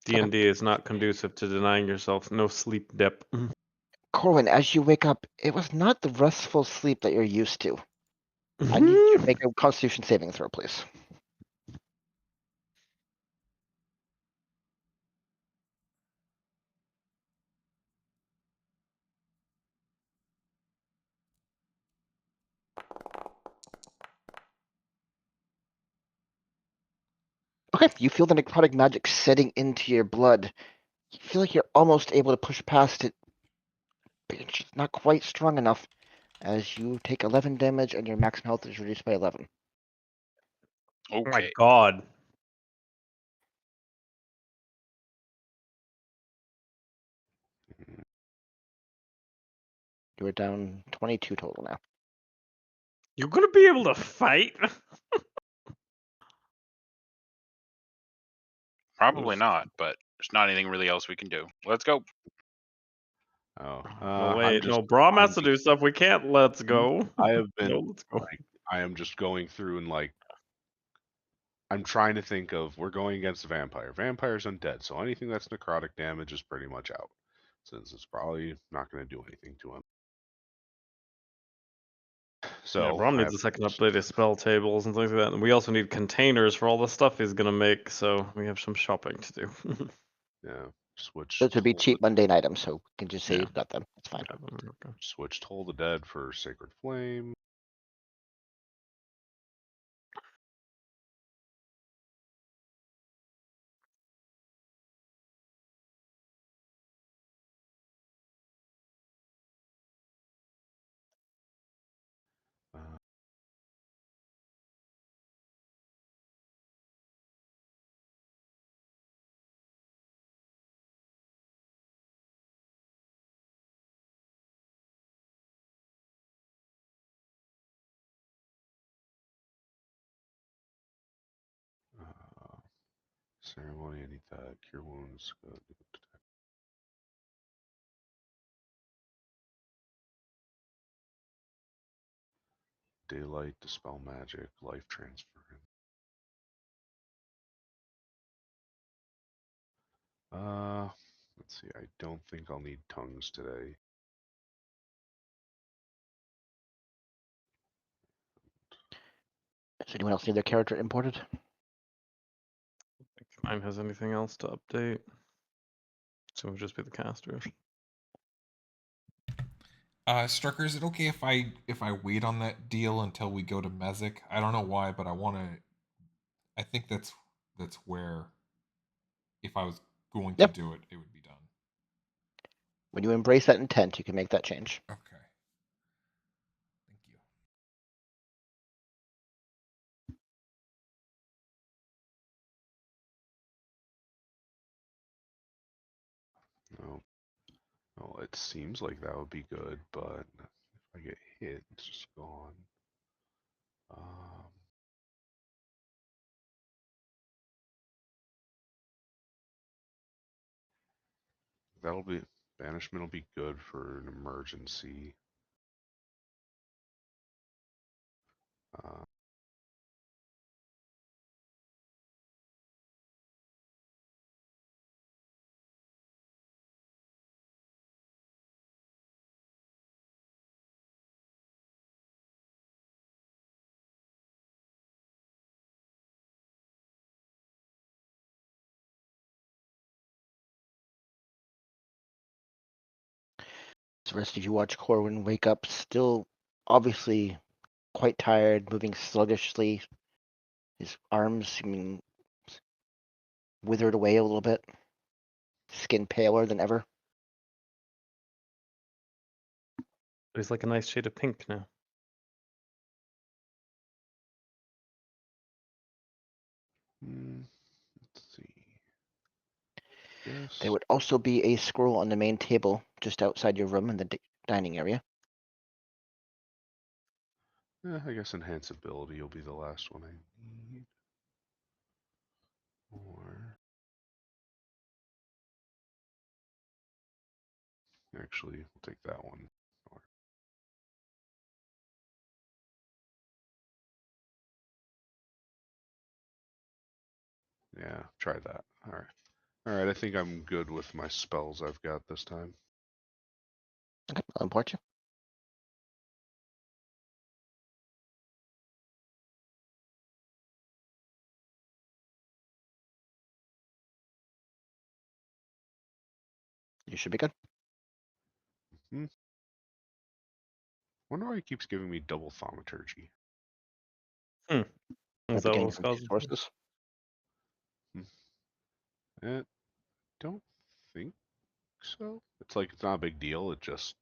D&D is not conducive to denying yourself no sleep dip. Corwin, as you wake up, it was not the restful sleep that you're used to. I need you to make a Constitution saving throw, please. Okay, you feel the necrotic magic setting into your blood. You feel like you're almost able to push past it, but it's just not quite strong enough. as you take 11 damage and your maximum health is reduced by 11. Oh my Okay. god. You are down 22 total now. You're gonna be able to fight? Probably Oof. not, but there's not anything really else we can do. Let's go. Oh, No, I'm wait, just, no, Braum I'm has to do just, stuff. We can't let's go. I have been, No, let's go. like, I am just going through and like, I'm trying to think of, we're going against a vampire. Vampire's undead, so anything that's necrotic damage is pretty much out, since it's probably not going to do anything to him. Yeah, So Braum I needs have a second update his spell tables and things like that. And we also need containers for all the stuff he's gonna make, so we have some shopping to do. yeah, switch Those would be Toll cheap the, mundane items, so we can just say Yeah. you've got them. It's fine. Okay. switch Toll the Dead for Sacred Flame. Uh, Ceremony, I need that. Cure Wounds. Daylight, Dispel Magic, Life Transference. Let's see. I don't think I'll need tongues today. Does anyone else need their character imported? Think mine has anything else to update. So it would just be the casters. Strucker, is it okay if I wait on that deal until we go to Mezek? I don't know why, but I want to. I think that's where, if I was going to Yep. do it, it would be done. When you embrace that intent, you can make that change. Okay. Thank you. No. Well, it seems like that would be good, but if I get hit, it's just gone. That'll be banishment will be good for an emergency. Uh, The rest of you watch Corwin wake up, still obviously quite tired, moving sluggishly. His arms seeming withered away a little bit, skin paler than ever. He's like a nice shade of pink now. let's see. Yes. There would also be a scroll on the main table just outside your room in the dining area. I guess enhance ability will be the last one I need. Or actually, we'll take that one. Yeah, try that. All right. All right, I think I'm good with my spells I've got this time. Okay, I'll import you. You should be good. Wonder why he keeps giving me double thaumaturgy. Is Might that be what getting was from two causing? sources. Don't think so. It's like it's not a big deal. It just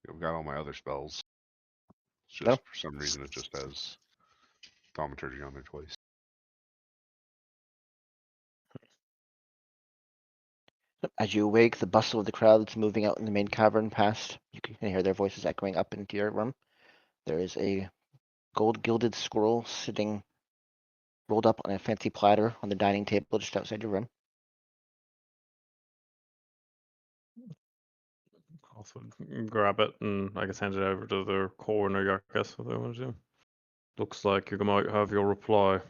I've got all my other spells. It's No? just for some reason it just has thaumaturgy on there twice. As you awake, the bustle of the crowd that's moving out in the main cavern past, you can hear their voices echoing up into your room. There is a gold-gilded scroll sitting rolled up on a fancy platter on the dining table just outside your room. Also grab it and I guess hand it over to the coroner, I guess, what they want to do. Looks like you might have your reply.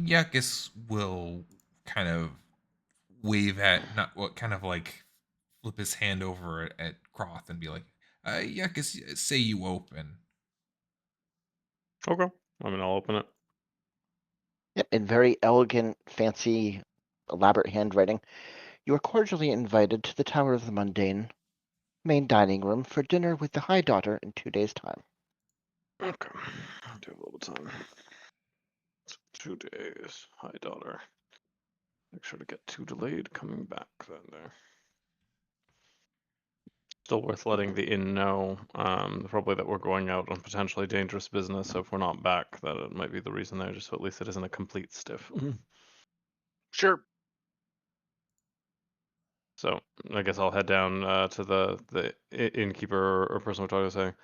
Yeah, I guess we'll kind of wave at not what kind of like flip his hand over at Croth and be like, yeah, I guess say you open. Okay. I mean, I'll open it. Yep, in very elegant, fancy, elaborate handwriting, you are cordially invited to the Tower of the Mundane main dining room for dinner with the High Daughter in 2 days' time. Okay. I'll do a little time. 2 days. Hi, daughter. Make sure to get too delayed coming back then there. Still worth letting the inn know, probably that we're going out on potentially dangerous business, so if we're not back, that it might be the reason there, just so at least it isn't a complete stiff. Sure. So I guess I'll head down to the innkeeper or person we're talking to, saying,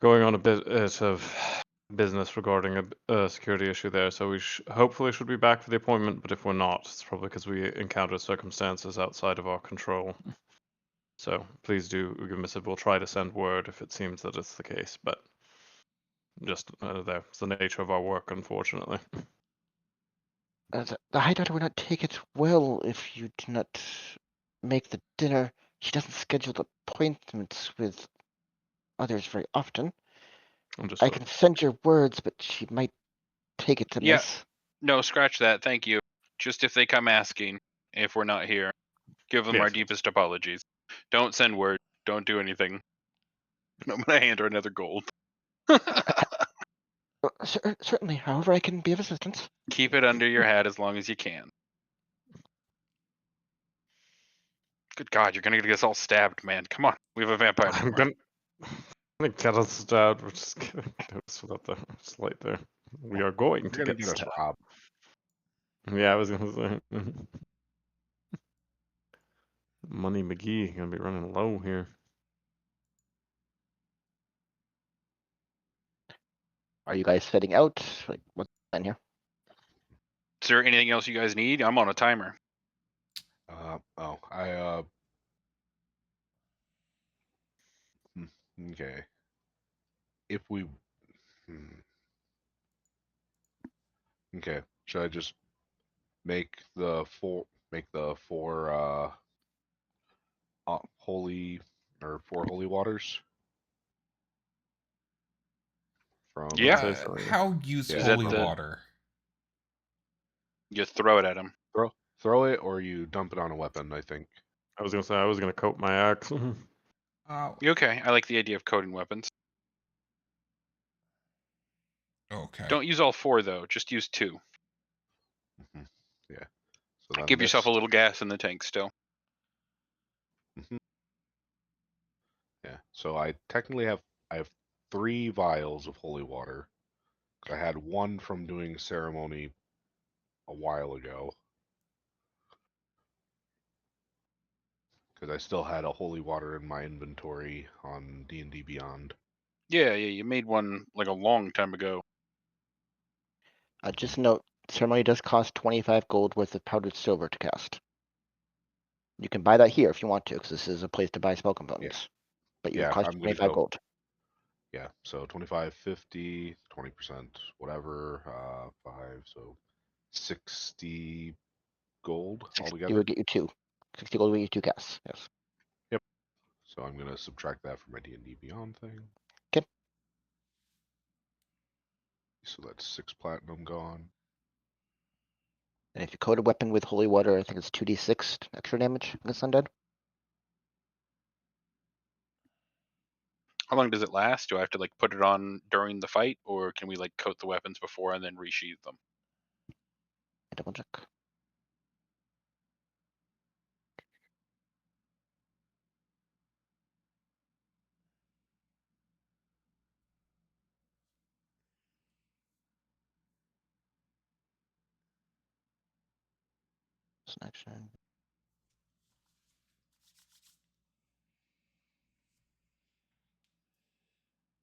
going on a bit of business regarding a security issue there, so we hopefully should be back for the appointment, but if we're not, it's probably because we encountered circumstances outside of our control. So please do give me a we'll try to send word if it seems that it's the case, but just that's the nature of our work, unfortunately. The High Daughter would not take it well if you do not make the dinner. She doesn't schedule appointments with others very often. I Understood. can send your words, but she might take it Yeah. amiss. No, scratch that. Thank you. Just if they come asking, if we're not here, give them our Yes. deepest apologies. Don't send word. Don't do anything. I'm gonna hand her another gold. Certainly, however, I can be of assistance. Keep it under your hat as long as you can. Good God, you're gonna get us all stabbed, man. Come on, we have a vampire. I'm gonna get us stabbed. We're just kidding. Just without the slight there. We are going You're to gonna get get us stabbed. robbed. Yeah, I was gonna say. Money McGee gonna be running low here. Are you guys setting out? Like, what's the plan here? Is there anything else you guys need? I'm on a timer. Okay. If we, okay, should I just make the four holy or four holy waters from I'd Yeah. say so, yeah. How use Yeah, Is that holy the- water? You throw it at him. throw it or you dump it on a weapon. I think. I was gonna say I was gonna coat my axe. Okay, I like the idea of coating weapons. Okay. Don't use all four though. Just use two. Yeah. So then Give yourself a this- little gas in the tank still. Yeah. So I have 3 vials of holy water. 'Cause I had one from doing ceremony a while ago. Because I still had a holy water in my inventory on D&D Beyond. Yeah, you made one like a long time ago. Just note, ceremony does cost 25 gold worth of powdered silver to cast. You can buy that here if you want to, because this is a place to buy spell components. But you Yeah, cost I'm gonna 25 go. gold. Yeah, so 25, 50, 20%, whatever, 5, so 60 gold 60 altogether. would get you 2. 60 gold would get you 2 casts, yes. So I'm gonna subtract that from my D&D Beyond thing. 'Kay. So that's 6 platinum gone. And if you coat a weapon with holy water, I think it's 2d6 extra damage against undead. How long does it last? Do I have to like put it on during the fight, or can we like coat the weapons before and then resheath them? Double check. Action.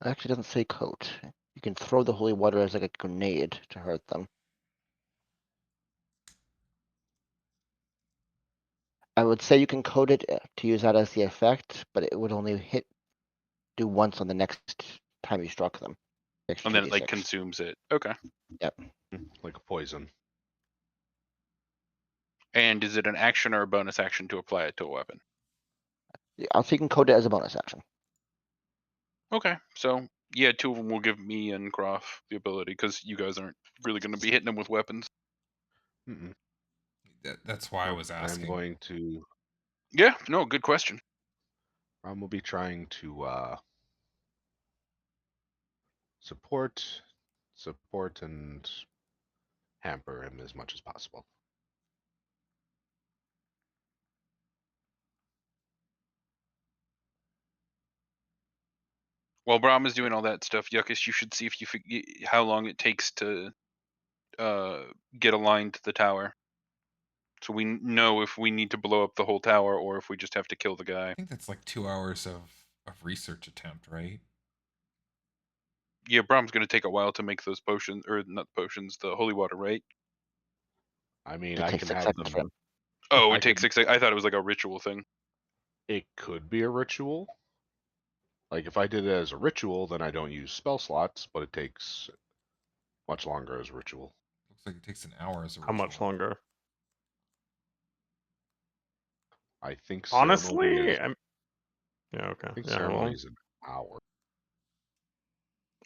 It actually doesn't say coat. You can throw the holy water as like a grenade to hurt them. I would say you can code it to use that as the effect, but it would only do once on the next time you struck them. Extra And then it like 2d6. consumes it. Okay. Like a poison. And is it an action or a bonus action to apply it to a weapon? Yeah, I'll say you can code it as a bonus action. Okay. So yeah, 2 of them will give me and Groff the ability because you guys aren't really going to be hitting them with weapons. Mm-mm. That's why I Nope, was I'm asking. going to. Yeah. No. Good question. Rom will be trying to support, and hamper him as much as possible. While Brahm is doing all that stuff, Yuckus, you should see if you how long it takes to get aligned to the tower, so we know if we need to blow up the whole tower or if we just have to kill the guy. I think that's like 2 hours of research attempt, right? Yeah, Brahm's going to take a while to make those potions, or not potions, the holy water, right? I mean, It I takes can 6 have seconds for them. him. Oh, I it takes could- 6 seconds. I thought it was like a ritual thing. It could be a ritual. Like if I did it as a ritual, then I don't use spell slots, but it takes much longer as a ritual. Looks like it takes an hour as a How much ritual. longer? I think ceremony Honestly, is. yeah, okay. I think Yeah, ceremony well, is an hour.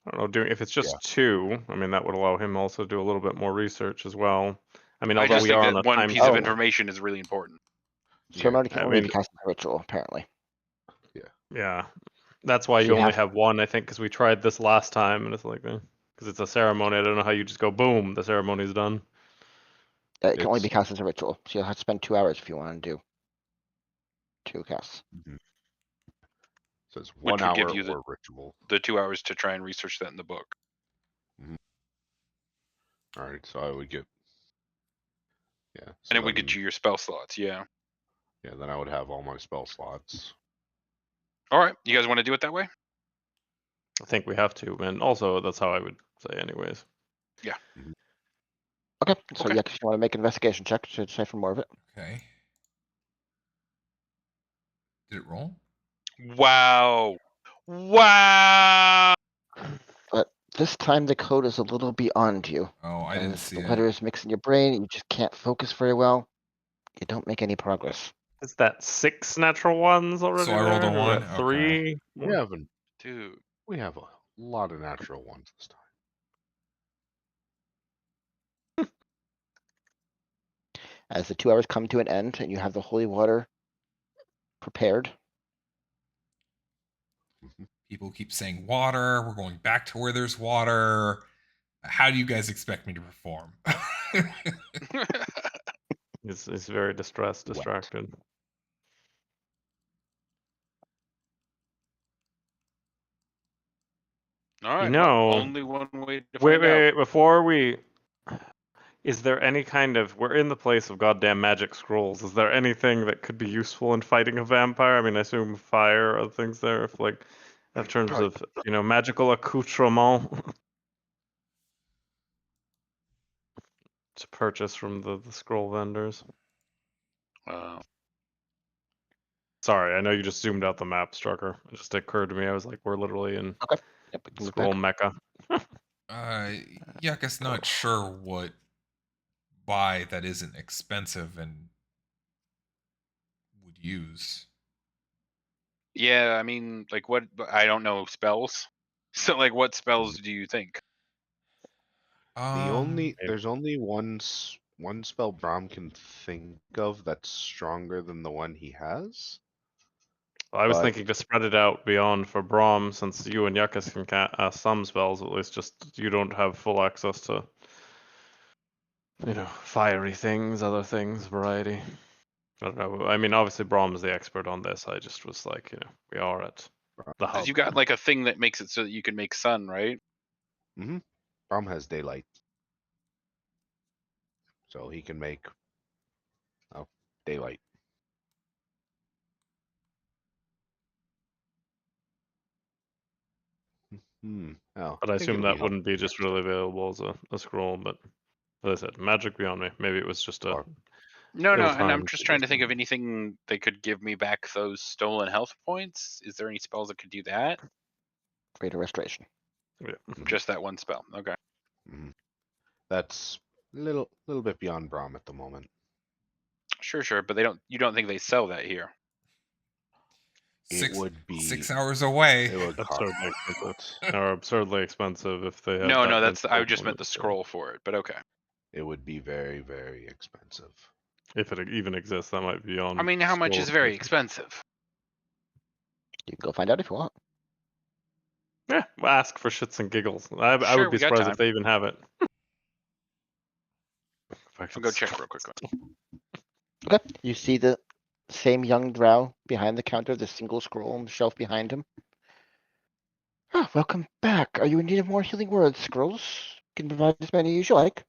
I don't know. If it's just Yeah. 2, I mean, that would allow him also to do a little bit more research as well. I mean, I although just we think are that on a one time piece of Oh. information is really important. Ceremony can I only mean- be cast as a ritual, apparently. Yeah, that's why So you you only have- have one, I think, because we tried this last time, and it's like, because it's a ceremony. I don't know how you just go, boom, the ceremony's done. It can only be It's- cast as a ritual, so you'll have to spend 2 hours if you want to do 2 casts. It says Which 1 would give hour you or ritual. the 2 hours to try and research that in the book. All right, so I would get. Yeah. So And it would then, get you your spell slots, yeah. Yeah, then I would have all my spell slots. Alright, you guys want to do it that way? I think we have to, and also that's how I would say, anyways. Okay, so Okay. yeah, if you want to make an investigation check to decipher more of it. Okay. Did it roll? Wow. Wow. But this time the code is a little beyond you. Oh, I didn't As see the it. letters mix in your brain, you just can't focus very well. You don't make any progress. Is that 6 natural ones already? So I rolled a there? Or 1? that 3? We haven't. Dude. We have a lot of natural ones this time. As the 2 hours come to an end and you have the holy water prepared, People keep saying water. We're going back to where there's water. How do you guys expect me to perform? He's very distressed, Wet. distracted. Alright, know, well, only one way to Wait, find out. wait, before we. Is there any kind of. We're in the place of goddamn magic scrolls. Is there anything that could be useful in fighting a vampire? I mean, I assume fire or things there, if like. In terms Right. of, magical accoutrement to purchase from the scroll vendors. Sorry, I know you just zoomed out the map, Strucker. It just occurred to me. I was like, we're literally in yep, we can move scroll back. mecca. Yeah, I guess not sure what buy that isn't expensive and would use. Yeah, I mean, like what? I don't know spells. So, like, what spells do you think? There's only one spell Brahm can think of that's stronger than the one he has. I was But- thinking to spread it out beyond for Brahm, since you and Yuckus can cast some spells, at least just you don't have full access to, fiery things, other things, variety. I don't know. I mean, obviously Brahm's the expert on this. I just was like, we are at the hub. Because you got like a thing that makes it so that you can make sun, right? Mm-hmm. Brahm has daylight, so he can make Daylight. Oh, But I think assume it'll that helpful wouldn't be next just turn. really available as a scroll, but as I said, magic beyond me. Maybe it was just a Or- No, and I'm ill-timed. just trying to think of anything they could give me back those stolen health points. Is there any spells that could do that? Greater restoration. Yeah. Just that one spell. Okay. Mhm. That's a little bit beyond Braum at the moment. Sure, but you don't think they sell that here? It would be 6 hours away. It would cost Absurdly a expensive. lot. Or absurdly expensive if they had No, that that's I info just on meant it, the so scroll for it, but okay. It would be very, very expensive. if it even exists, that might be I on. mean, how much scroll is very expensive. expensive? You can go find out if you want. Yeah, well, ask for shits and giggles. I Sure, would be we got surprised time. if they even have it. If I I'll could go check stop- real quick. Okay. You see the same young drow behind the counter, the single scroll on the shelf behind him. Ah, welcome back. Are you in need of more healing words, scrolls? Can provide as many as you like.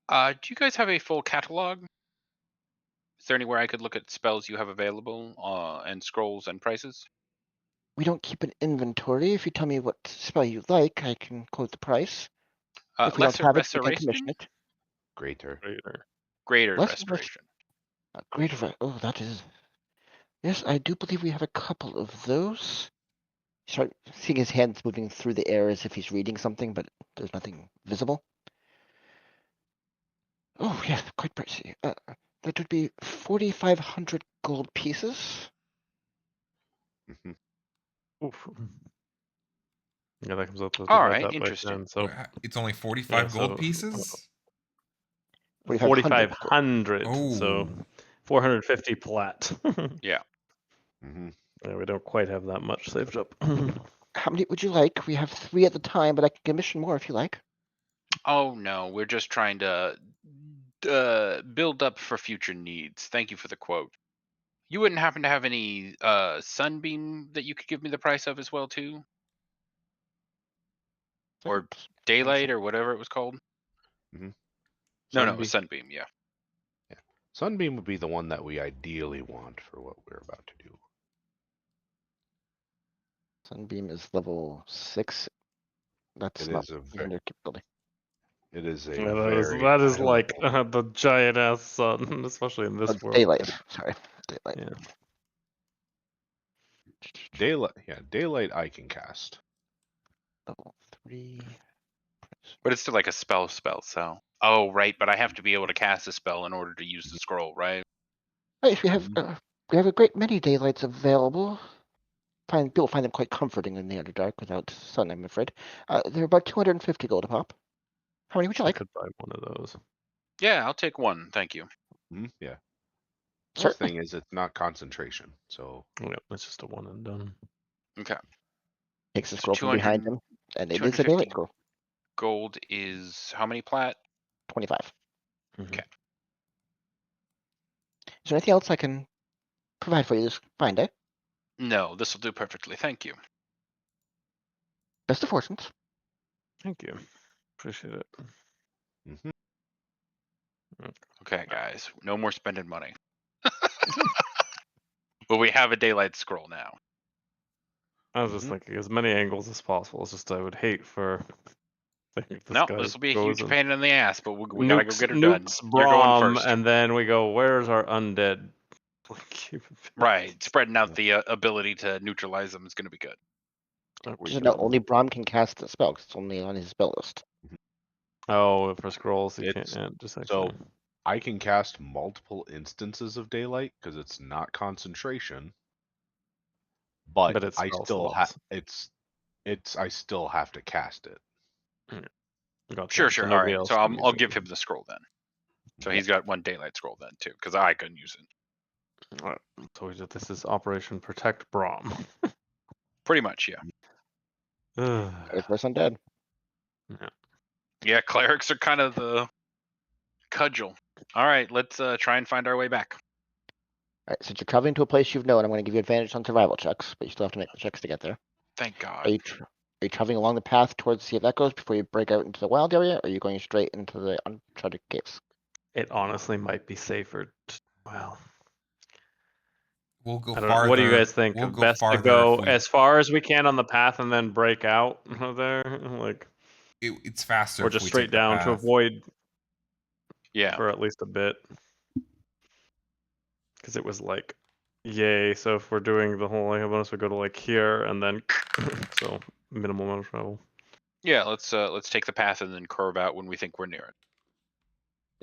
Do you guys have a full catalog? Is there anywhere I could look at spells you have available, and scrolls and prices? We don't keep an inventory. If you tell me what spell you like, I can quote the price. If we don't Lesser have it, we can commission Restoration? it. Greater. Later. Greater Lesser Restoration. Oh, that is. Yes, I do believe we have a couple of those. Start seeing his hands moving through the air as if he's reading something, but there's nothing visible. Oh, yes, quite pricey. That would be 4,500 gold pieces. Mhm. Oof. Yeah, that comes out to All divide right, that by interesting. 10. So It's only 45 yeah, gold so pieces? 4,500 gold. 4,500. So Oh. 450 plat. Yeah. Mhm. Yeah, we don't quite have that much saved up. How many would you like? We have 3 at the time, but I can commission more if you like. Oh no, we're just trying to build up for future needs. Thank you for the quote. You wouldn't happen to have any sunbeam that you could give me the price of as well too, or daylight or whatever it was called? Mhm. No, it Sunbeam. was sunbeam. Yeah. Sunbeam would be the one that we ideally want for what we're about to do. Sunbeam is level 6. That's It not is a within their capability. It is a Yeah, very that is like powerful- the giant ass sun, especially in this Oh, world. daylight. Sorry, daylight. Yeah. daylight. Yeah, daylight I can cast. Level 3. But it's still like a spell, so. Oh, right, but I have to be able to cast a spell in order to use the scroll, right? Right, Mhm. we have a great many daylights available. People find them quite comforting in the Underdark without sun, I'm afraid. They're about 250 gold a pop. How many would you I like? could buy one of those. Yeah, I'll take one. Thank you. Yeah. Nice Certainly. thing is it's not concentration, so Yeah, it's just a one and done. Okay. Takes the So scroll from behind him, and it is a 250 daylight scroll. gold is how many plat? 25. Mhm. Okay. Is there anything else I can provide for you this fine day? No, this will do perfectly. Thank you. Best of fortunes. Thank you. Appreciate it. Mhm. Okay, guys, no more spending money. But we have a daylight scroll now. I was just Mhm. thinking as many angles as possible. It's just I would hate for if this No, guy this will be a goes huge and pain in the ass, but we gotta go nukes get her done. nukes You're going Braum, first. and then we go, where's our undead? Right, spreading out the ability to neutralize them is going to be good. We Just know go. only Braum can cast the spell 'cause it's only on his spell list. Oh, for scrolls, you can't. It's Yeah, just so actually. I can cast multiple instances of daylight because it's not concentration, but But it's I spell still have slots. I still have to cast it. Gotcha. So All nobody right. else So can use I'll it. give him the scroll then. So Yeah. he's got one daylight scroll then too, because I couldn't use it. Alright, so this is Operation Protect Braum. Pretty much, yeah. There's first undead. Yeah, clerics are kind of the cudgel. All right, let's try and find our way back. Alright, since you're traveling to a place you've known, I'm going to give you advantage on survival checks, but you still have to make the checks to get there. Thank Are God. you are you traveling along the path towards Sea of Echoes before you break out into the wild area, or are you going straight into the uncharted caves? It honestly might be safer. Well, We'll go I don't know. farther. What do you guys think? We'll go Best to farther go if we. as far as we can on the path and then break out there, like, It's faster or if just we straight take the down to path. avoid Yeah. for at least a bit. Because it was like, yay. So if we're doing the whole, like, bonus, we go to like here and then, so minimal amount of travel. Yeah, let's take the path and then curve out when we think we're near it.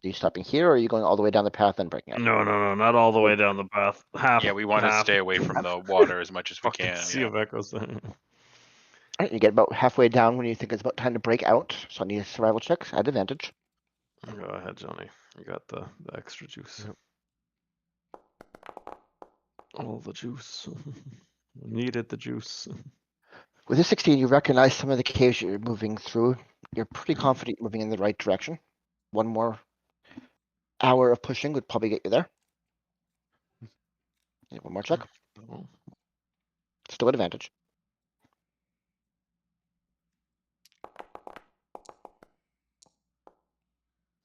Are you stopping here, or are you going all the way down the path and breaking out? No, not all the way down the path. Half. Yeah, we want to half. stay away from the water as much as we Fucking can. Sea Yeah. of Echoes. Alright, you get about halfway down when you think it's about time to break out. So I need a survival check at advantage. Go ahead, Johnny. You got the extra juice. All the juice. Needed the juice. With a 16, you recognize some of the caves you're moving through. You're pretty confident you're moving in the right direction. One more hour of pushing would probably get you there. One more check. Oh, Still at advantage.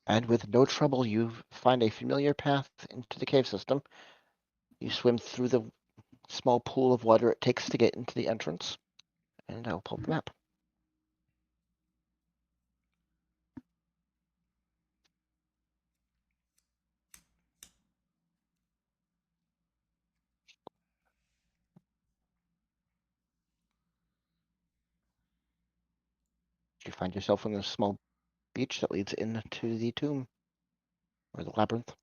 And with no trouble, you find a familiar path into the cave system. You swim through the small pool of water it takes to get into the entrance. And I'll pull up the map. You find yourself on a small beach that leads into the tomb, or the labyrinth.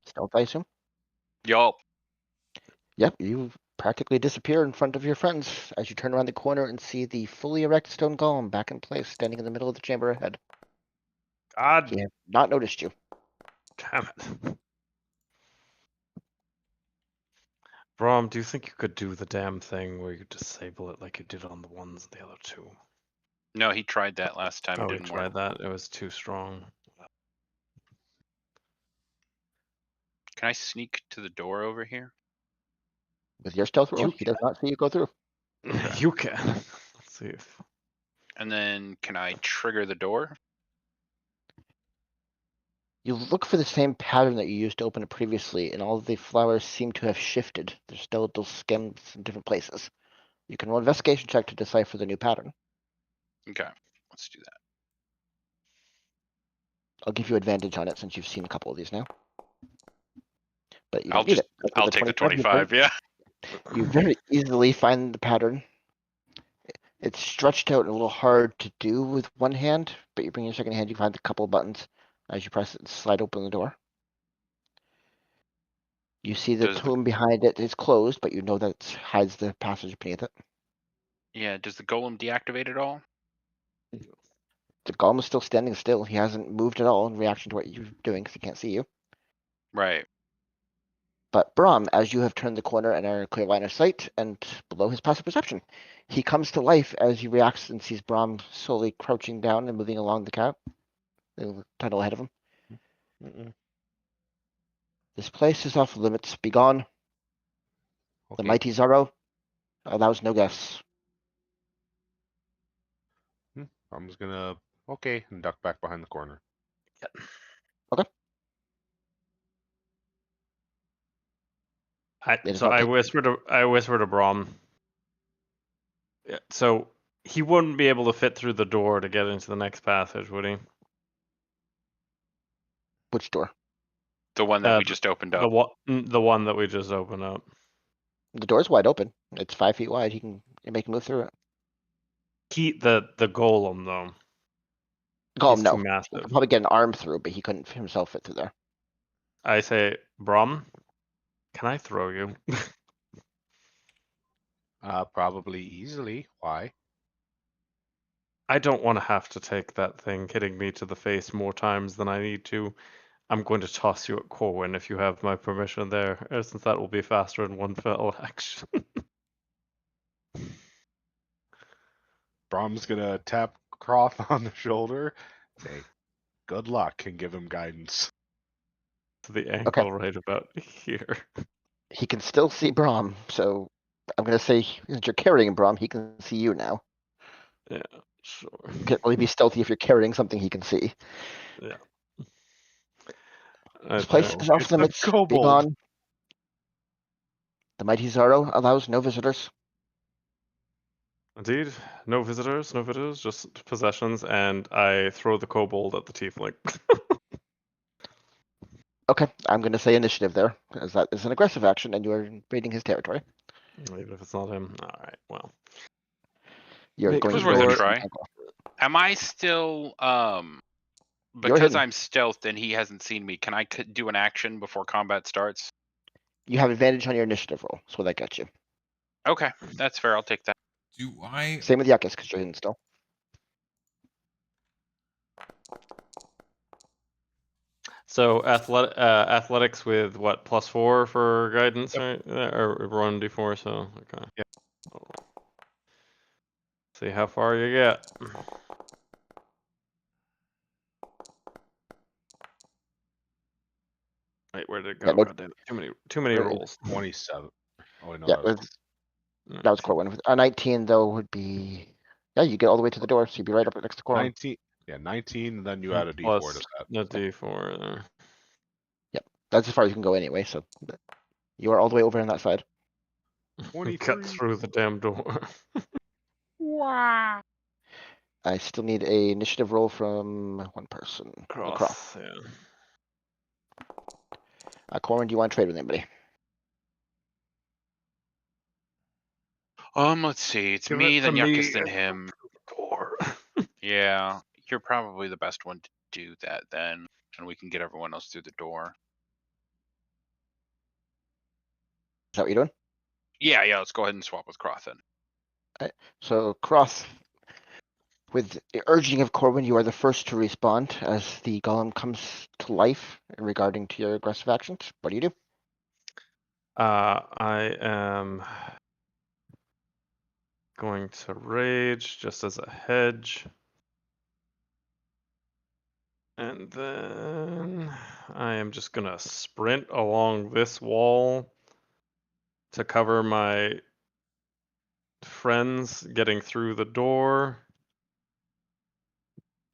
Stealth, I assume? Y'all. Yep, you practically disappear in front of your friends as you turn around the corner and see the fully erect stone golem back in place, standing in the middle of the chamber ahead. God He had not noticed you. damn it. Brom, do you think you could do the damn thing where you disable it like you did on the ones the other two? No, he tried that last time. It Oh, we didn't work. tried that. It was too strong. Can I sneak to the door over here? With your stealth roll, You he does not see you go through. Okay. You can. Let's see if. And then can I trigger the door? You look for the same pattern that you used to open it previously, and all of the flowers seem to have shifted. There's still little stems in different places. You can roll an investigation check to decipher the new pattern. Okay, let's do that. I'll give you advantage on it since you've seen a couple of these now. But you I'll don't need just it. With I'll take the 25. Yeah. You very easily find the pattern. It's stretched out and a little hard to do with one hand, but you bring your second hand, you find a couple of buttons. As you press it, slide open the door. You see the Does the tomb behind it is closed, but you know that it hides the passage beneath it. does the golem deactivate at all? The golem is still standing still. He hasn't moved at all in reaction to what you're doing because he can't see you. Right. But Brahm, as you have turned the corner and are in clear line of sight and below his passive perception, he comes to life as he reacts and sees Brahm slowly crouching down and moving along the tunnel ahead of him. Mm-mm. This place is off limits. Begone. The Okay. mighty Zorro allows no guests. I'm just gonna and duck back behind the corner. It does So not I take. whispered to Brom. Yeah, so he wouldn't be able to fit through the door to get into the next passage, would he? Which door? The one that we just opened up. The one that we just opened up. The door's wide open. It's 5 feet wide. He can make a move through it. The golem though. Golem, He's no. too He massive. could probably get an arm through, but he couldn't himself fit through there. I say, Brom, can I throw you? Probably easily. Why? I don't want to have to take that thing hitting me to the face more times than I need to. I'm going to toss you at Corwin if you have my permission there, since that will be faster in one fell action. Brom's gonna tap Croth on the shoulder, say, "Good luck," and give him guidance. to the angle right about here. He can still see Brom, so I'm gonna say since you're carrying Brom, he can see you now. Yeah, sure. You can't really be stealthy if you're carrying something he can see. Yeah. This place is off It's a limits. Be kobold. gone. The mighty Zaro allows no visitors. Indeed, no visitors, just possessions, and I throw the kobold at the tiefling. Okay, I'm gonna say initiative there, as that is an aggressive action, and you are invading his territory. Even if it's not him. Alright, well. You're Make going It the was to worth a go door- try. ankle. Am I still You're because hidden. I'm stealthed and he hasn't seen me? Can I do an action before combat starts? You have advantage on your initiative roll, so that gets you. Okay, that's fair. I'll take that. Do I? Same with Yakis, because you're hidden still. So athletics with what, +4 for guidance, right? Or 1d4, so okay. Yeah. See how far you get. Wait, where did it go? Yeah, no- God damn it. Too many Where- rolls. 27. Oh, wait, no, Yeah, that was that was core one. A 19 though would be. Yeah, you get all the way to the door, so you'd be right up next to Corin. 19. Yeah, 19, then you add a d4 Plus to that. the d4 there. That's as far as you can go anyway. So you are all the way over on that side. 23. Cut through the damn door. Wow. I still need a initiative roll from one person. Cross, yeah. Corin, do you want to trade with anybody? Let's see. It's Give me, it to then me Yuckus, then and him. Door. Yeah, you're probably the best one to do that then, and we can get everyone else through the door. Is that what you're doing? Yeah, let's go ahead and swap with Croth then. So Cross, with the urging of Corwin, you are the first to respond as the golem comes to life regarding to your aggressive actions. What do you do? I am going to rage just as a hedge. And then I am just gonna sprint along this wall to cover my friends getting through the door.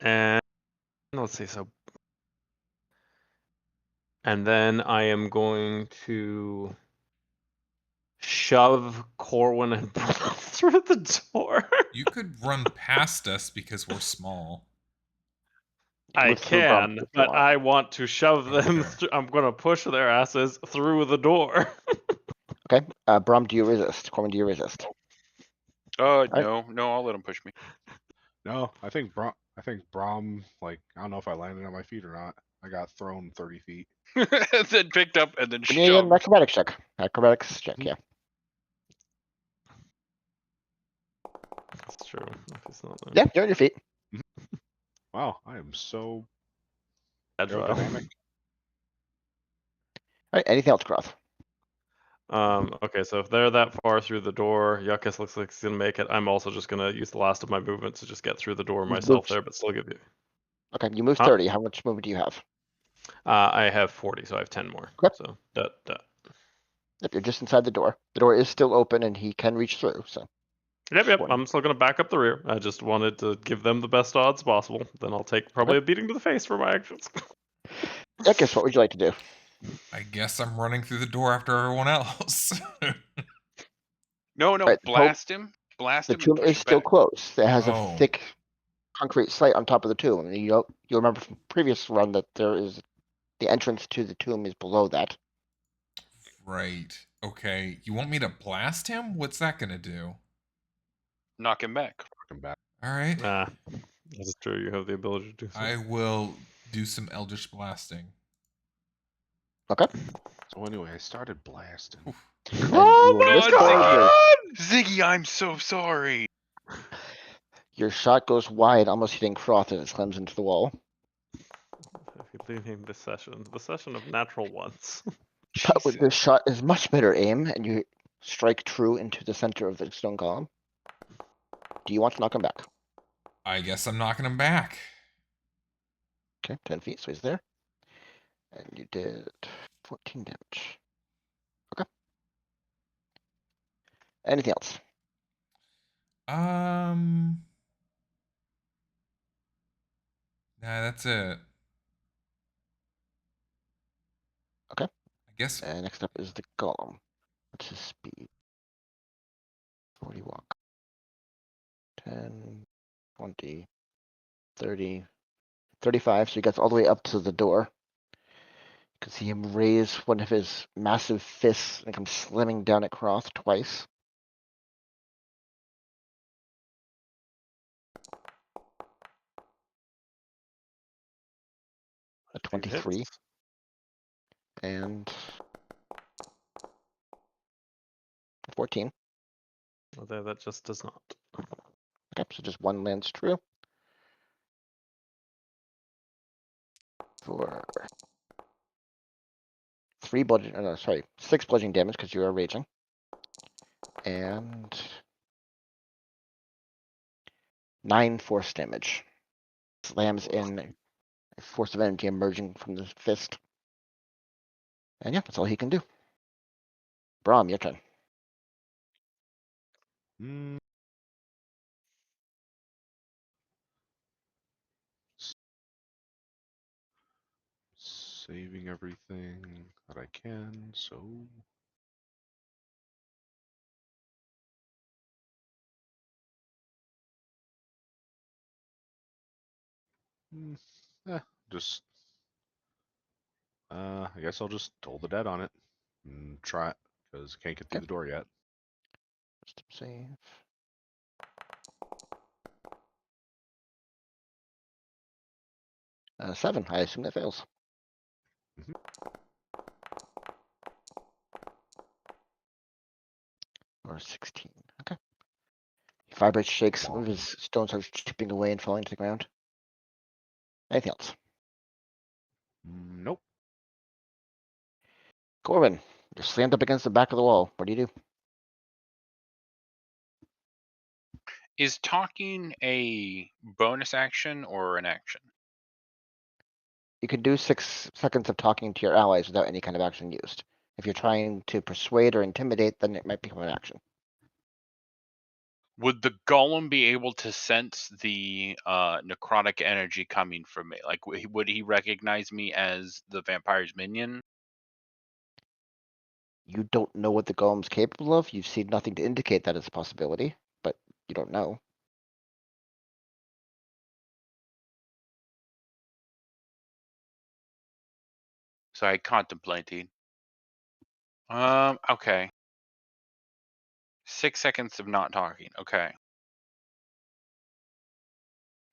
And let's see, so. And then I am going to shove Corwin and Braun through the door. You could run past us because we're small. I Move through Brom can, if you but want. I want to shove them. Okay. I'm gonna push their asses through the door. Okay. Brom, do you resist? Corwin, do you resist? right. No, I'll let him push me. No, I think Brom, like, I don't know if I landed on my feet or not. I got thrown 30 feet. Then picked up and then Give me an shoved. acrobatics check. Acrobatics check, yeah. That's true. If he's not there. Yeah, you're on your feet. Wow, I am so Agile. aerodynamic. All right, anything else, Croth? Okay, so if they're that far through the door, Yuckus looks like he's gonna make it. I'm also just gonna use the last of my movement to just get through the door You've myself moved- there, but still give you. Okay, you moved Huh? 30. How much movement do you have? I have 40, so I have 10 more. Okay. So Yep, you're just inside the door. The door is still open and he can reach through, so. Yep. One. I'm still gonna back up the rear. I just wanted to give them the best odds possible. Then I'll take probably a beating to the face for my actions. Yakis, what would you like to do? I guess I'm running through the door after everyone else. No, Right, blast him. Blast The him and tomb push is him still back. closed. It has a Oh. thick concrete slate on top of the tomb. And you'll remember from previous run that there is the entrance to the tomb is below that. Right. Okay. You want me to blast him? What's that gonna do? Knock him back. Fucking bad. All right. Nah, that's true. You have the ability to do so. I will do some eldritch blasting. Okay. So anyway, I started blasting. Oof. And you will miss Ziggy! your- Ziggy, I'm so sorry. Your shot goes wide, almost hitting Croth, and it slams into the wall. If you rename this session, the session of natural ones. But with this shot is much better aim, and you strike true into the center of the stone column. Do you want to knock him back? I guess I'm knocking him back. Okay, 10 feet, so he's there. And you did 14 damage. Okay. Anything else? Nah, that's it. Okay. I guess. And next up is the golem. What's his speed? 40 walk. 10, 20, 30, 35. So he gets all the way up to the door. You can see him raise one of his massive fists and come slamming down at Croth twice. A Two 23 hits. and 14. Although that just does not. Okay, so just one lands true. For 6 bludgeoning damage because you are raging. And 9 force damage. Slams in a force of energy emerging from the fist. And yeah, that's all he can do. Brahm, your turn. Mm. Saving everything that I can, so. Mm, just. I guess I'll just toll the dead on it and try it because can't get through Okay. the door yet. Just save. Seven. I assume that fails. Mhm. Or 16. Okay. He vibrates, shakes. Some of his stones are chipping away and falling to the ground. Anything else? Nope. Corbin, you're slammed up against the back of the wall. What do you do? Is talking a bonus action or an action? You can do 6 seconds of talking to your allies without any kind of action used. If you're trying to persuade or intimidate, then it might become an action. Would the golem be able to sense the necrotic energy coming from me? Like, would he recognize me as the vampire's minion? You don't know what the golem's capable of. You've seen nothing to indicate that it's a possibility, but you don't know. So I contemplated. Okay. 6 seconds of not talking. Okay.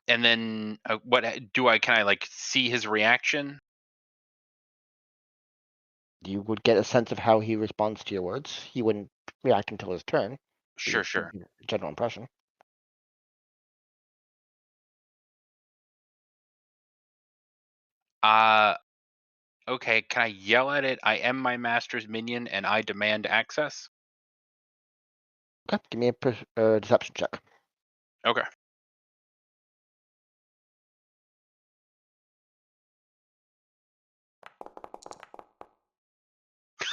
And then what do I? Can I like see his reaction? You would get a sense of how he responds to your words. He wouldn't react until his turn. Sure, sure. General impression. Okay. Can I yell at it? I am my master's minion, and I demand access. Okay, give me a deception check. Okay.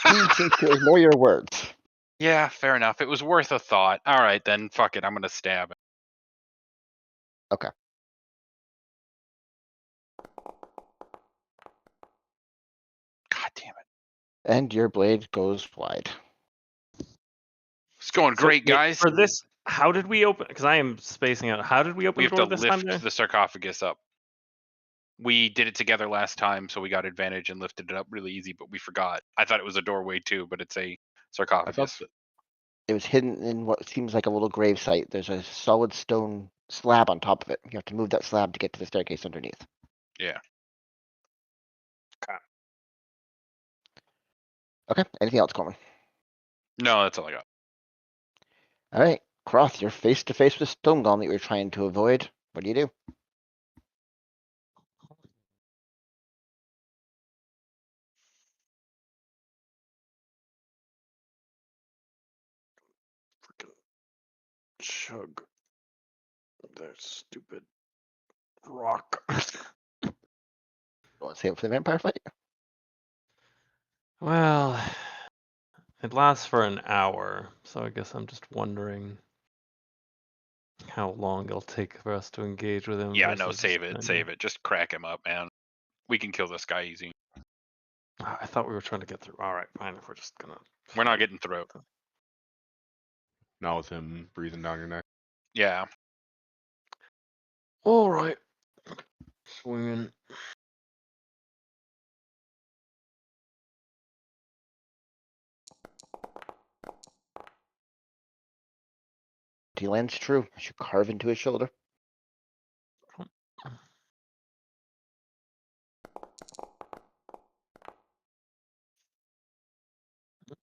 He seems to ignore your words. Yeah, fair enough. It was worth a thought. All right, then. Fuck it. I'm gonna stab it. Okay. God damn it. And your blade goes wide. It's going So, great, wait, guys. for this, how did we open? Because I am spacing out. How did we open We the have to door this time? There? lift the sarcophagus up. We did it together last time, so we got advantage and lifted it up really easy, but we forgot. I thought it was a doorway too, but it's a I sarcophagus. thought that It was hidden in what seems like a little grave site. There's a solid stone slab on top of it. You have to move that slab to get to the staircase underneath. Yeah. Okay, anything else, Coleman? No, that's all I got. All right, Croth, you're face to face with Stone Golem that you were trying to avoid. What do you do? Freaking chug. That stupid rock. You want to save it for the vampire fight? Well, it lasts for an hour, so I guess I'm just wondering how long it'll take for us to engage with him Yeah, no, versus save it, spending. save it. Just crack him up, man. We can kill this guy easy. I thought we were trying to get through. All right, fine. If we're just gonna. We're not fight. getting through. Not with him breathing down your neck. Yeah. All right. Swinging. He lands true. I should carve into his shoulder.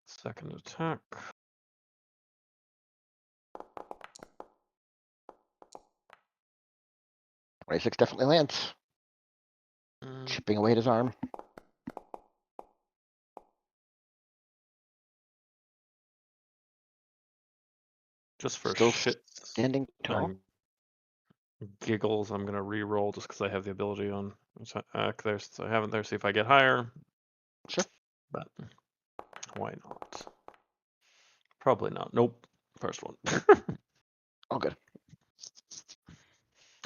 Second attack. 26 definitely lands. Chipping away at his arm. Just for Still shit standing tall. giggles, I'm gonna re-roll just because I have the ability on attack there, since I haven't there. See if I get higher. Sure. But why not? Probably not. Nope. First one. All good.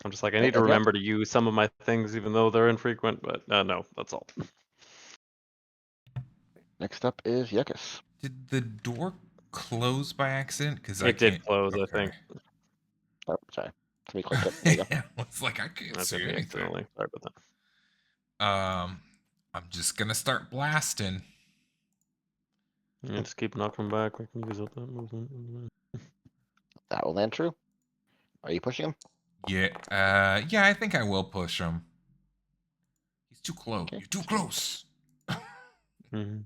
I'm just like, I Okay, need to anything else? remember to use some of my things, even though they're infrequent. But no, that's all. Next up is Yuckus. Did the door close by accident? Because I It did can't. close, I Okay. think. Oh, sorry. Somebody clicked it. There you go. It's like I can't That's see me anything. accidentally. Sorry about that. I'm just gonna start blasting. Yeah, just keep knocking back. We can use up that movement. That will land true. Are you pushing him? Yeah. Yeah. I think I will push him. He's too close. Okay. You're too close. Mm-hmm.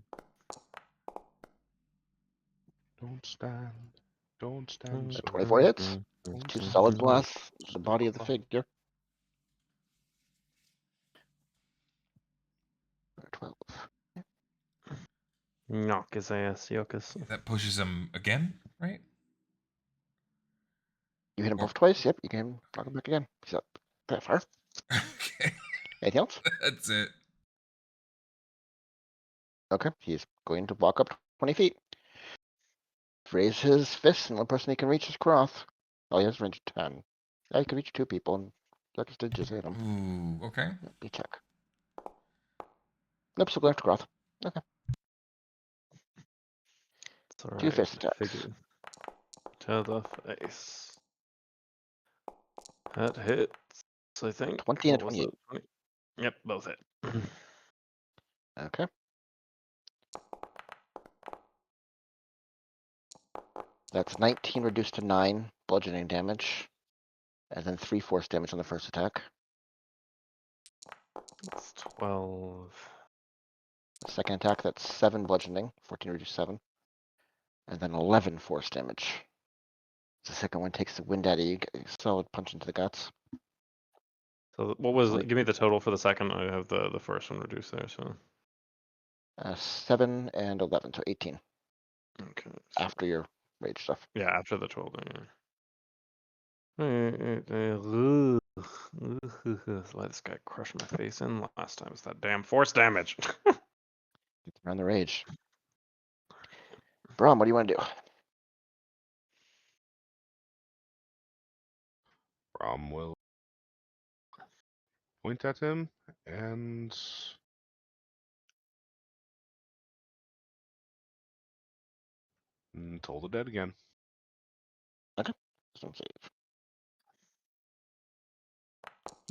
Don't stand. Don't stand so 24 close. hits. Two solid blasts. The body of the figure. 12. Knock his ass, Yokus. That pushes him again, right? You hit him Or- both twice. Yep. You can knock him back again. He's up that far. Okay. Anything else? That's it. Okay. He's going to walk up 20 feet. Raise his fist, and the person he can reach is Croth. Oh, he has range 10. Yeah, he can reach 2 people, and Yuckus did just hit him. Ooh. Okay. Let me check. Nope, still going after Croth. Okay. It's all 2 right. fist attacks. Figure. To the face. That hits, I think. 20 and a What was 28. it? 20? Yep, both hit. Okay. That's 19 reduced to 9 bludgeoning damage. And then 3 force damage on the first attack. It's 12. The second attack, that's 7 bludgeoning. 14 reduced 7. And then 11 force damage. The second one takes the wind out of you. Get a solid punch into the guts. So what was? Wait. Give me the total for the second. I have the first one reduced there. So 7 and 11, so 18 okay. So, after your rage stuff. yeah, after the 12. Yeah. Let this guy crush my face in last time. It's that damn force damage. Get around the rage. Brom, what do you want to do? Rom will point at him and toll the dead again. Some save.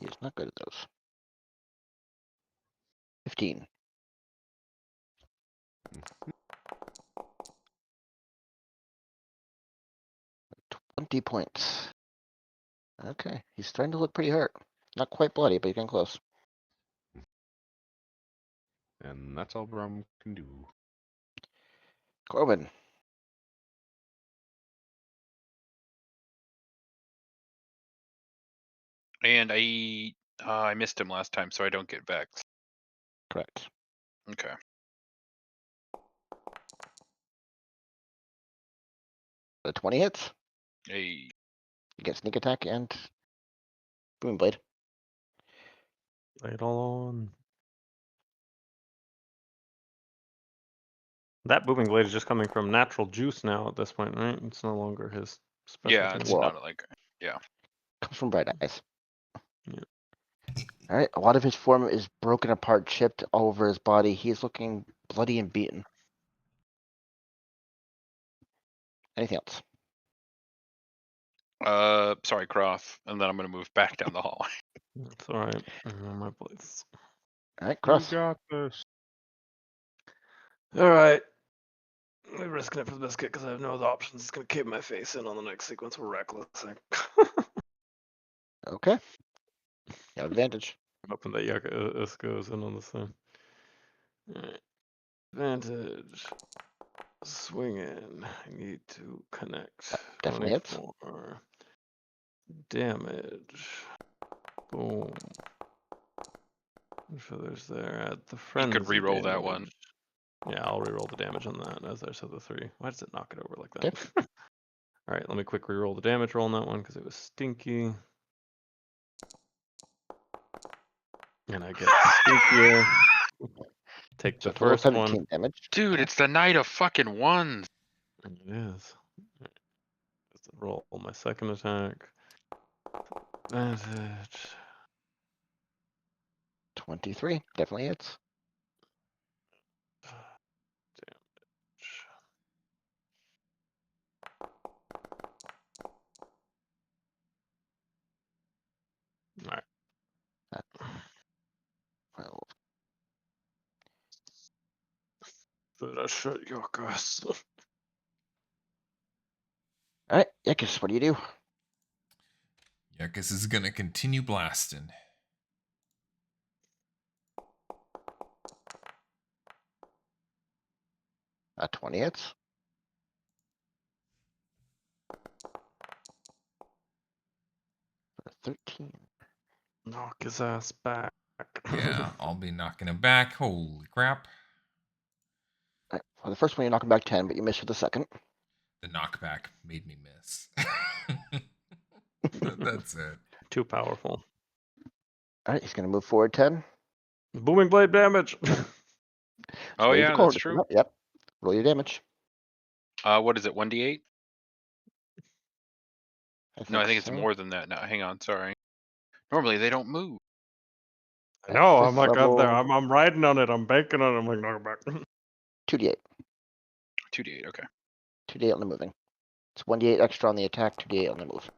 He is not good at those. 15. 20 points. Okay, he's starting to look pretty hurt. Not quite bloody, but he's getting close. And that's all Rom can do. Corbin, And I missed him last time, so I don't get vex. correct. Okay. The 20 hits. Hey. You get sneak attack and boom blade. Lay it all on. That booming blade is just coming from natural juice now at this point, right? It's no longer his special Yeah, thing. it's Well, not like Comes from bright eyes. Yeah. All right. A lot of his form is broken apart, chipped all over his body. He's looking bloody and beaten. Anything else? sorry, Croft, and then I'm gonna move back down the hallway. It's all right. I know my place. All right, You Cross. got this. All right. I'm risking it for the biscuit because I have no other options. It's gonna cave my face in on the next sequence. We're reckless. Okay. You have advantage. Hoping that this goes in on the same. Alright. Advantage. Swing in. I need to connect. Definitely hits. 24. Damage. Boom. So there's there at the You frenzy could re-roll that one. damage. Yeah, I'll reroll the damage on that as I said the 3. Why does it knock it over like that? Alright, let me quick reroll the damage roll on that one because it was stinky. And I get stinkier. Take So the total first 17 one. damage. Dude, it's the night of fucking ones. And it is. Let's roll my second attack. Advantage. 23. Definitely hits. Damage. Alright. 12. Did I shut your guys? All right, Yakis, what do you do? Yakis is gonna continue blasting. 20 hits. 13. Knock his ass back. Yeah, I'll be knocking him back. Holy crap. All right. Well, the first one you knock him back 10, but you miss with the second. The knockback made me miss. That's it. Too powerful. All right, he's going to move forward 10. Booming blade damage. Oh Raise yeah, the that's cord. true. Yep. Roll your damage. What is it? 1d8? No, I think it's so. more than that. No, hang on. Sorry. Normally they don't move. I know. At I'm fifth like up there. level, I'm riding on it. I'm banking on it. I'm like knock it back. 2d8. 2d8. Okay. 2d8 on the moving. It's 1d8 extra on the attack, 2d8 on the move.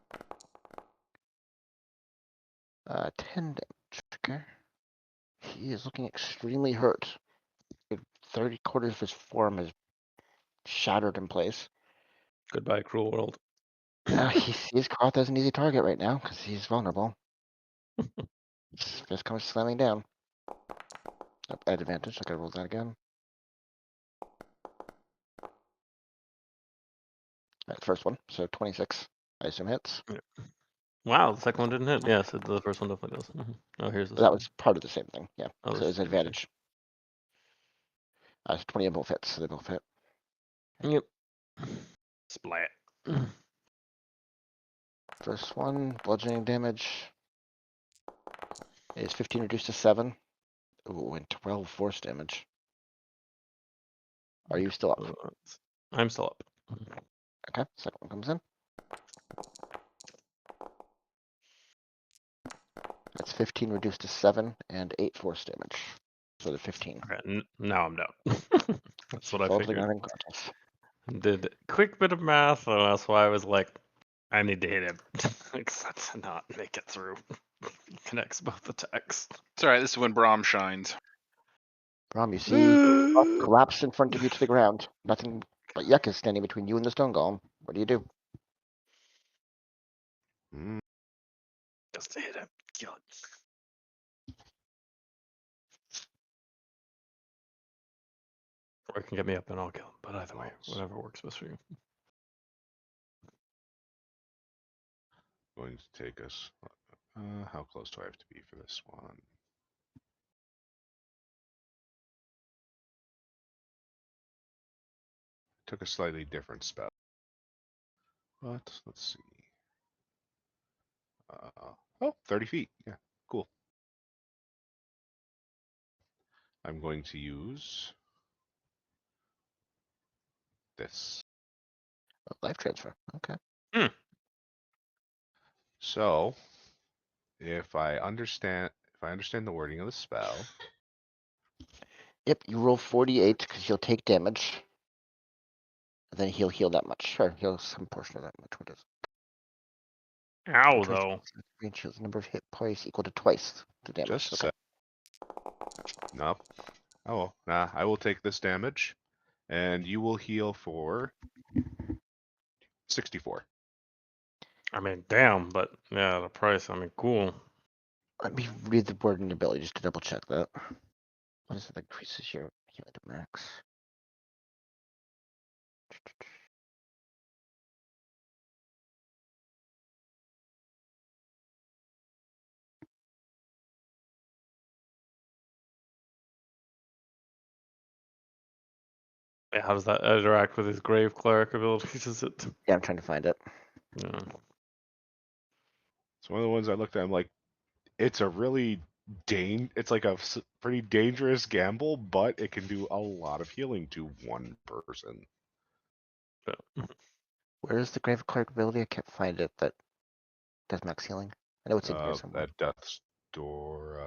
10 damage. Okay. He is looking extremely hurt. 30 quarters of his form is shattered in place. Goodbye, cruel world. He sees Koth as an easy target right now because he's vulnerable. Just comes slamming down. At advantage, I gotta roll that again. Alright, first one, so 26. I assume hits. Wow, the second one didn't hit. Yes, the first one definitely does. Oh, here's the That was part of the same thing, yeah. Oh, So this it's is different. advantage. So 20 of both hits, so they both hit. Yep. Splat. First one, bludgeoning damage is 15 reduced to 7. Ooh, and 12 force damage. Are you still up? I'm still up. Okay, second one comes in. That's 15 reduced to 7 and 8 force damage. So the 15. Okay, now I'm down. That's what I Fall to the figured. ground unconscious. Did quick bit of math, and that's why I was like, I need to hit him. Except to not make it through. Connects both attacks. It's alright. This is when Brahm shines. Brom, you see Buck collapse in front of you to the ground. Nothing but Yuck is standing between you and the stone golem. What do you do? Mm, Just hit him. Kill him. Or it can get me up and I'll kill him. But either way, whatever works best for you. going to take us. How close do I have to be for this one? Took a slightly different spell. But let's see. Oh, 30 feet. Yeah, cool. I'm going to use this. Life transfer. Okay. So, if I understand the wording of the spell, Yep, you roll 48 because you'll take damage. And then he'll heal that much. Sure, heal some portion of that much. What is Ow, it? though. Range heals the number of hit points equal to twice the damage. just Okay. no. Oh, nah. I will take this damage, and you will heal for 64. I mean, damn, but yeah, the price, I mean, cool. Let me read the word and ability just to double check that. What is it that increases your healing to max? Yeah, how does that interact with his grave cleric abilities? Is it? Yeah, I'm trying to find it. Yeah. It's one of the ones I looked at. I'm like, it's a really it's like a pretty dangerous gamble, but it can do a lot of healing to one person. Where is the Grave Cleric ability? I can't find it. That does max healing. I know it's in here somewhere. At death's door.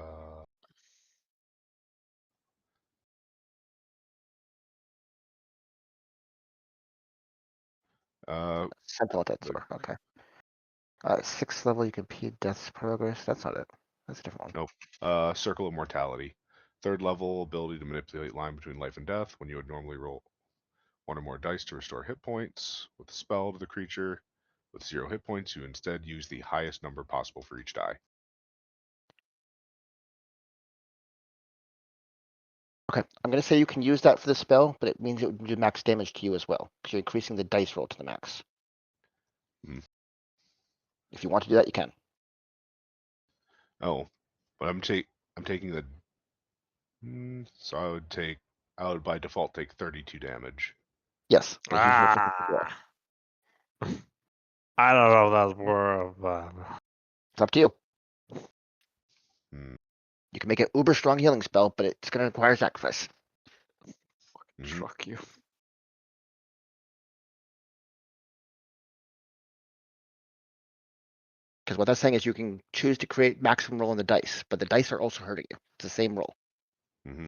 Sentinel Death the- Door. Okay. 6th level, you can impede Death's progress. That's not it. That's a different one. Nope. Circle of Mortality. 3rd level ability to manipulate line between life and death. When you would normally roll one or more dice to restore hit points with a spell to the creature. With 0 hit points, you instead use the highest number possible for each die. Okay, I'm gonna say you can use that for the spell, but it means it would do max damage to you as well, because you're increasing the dice roll to the max. Hmm. If you want to do that, you can. Oh, but I'm taking the. So I would by default take 32 damage. Yes, because he's rolled for 54. I don't know if that's more of It's up to you. Hmm. You can make an uber strong healing spell, but it's gonna require sacrifice. Mhm. truck you. Because what that's saying is you can choose to create maximum roll on the dice, but the dice are also hurting you. It's the same roll. Hmm.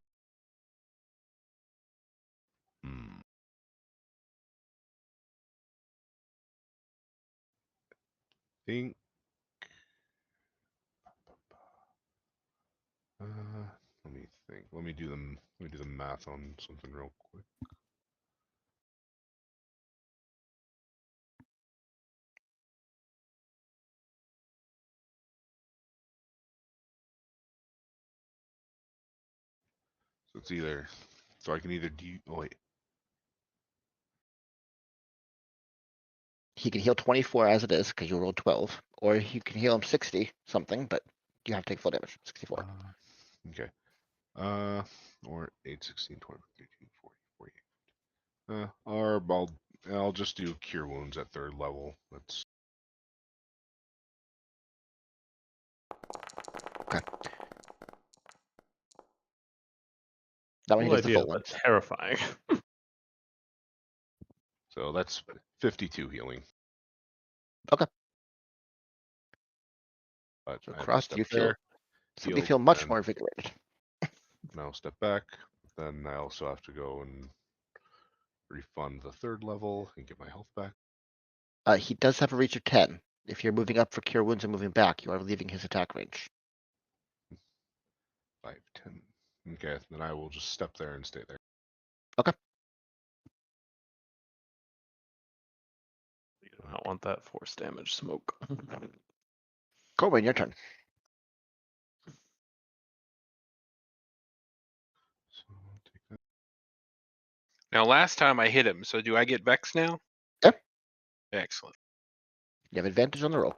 Think. Let me think. Let me do the math on something real quick. So it's either. So I can either do. Oh wait. He can heal 24 as it is, because you rolled 12, or you can heal him 60 something, but you have to take full damage. 64. Okay. Or 8, 16, 20, 18, 40, 48. Or I'll just do cure wounds at 3rd level. That's. Okay. That one he Cool gets the idea, full one. but terrifying. So that's 52 healing. Okay. But So I have to Cross, step you there, suddenly heal, feel much and more invigorated. now step back. Then I also have to go and refund the 3rd level and get my health back. He does have a reach of 10. If you're moving up for cure wounds and moving back, you are leaving his attack range. 5, 10. Okay, then I will just step there and stay there. You do not want that force damage smoke. Corwin, your turn. So I'll take that. Now, last time I hit him, so do I get Vex now? Yep. Excellent. You have advantage on the roll.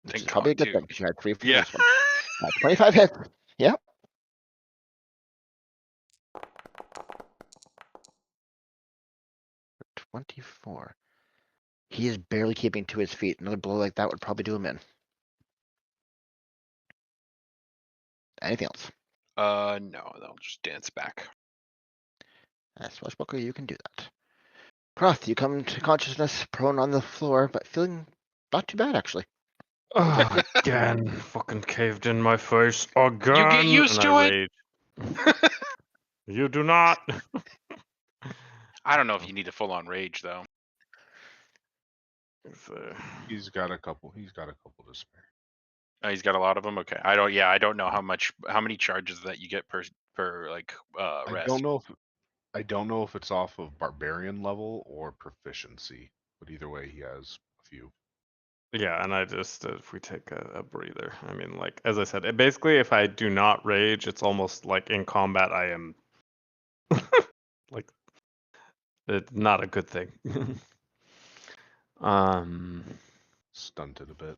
Which Thank is probably a God, good too. thing, because you had 3 for Yeah. this one. 25 hits. Yeah. For 24. He is barely keeping to his feet. Another blow like that would probably do him in. Anything else? No, they'll just dance back. Swashbuckler, you can do that. Proth, you come to consciousness, prone on the floor, but feeling not too bad, actually. Oh, again, fucking caved in my face again. You get used and to I it. rage. You do not. I don't know if you need a full-on rage though. He's got a couple. He's got a couple to spare. Oh, he's got a lot of them. Okay, I don't. Yeah, I don't know how many charges that you get per like I rest. don't know if it's off of barbarian level or proficiency, but either way, he has a few. Yeah, and I just if we take a breather, I mean, like as I said, basically, if I do not rage, it's almost like in combat I am like it's not a good thing. Stunted a bit.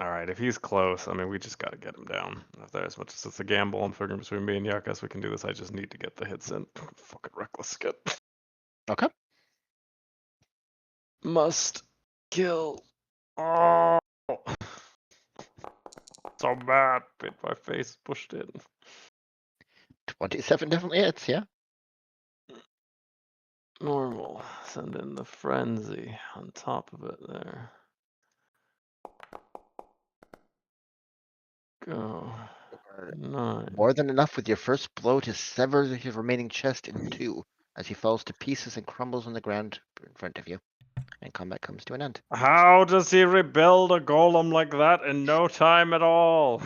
All right, if he's close, I mean, we just got to get him down. If there, as much as it's a gamble, I'm figuring between me and Yakas, we can do this. I just need to get the hits in. Fucking reckless skip. Okay. Must kill. Oh, so bad. Bit my face pushed in. 27 definitely hits, yeah. Normal. Send in the frenzy on top of it there. Go. 9. More than enough with your first blow to sever his remaining chest in two as he falls to pieces and crumbles on the ground in front of you. And combat comes to an end. How does he rebuild a golem like that in no time at all?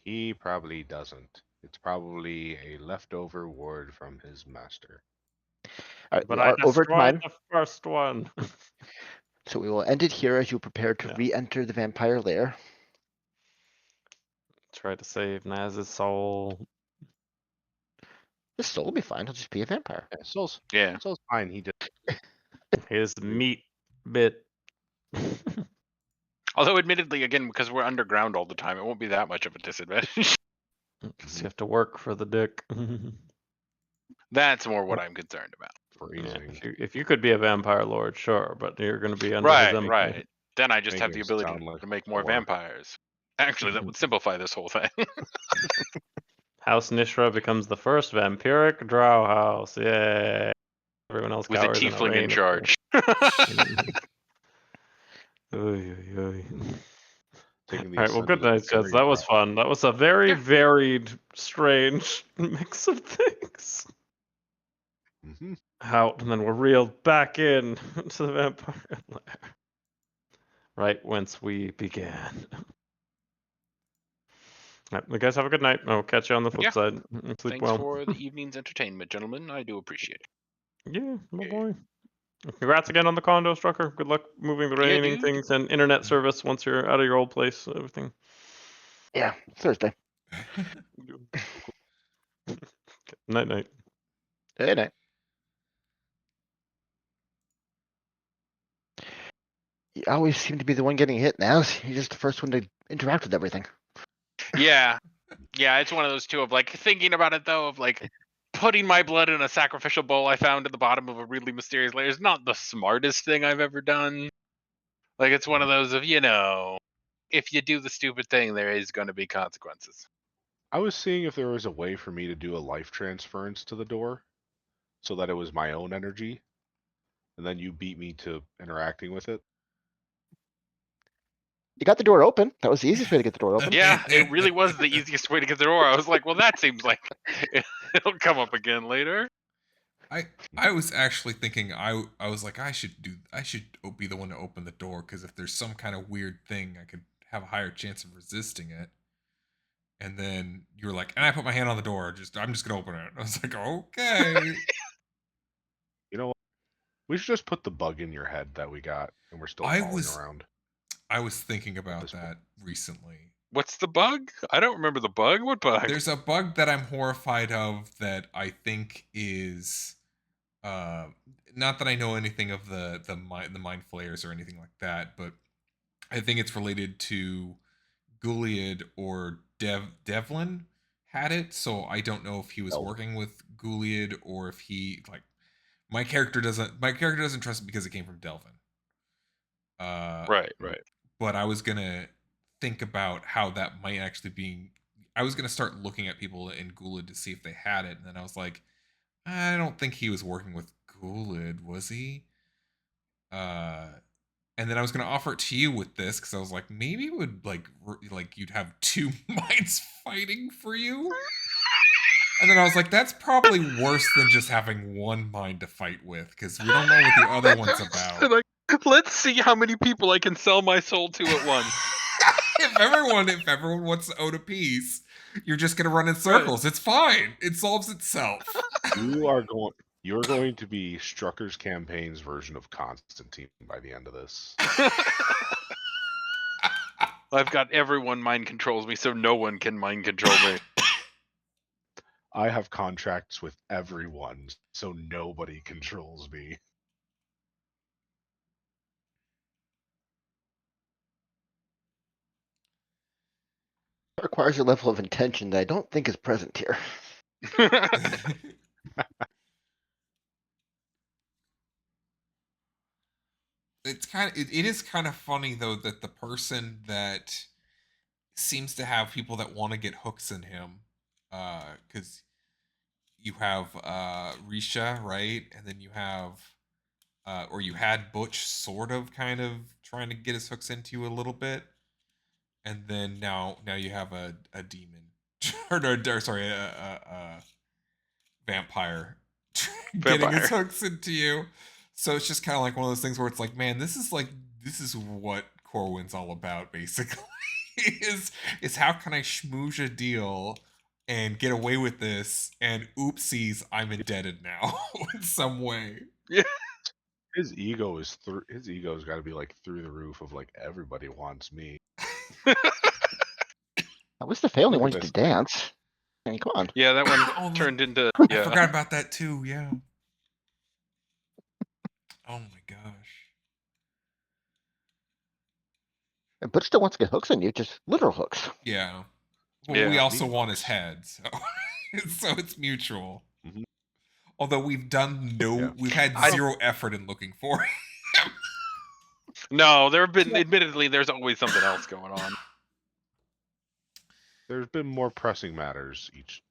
He probably doesn't. It's probably a leftover ward from his master. All right, But we I are over destroyed time, the first one. so we will end it here as you prepare to Yeah. re-enter the vampire lair. Try to save Naz's soul. This soul will be fine. He'll just be a vampire. Yeah, Soul's fine. He did. His meat bit. Although, admittedly, again, because we're underground all the time, it won't be that much of a disadvantage. Because you have to work for the dick. That's more what I'm concerned about. Yeah, Phrasing. if you could be a vampire lord, sure, but you're going to be under his empire. Right. Then I just have Making the it ability sound like to make a more whore. vampires. Actually, that would simplify this whole thing. House Nishra becomes the first vampiric drow house. Yay! Everyone else With a cowers in tiefling rain in of charge. Oy, oy, oy. Taking the All right, well, good ascendant night, gents. very That was proud. fun. That was a very Yeah. varied, strange mix of things. Mm-hmm. Out, and then we're reeled back in to the vampire lair. Right whence we began. All right, you guys have a good night. I'll catch you on the flip Yeah. side. Sleep Thanks well. for the evening's entertainment, gentlemen. I do appreciate it. Yeah, my Yeah. boy. Congrats again on the condo, Strucker. Good luck moving the Yeah, remaining dude. things and internet service once you're out of your old place. Everything. Yeah, Thursday. Night, night. Good night. You always seem to be the one getting hit now. You're just the first one to interact with everything. Yeah. Yeah, it's one of those two of like thinking about it though, of like putting my blood in a sacrificial bowl I found at the bottom of a really mysterious layer is not the smartest thing I've ever done. Like it's one of those of, if you do the stupid thing, there is going to be consequences. I was seeing if there was a way for me to do a life transference to the door so that it was my own energy, and then you beat me to interacting with it. You got the door open. That was the easiest way to get the door open. Yeah, it really was the easiest way to get the door. I was like, well, that seems like it'll come up again later. I was actually thinking I was like I should be the one to open the door because if there's some kind of weird thing I could have a higher chance of resisting it. And then you were like, and I put my hand on the door. I'm just gonna open it. I was like, okay. You know what? We should just put the bug in your head that we got, and we're still falling around. I was thinking about that recently. What's the bug? I don't remember the bug. What bug? There's a bug that I'm horrified of that I think is not that I know anything of the mind flayers or anything like that, but I think it's related to Gullid or Devlin had it, so I don't know if he was working with Gullid or if he like my character doesn't trust it because it came from Delvin. Right. But I was gonna think about how that might actually be. I was gonna start looking at people in Gullid to see if they had it, and then I was like, I don't think he was working with Gullid, was he? And then I was gonna offer it to you with this because I was like, maybe it would like you'd have two minds fighting for you. And then I was like, that's probably worse than just having one mind to fight with because we don't know what the other one's about. Like, let's see how many people I can sell my soul to at once. if everyone wants to own a piece, you're just gonna run in circles. It's fine. It solves itself. You're going to be Strucker's campaign's version of Constantine by the end of this. I've got everyone mind controls me, so no one can mind control me. I have contracts with everyone, so nobody controls me. It requires a level of intention that I don't think is present here. It is kind of funny though that the person that seems to have people that want to get hooks in him, because you have Risha, right, and then you have or you had Butch sort of kind of trying to get his hooks into you a little bit, and then now you have a demon or sorry a vampire getting his hooks into you. So it's just kind of like one of those things where it's like, man, this is what Corwin's all about, basically. is how can I schmooze a deal and get away with this? And oopsies, I'm indebted now in some way. Yeah. His ego's got to be like through the roof of like everybody wants me. At least the family Look at wanted to this. dance. I mean, come on. Yeah, that one Oh, turned into. I Yeah. forgot about that too. Yeah. Oh my gosh. And Butch still wants to get hooks on you, just literal hooks. Yeah. Well, Yeah. we also want his head, so so it's mutual. Mhm. Although we've done Yeah. we've had zero effort in looking for him. No, there have been. Admittedly, there's always something else going on. There's been more pressing matters each.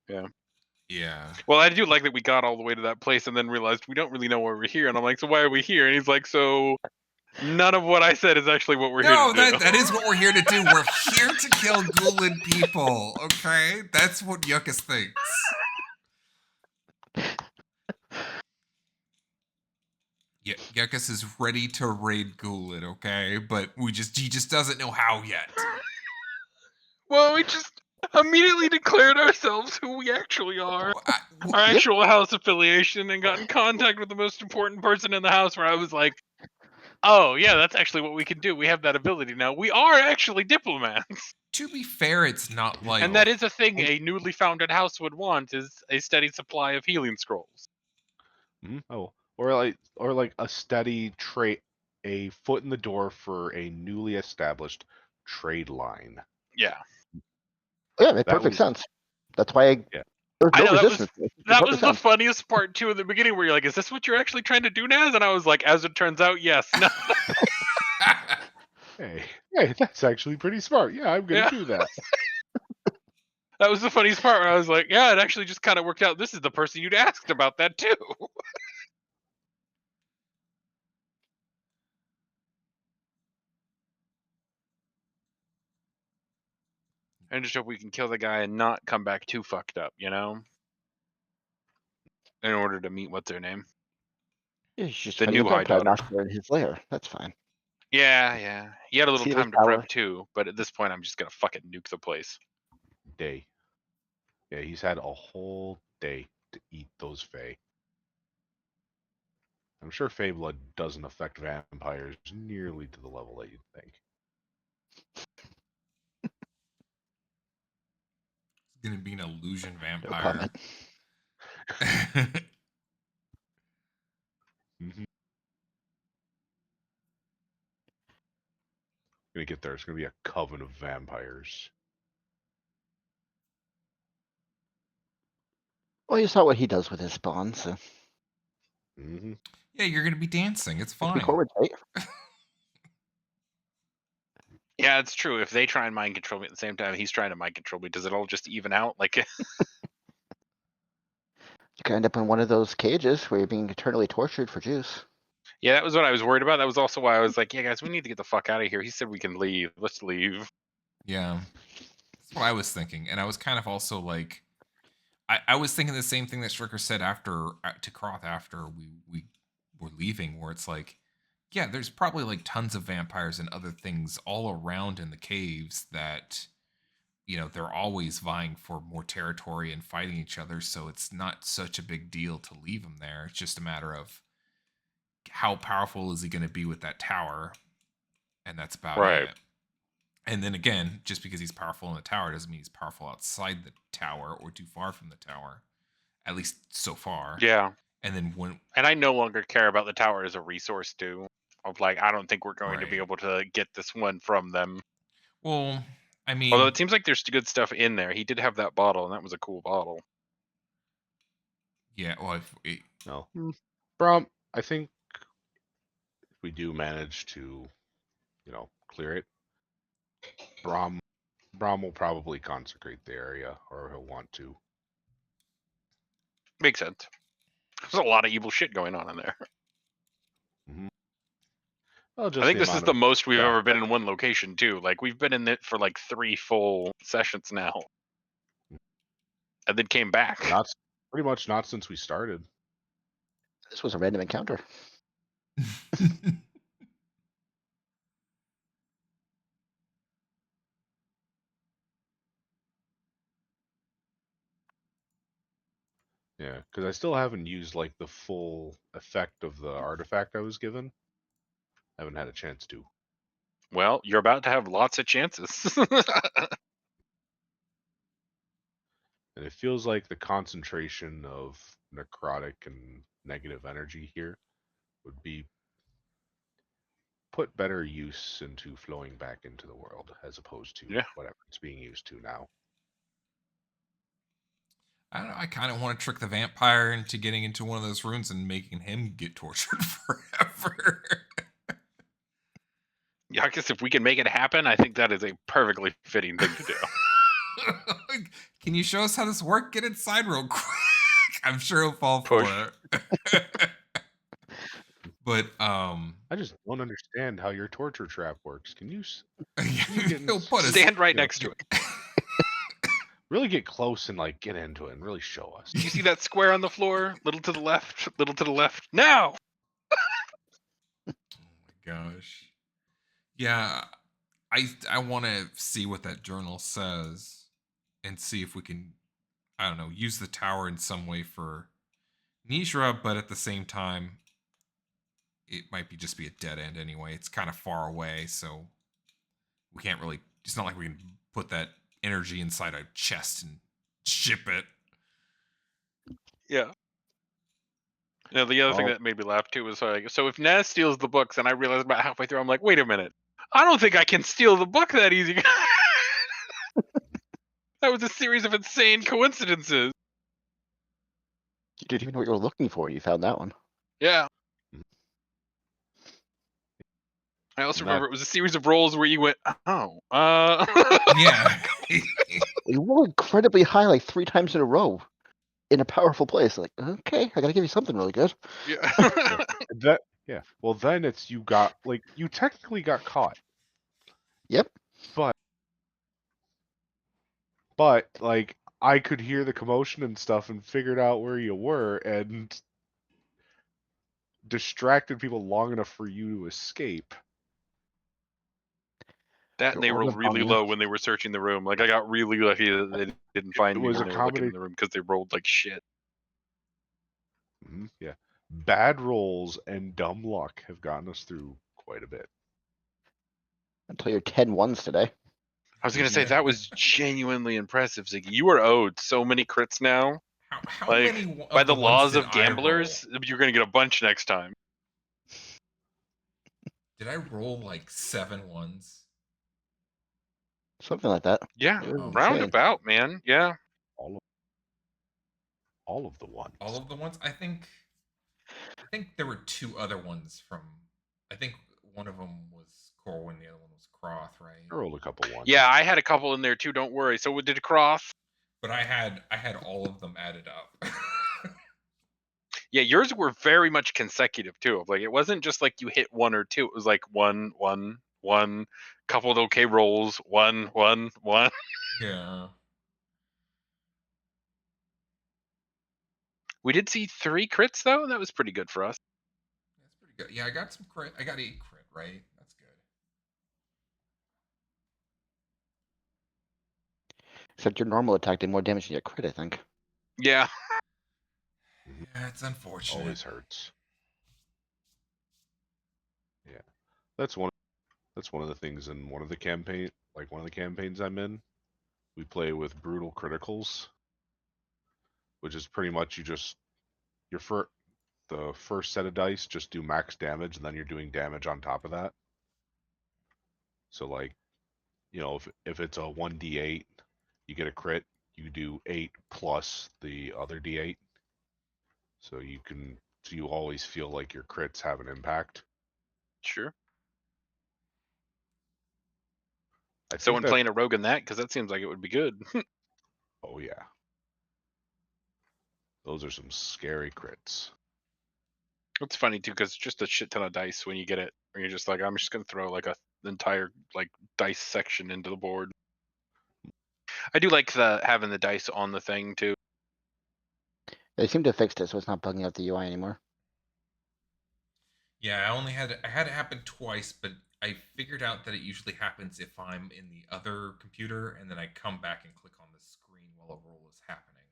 Yeah. Well, I do like that we got all the way to that place and then realized we don't really know why we're here. And I'm like, so why are we here? And he's like, so none of what I said is actually what we're here to do. that is what we're here to do. We're here to kill Gullid people. Okay, that's what Yuckus thinks. Yeah, Yuckus is ready to raid Gullid. Okay, but he just doesn't know how yet. Well, we just immediately declared ourselves who we actually are, our actual house affiliation, and got in contact with the most important person in the house. Where I was like, "Oh yeah, that's actually what we can do. We have that ability now. We are actually diplomats." To be fair, it's not like, And that is a thing a newly founded house would want: is a steady supply of healing scrolls. Oh, or like a steady trade, a foot in the door for a newly established trade line. Yeah. Yeah, it made That perfect was- sense. That's why Yeah. there's I no know, resistance. that was the funniest part too in the beginning, where you're like, "Is this what you're actually trying to do, Naz?" And I was like, "As it turns out, yes." No. Hey, that's actually pretty smart. Yeah, I'm gonna Yeah. do that. That was the funniest part, where I was like, "Yeah, it actually just kind of worked out. This is the person you'd asked about that too." I just hope we can kill the guy and not come back too fucked up, you know? In order to meet what's her name? He's just The fighting a new High vampire Daughter. master in his lair. That's fine. Yeah. He had a little See time the to prep tower. too, but at this point, I'm just gonna fucking nuke the place. Day. Yeah, he's had a whole day to eat those Fae. I'm sure Fae blood doesn't affect vampires nearly to the level that you'd think. It's gonna be an illusion No vampire. comment. Gonna get there. It's gonna be a coven of vampires. Well, you saw what he does with his spawn, so Mm-hmm. Yeah, you're gonna be dancing. It's fine. Corwin's right. Yeah, it's true. If they try and mind control me at the same time he's trying to mind control me, does it all just even out? Like, You could end up in one of those cages where you're being eternally tortured for juice. Yeah, that was what I was worried about. That was also why I was like, yeah, guys, we need to get the fuck out of here. He said we can leave. Let's leave. Yeah, that's what I was thinking, and I was kind of also like, I was thinking the same thing that Stricker said after to Croth after we were leaving, where it's like, yeah, there's probably like tons of vampires and other things all around in the caves that, you know, they're always vying for more territory and fighting each other, so it's not such a big deal to leave him there. It's just a matter of how powerful is he going to be with that tower, and that's about Right. it. And then again, just because he's powerful in the tower doesn't mean he's powerful outside the tower or too far from the tower, at least so far. Yeah. And then when And I no longer care about the tower as a resource too. Of like, I don't think we're going to be Right. able to get this one from them. well, I mean, Although it seems like there's good stuff in there. He did have that bottle, and that was a cool bottle. yeah, well, if No. Brom, I think if we do manage to, clear it, Brom will probably consecrate the area, or he'll want to. Makes sense. There's a lot of evil shit going on in there. Well, just I think the this is amount the of most we've death. ever been in one location too. Like we've been in it for like 3 full sessions now, and then came back. Pretty much not since we started. This was a random encounter. Yeah, because I still haven't used like the full effect of the artifact I was given. I haven't had a chance to. Well, you're about to have lots of chances. And it feels like the concentration of necrotic and negative energy here would be put better use into flowing back into the world as opposed to Yeah. whatever it's being used to now. I don't know, I kind of want to trick the vampire into getting into one of those rooms and making him get tortured forever. Yeah, I guess if we can make it happen, I think that is a perfectly fitting thing to do. Can you show us how this works? Get inside real quick. I'm sure he'll fall for it. But I just don't understand how your torture trap works. Can you he'll put us Stand right next to it. really get close and like get into it and really show us? Do you see that square on the floor? Little to the left, little to the left. Now! Oh my gosh. Yeah, I want to see what that journal says and see if we can, I don't know, use the tower in some way for Nishra, but at the same time, it might just be a dead end anyway. It's kind of far away, so we can't really. It's not like we can put that energy inside a chest and ship it. Yeah. You know, the other thing that made me laugh too was like, so if Naz steals the books, and I realized about halfway through, I'm like, wait a minute. I don't think I can steal the book that easy. That was a series of insane coincidences. You didn't even know what you were looking for. You found that one. Yeah. I also remember it was a series of rolls where you went, oh, Yeah. You rolled incredibly high, like 3 times in a row, in a powerful place. Like, okay, I gotta give you something really good. Yeah. Yeah. Well, then it's you technically got caught. Yep. But like I could hear the commotion and stuff and figured out where you were and distracted people long enough for you to escape. That and they You're rolled on really you. low when they were searching the room. Like I got really lucky that they didn't find me was when a they were looking in the room because they rolled like shit. Yeah. Bad rolls and dumb luck have gotten us through quite a bit. Until you're 10 ones today. I was gonna say Yeah. that was genuinely impressive, Ziggy. You are owed so many crits now. How Like many by of the the ones laws did of I roll? gamblers, you're gonna get a bunch next time. Did I roll like 7 ones? Something like that. Yeah, It was Oh, round insane. about, man. Yeah. All of the ones. all of the ones. I think there were 2 other ones from. I think one of them was Corwin, the other one was Croth, right? I rolled a couple ones. Yeah, I had a couple in there too. Don't worry. So did Cross? But I had all of them added up. Yeah, yours were very much consecutive too. Like it wasn't just like you hit 1 or 2. It was like 1, 1, 1, couple of okay rolls, 1, 1, 1. Yeah. We did see 3 crits though. That was pretty good for us. That's pretty good. Yeah, I got some crit. I got 8 crit, right? That's good. Except your normal attack did more damage than your crit, I think. Yeah. Yeah, it's unfortunate. Always hurts. Yeah, that's one of the things in one of the campaigns I'm in. We play with brutal criticals, which is pretty much the first set of dice just do max damage, and then you're doing damage on top of that. So like, if it's a 1d8, you get a crit, you do 8 plus the other d8. So you always feel like your crits have an impact. Sure. I So think when that, playing a rogue in that, because that seems like it would be good. oh yeah. Those are some scary crits. It's funny too, because it's just a shit ton of dice when you get it. Or you're just like, I'm just gonna throw like an entire like dice section into the board. I do like having the dice on the thing too. They seem to have fixed it, so it's not bugging out the UI anymore. Yeah, I had it happen twice, but I figured out that it usually happens if I'm in the other computer and then I come back and click on the screen while a roll is happening.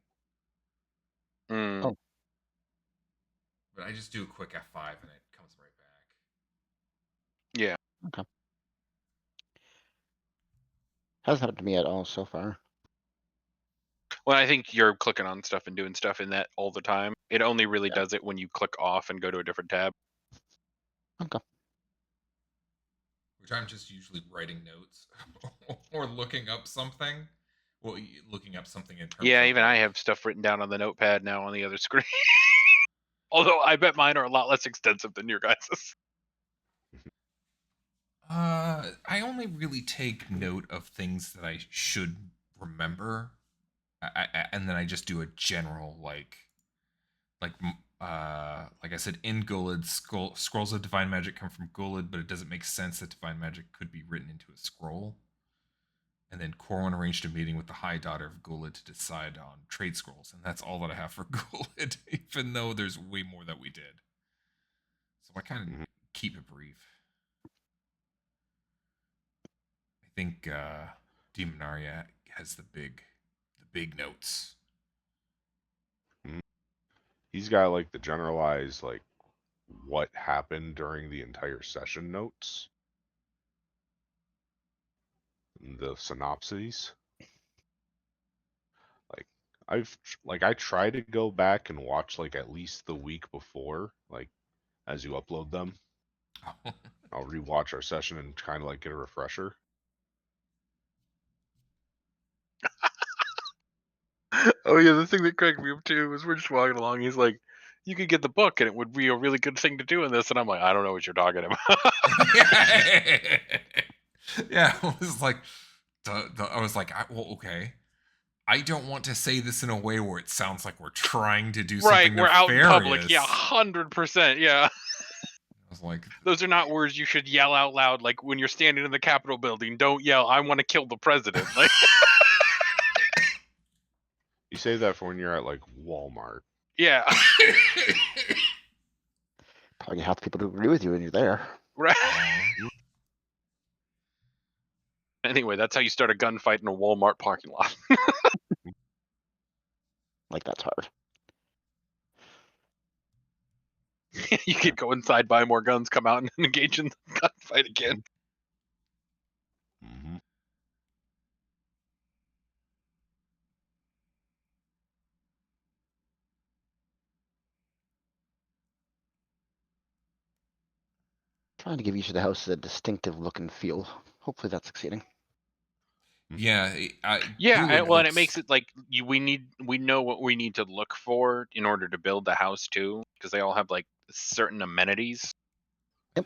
Mm. Oh. But I just do a quick F5 and it comes right back. Yeah. Okay. Hasn't happened to me at all so far. Well, I think you're clicking on stuff and doing stuff in that all the time. It only really Yeah. does it when you click off and go to a different tab. Okay. Which I'm just usually writing notes or looking up something. Well, looking up something in terms Yeah, of even I have stuff written down on the notepad now on the other screen. Although I bet mine are a lot less extensive than your guys's. I only really take note of things that I should remember, and then I just do a general like like I said, in Gullid, scrolls of divine magic come from Gullid, but it doesn't make sense that divine magic could be written into a scroll. And then Corwin arranged a meeting with the High Daughter of Gullid to decide on trade scrolls, and that's all that I have for Gullid, even though there's way more that we did. So I kind of keep it brief. I think Demonaria has the big notes. He's got like the generalized like what happened during the entire session notes, the synopses. I try to go back and watch like at least the week before, like as you upload them. I'll rewatch our session and kind of like get a refresher. Oh yeah, the thing that cracked me up too was we're just walking along. He's like, "You could get the book, and it would be a really good thing to do in this." And I'm like, "I don't know what you're talking about." Yeah, I was like, well, okay. I don't want to say this in a way where it sounds like we're trying to do Right, something we're out in public. Yeah, nefarious. 100%. Yeah, I was like, those are not words you should yell out loud. Like when you're standing in the Capitol building, don't yell, "I want to kill the president." Like, You say that for when you're at like Walmart. yeah, Probably half the people who agree with you when you're there. right. "Aw." Anyway, that's how you start a gunfight in a Walmart parking lot. Like, that's hard. You could go inside, buy more guns, come out and engage in the gunfight again. Mm-hmm. Trying to give each of the houses a distinctive look and feel. Hopefully that's succeeding. Yeah, Yeah, Gullid well, and it looks- makes it like we know what we need to look for in order to build the house too, because they all have like certain amenities. Yep.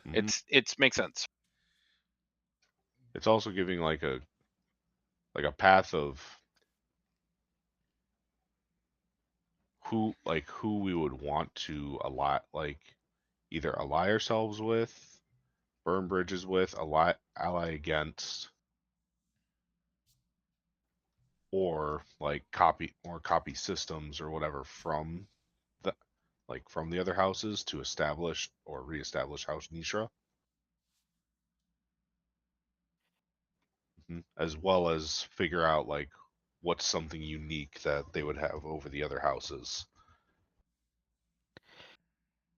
It's makes sense. It's also giving like a path of who we would want to either ally ourselves with, burn bridges with, ally against, or copy systems or whatever from the from the other houses to establish or reestablish House Nishra. As well as figure out what's something unique that they would have over the other houses.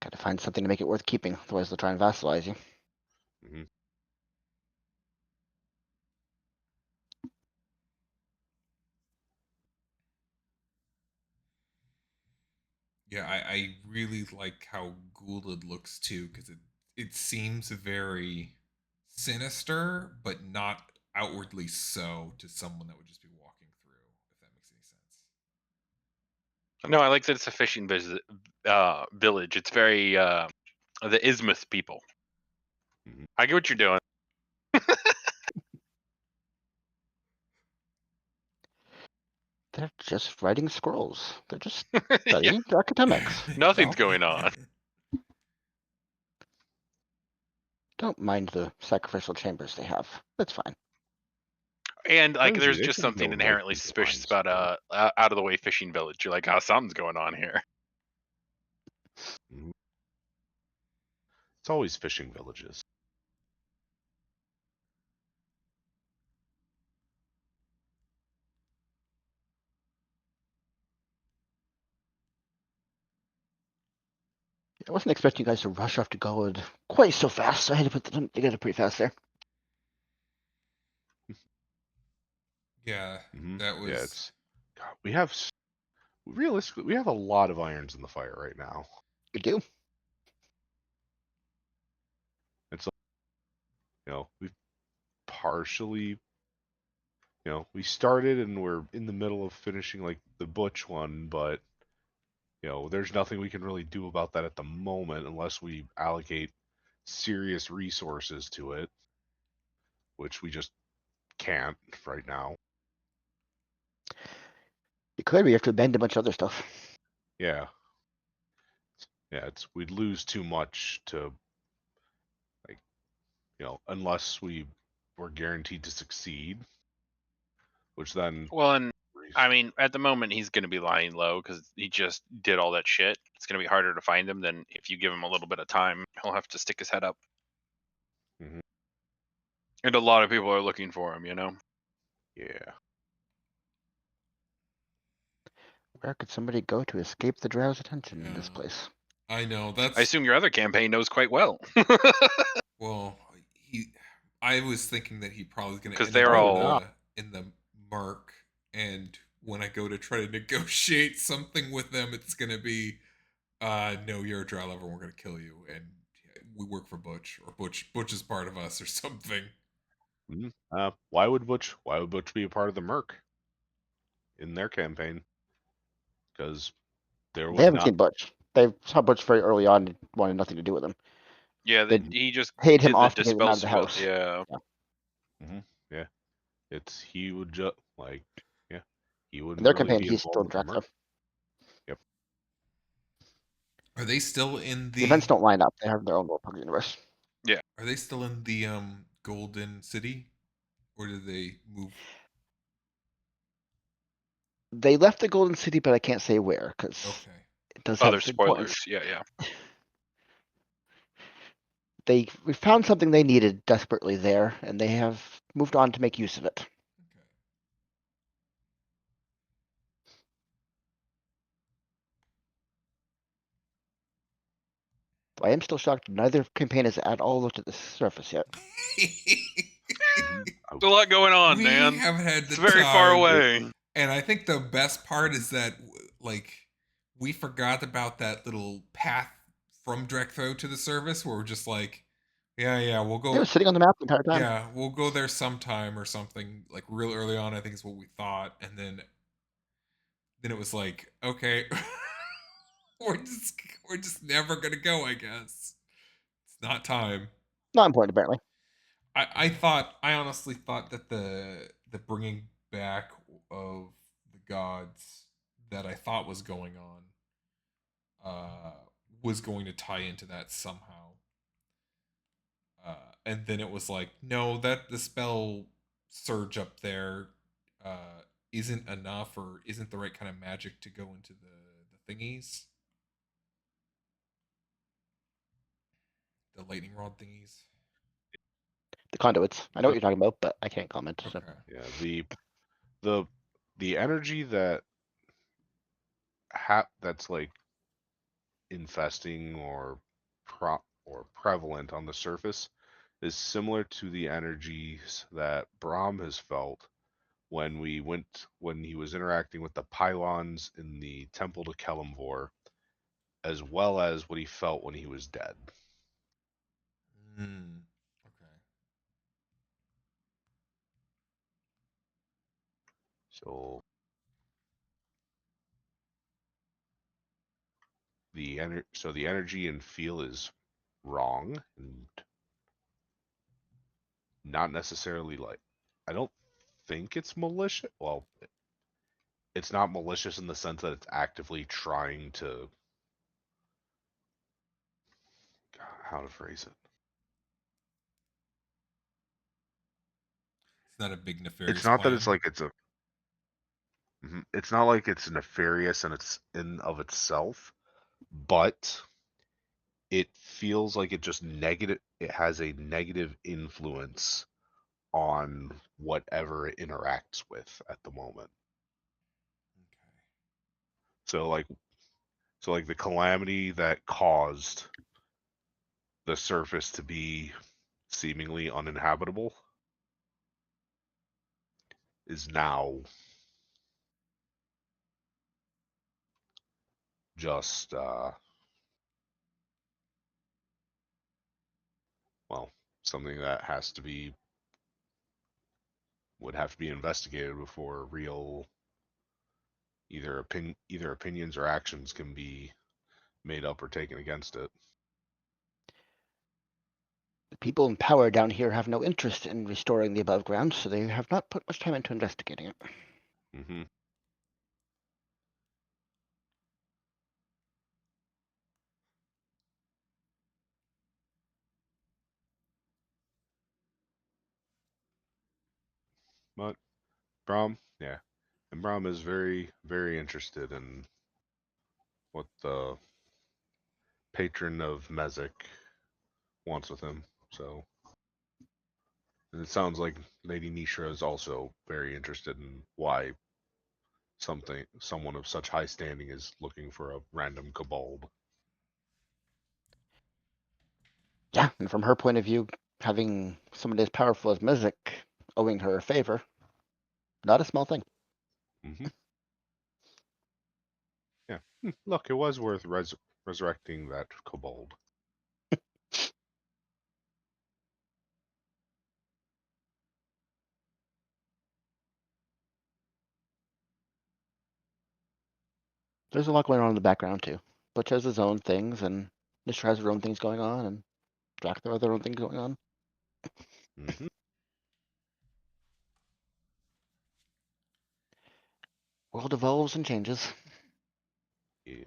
Gotta find something to make it worth keeping, otherwise they'll try and vassalize you. Mm-hmm. Yeah, I really like how Gullid looks too, because it seems very sinister, but not outwardly so to someone that would just be walking through, if that makes any sense. No, I like that it's a fishing village. It's very the Isthmus people. Mhm. I get what you're doing. They're just writing scrolls. They're just studying academics. Nothing's Well, going on. don't mind the sacrificial chambers they have. That's fine. And Crazy, there's they just should something know, inherently these suspicious lines. about out of the way fishing village. You're like, oh, something's going on here. Mhm. It's always fishing villages. I wasn't expecting you guys to rush off to Gullid quite so fast, so I had to put them together pretty fast there. Yeah, Mm-hmm. that was. Yeah, it's God, realistically we have a lot of irons in the fire right now. You do? It's we've partially, we started and we're in the middle of finishing the Butch one, but there's nothing we can really do about that at the moment unless we allocate serious resources to it, which we just can't right now. You could, but you have to abandon a bunch of other stuff. Yeah. Yeah, we'd lose too much to unless we were guaranteed to succeed, which then Well, and I mean, at the moment, he's going to be lying low because he just did all that shit. It's going to be harder to find him than if you give him a little bit of time. He'll have to stick his head up. Mhm. And a lot of people are looking for him, Yeah. Where could somebody go to escape the Drow's attention in this Yeah. place? I know I that's. assume your other campaign knows quite well. Well, I was thinking that he probably going to 'Cause end they're up all- in the Merc, and when I go to try to negotiate something with them, it's going to be, no, you're a Drow lover, we're going to kill you, and we work for Butch, or Butch is part of us, or something. Mhm. Why would Butch be a part of the Merc in their campaign? Because there They was haven't not. seen Butch. They saw Butch very early on and wanted nothing to do with him. Yeah, They he just paid him did the off to get him dispel out of the spell. house. Yeah. Yeah, he would just yeah, he In wouldn't their really campaign, be he's still involved with the Draxo. Merc. Yep. Are they still in The events don't line up. They have their own little Pokemon universe. Are they still in the Golden City, or did they move? They left the Golden City, but I can't say where because Okay. it does have Other its importance. spoilers. Yeah. We found something they needed desperately there, and they have moved on to make use of it. Okay. I am still shocked neither campaign has at all looked at the surface yet. There's a lot going on, We man. haven't had the It's very far time. away. And I think the best part is that, we forgot about that little path from Drekthro to the service where we're just like, yeah, we'll go. It was sitting on the map the entire time. Yeah, we'll go there sometime or something, real early on, I think is what we thought. And then it was like, okay, we're just never going to go, I guess. It's not time. Not important, apparently. I honestly thought that the bringing back of the gods that I thought was going on was going to tie into that somehow. And then it was like, no, that the spell surge up there uh, isn't enough or isn't the right kind of magic to go into the thingies, the lightning rod thingies. The conduits. I know what The- you're talking about, but I can't comment. So. Okay. Yeah, the energy that that's like infesting or prevalent on the surface is similar to the energies that Brahm has felt when he was interacting with the pylons in the temple to Kelemvor, as well as what he felt when he was dead. Mm, okay. So the energy and feel is wrong and not necessarily like, I don't think it's malicious. Well, it's not malicious in the sense that it's actively trying to, how to phrase it. It's not a big It's nefarious not that plan. it's like it's not like it's nefarious and it's in of itself, but it feels like it has a negative influence on whatever it interacts with at the moment. Okay. So like the calamity that caused the surface to be seemingly uninhabitable is now just well, something that would have to be investigated before real either opinions or actions can be made up or taken against it. The people in power down here have no interest in restoring the above ground, so they have not put much time into investigating it. Mm-hmm. But Brahm, yeah, and Brahm is very, very interested in what the patron of Mezek wants with him. So, and it sounds like Lady Nishra is also very interested in why someone of such high standing is looking for a random kobold. Yeah, and from her point of view, having someone as powerful as Mizik owing her a favor, not a small thing. Mm-hmm. Yeah. Look, it was worth resurrecting that kobold. There's a lot going on in the background too. Butch has his own things, and Nisha has her own things going on, and Dracula has their own things going on. Mm-hmm. World evolves and changes. Yeah.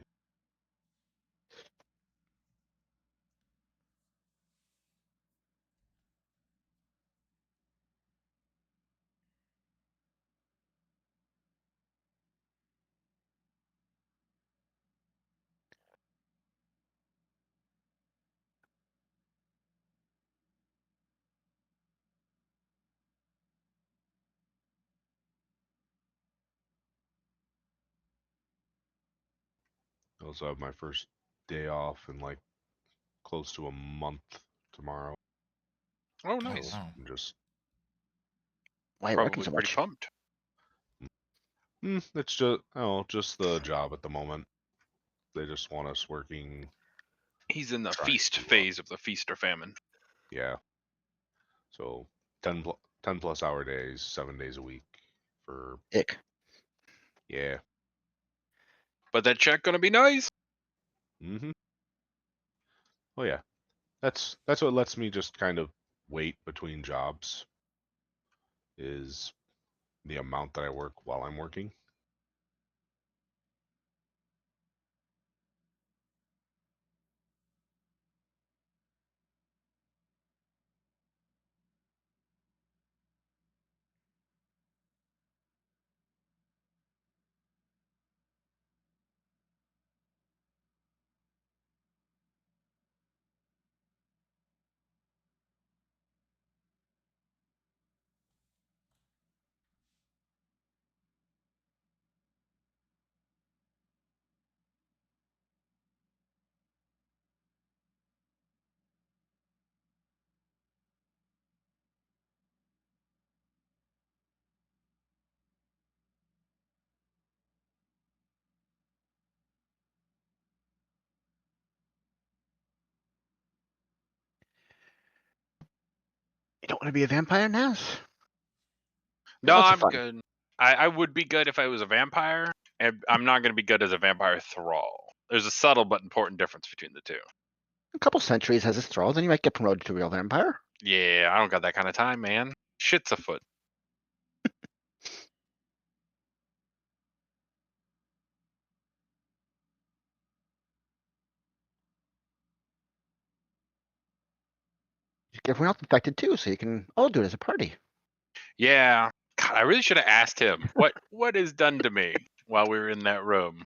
I also have my first day off in like close to a month tomorrow. Oh, Oh nice. So wow. I'm just Why are you working Probably so pretty much? pumped. it's just the job at the moment. They just want us working, He's in the trying feast to phase of the feast or famine. yeah. So 10 plus hour days, 7 days a week for Ick. yeah. But that check gonna be nice. Mm-hmm. Oh yeah. That's what lets me just kind of wait between jobs is the amount that I work while I'm working. Don't want to be a vampire now? No, Lots of I'm fun. good. I would be good if I was a vampire, and I'm not going to be good as a vampire thrall. There's a subtle but important difference between the two. A couple centuries as a thrall, then you might get promoted to real vampire. Yeah, I don't got that kind of time, man. Shit's afoot. You get everyone else infected too, so you can all do it as a party. Yeah, God, I really should have asked him what is done to me while we were in that room.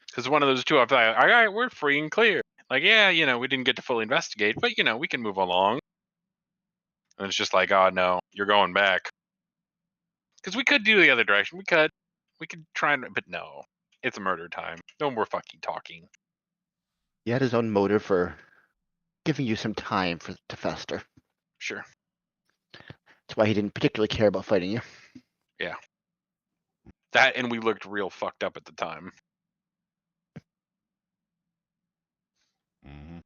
Because one of those two, I thought, all right, we're free and clear. Like, yeah, we didn't get to fully investigate, but we can move along. And it's just like, oh no, you're going back. Because we could do the other direction. We could try and, but no, it's murder time. No more fucking talking. He had his own motive for giving you some time to fester. Sure. That's why he didn't particularly care about fighting you. That, and we looked real fucked up at the time. Mhm.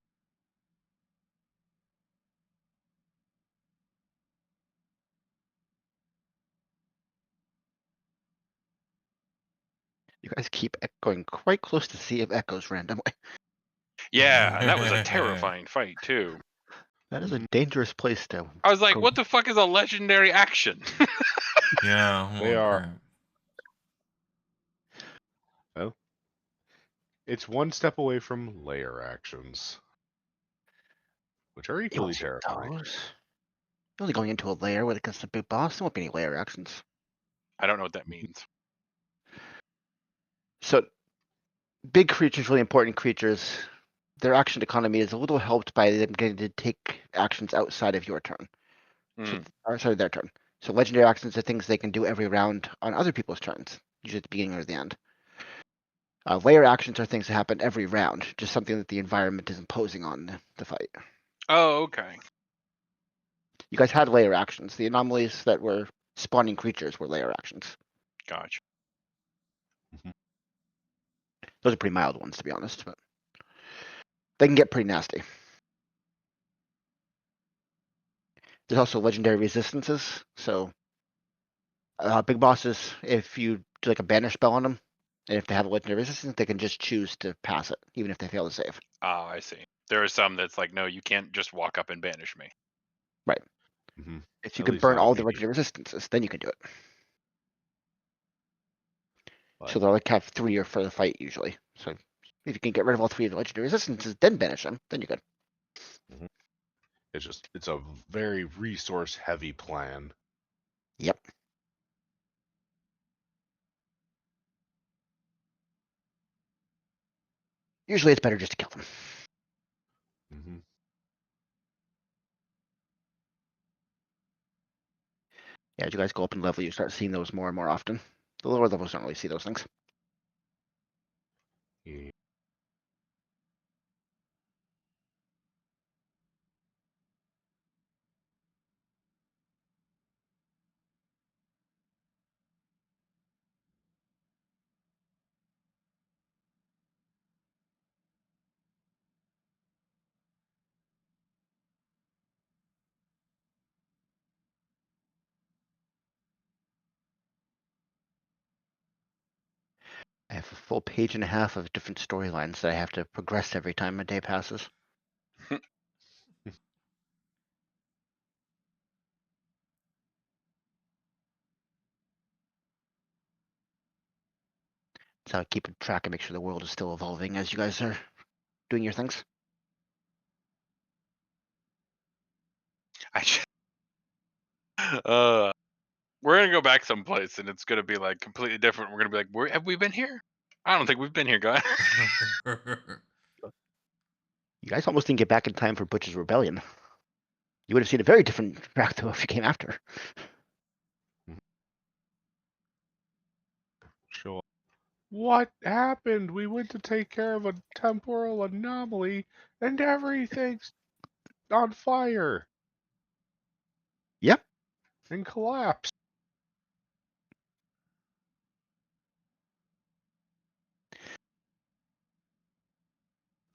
You guys keep going quite close to Sea of Echoes randomly. Yeah, and that was a terrifying fight too. That is a Mhm. dangerous place to I was like, go. what the fuck is a legendary action? Yeah. They holy are- crap. It's one step away from layer actions, which are You equally won't see terrifying. those. You're only going into a layer when it comes to big boss. There won't be any layer actions. I don't know what that means. So big creatures, really important creatures, their action economy is a little helped by them getting to take actions outside of your turn. So, Hmm. or sorry, their turn. So legendary actions are things they can do every round on other people's turns, usually at the beginning or the end. Layer actions are things that happen every round, just something that the environment is imposing on the fight. Oh, okay. You guys had layer actions. The anomalies that were spawning creatures were layer actions. Gotcha. Those are pretty mild ones, to be honest, but they can get pretty nasty. There's also legendary resistances. So big bosses, if you do like a banish spell on them, and if they have a legendary resistance, they can just choose to pass it, even if they fail to save. Oh, I see. There are some that's like, no, you can't just walk up and banish me. Mhm. If you At can least burn not all the immediately. legendary resistances, then you can do it. But So they'll like have 3 or for the fight usually. So if you can get rid of all 3 of the legendary resistances, then banish them, then you're good. it's a very resource heavy plan. Yep. Usually it's better just to kill them. Hmm. Yeah, as you guys go up in level, you start seeing those more and more often. The lower levels don't really see those things. Yeah. I have a full page and a half of different storylines that I have to progress every time a day passes. That's how I keep track and make sure the world is still evolving as you guys are doing your things. I just, we're gonna go back someplace, and it's gonna be like completely different. We're gonna be like, where have we been here? I don't think we've been here, guys. You guys almost didn't get back in time for Butch's Rebellion. You would have seen a very different track though if you came after. Sure. What happened? We went to take care of a temporal anomaly and everything's on fire Yep. and collapsed.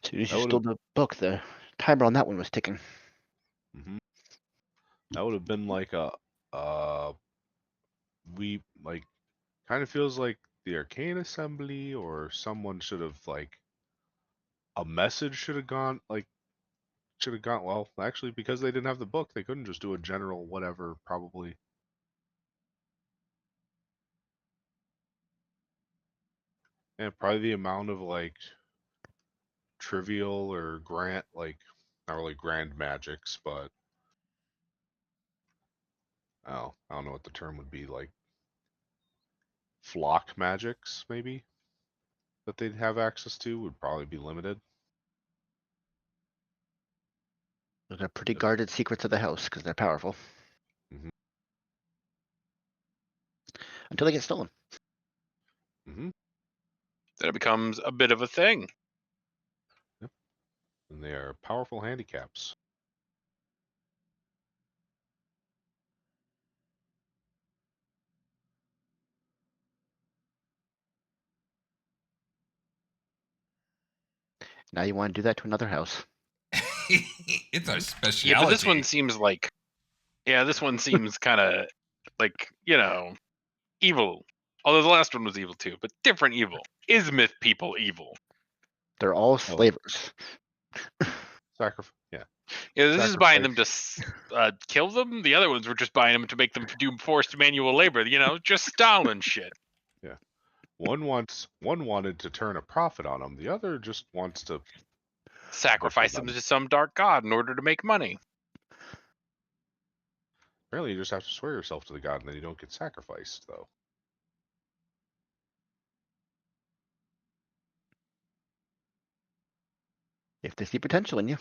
As soon as That you would've- stole the book, the timer on that one was ticking. Mhm. That would have been like we like kind of feels like the Arcane Assembly or someone should have like a message should have gone well, actually because they didn't have the book, they couldn't just do a general whatever probably. And probably the amount of like trivial or like not really grand magics, but I don't know what the term would be, like flock magics maybe that they'd have access to would probably be limited. Those are pretty guarded secrets of the house because they're powerful. Mhm. Until they get stolen. Mm-hmm. Then it becomes a bit of a thing. Yep. And they are powerful handicaps. Now you want to do that to another house. It's our specialty. Yeah, but this one seems like, this one seems kind of like, evil. Although the last one was evil too, but different evil. Is myth people evil? They're all slavers. Sacrifice. Yeah. Yeah, this is buying them to kill them. The other ones were just buying them to make them do forced manual labor. Just Stalin shit. Yeah. One wanted to turn a profit on them. The other just wants to sacrifice them to some dark god in order to make money. Apparently, you just have to swear yourself to the god, and then you don't get sacrificed, though. If they see potential in you.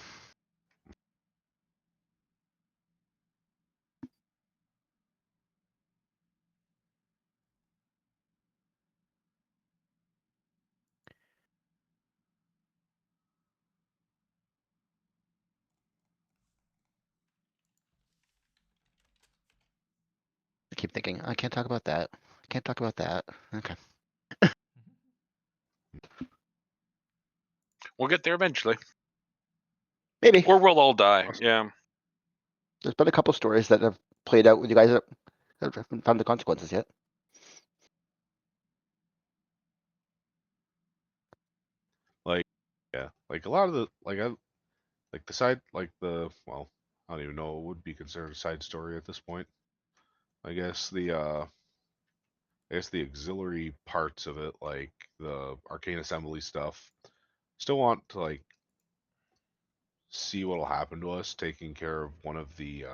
I keep thinking, I can't talk about that. I can't talk about that. Okay. We'll get there eventually. Maybe. Or we'll all die. Awesome. Yeah. There's been a couple stories that have played out with you guys that haven't found the consequences yet. Like, yeah, like a lot of the the side well, I don't even know what would be considered a side story at this point. I guess the auxiliary parts of it, like the Arcane Assembly stuff, still want to like see what'll happen to us taking care of one of the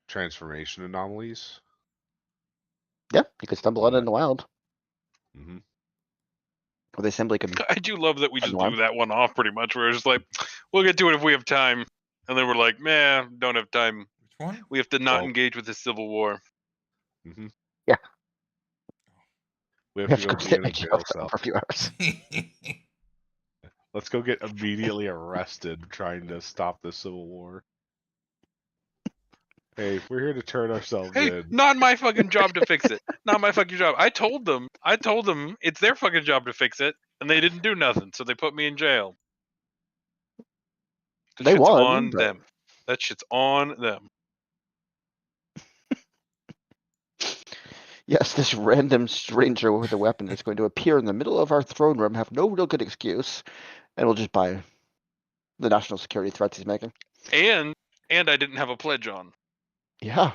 transformation anomalies. Yeah, you could stumble on it in the wild. Mm-hmm. Or the assembly can. I do love that we just Alarm. blew that one off pretty much. We're just like, we'll get to it if we have time. And then we're like, man, don't have time. Which one? We have to not engage with the Civil War. Mm-hmm. Yeah. We We have to go go sit be in in a a jail jail cell cell. for a few hours. Let's go get immediately arrested trying to stop the Civil War. Hey, we're here to turn ourselves Hey, in. not my fucking job to fix it. Not my fucking job. I told them it's their fucking job to fix it, and they didn't do nothing, so they put me in jail. That They shit's won, on but- them. That shit's on them. Yes, this random stranger with a weapon is going to appear in the middle of our throne room, have no real good excuse, and we'll just buy the national security threats he's making. And I didn't have a pledge on. Yeah.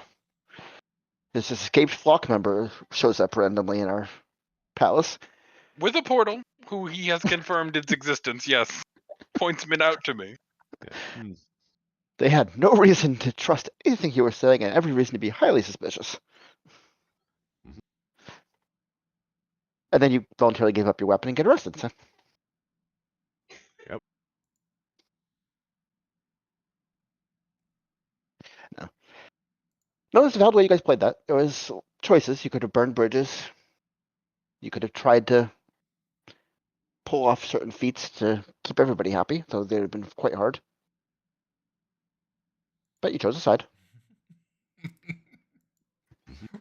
This escaped flock member shows up randomly in our palace. With a portal, who he has confirmed its existence, yes. Points it out to me. Yeah. They had no reason to trust anything you were saying and every reason to be highly suspicious. Mhm. And then you voluntarily give up your weapon and get arrested. So. Yep. No, that's a valid way you guys played that. There was choices. You could have burned bridges. You could have tried to pull off certain feats to keep everybody happy, though they'd have been quite hard. But you chose a side.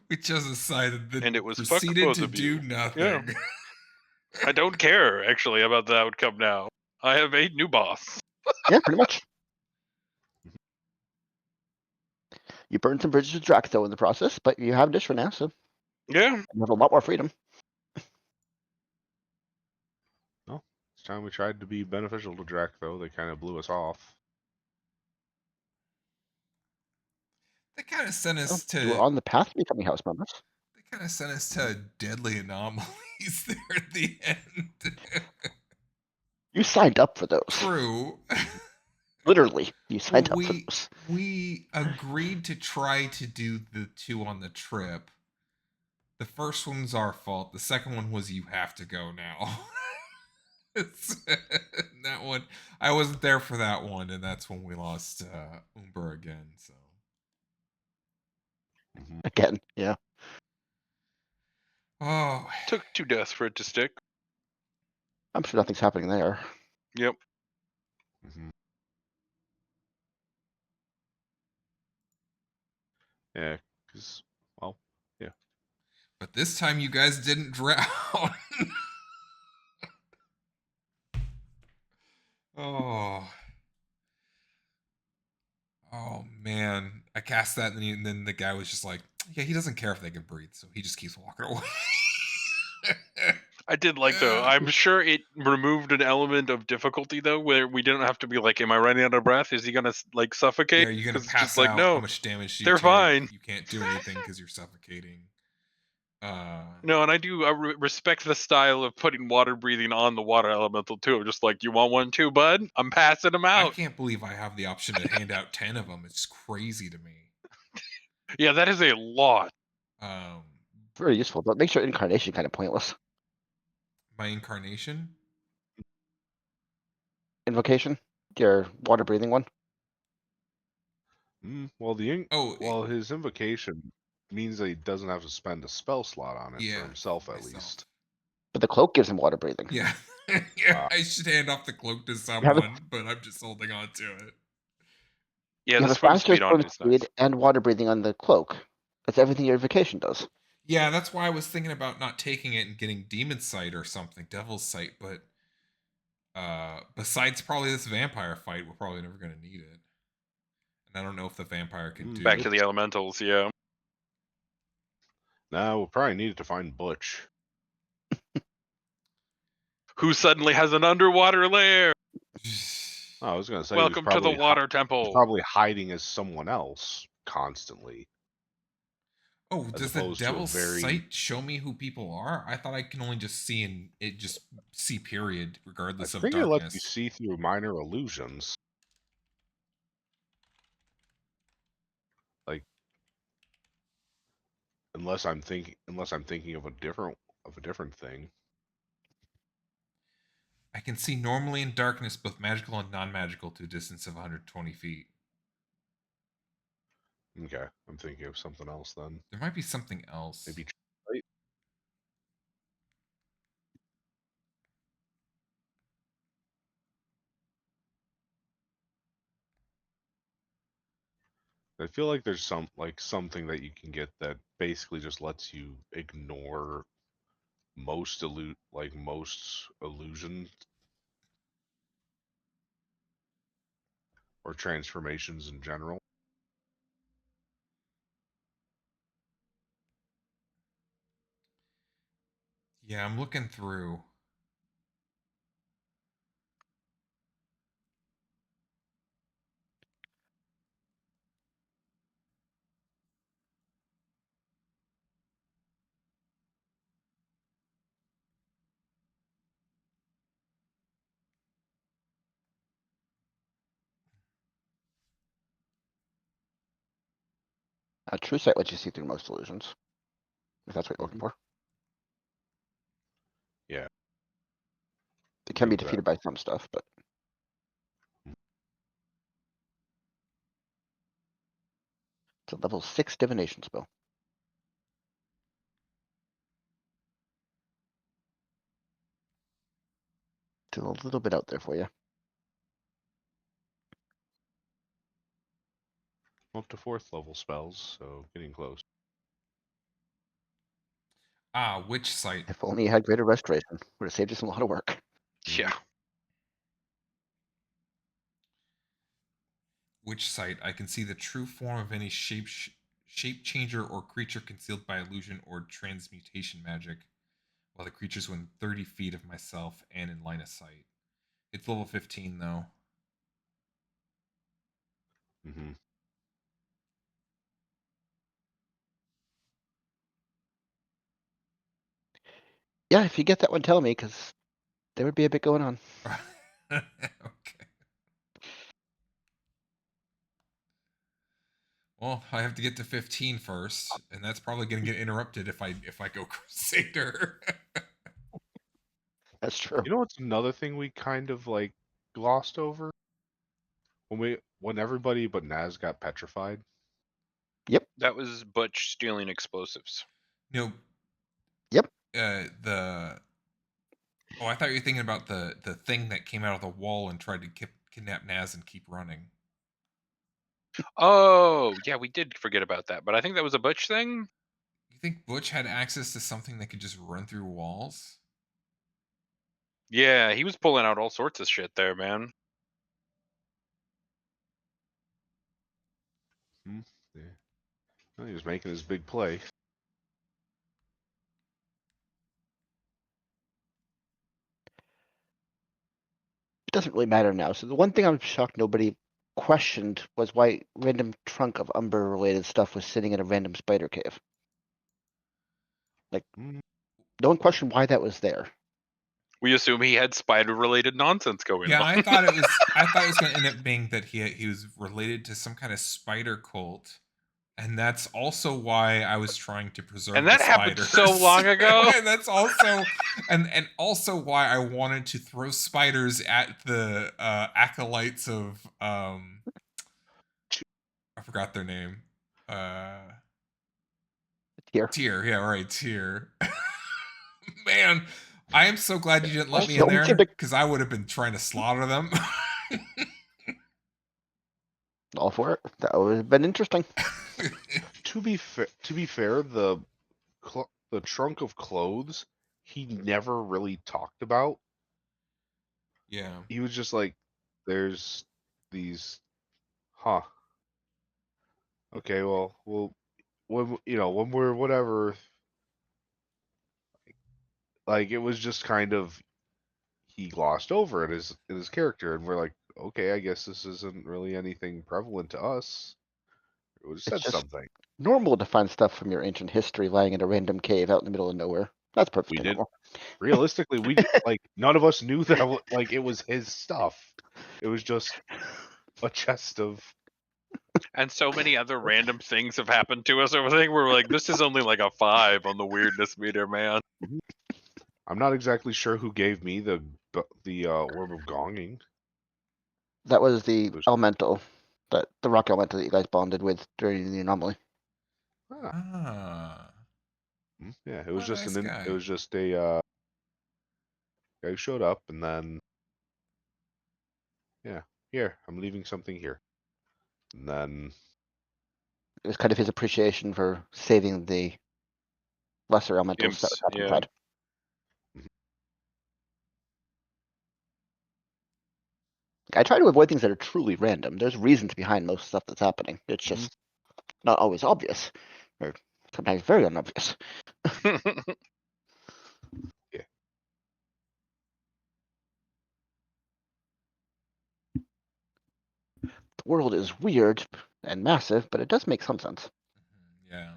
We chose a side that And it was fuck proceeded both to of do you. nothing. Yeah. I don't care, actually, about the outcome now. I have a new boss. Yeah, pretty much. You burned some bridges with Draco in the process, but you have Dish for now, so Yeah. you have a lot more freedom. This time we tried to be beneficial to Drac, though. They kind of blew us off. They kind of sent Well, us you were to. on the path to becoming house members. They kind of sent us to deadly anomalies there at the end. You signed up for those. True. Literally, you signed Well, up for those. we agreed to try to do the 2 on the trip. The first one's our fault. The second one was you have to go now. That one, I wasn't there for that one, and that's when we lost Umber again. So Again, yeah. oh, Took 2 deaths for it to stick. I'm sure nothing's happening there. Yep. Mm-hmm. Yeah, because, well, yeah. but this time you guys didn't drown. Oh. Oh man, I cast that, and then the guy was just like, "Yeah, he doesn't care if they can breathe, so he just keeps walking away." I did like though. I'm sure it removed an element of difficulty though, where we didn't have to be like, "Am I running out of breath? Is he gonna like suffocate?" Yeah, are you gonna 'Cause it's pass just like, out? How no, much damage do you they're take? fine. You can't do anything because you're suffocating. No, and I respect the style of putting water breathing on the water elemental too. Just like, you want one too, bud? I'm passing them I out. can't believe I have the option to hand out 10 of them. It's crazy to me. Yeah, that is a lot. Very useful, but makes your incarnation kind of pointless. My incarnation? Invocation, your water breathing one. Well, Oh, his invocation means that he doesn't have to spend a spell slot on it yeah, for himself, at myself. least. But the cloak gives him water breathing. Yeah, yeah. I should hand off the cloak to someone, but I'm just holding on to it. Yeah, You the have a swim faster speed on swim it is speed nice. and water breathing on the cloak. That's everything your invocation does. Yeah, that's why I was thinking about not taking it and getting Demon Sight or something, Devil's Sight, but besides probably this vampire fight, we're probably never going to need it. And I don't know if the vampire can do... Back to the elementals, yeah. Now we'll probably need it to find Butch. Who suddenly has an underwater lair? I was going to say, Welcome to the water temple. He's probably hiding as someone else constantly. Oh, does the opposed to a Devil's very- Sight show me who people are? I thought I can only just see and it just see period, regardless I of think it lets you darkness. see through minor illusions. Like, unless I'm thinking of a different thing. I can see normally in darkness, both magical and non-magical, to a distance of 120 feet. Okay, I'm thinking of something else then. There might be something else. Maybe right? I feel like there's something that you can get that basically just lets you ignore most illusions or transformations in general. Yeah, I'm looking through. True sight lets you see through most illusions, if that's what you're looking for. Yeah. It can be Good for that. defeated by some stuff, but it's a level 6 divination spell. It's a little bit out there for you. Up to 4th level spells, so getting close. Ah, Witch Sight. If only you had greater restoration, would have saved us a lot of work. Yeah. witch sight, I can see the true form of any shape changer or creature concealed by illusion or transmutation magic, while the creature's within 30 feet of myself and in line of sight. It's level 15 though. Mm-hmm. Yeah, if you get that one, tell me, because there would be a bit going on. Okay. Well, I have to get to 15 first, and that's probably going to get interrupted if I go Crusader. That's true. You know what's another thing we kind of like glossed over? When everybody but Naz got petrified. That was Butch stealing explosives. No. Yep. The Oh, I thought you were thinking about the thing that came out of the wall and tried to kidnap Naz and keep running. Oh, yeah, we did forget about that, but I think that was a Butch thing. You think Butch had access to something that could just run through walls? Yeah, he was pulling out all sorts of shit there, man. Yeah. Well, he was making his big play. It doesn't really matter now. So the one thing I'm shocked nobody questioned was why random trunk of Umber related stuff was sitting in a random spider cave. Mm, No one questioned why that was there. We assume he had spider-related nonsense going Yeah, on. I thought it was going to end up being that he was related to some kind of spider cult. And that's also why I was trying to preserve And the that happened spiders. so long ago. And that's also and also why I wanted to throw spiders at the acolytes of I forgot their name. Here. Tyr, yeah, right, Tyr. Man, I am so glad you didn't let me in Also, there because I would have been trying to slaughter them. all for it. That would have been interesting. to be fair, the trunk of clothes he never really talked about. Yeah. He was just like, "There's these, huh? Okay, well, when when we're whatever." Like it was just kind of he glossed over it in his character, and we're like, okay, I guess this isn't really anything prevalent to us. It would have It's said just something. normal to find stuff from your ancient history lying in a random cave out in the middle of nowhere. That's We perfectly did normal. realistically, we like none of us knew that like it was his stuff. It was just a chest of. And so many other random things have happened to us over there. We're like, this is only like a 5 on the weirdness meter, man. I'm not exactly sure who gave me the orb of gonging. That was the It was- elemental, the rock elemental that you guys bonded with during the anomaly. Ah, Ah. yeah, it was What a just nice it guy. was just a guy who showed up, and then yeah, here I'm leaving something here, and then It was kind of his appreciation for saving the lesser elementals that were Imps, trapped yeah. inside. I try to avoid things that are truly random. There's reasons behind most stuff that's happening. It's Mhm. just not always obvious, or sometimes very unobvious. Yeah. The world is weird and massive, but it does make some sense. Yeah.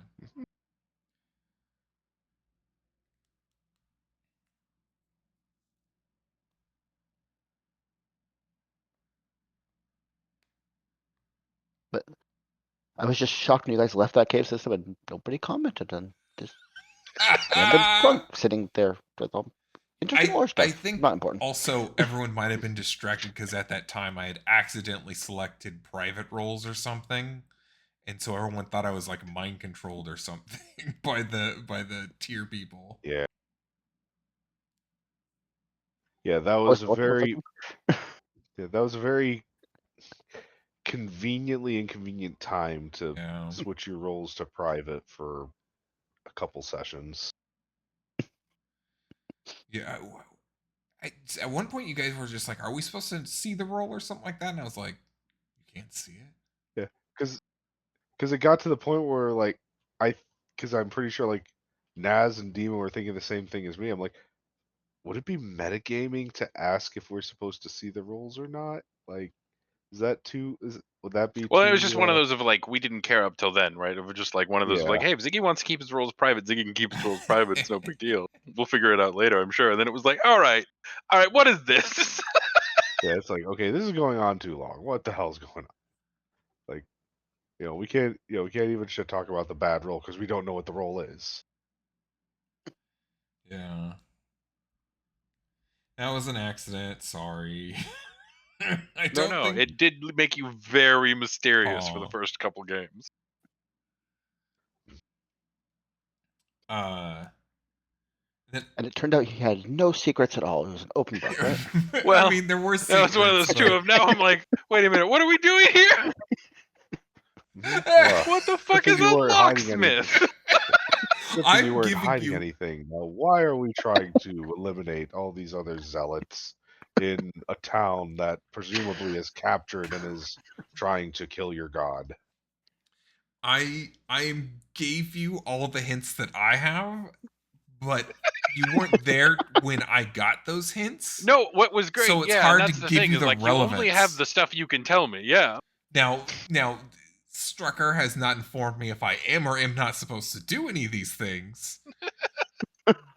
But I was just shocked when you guys left that cave system and nobody commented on this random trunk sitting there with all interesting lore I stuff. think Not important. also everyone might have been distracted because at that time I had accidentally selected private roles or something, and so everyone thought I was like mind controlled or something by the tier people. Yeah. Yeah, that I was was a watching very conveniently inconvenient time to Yeah. switch your roles to private for a couple sessions. Yeah. At one point, you guys were just like, "Are we supposed to see the role or something like that?" And I was like, "You can't see it." because it got to the point where like because I'm pretty sure like Naz and Demon were thinking the same thing as me. I'm like, would it be metagaming to ask if we're supposed to see the rolls or not? Like, would that be Well, too? it was just one of those of like we didn't care up till then, right? It was just like one of those of Yeah. like, hey, if Ziggy wants to keep his rolls private, Ziggy can keep his rolls private. It's no big deal. We'll figure it out later, I'm sure. And then it was like, all right, what is this? Yeah, it's like, okay, this is going on too long. What the hell's going on? Like, we can't even shit talk about the bad roll because we don't know what the roll is. Yeah. That was an accident. Sorry. I don't No, think it did make you very mysterious for the Aw. first couple games. that And it turned out he had no secrets at all. It was an open book, right? Well, I mean, there were That was one of those secrets, two of now I'm like, wait a minute, what are we doing here? Well, What the good fuck thing is you a weren't hiding anything. locksmith? Good thing I'm you weren't giving hiding you- anything. Now, why are we trying to eliminate all these other zealots in a town that presumably is captured and is trying to kill your god? I gave you all the hints that I have, but you weren't there when I got those hints. No, what was great, So it's yeah, hard and that's to the give thing you is the like you only have relevance. the stuff you can tell me, yeah. Now, Strucker has not informed me if I am or am not supposed to do any of these things.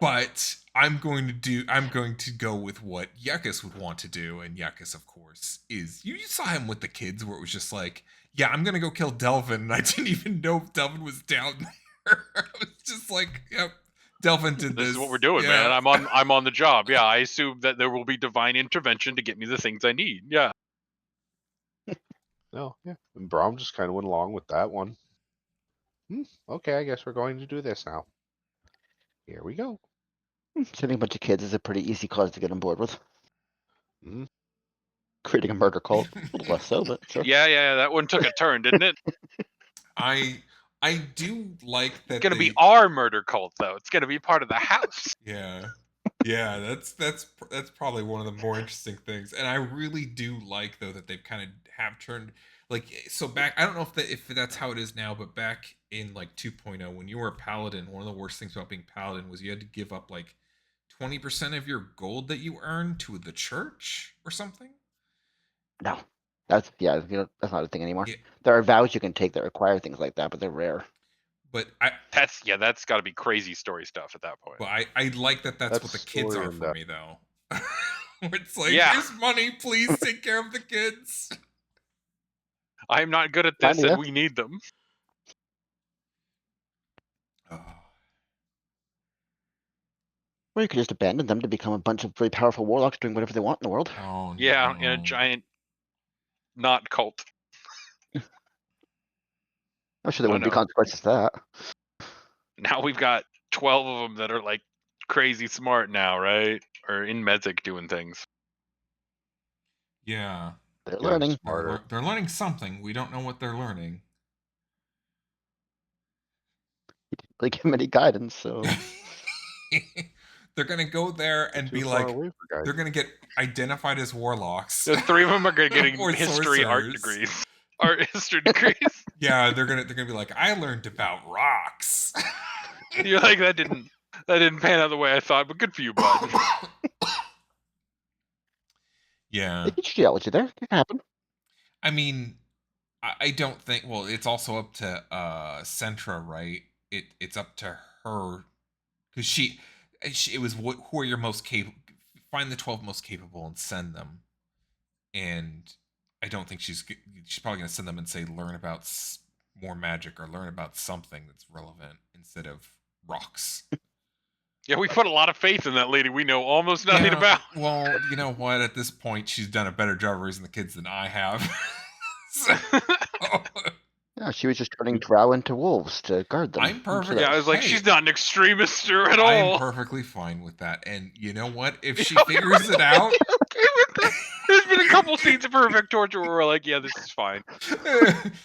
But I'm going to go with what Yuckus would want to do, and Yuckus, of course, is you saw him with the kids where it was just like, yeah, I'm gonna go kill Delvin, and I didn't even know if Delvin was down there. I was just like, yep, Delvin did this. This is what we're doing, yeah. man. I'm on the job. Yeah, I assume that there will be divine intervention to get me the things I need. Yeah. No, yeah. And Braum just kind of went along with that one. Okay, I guess we're going to do this now. Here we go. Sending a bunch of kids is a pretty easy cause to get on board with. Mhm. Creating a murder cult, a little less so, but sure. Yeah, that one took a turn, didn't it? I do like that. It's gonna be our murder cult, though. It's gonna be part of the house. Yeah. Yeah, that's probably one of the more interesting things. And I really do like though that they've kind of have turned like so back I don't know if that's how it is now, but back in like 2.0 when you were a paladin, one of the worst things about being paladin was you had to give up like 20% of your gold that you earned to the church or something. No, that's that's not a thing anymore. Yeah. There are vows you can take that require things like that, but they're rare. But That's got to be crazy story stuff at that point. But I like that's what the kids story are and for me though. It's like, Yeah. here's money, please take care of the kids. I'm not good at this, Kinda, and we need them. Or you could just abandon them to become a bunch of really powerful warlocks doing whatever they want in the world. Oh Yeah, no. in a giant not cult. I'm sure there Oh, wouldn't be no. consequences to that. Now we've got 12 of them that are like crazy smart now, right? Or in Medzik doing things. Yeah. They're Getting learning. smarter. They're learning something. We don't know what they're learning. They give them any guidance, so They're gonna go there and Too be far like, away for guys. they're gonna get identified as warlocks. The 3 of them are getting Or history art sorcerers. degrees. Art history degrees. Yeah, they're gonna be like, I learned about rocks. You're like, that didn't pan out the way I thought, but good for you, bud. Yeah. they teach geology there. It can happen. I mean, I don't think. Well, it's also up to Centra, right? It's up to her because she it was who are your most capable. Find the 12 most capable and send them. And I don't think she's probably gonna send them and say learn about more magic or learn about something that's relevant instead of rocks. Yeah, we put a lot of faith in that lady we know almost nothing Yeah, about. Well, you know what? At this point, she's done a better job of raising the kids than I have. So, Yeah, she was just turning Drow into wolves to guard them. I'm perfect. Yeah, I was like, Hey, she's not an extremist at I'm all. perfectly fine with that. And you know what? If she figures it out, There's been a couple scenes of Perfect Torture where we're like, yeah, this is fine.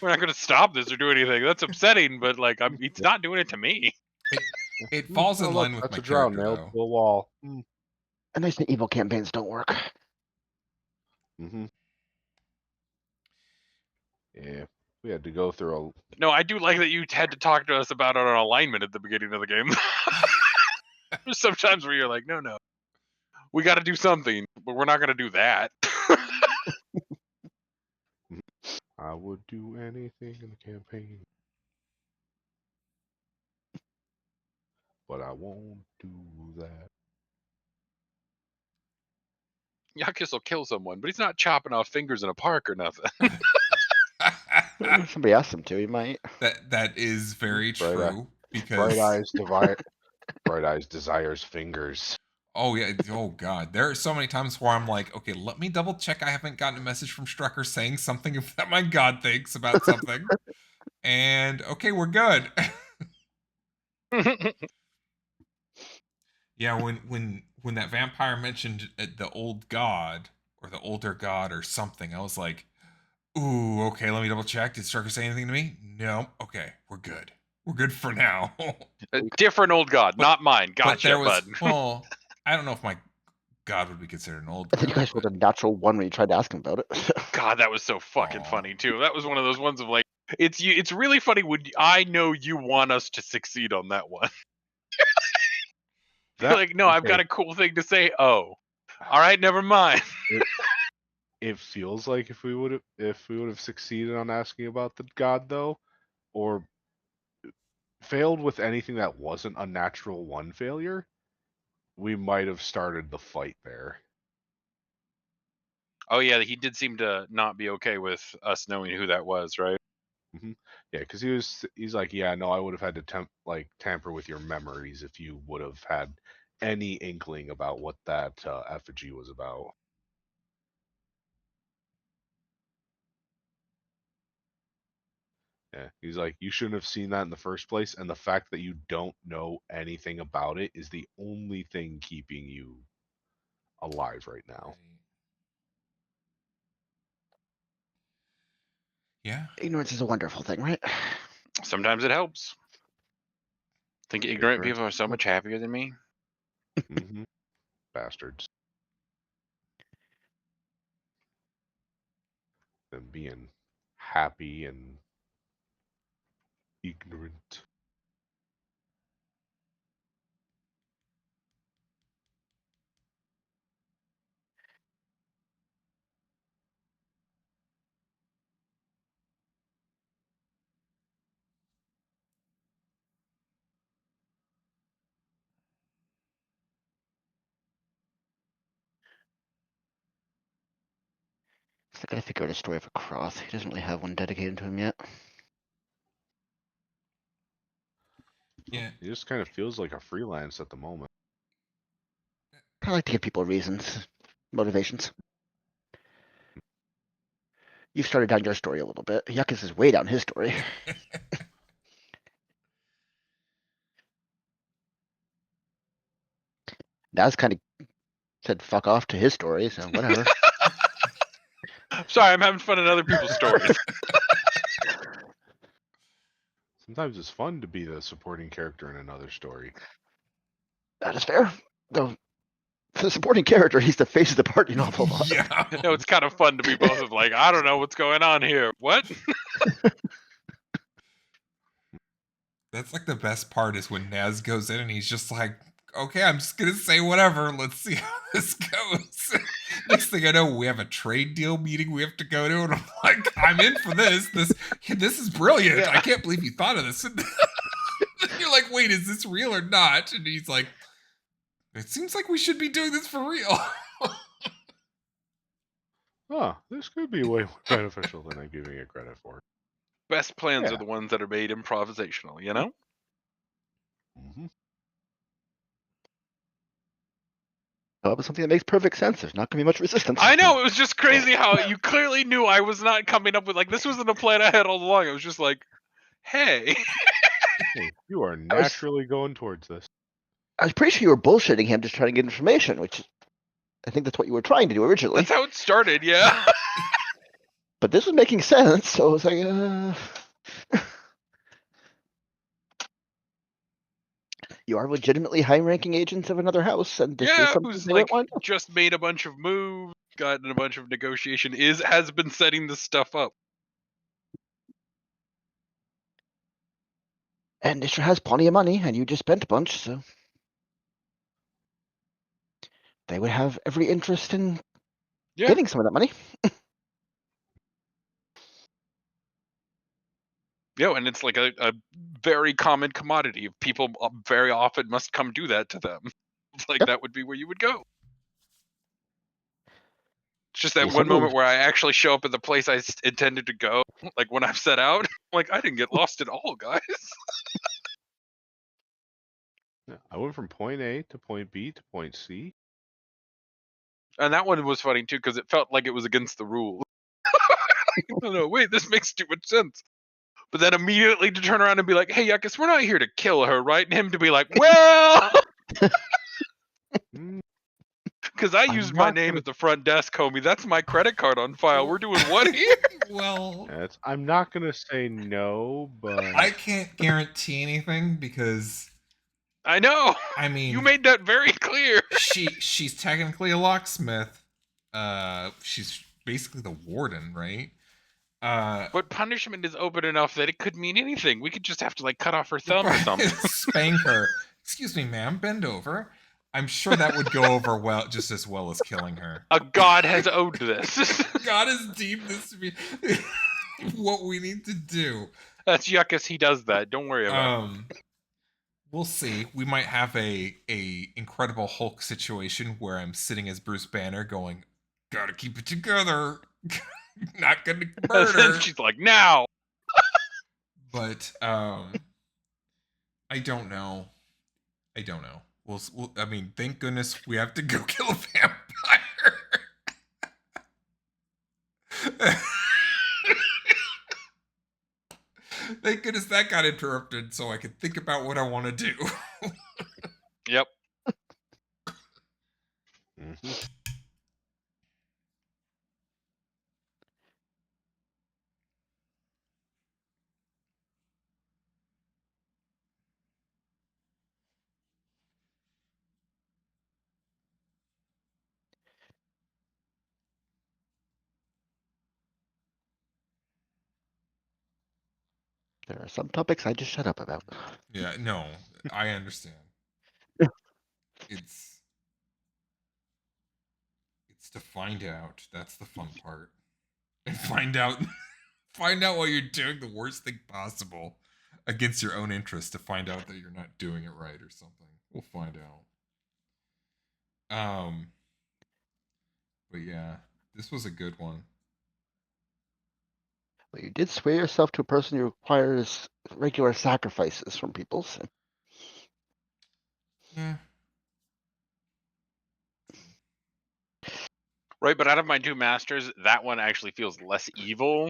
We're not going to stop this or do anything. That's upsetting, but like, it's not doing it to me. it falls in Oh, line look, with that's my a drow character, nailed though. to a wall. And they say evil campaigns don't work. Mm-hmm. Yeah, We had to go through No, I do like that you had to talk to us about our alignment at the beginning of the game. There's sometimes where you're like, no, we got to do something, but we're not going to do that. I would do anything in the campaign, but I won't do that. Yakis will kill someone, but he's not chopping off fingers in a park or nothing. Somebody asked him to. He might. That is very Bright true because Bright Eyes desires fingers. oh yeah, oh god, there are so many times where I'm like, okay, let me double check I haven't gotten a message from Strucker saying something that my god thinks about something, and okay, we're good. Yeah, when that vampire mentioned the old god or the older god or something, I was like, ooh, okay, let me double check. Did Strucker say anything to me? No. Okay, we're good. We're good for now. A different old god, not mine. But Gotcha, there was, bud. well, I don't know if my god would be considered an old I think god. you guys rolled a natural one when you tried to ask him about it. God, that was so fucking Aw. funny too. That was one of those ones of like, it's really funny when I know you want us to succeed on that one. You're like, no, I've got a cool thing to say. Oh, all right, never mind. It feels like if we would have succeeded on asking about the god though, or failed with anything that wasn't a natural one failure, we might have started the fight there. Oh yeah, he did seem to not be okay with us knowing who that was, right? Yeah, because he's like, yeah, no, I would have had to tamper with your memories if you would have had any inkling about what that effigy was about. Yeah, he's like, you shouldn't have seen that in the first place, and the fact that you don't know anything about it is the only thing keeping you alive right now. Yeah. Ignorance is a wonderful thing, right? Sometimes it helps. Think ignorant people are so much happier than me. Mm-hmm. Bastards. Them being happy and ignorant. I gotta figure out a story for Cross. He doesn't really have one dedicated to him yet. Yeah. He just kind of feels like a freelance at the moment. I like to give people reasons, motivations. You've started down your story a little bit. Yuckus is way down his story. Naz kind of said fuck off to his story, so whatever. Sorry, I'm having fun at other people's stories. Sometimes it's fun to be the supporting character in another story. That is fair. Though, for the supporting character, he's the face of the party an awful lot. Yeah. No, it's kind of fun to be both of like, I don't know what's going on here. What? That's like the best part is when Naz goes in and he's just like, okay, I'm just gonna say whatever. Let's see how this goes. Next thing I know, we have a trade deal meeting we have to go to, and I'm like, I'm in for this. This is brilliant. Yeah. I can't believe you thought of this. And you're like, wait, is this real or not? And he's like, it seems like we should be doing this for real. Oh, this could be way more beneficial than I'm giving it credit for. Best plans Yeah. are the ones that are made improvisational, you know? Mm-hmm. That was something that makes perfect sense. There's not going to be much resistance. I know, it was just crazy how you clearly knew I was not coming up with, like, this wasn't a plan I had all along. I was just like, hey. Hey, you are naturally going towards this. I was pretty sure you were bullshitting him, just trying to get information, which I think that's what you were trying to do originally. That's how it started, yeah. But this was making sense, so I was like, you are legitimately high-ranking agents of another house, and this is Yeah, it something was they like, won't want to. just made a bunch of moves, gotten a bunch of negotiation, has been setting this stuff up. And Istra has plenty of money, and you just spent a bunch, so they would have every interest in Yeah. getting some of that money. Yeah, and it's like a very common commodity. People very often must come do that to them. It's like Yep. that would be where you would go. It's just that Yes, one I moment moved. where I actually show up at the place I intended to go, like when I've set out. Like I didn't get lost at all, guys. Yeah, I went from point A to point B to point C. And that one was funny too because it felt like it was against the rules. Oh no, wait, this makes too much sense. But then immediately to turn around and be like, "Hey, Yuckus, we're not here to kill her, right?" And him to be like, "Well," Mm, because I I'm used my not name gonna. at the front desk, homie. That's my credit card on file. We're doing what here? Well, I'm not gonna say no, but I can't guarantee anything because I know. I You mean, made that very clear. she's technically a locksmith. She's basically the warden, right? But punishment is open enough that it could mean anything. We could just have to like cut off her thumb or something. Spank her. Excuse me, ma'am, bend over. I'm sure that would go over well, just as well as killing her. A god has owed this. God has deemed this to be what we need to do. That's Yuckus. He does that. Don't worry about it. We'll see. We might have a Incredible Hulk situation where I'm sitting as Bruce Banner, going, "Gotta keep it together, not gonna And murder." then she's like, "Now." But I don't know. I don't know. We'll. I mean, thank goodness we have to go kill a vampire. Thank goodness that got interrupted, so I could think about what I want to do. Yep. mhm. There are some topics I just shut up about. Yeah, no, I understand. It's to find out. That's the fun part. And find out while you're doing the worst thing possible against your own interest to find out that you're not doing it right or something. We'll find out. But yeah, this was a good one. Well, you did swear yourself to a person who requires regular sacrifices from people. So. Yeah. Right, but out of my two masters, that one actually feels less evil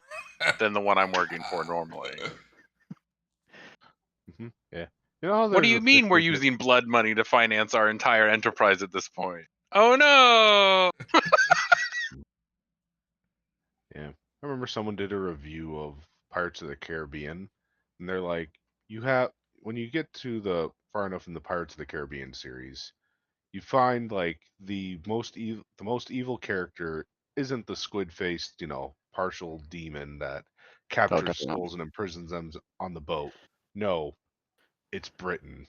than the one I'm working for normally. Yeah. You know how What do there's you a mean we're 50 using blood money to finance our entire enterprise at this point? Oh no! Yeah. I remember someone did a review of Pirates of the Caribbean, and they're like, you have when you get to the far enough in the Pirates of the Caribbean series, you find like the most evil character isn't the squid-faced, partial demon that Oh, captures definitely not. souls and imprisons them on the boat. No, it's Britain.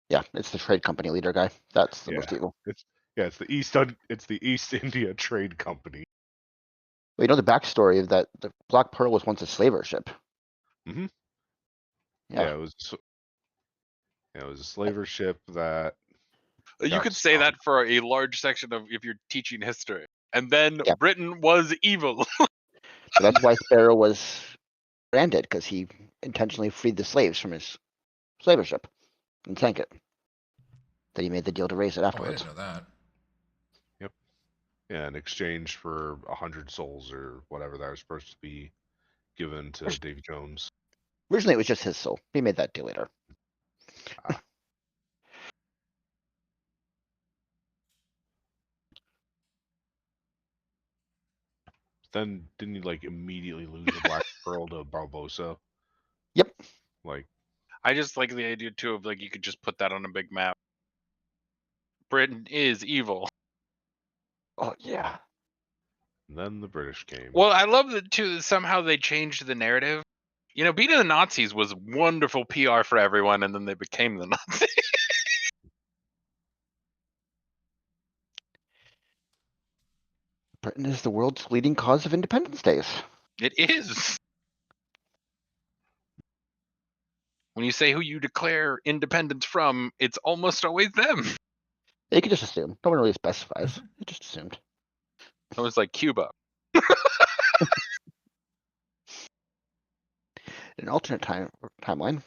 Yeah, it's the trade company leader guy. That's the Yeah. most evil. It's the East India Trade Company. Well, you know the backstory of that. The Black Pearl was once a slaver ship. Mhm. Yeah. Yeah, it was a slaver ship that You got could say that sunk. for a large section of if you're teaching history. And then Yeah. Britain was evil. So that's why Sparrow was branded, because he intentionally freed the slaves from his slaver ship and sank it. Then he made the deal to raise it Oh, I afterwards. didn't know that. Yep. Yeah, in exchange for 100 souls or whatever that was supposed to be given to Davy Jones. Originally, it was just his soul. He made that deal later. Then didn't he like immediately lose the Black Pearl to Barbosa? Yep. Like, I just like the idea too of like you could just put that on a big map. Britain is evil. Oh yeah. and then the British came. Well, I love that too that somehow they changed the narrative You know, beating the Nazis was wonderful PR for everyone, and then they became the Nazis. Britain is the world's leading cause of Independence Days. It is. When you say who you declare independence from, it's almost always them. You can just assume. No one really specifies. It just assumed. It was like Cuba. An alternate timeline.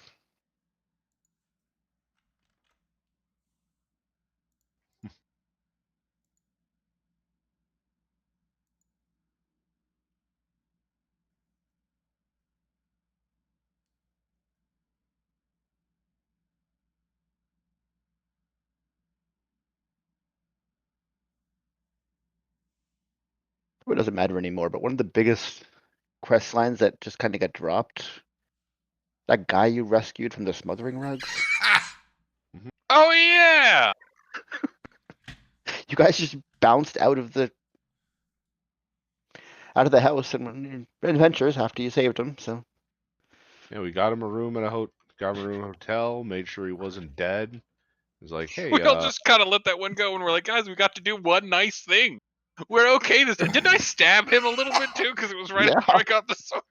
It doesn't matter anymore, but one of the biggest quest lines that just kind of got dropped. That guy you rescued from the smothering rugs. Oh yeah. You guys just bounced out of the house and went on your adventures after you saved him. So Yeah, we got him a room at a hotel. Made sure he wasn't dead. He's like, hey, We all just kind of let that one go, and we're like, guys, we got to do one nice thing. We're okay this time. Didn't I stab him a little bit too? Because it was right Yeah. after I got the sword.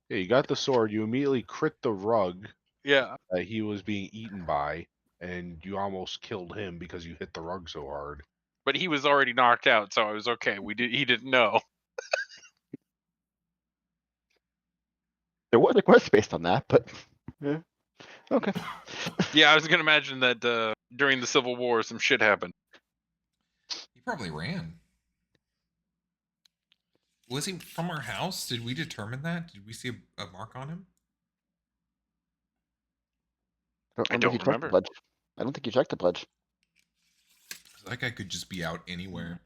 yeah, you got the sword. You immediately crit the rug Yeah. that he was being eaten by, and you almost killed him because you hit the rug so hard. But he was already knocked out, so I was okay. He didn't know. there was a quest based on that, but yeah. Okay. Yeah, I was gonna imagine that during the Civil War, some shit happened. He probably ran. Was he from our house? Did we determine that? Did we see a mark on him? I don't remember if you checked the pledge. I don't think you checked the pledge. That guy could just be out anywhere.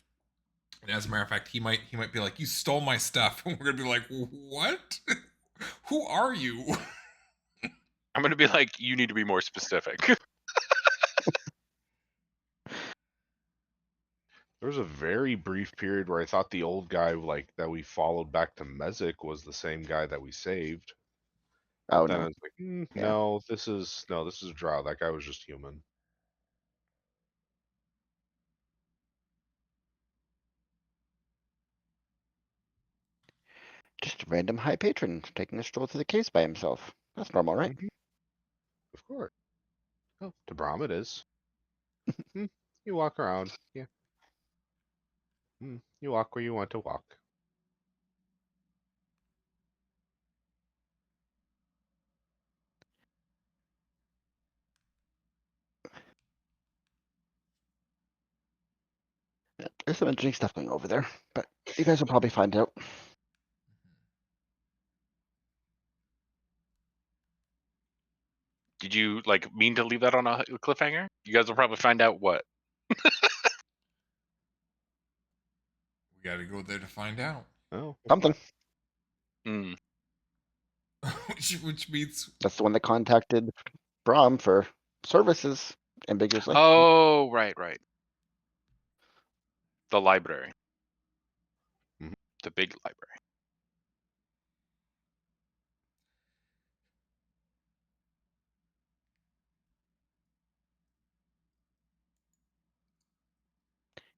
And as a matter of fact, he might be like, "You stole my stuff," and we're gonna be like, "What? Who are you?" I'm gonna be like, you need to be more specific. There was a very brief period where I thought the old guy, like that we followed back to Mezek, was the same guy that we saved. Oh Then I no. was like, Yeah. no, this is Drow. That guy was just human. Just a random high patron taking a stroll through the caves by himself. That's normal, right? Of course. Oh, to Brahm it is. You walk around. Yeah. You walk where you want to walk. Yeah, there's some interesting stuff going over there, but you guys will probably find out. Did you like mean to leave that on a cliffhanger? You guys will probably find out what. We got to go there to find out. Oh, Something. Hmm. which means That's the one that contacted Brahm for services ambiguously. Oh, right. The library. Mhm. The big library.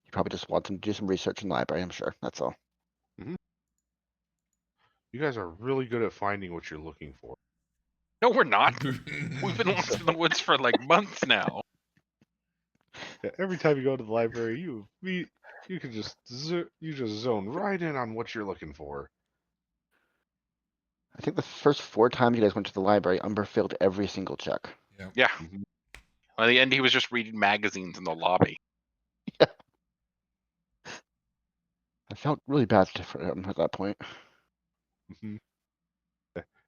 He probably just wants him to do some research in the library, I'm sure. That's all. You guys are really good at finding what you're looking for. No, we're not. We've been lost in the woods for like months now. Yeah, every time you go to the library, you can just zone right in on what you're looking for. I think the first 4 times you guys went to the library, Umber failed every single check. Yeah. Mhm. By the end, he was just reading magazines in the lobby. I felt really bad for him at that point. Mhm.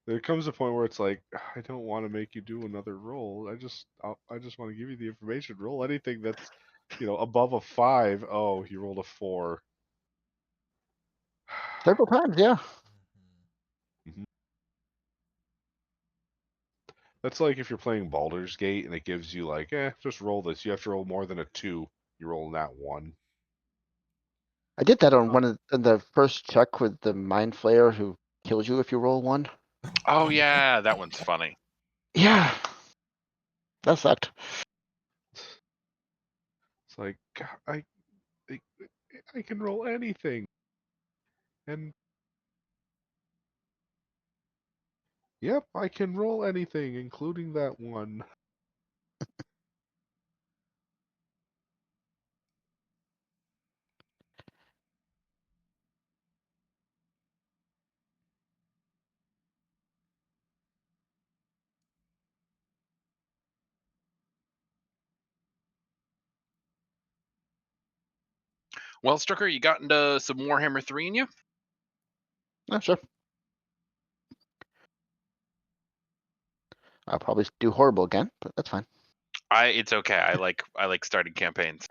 There comes a point where it's like, I don't want to make you do another roll. I just want to give you the information. Roll anything that's, above a 5. Oh, he rolled a 4. Several times, yeah. That's like if you're playing Baldur's Gate and it gives you like, just roll this. You have to roll more than a 2. You roll that 1. I did that on the first check with the Mind Flayer who kills you if you roll 1. Oh yeah, that one's funny. Yeah. That sucked. It's like I I can roll anything, and yep, I can roll anything, including that one. Well, Strucker, you got into some Warhammer 3 in you? Oh, sure. I'll probably do horrible again, but that's fine. It's okay. I like starting campaigns.